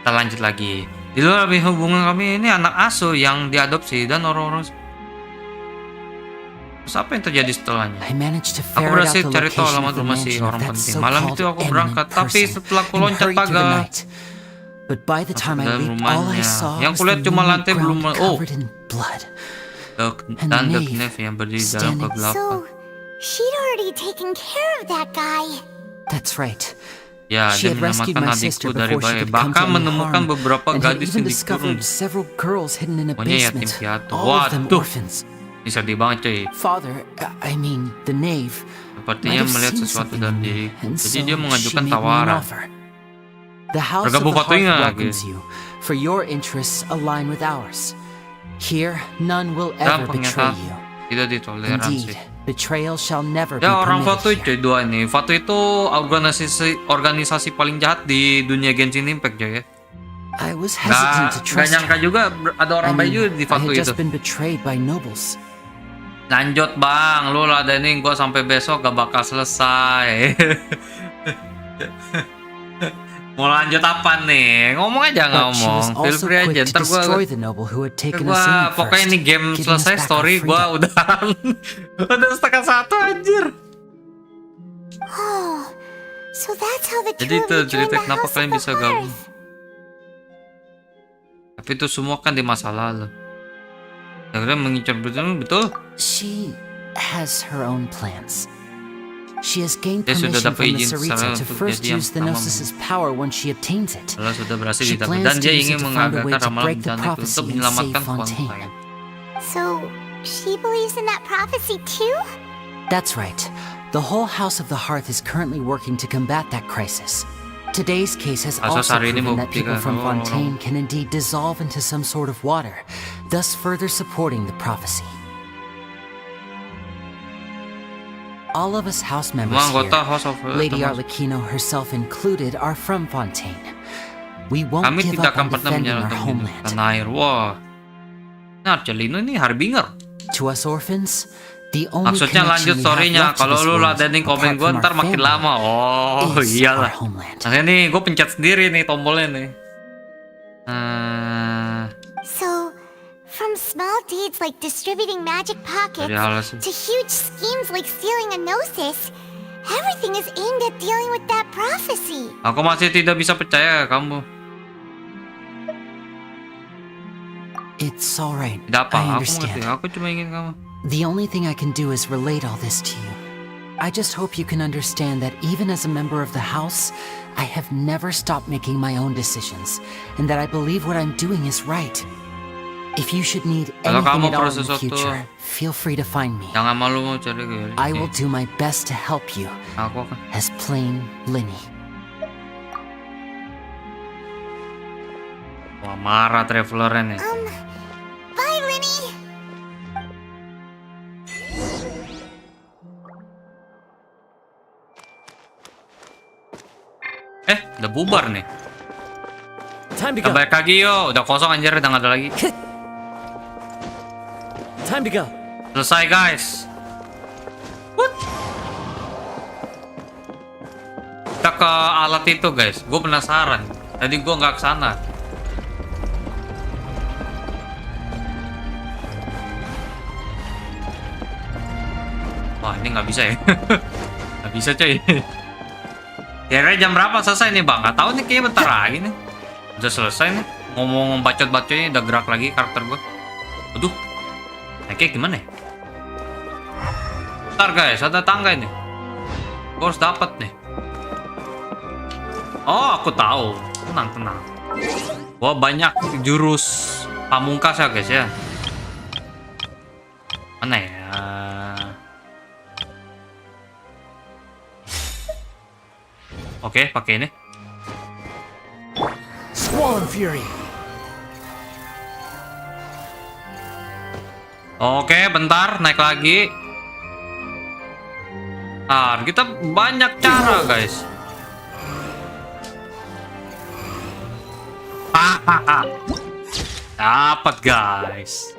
Kita lanjut lagi. Di luar hubungan kami ini anak asuh yang diadopsi dan orang-orang. Terus apa yang terjadi setelahnya? Aku berhasil cari tahu alamat rumah si orang penting. Malam itu aku berangkat, tapi setelah aku loncat pagar dan rumahnya, yang kulihat cuma lantai belum. Oh, dan The Klevv yang berdiri dalam kegelapan. She'd already taken care of that guy. That's right. Ya, dia menyelamatkan adikku dari bahaya. Bahkan menemukan beberapa gadis yang dikurung. Pokoknya yatim piatu. Waduh, ini sedih banget cuy. Sepertinya melihat sesuatu dalam diriku. Jadi dia mengajukan tawaran. Bergabung fotonya gitu. For your interests align with ours. Here, none will ever betray you. Tidak ditoleransi. Betrayal shall never be ya orang permitted. Fatu cuy, dua ini. Fatu itu organisasi paling jahat di dunia Genshin Impact cuy ya. Gak nyangka juga ada orang baik juga di Fatu itu. Lanjut bang, lu ladenin gua sampai besok gak bakal selesai. Mau lanjut apa nih? Ngomong aja ngomong. Feel free aja. Ntar gua pokoknya ini game selesai story gua udah udah setengah satu anjir. Oh, so that's how the jadi itu cerita kenapa kalian bisa gabung. Tapi itu semua kan di masa lalu. Akhirnya mengincar betul. She has her own plans. She has gained permission from the Sarita to first use the Gnosis' power when she obtains it. She plans to use it to find a way to break the prophecy and save FONTAINE. So, she believes in that prophecy too? That's right. The whole House of the Hearth is currently working to combat that crisis. Today's case has also proven that people from FONTAINE can indeed dissolve into some sort of water, thus further supporting the prophecy. All of us house members here, Lady Arlecchino herself included, are from FONTAINE. We won't give up on defending our homeland. Wah, Arlecchino ini harbinger. To us orphans, the only maksudnya lanjut storynya. Kalau lu ladenin komen gue ntar makin lama. Oh iyalah. Nah ini gue pencet sendiri nih tombolnya nih. So, from small deeds like distributing magic pockets to huge schemes like stealing a Gnosis, everything is aimed at dealing with that prophecy. Aku masih tidak bisa percaya kamu. It's alright. Tidak apa, I aku understand. ngerti. Aku cuma ingin kamu. The only thing I can do is relate all this to you. I just hope you can understand that even as a member of the house, I have never stopped making my own decisions, and that I believe what I'm doing is right. If you should need anything at all in the future, feel free to find me. Jangan malu mau cari gue. I will do my best to help you. As plain Linny. Wah marah travelernya nih. Bye, Linny. Udah bubar nih. Kita balik lagi yuk. Udah kosong anjir, udah gak ada lagi. Time to go. Selesai guys. Kita ke alat itu guys. Gue penasaran. Tadi gue nggak ke sana. Wah ini nggak bisa ya. Nggak bisa coy. Kira jam berapa selesai nih bang? Nggak tahu nih, kayaknya bentar lagi nih. Udah selesai nih. Ngomong bacot-bacotnya udah gerak lagi karakter gue. Aduh, naiknya gimana ya? Bentar guys, ada tangga ini. Gue harus dapat nih. Oh, aku tahu. Tenang. Wah, banyak jurus pamungkas ya guys ya. Mana ya? Oke, pakai ini. Squall Fury. Oke, bentar, naik lagi. Kita banyak cara, guys. Hahaha. Dapat, guys.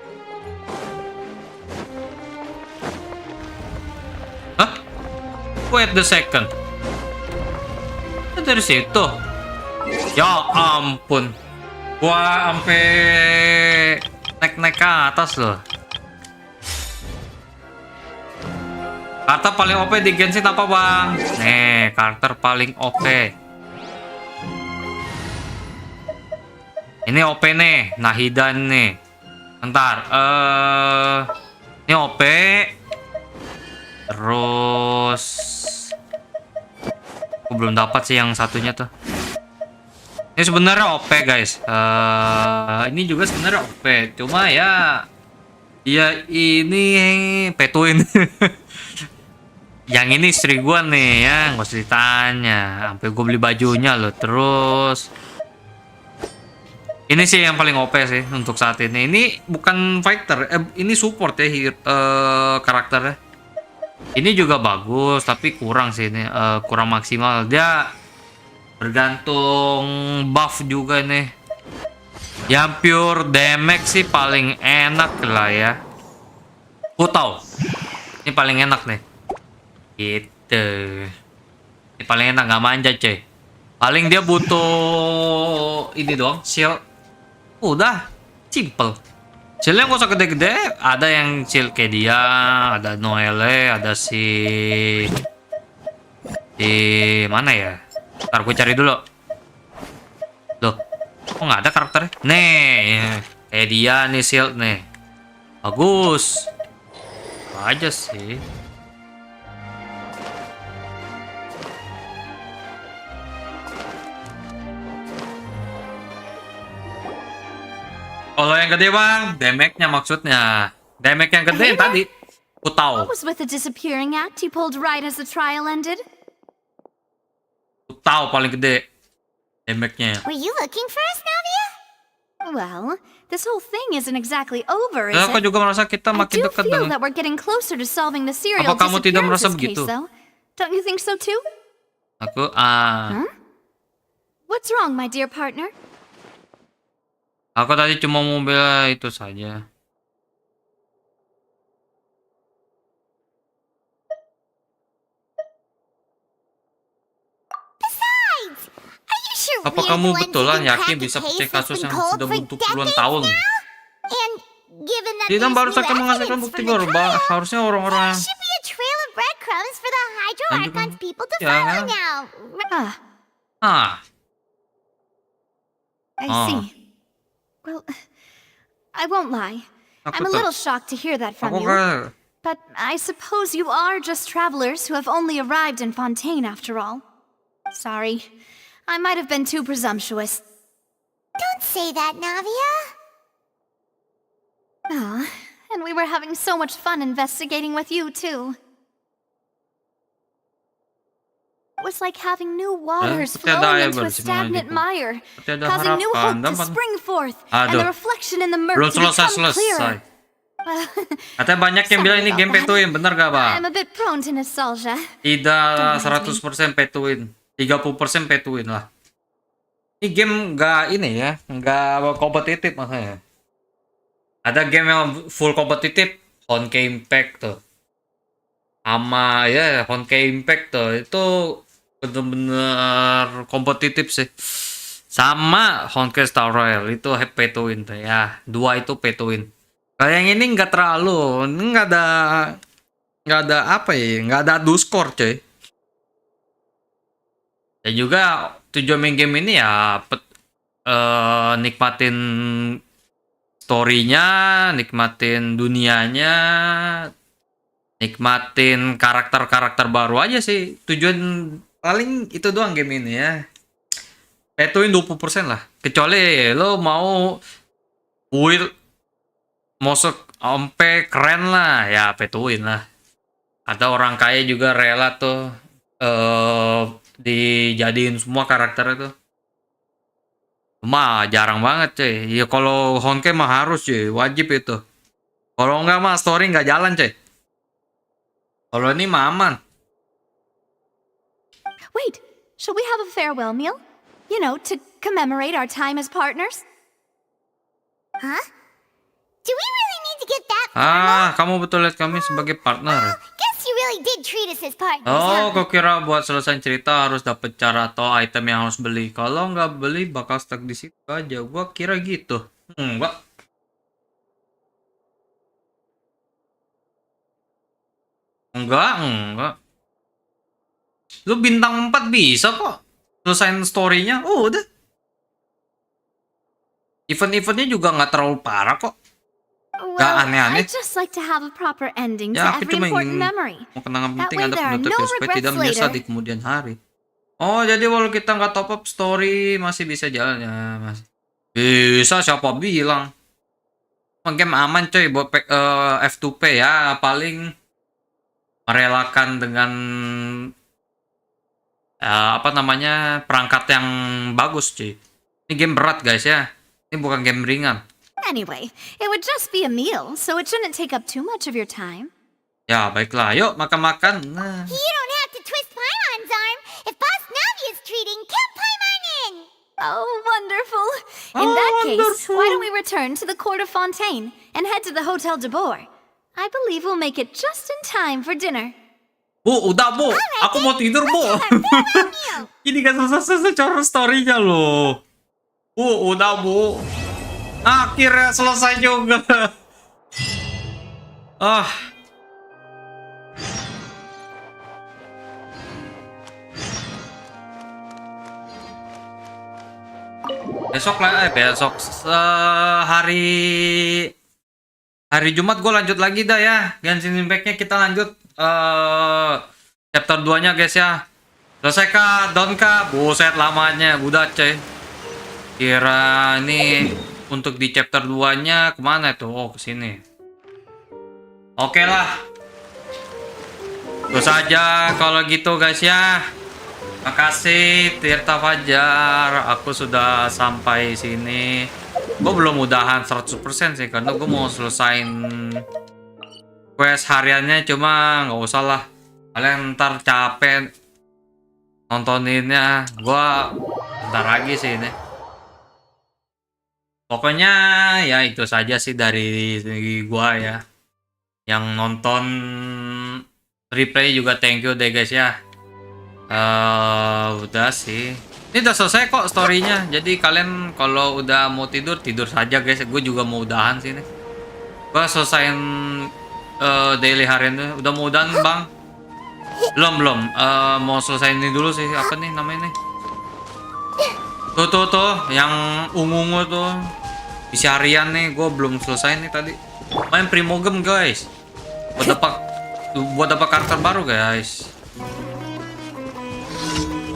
Hah? Wait the second. Dari situ. Ya ampun. Gua sampai naik ke atas loh. Karakter paling OP di Genshin apa bang? Nih, karakter paling OP. Ini OP nih, Nahidan nih. Bentar, ini OP. Terus aku belum dapat sih yang satunya tuh. Ini sebenarnya OP guys. Ini juga sebenarnya OP. Cuma ya ini petuin. Yang ini istri gua nih ya, nggak usah ditanya. Sampai gue beli bajunya loh. Terus ini sih yang paling OP sih untuk saat ini. Ini bukan fighter, ini support ya karakternya. Ini juga bagus, tapi kurang sih ini, kurang maksimal. Dia bergantung buff juga nih. Yang pure damage sih paling enak lah ya. Aku tahu. Ini paling enak nih. Gitu. Ini paling enak, nggak manja cuy. Paling dia butuh ini doang, shield. Udah, simple. Shieldnya nggak usah gede-gede. Ada yang shield kayak dia, ada Noelle, ada si mana ya? Ntar gue cari dulu. Loh, kok nggak ada karakternya? Nih, kayak dia nih shield nih. Bagus. Aja sih. Kalau yang gede bang, damage-nya maksudnya. Damage yang gede yang tadi. Aku tahu. What was with the disappearing act you pulled right as the trial ended? Aku tahu paling gede damage-nya. Were you looking for us, Navia? Well, this whole thing isn't exactly over, is Aku it? juga merasa kita makin dekat I do feel dengan. that we're getting closer to solving the serial Apa kamu tidak merasa disappearances begitu? case, though. Don't you think so too? Aku What's wrong, my dear partner? Aku tadi cuma mau bela itu saja. Besides, are you sure Apa we're kamu the ones betulan who can yakin crack a bisa case percaya that's kasus been yang cold sudah for buntu puluhan decades tahun? now? And given that Tidak there's baru new saja menghasilkan evidence bukti from the baru, trial, harusnya orang-orang there should be a trail of breadcrumbs for the Hydro Archon's people to Ya, follow kan? now. I Oh. see. Well, I won't lie. I'm a Aku little shocked to hear that from Aku you. kan But I suppose you are just travelers who have only arrived in Fontaine after all. Sorry. I might have been too presumptuous. Don't say that, Navia. And we were having so much fun investigating with you, too. It was like having new waters seperti ada flowing air into a bersih stagnant mengalir. mire, Seperti ada causing new harapan. hope to Dapat- spring forth, and Aduh. the reflection in the murk Belum to become selesai. clearer. Katanya banyak yang bilang ini game petuin, bener gak I'm bang? a bit prone to nostalgia. Tidak Don't mind 100% petuin, 30% petuin lah. Ini game nggak ini ya, nggak kompetitif makanya. Ada game yang full kompetitif, Honkai Impact tuh. Sama ya Honkai Impact tuh, itu bener-bener kompetitif sih. Sama Honkai Star Royal itu pay to win tuh ya. 2 itu pay to win. Kalau yang ini nggak terlalu, nggak ada apa ya, nggak ada adu skor coy. Dan juga tujuan main game ini ya nikmatin story-nya, nikmatin dunianya, nikmatin karakter-karakter baru aja sih. Tujuan paling itu doang game ini ya. Petuin 20% lah. Kecuali lo mau build masuk sampai keren lah, ya petuin lah. Ada orang kaya juga rela tuh dijadiin semua karakter itu. Cuma jarang banget cuy. Ya kalau Honkai mah harus cuy, wajib itu. Kalau enggak mah story nggak jalan cuy. Kalau ini mah aman. Wait, shall we have a farewell meal? You know, to commemorate our time as partners? Huh? Do we really need to get that far? Kamu betul lihat kami sebagai partner. Guess you really did treat us as partners, Oh, huh? kau kira buat selesai cerita harus dapet cara atau item yang harus beli. Kalau nggak beli bakal stuck di situ aja. Gua kira gitu. Enggak. Enggak. Lu bintang 4 bisa kok. Selesain story-nya. Oh, udah. Event-eventnya juga nggak terlalu parah kok. Nggak aneh-aneh. I'd just like to have a proper ending to Ya, aku every cuma important ingin memory. mau kenangan That penting way Anda there are penutup no ya, supaya regrets tidak menyesal later. di kemudian hari. Oh, jadi walau kita nggak top up story masih bisa jalan ya, Mas. Bisa, siapa bilang? Game aman coy buat F2P ya, paling merelakan dengan perangkat yang bagus cuy. Ini game berat guys ya. Ini bukan game ringan. Anyway, it would just be a meal, so it shouldn't take up too much of your time. Ya baiklah, yuk makan-makan. Nah. You don't have to twist Paimon's arm. If Boss Navi is treating, count Paimon in. Oh, wonderful. In that case, why don't we return to the court of Fontaine and head to the Hotel de Boer? I believe we'll make it just in time for dinner. Bu, udah bu. Aku mau tidur bu. Ini kan selesai cara story-nya loh. Bu, udah bu. Akhirnya selesai juga. Besok hari Jumat gue lanjut lagi dah ya. Genshin Impact-nya kita lanjut chapter 2-nya guys ya. Selesai kah? Down kah? Buset lamanya, udah coy. Kira ini untuk di chapter 2-nya kemana tuh? Oh, kesini. Oke lah. Terus aja kalau gitu guys ya. Makasih Tirta Fajar. Aku sudah sampai sini. Gue belum udahan 100% sih, karena gue mau selesain quest hariannya, cuma nggak usah lah. Kalian ntar capek nontoninnya. Gue ntar lagi sih ini. Pokoknya ya itu saja sih dari gue ya. Yang nonton replay juga thank you deh guys ya. Udah sih. Ini udah selesai kok story-nya. Jadi kalian kalau udah mau tidur, tidur saja guys. Gue juga mau udahan sih nih. Gue selesaiin daily harian tuh. Udah mau udahan bang? Belum. Mau selesaiin ini dulu sih. Apa nih namanya nih? Tuh. Yang ungu-ungu tuh. Isi harian nih. Gue belum selesai nih tadi. Main Primogem guys. Buat dapat karakter baru guys.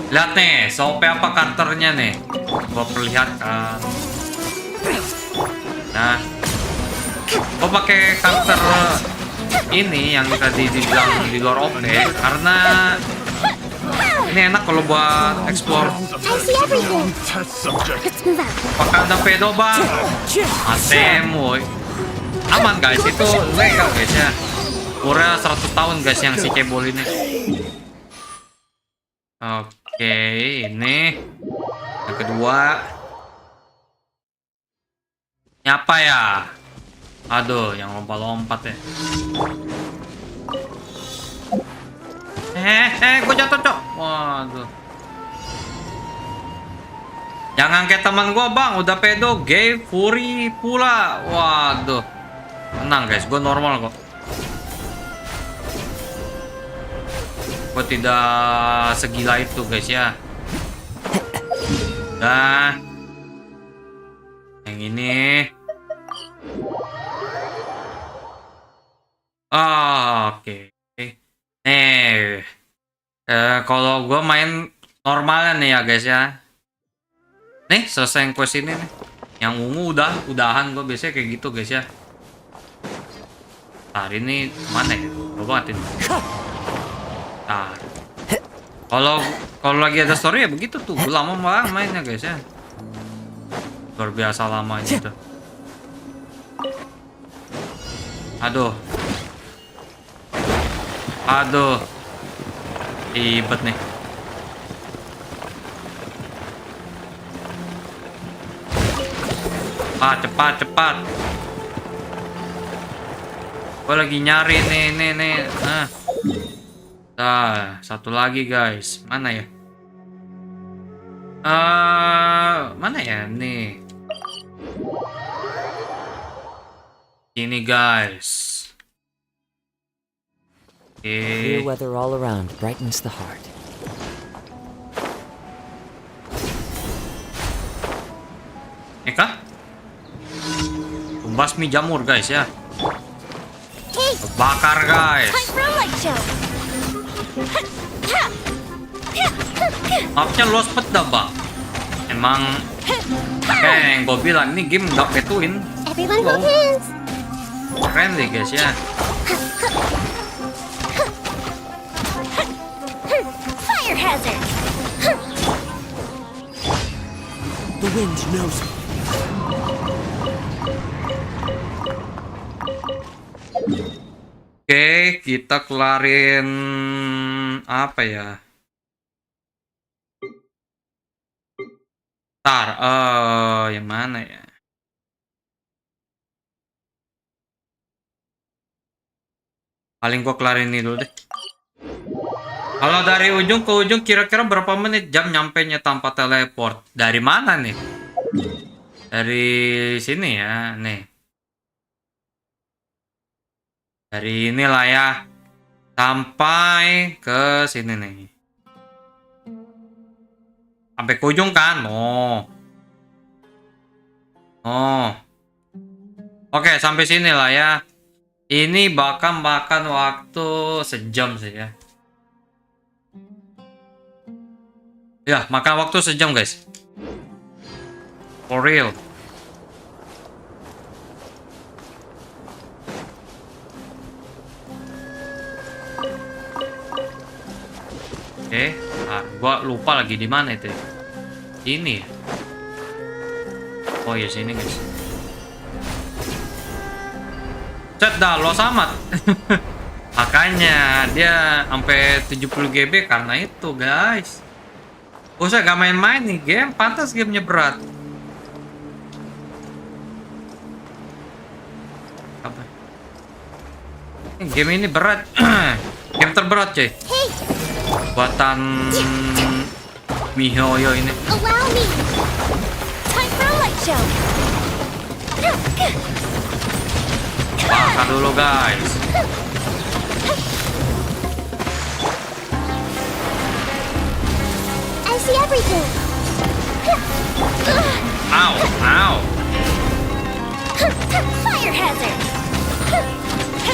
Lihat nih, sampai apa karakternya nih. Gua perlihatkan. Nah, gua pakai karakter ini yang tadi dibilang di luar OP karena ini enak kalau buat explore. Pakai ada pedo bang. Asemoy. Aman guys, itu legal guys ya. Umurnya 100 tahun guys yang si cebol ini. Oke, ini yang kedua. Ini apa ya? Aduh, yang lompat-lompat ya. Gue jatuh, Cok. Waduh. Jangan kayak teman gue, Bang. Udah pedo, gay, fury pula. Waduh. Tenang, guys. Gue normal kok. Gue tidak segila itu, guys ya. Nah. Yang ini. Oke. Kalau gue main normalnya nih ya guys ya. Nih selesai quest ini nih. Yang ungu udahan gue biasanya kayak gitu guys ya. Hari ini mana ya? Coba banget ini. Nah. Kalau lagi ada story ya begitu tuh. Gue lama banget mainnya guys ya. Luar biasa lama gitu. Aduh. Ribet nih. Cepat. Gue lagi nyari nih. Nah, satu lagi guys. Mana ya? Mana ya nih? Ini guys. Clear weather all around brightens the heart. Kah? Pembasmi jamur guys ya. Bakar guys. Mapnya luas peta bang. Emang kayak yang gue bilang ini game gak petuin. Wow. Keren deh guys ya. Fire hazard. The wind knows me. Oke, kita kelarin apa ya? Yang mana ya? Paling gua kelarin ini dulu deh. Kalau dari ujung ke ujung kira-kira berapa menit jam nyampenya tanpa teleport? Dari mana nih? Dari sini ya, nih. Dari inilah ya. Sampai ke sini nih. Sampai ke ujung kan? Oke, sampai sini lah ya. Ini bakal makan waktu sejam sih ya. Ya, makan waktu sejam guys. For real. Oke, gua lupa lagi di mana itu. Ini. Oh ya sini guys. Cet dah lo amat. Makanya dia sampai 70 GB karena itu guys. Usah gak main-main nih game, pantas gamenya berat. Apa? Game ini berat. Game terberat cuy. Buatan Mihoyo ini. Allow me. Time for a light show. Bakar dulu guys. I see everything. Ow. Fire hazard.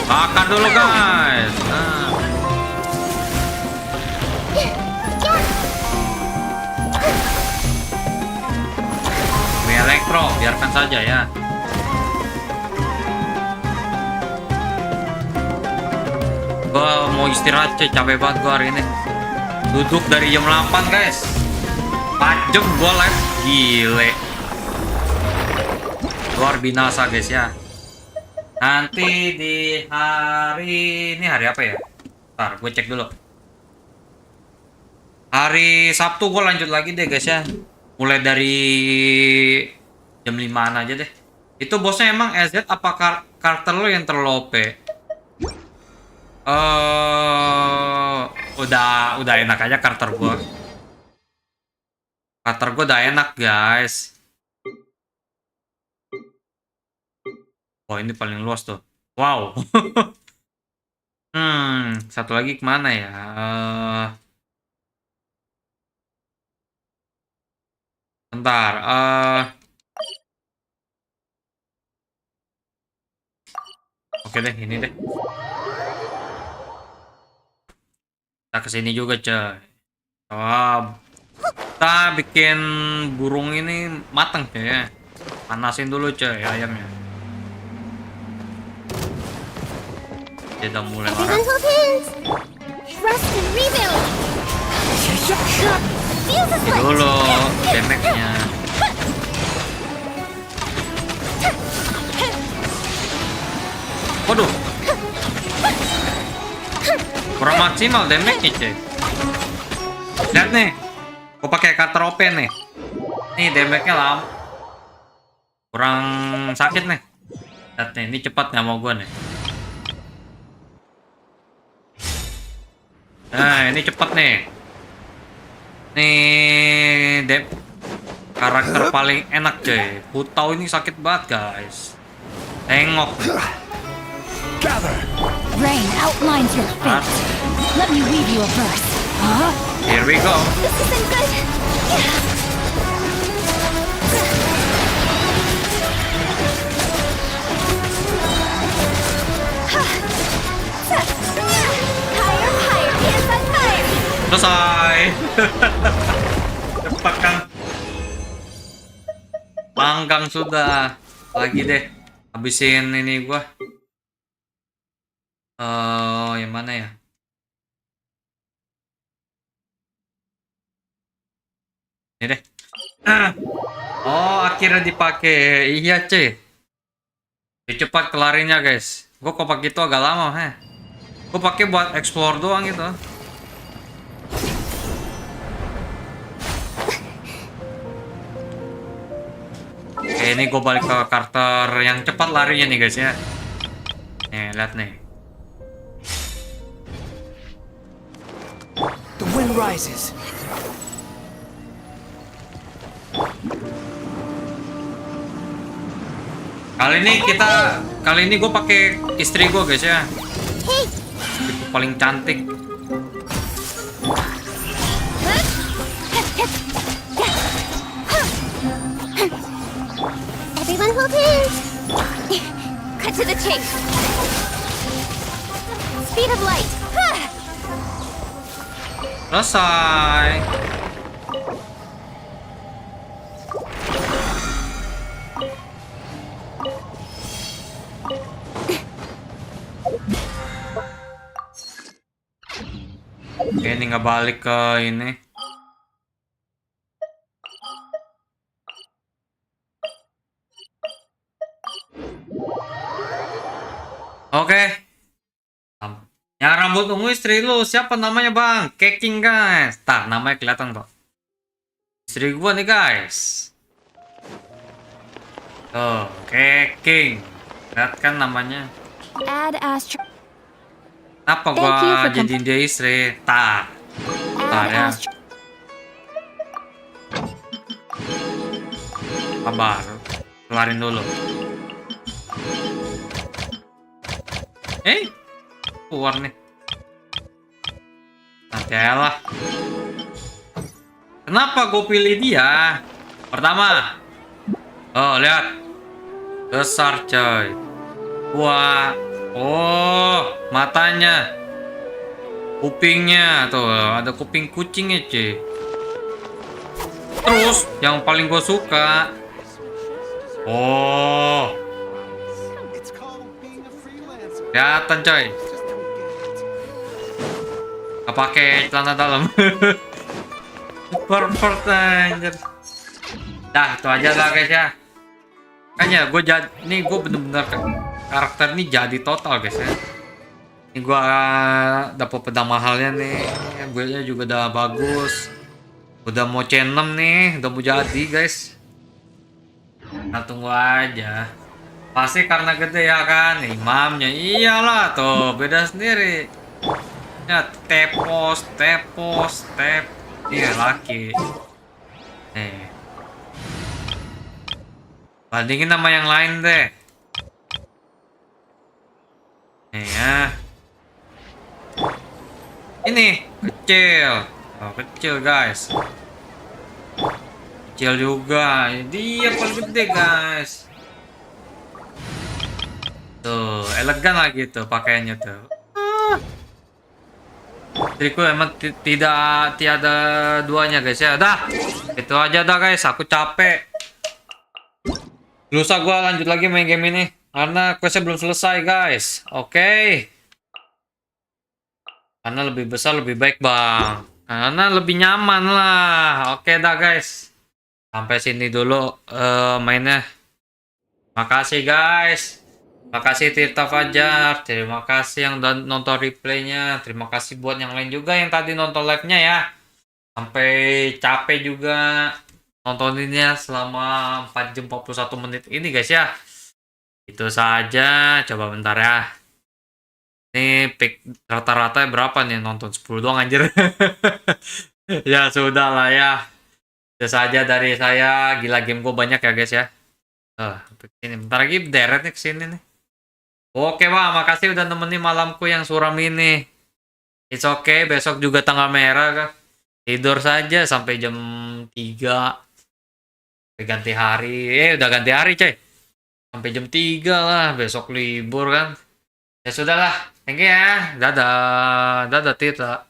Bakar dulu guys. Elektro, biarkan saja ya. Gua mau istirahat cuy, capek banget gua hari ini. Duduk dari jam 8 guys. 4 jam gua live, gile. Luar binasa guys ya. Nanti di ini hari apa ya? Ntar gue cek dulu. Hari Sabtu gue lanjut lagi deh guys ya. Mulai dari jam 5-an aja deh. Itu bosnya emang SZ apa karakter lo yang terlalu OP? udah enak aja karakter gua. Karakter gua udah enak, guys. Oh, ini paling luas tuh. Wow. Satu lagi kemana ya? Bentar. Oke deh, ini deh. Kita kesini juga, coy. Kita bikin burung ini mateng, coy ya. Panasin dulu, coy, ayamnya. Dia udah mulai marah. Everyone hold hands. Trust and rebuild. Feels as like Dulu, damage-nya. Waduh. Kurang maksimal damage-nya, cuy. Lihat nih. Gua pakai cutter open nih. Nih damage-nya lama. Kurang sakit nih. Lihat nih, ini cepat nggak mau gua nih. Nah, ini cepet nih. Nih, karakter paling enak, cuy. Putau ini sakit banget, guys. Tengok. Rain outlines your fate. Let me read you a verse. Huh? Here we go. this isn't good. Selesai. Cepat kan. Panggang sudah. Lagi deh. Habisin ini gua. Yang mana ya? Ini deh. Oh, akhirnya dipakai. Iya, cuy. Cepat kelarinnya, guys. Gua kok pakai itu agak lama, Gua pakai buat explore doang gitu. Oke, ini gue balik ke karakter yang cepat larinya nih, guys ya. Nih, lihat nih. The wind rises. Kali ini gue pakai istri gue, guys ya. Itu paling cantik. Everyone hold hands. Cut to the chase. Speed of light. Selesai. Oke, ini nggak balik ke ini. Oke. Yang rambut ungu istri lu siapa namanya, Bang? Keking, guys. Tar, namanya kelihatan kok. Istri gua nih, guys. Tuh, Keking. Lihat kan namanya. Add ASRock. Kenapa gua jadiin dia istri? Tar ya. Kabar. Kelarin dulu. Keluar nih. Nanti lah. Kenapa gue pilih dia? Pertama. Oh, lihat. Besar, coy. Wah. Oh, matanya. Kupingnya. Tuh, ada kuping kucingnya, cuy. Terus, yang paling gue suka. Oh. Kelihatan, coy. Gak pakai celana dalam. Perfect anjir. Dah, itu aja lah, guys ya. Kayaknya gue gue bener-bener karakter ini jadi total, guys ya. Ini gue dapet pedang mahalnya nih. Buildnya juga udah bagus. Udah mau C6 nih, udah mau jadi, guys. Nah, tunggu aja. Pasti karena gede ya kan, imamnya. Iyalah tuh, beda sendiri. Ya, tepos. Iya, laki. Nih. Bandingin sama yang lain deh. Nih ya. Ini kecil. Oh, kecil guys. Kecil juga. Dia paling gede guys. Tuh, elegan lagi tuh pakaiannya tuh. Istriku emang tiada duanya guys ya. Dah, itu aja dah guys. Aku capek. Lusa gua lanjut lagi main game ini karena questnya belum selesai guys. Oke. Karena lebih besar lebih baik bang. Karena lebih nyaman lah. Oke dah guys. Sampai sini dulu mainnya. Makasih guys. Makasih Tirta Fajar, terima kasih yang udah nonton replaynya, terima kasih buat yang lain juga yang tadi nonton live-nya ya. Sampai capek juga nontoninnya selama 4 jam 41 menit ini guys ya. Itu saja, coba bentar ya. Ini pick rata-rata berapa nih nonton 10 doang anjir. Ya sudah lah ya. Itu saja dari saya, gila game gue banyak ya guys ya. Ini bentar lagi deret nih kesini nih. Oke bang, makasih udah nemenin malamku yang suram ini. It's okay, besok juga tanggal merah kan. Tidur saja sampai jam 3. Ganti hari. Udah ganti hari coy. Sampai jam 3 lah, besok libur kan. Ya sudahlah, thank you ya. Dadah. Dadah Tita.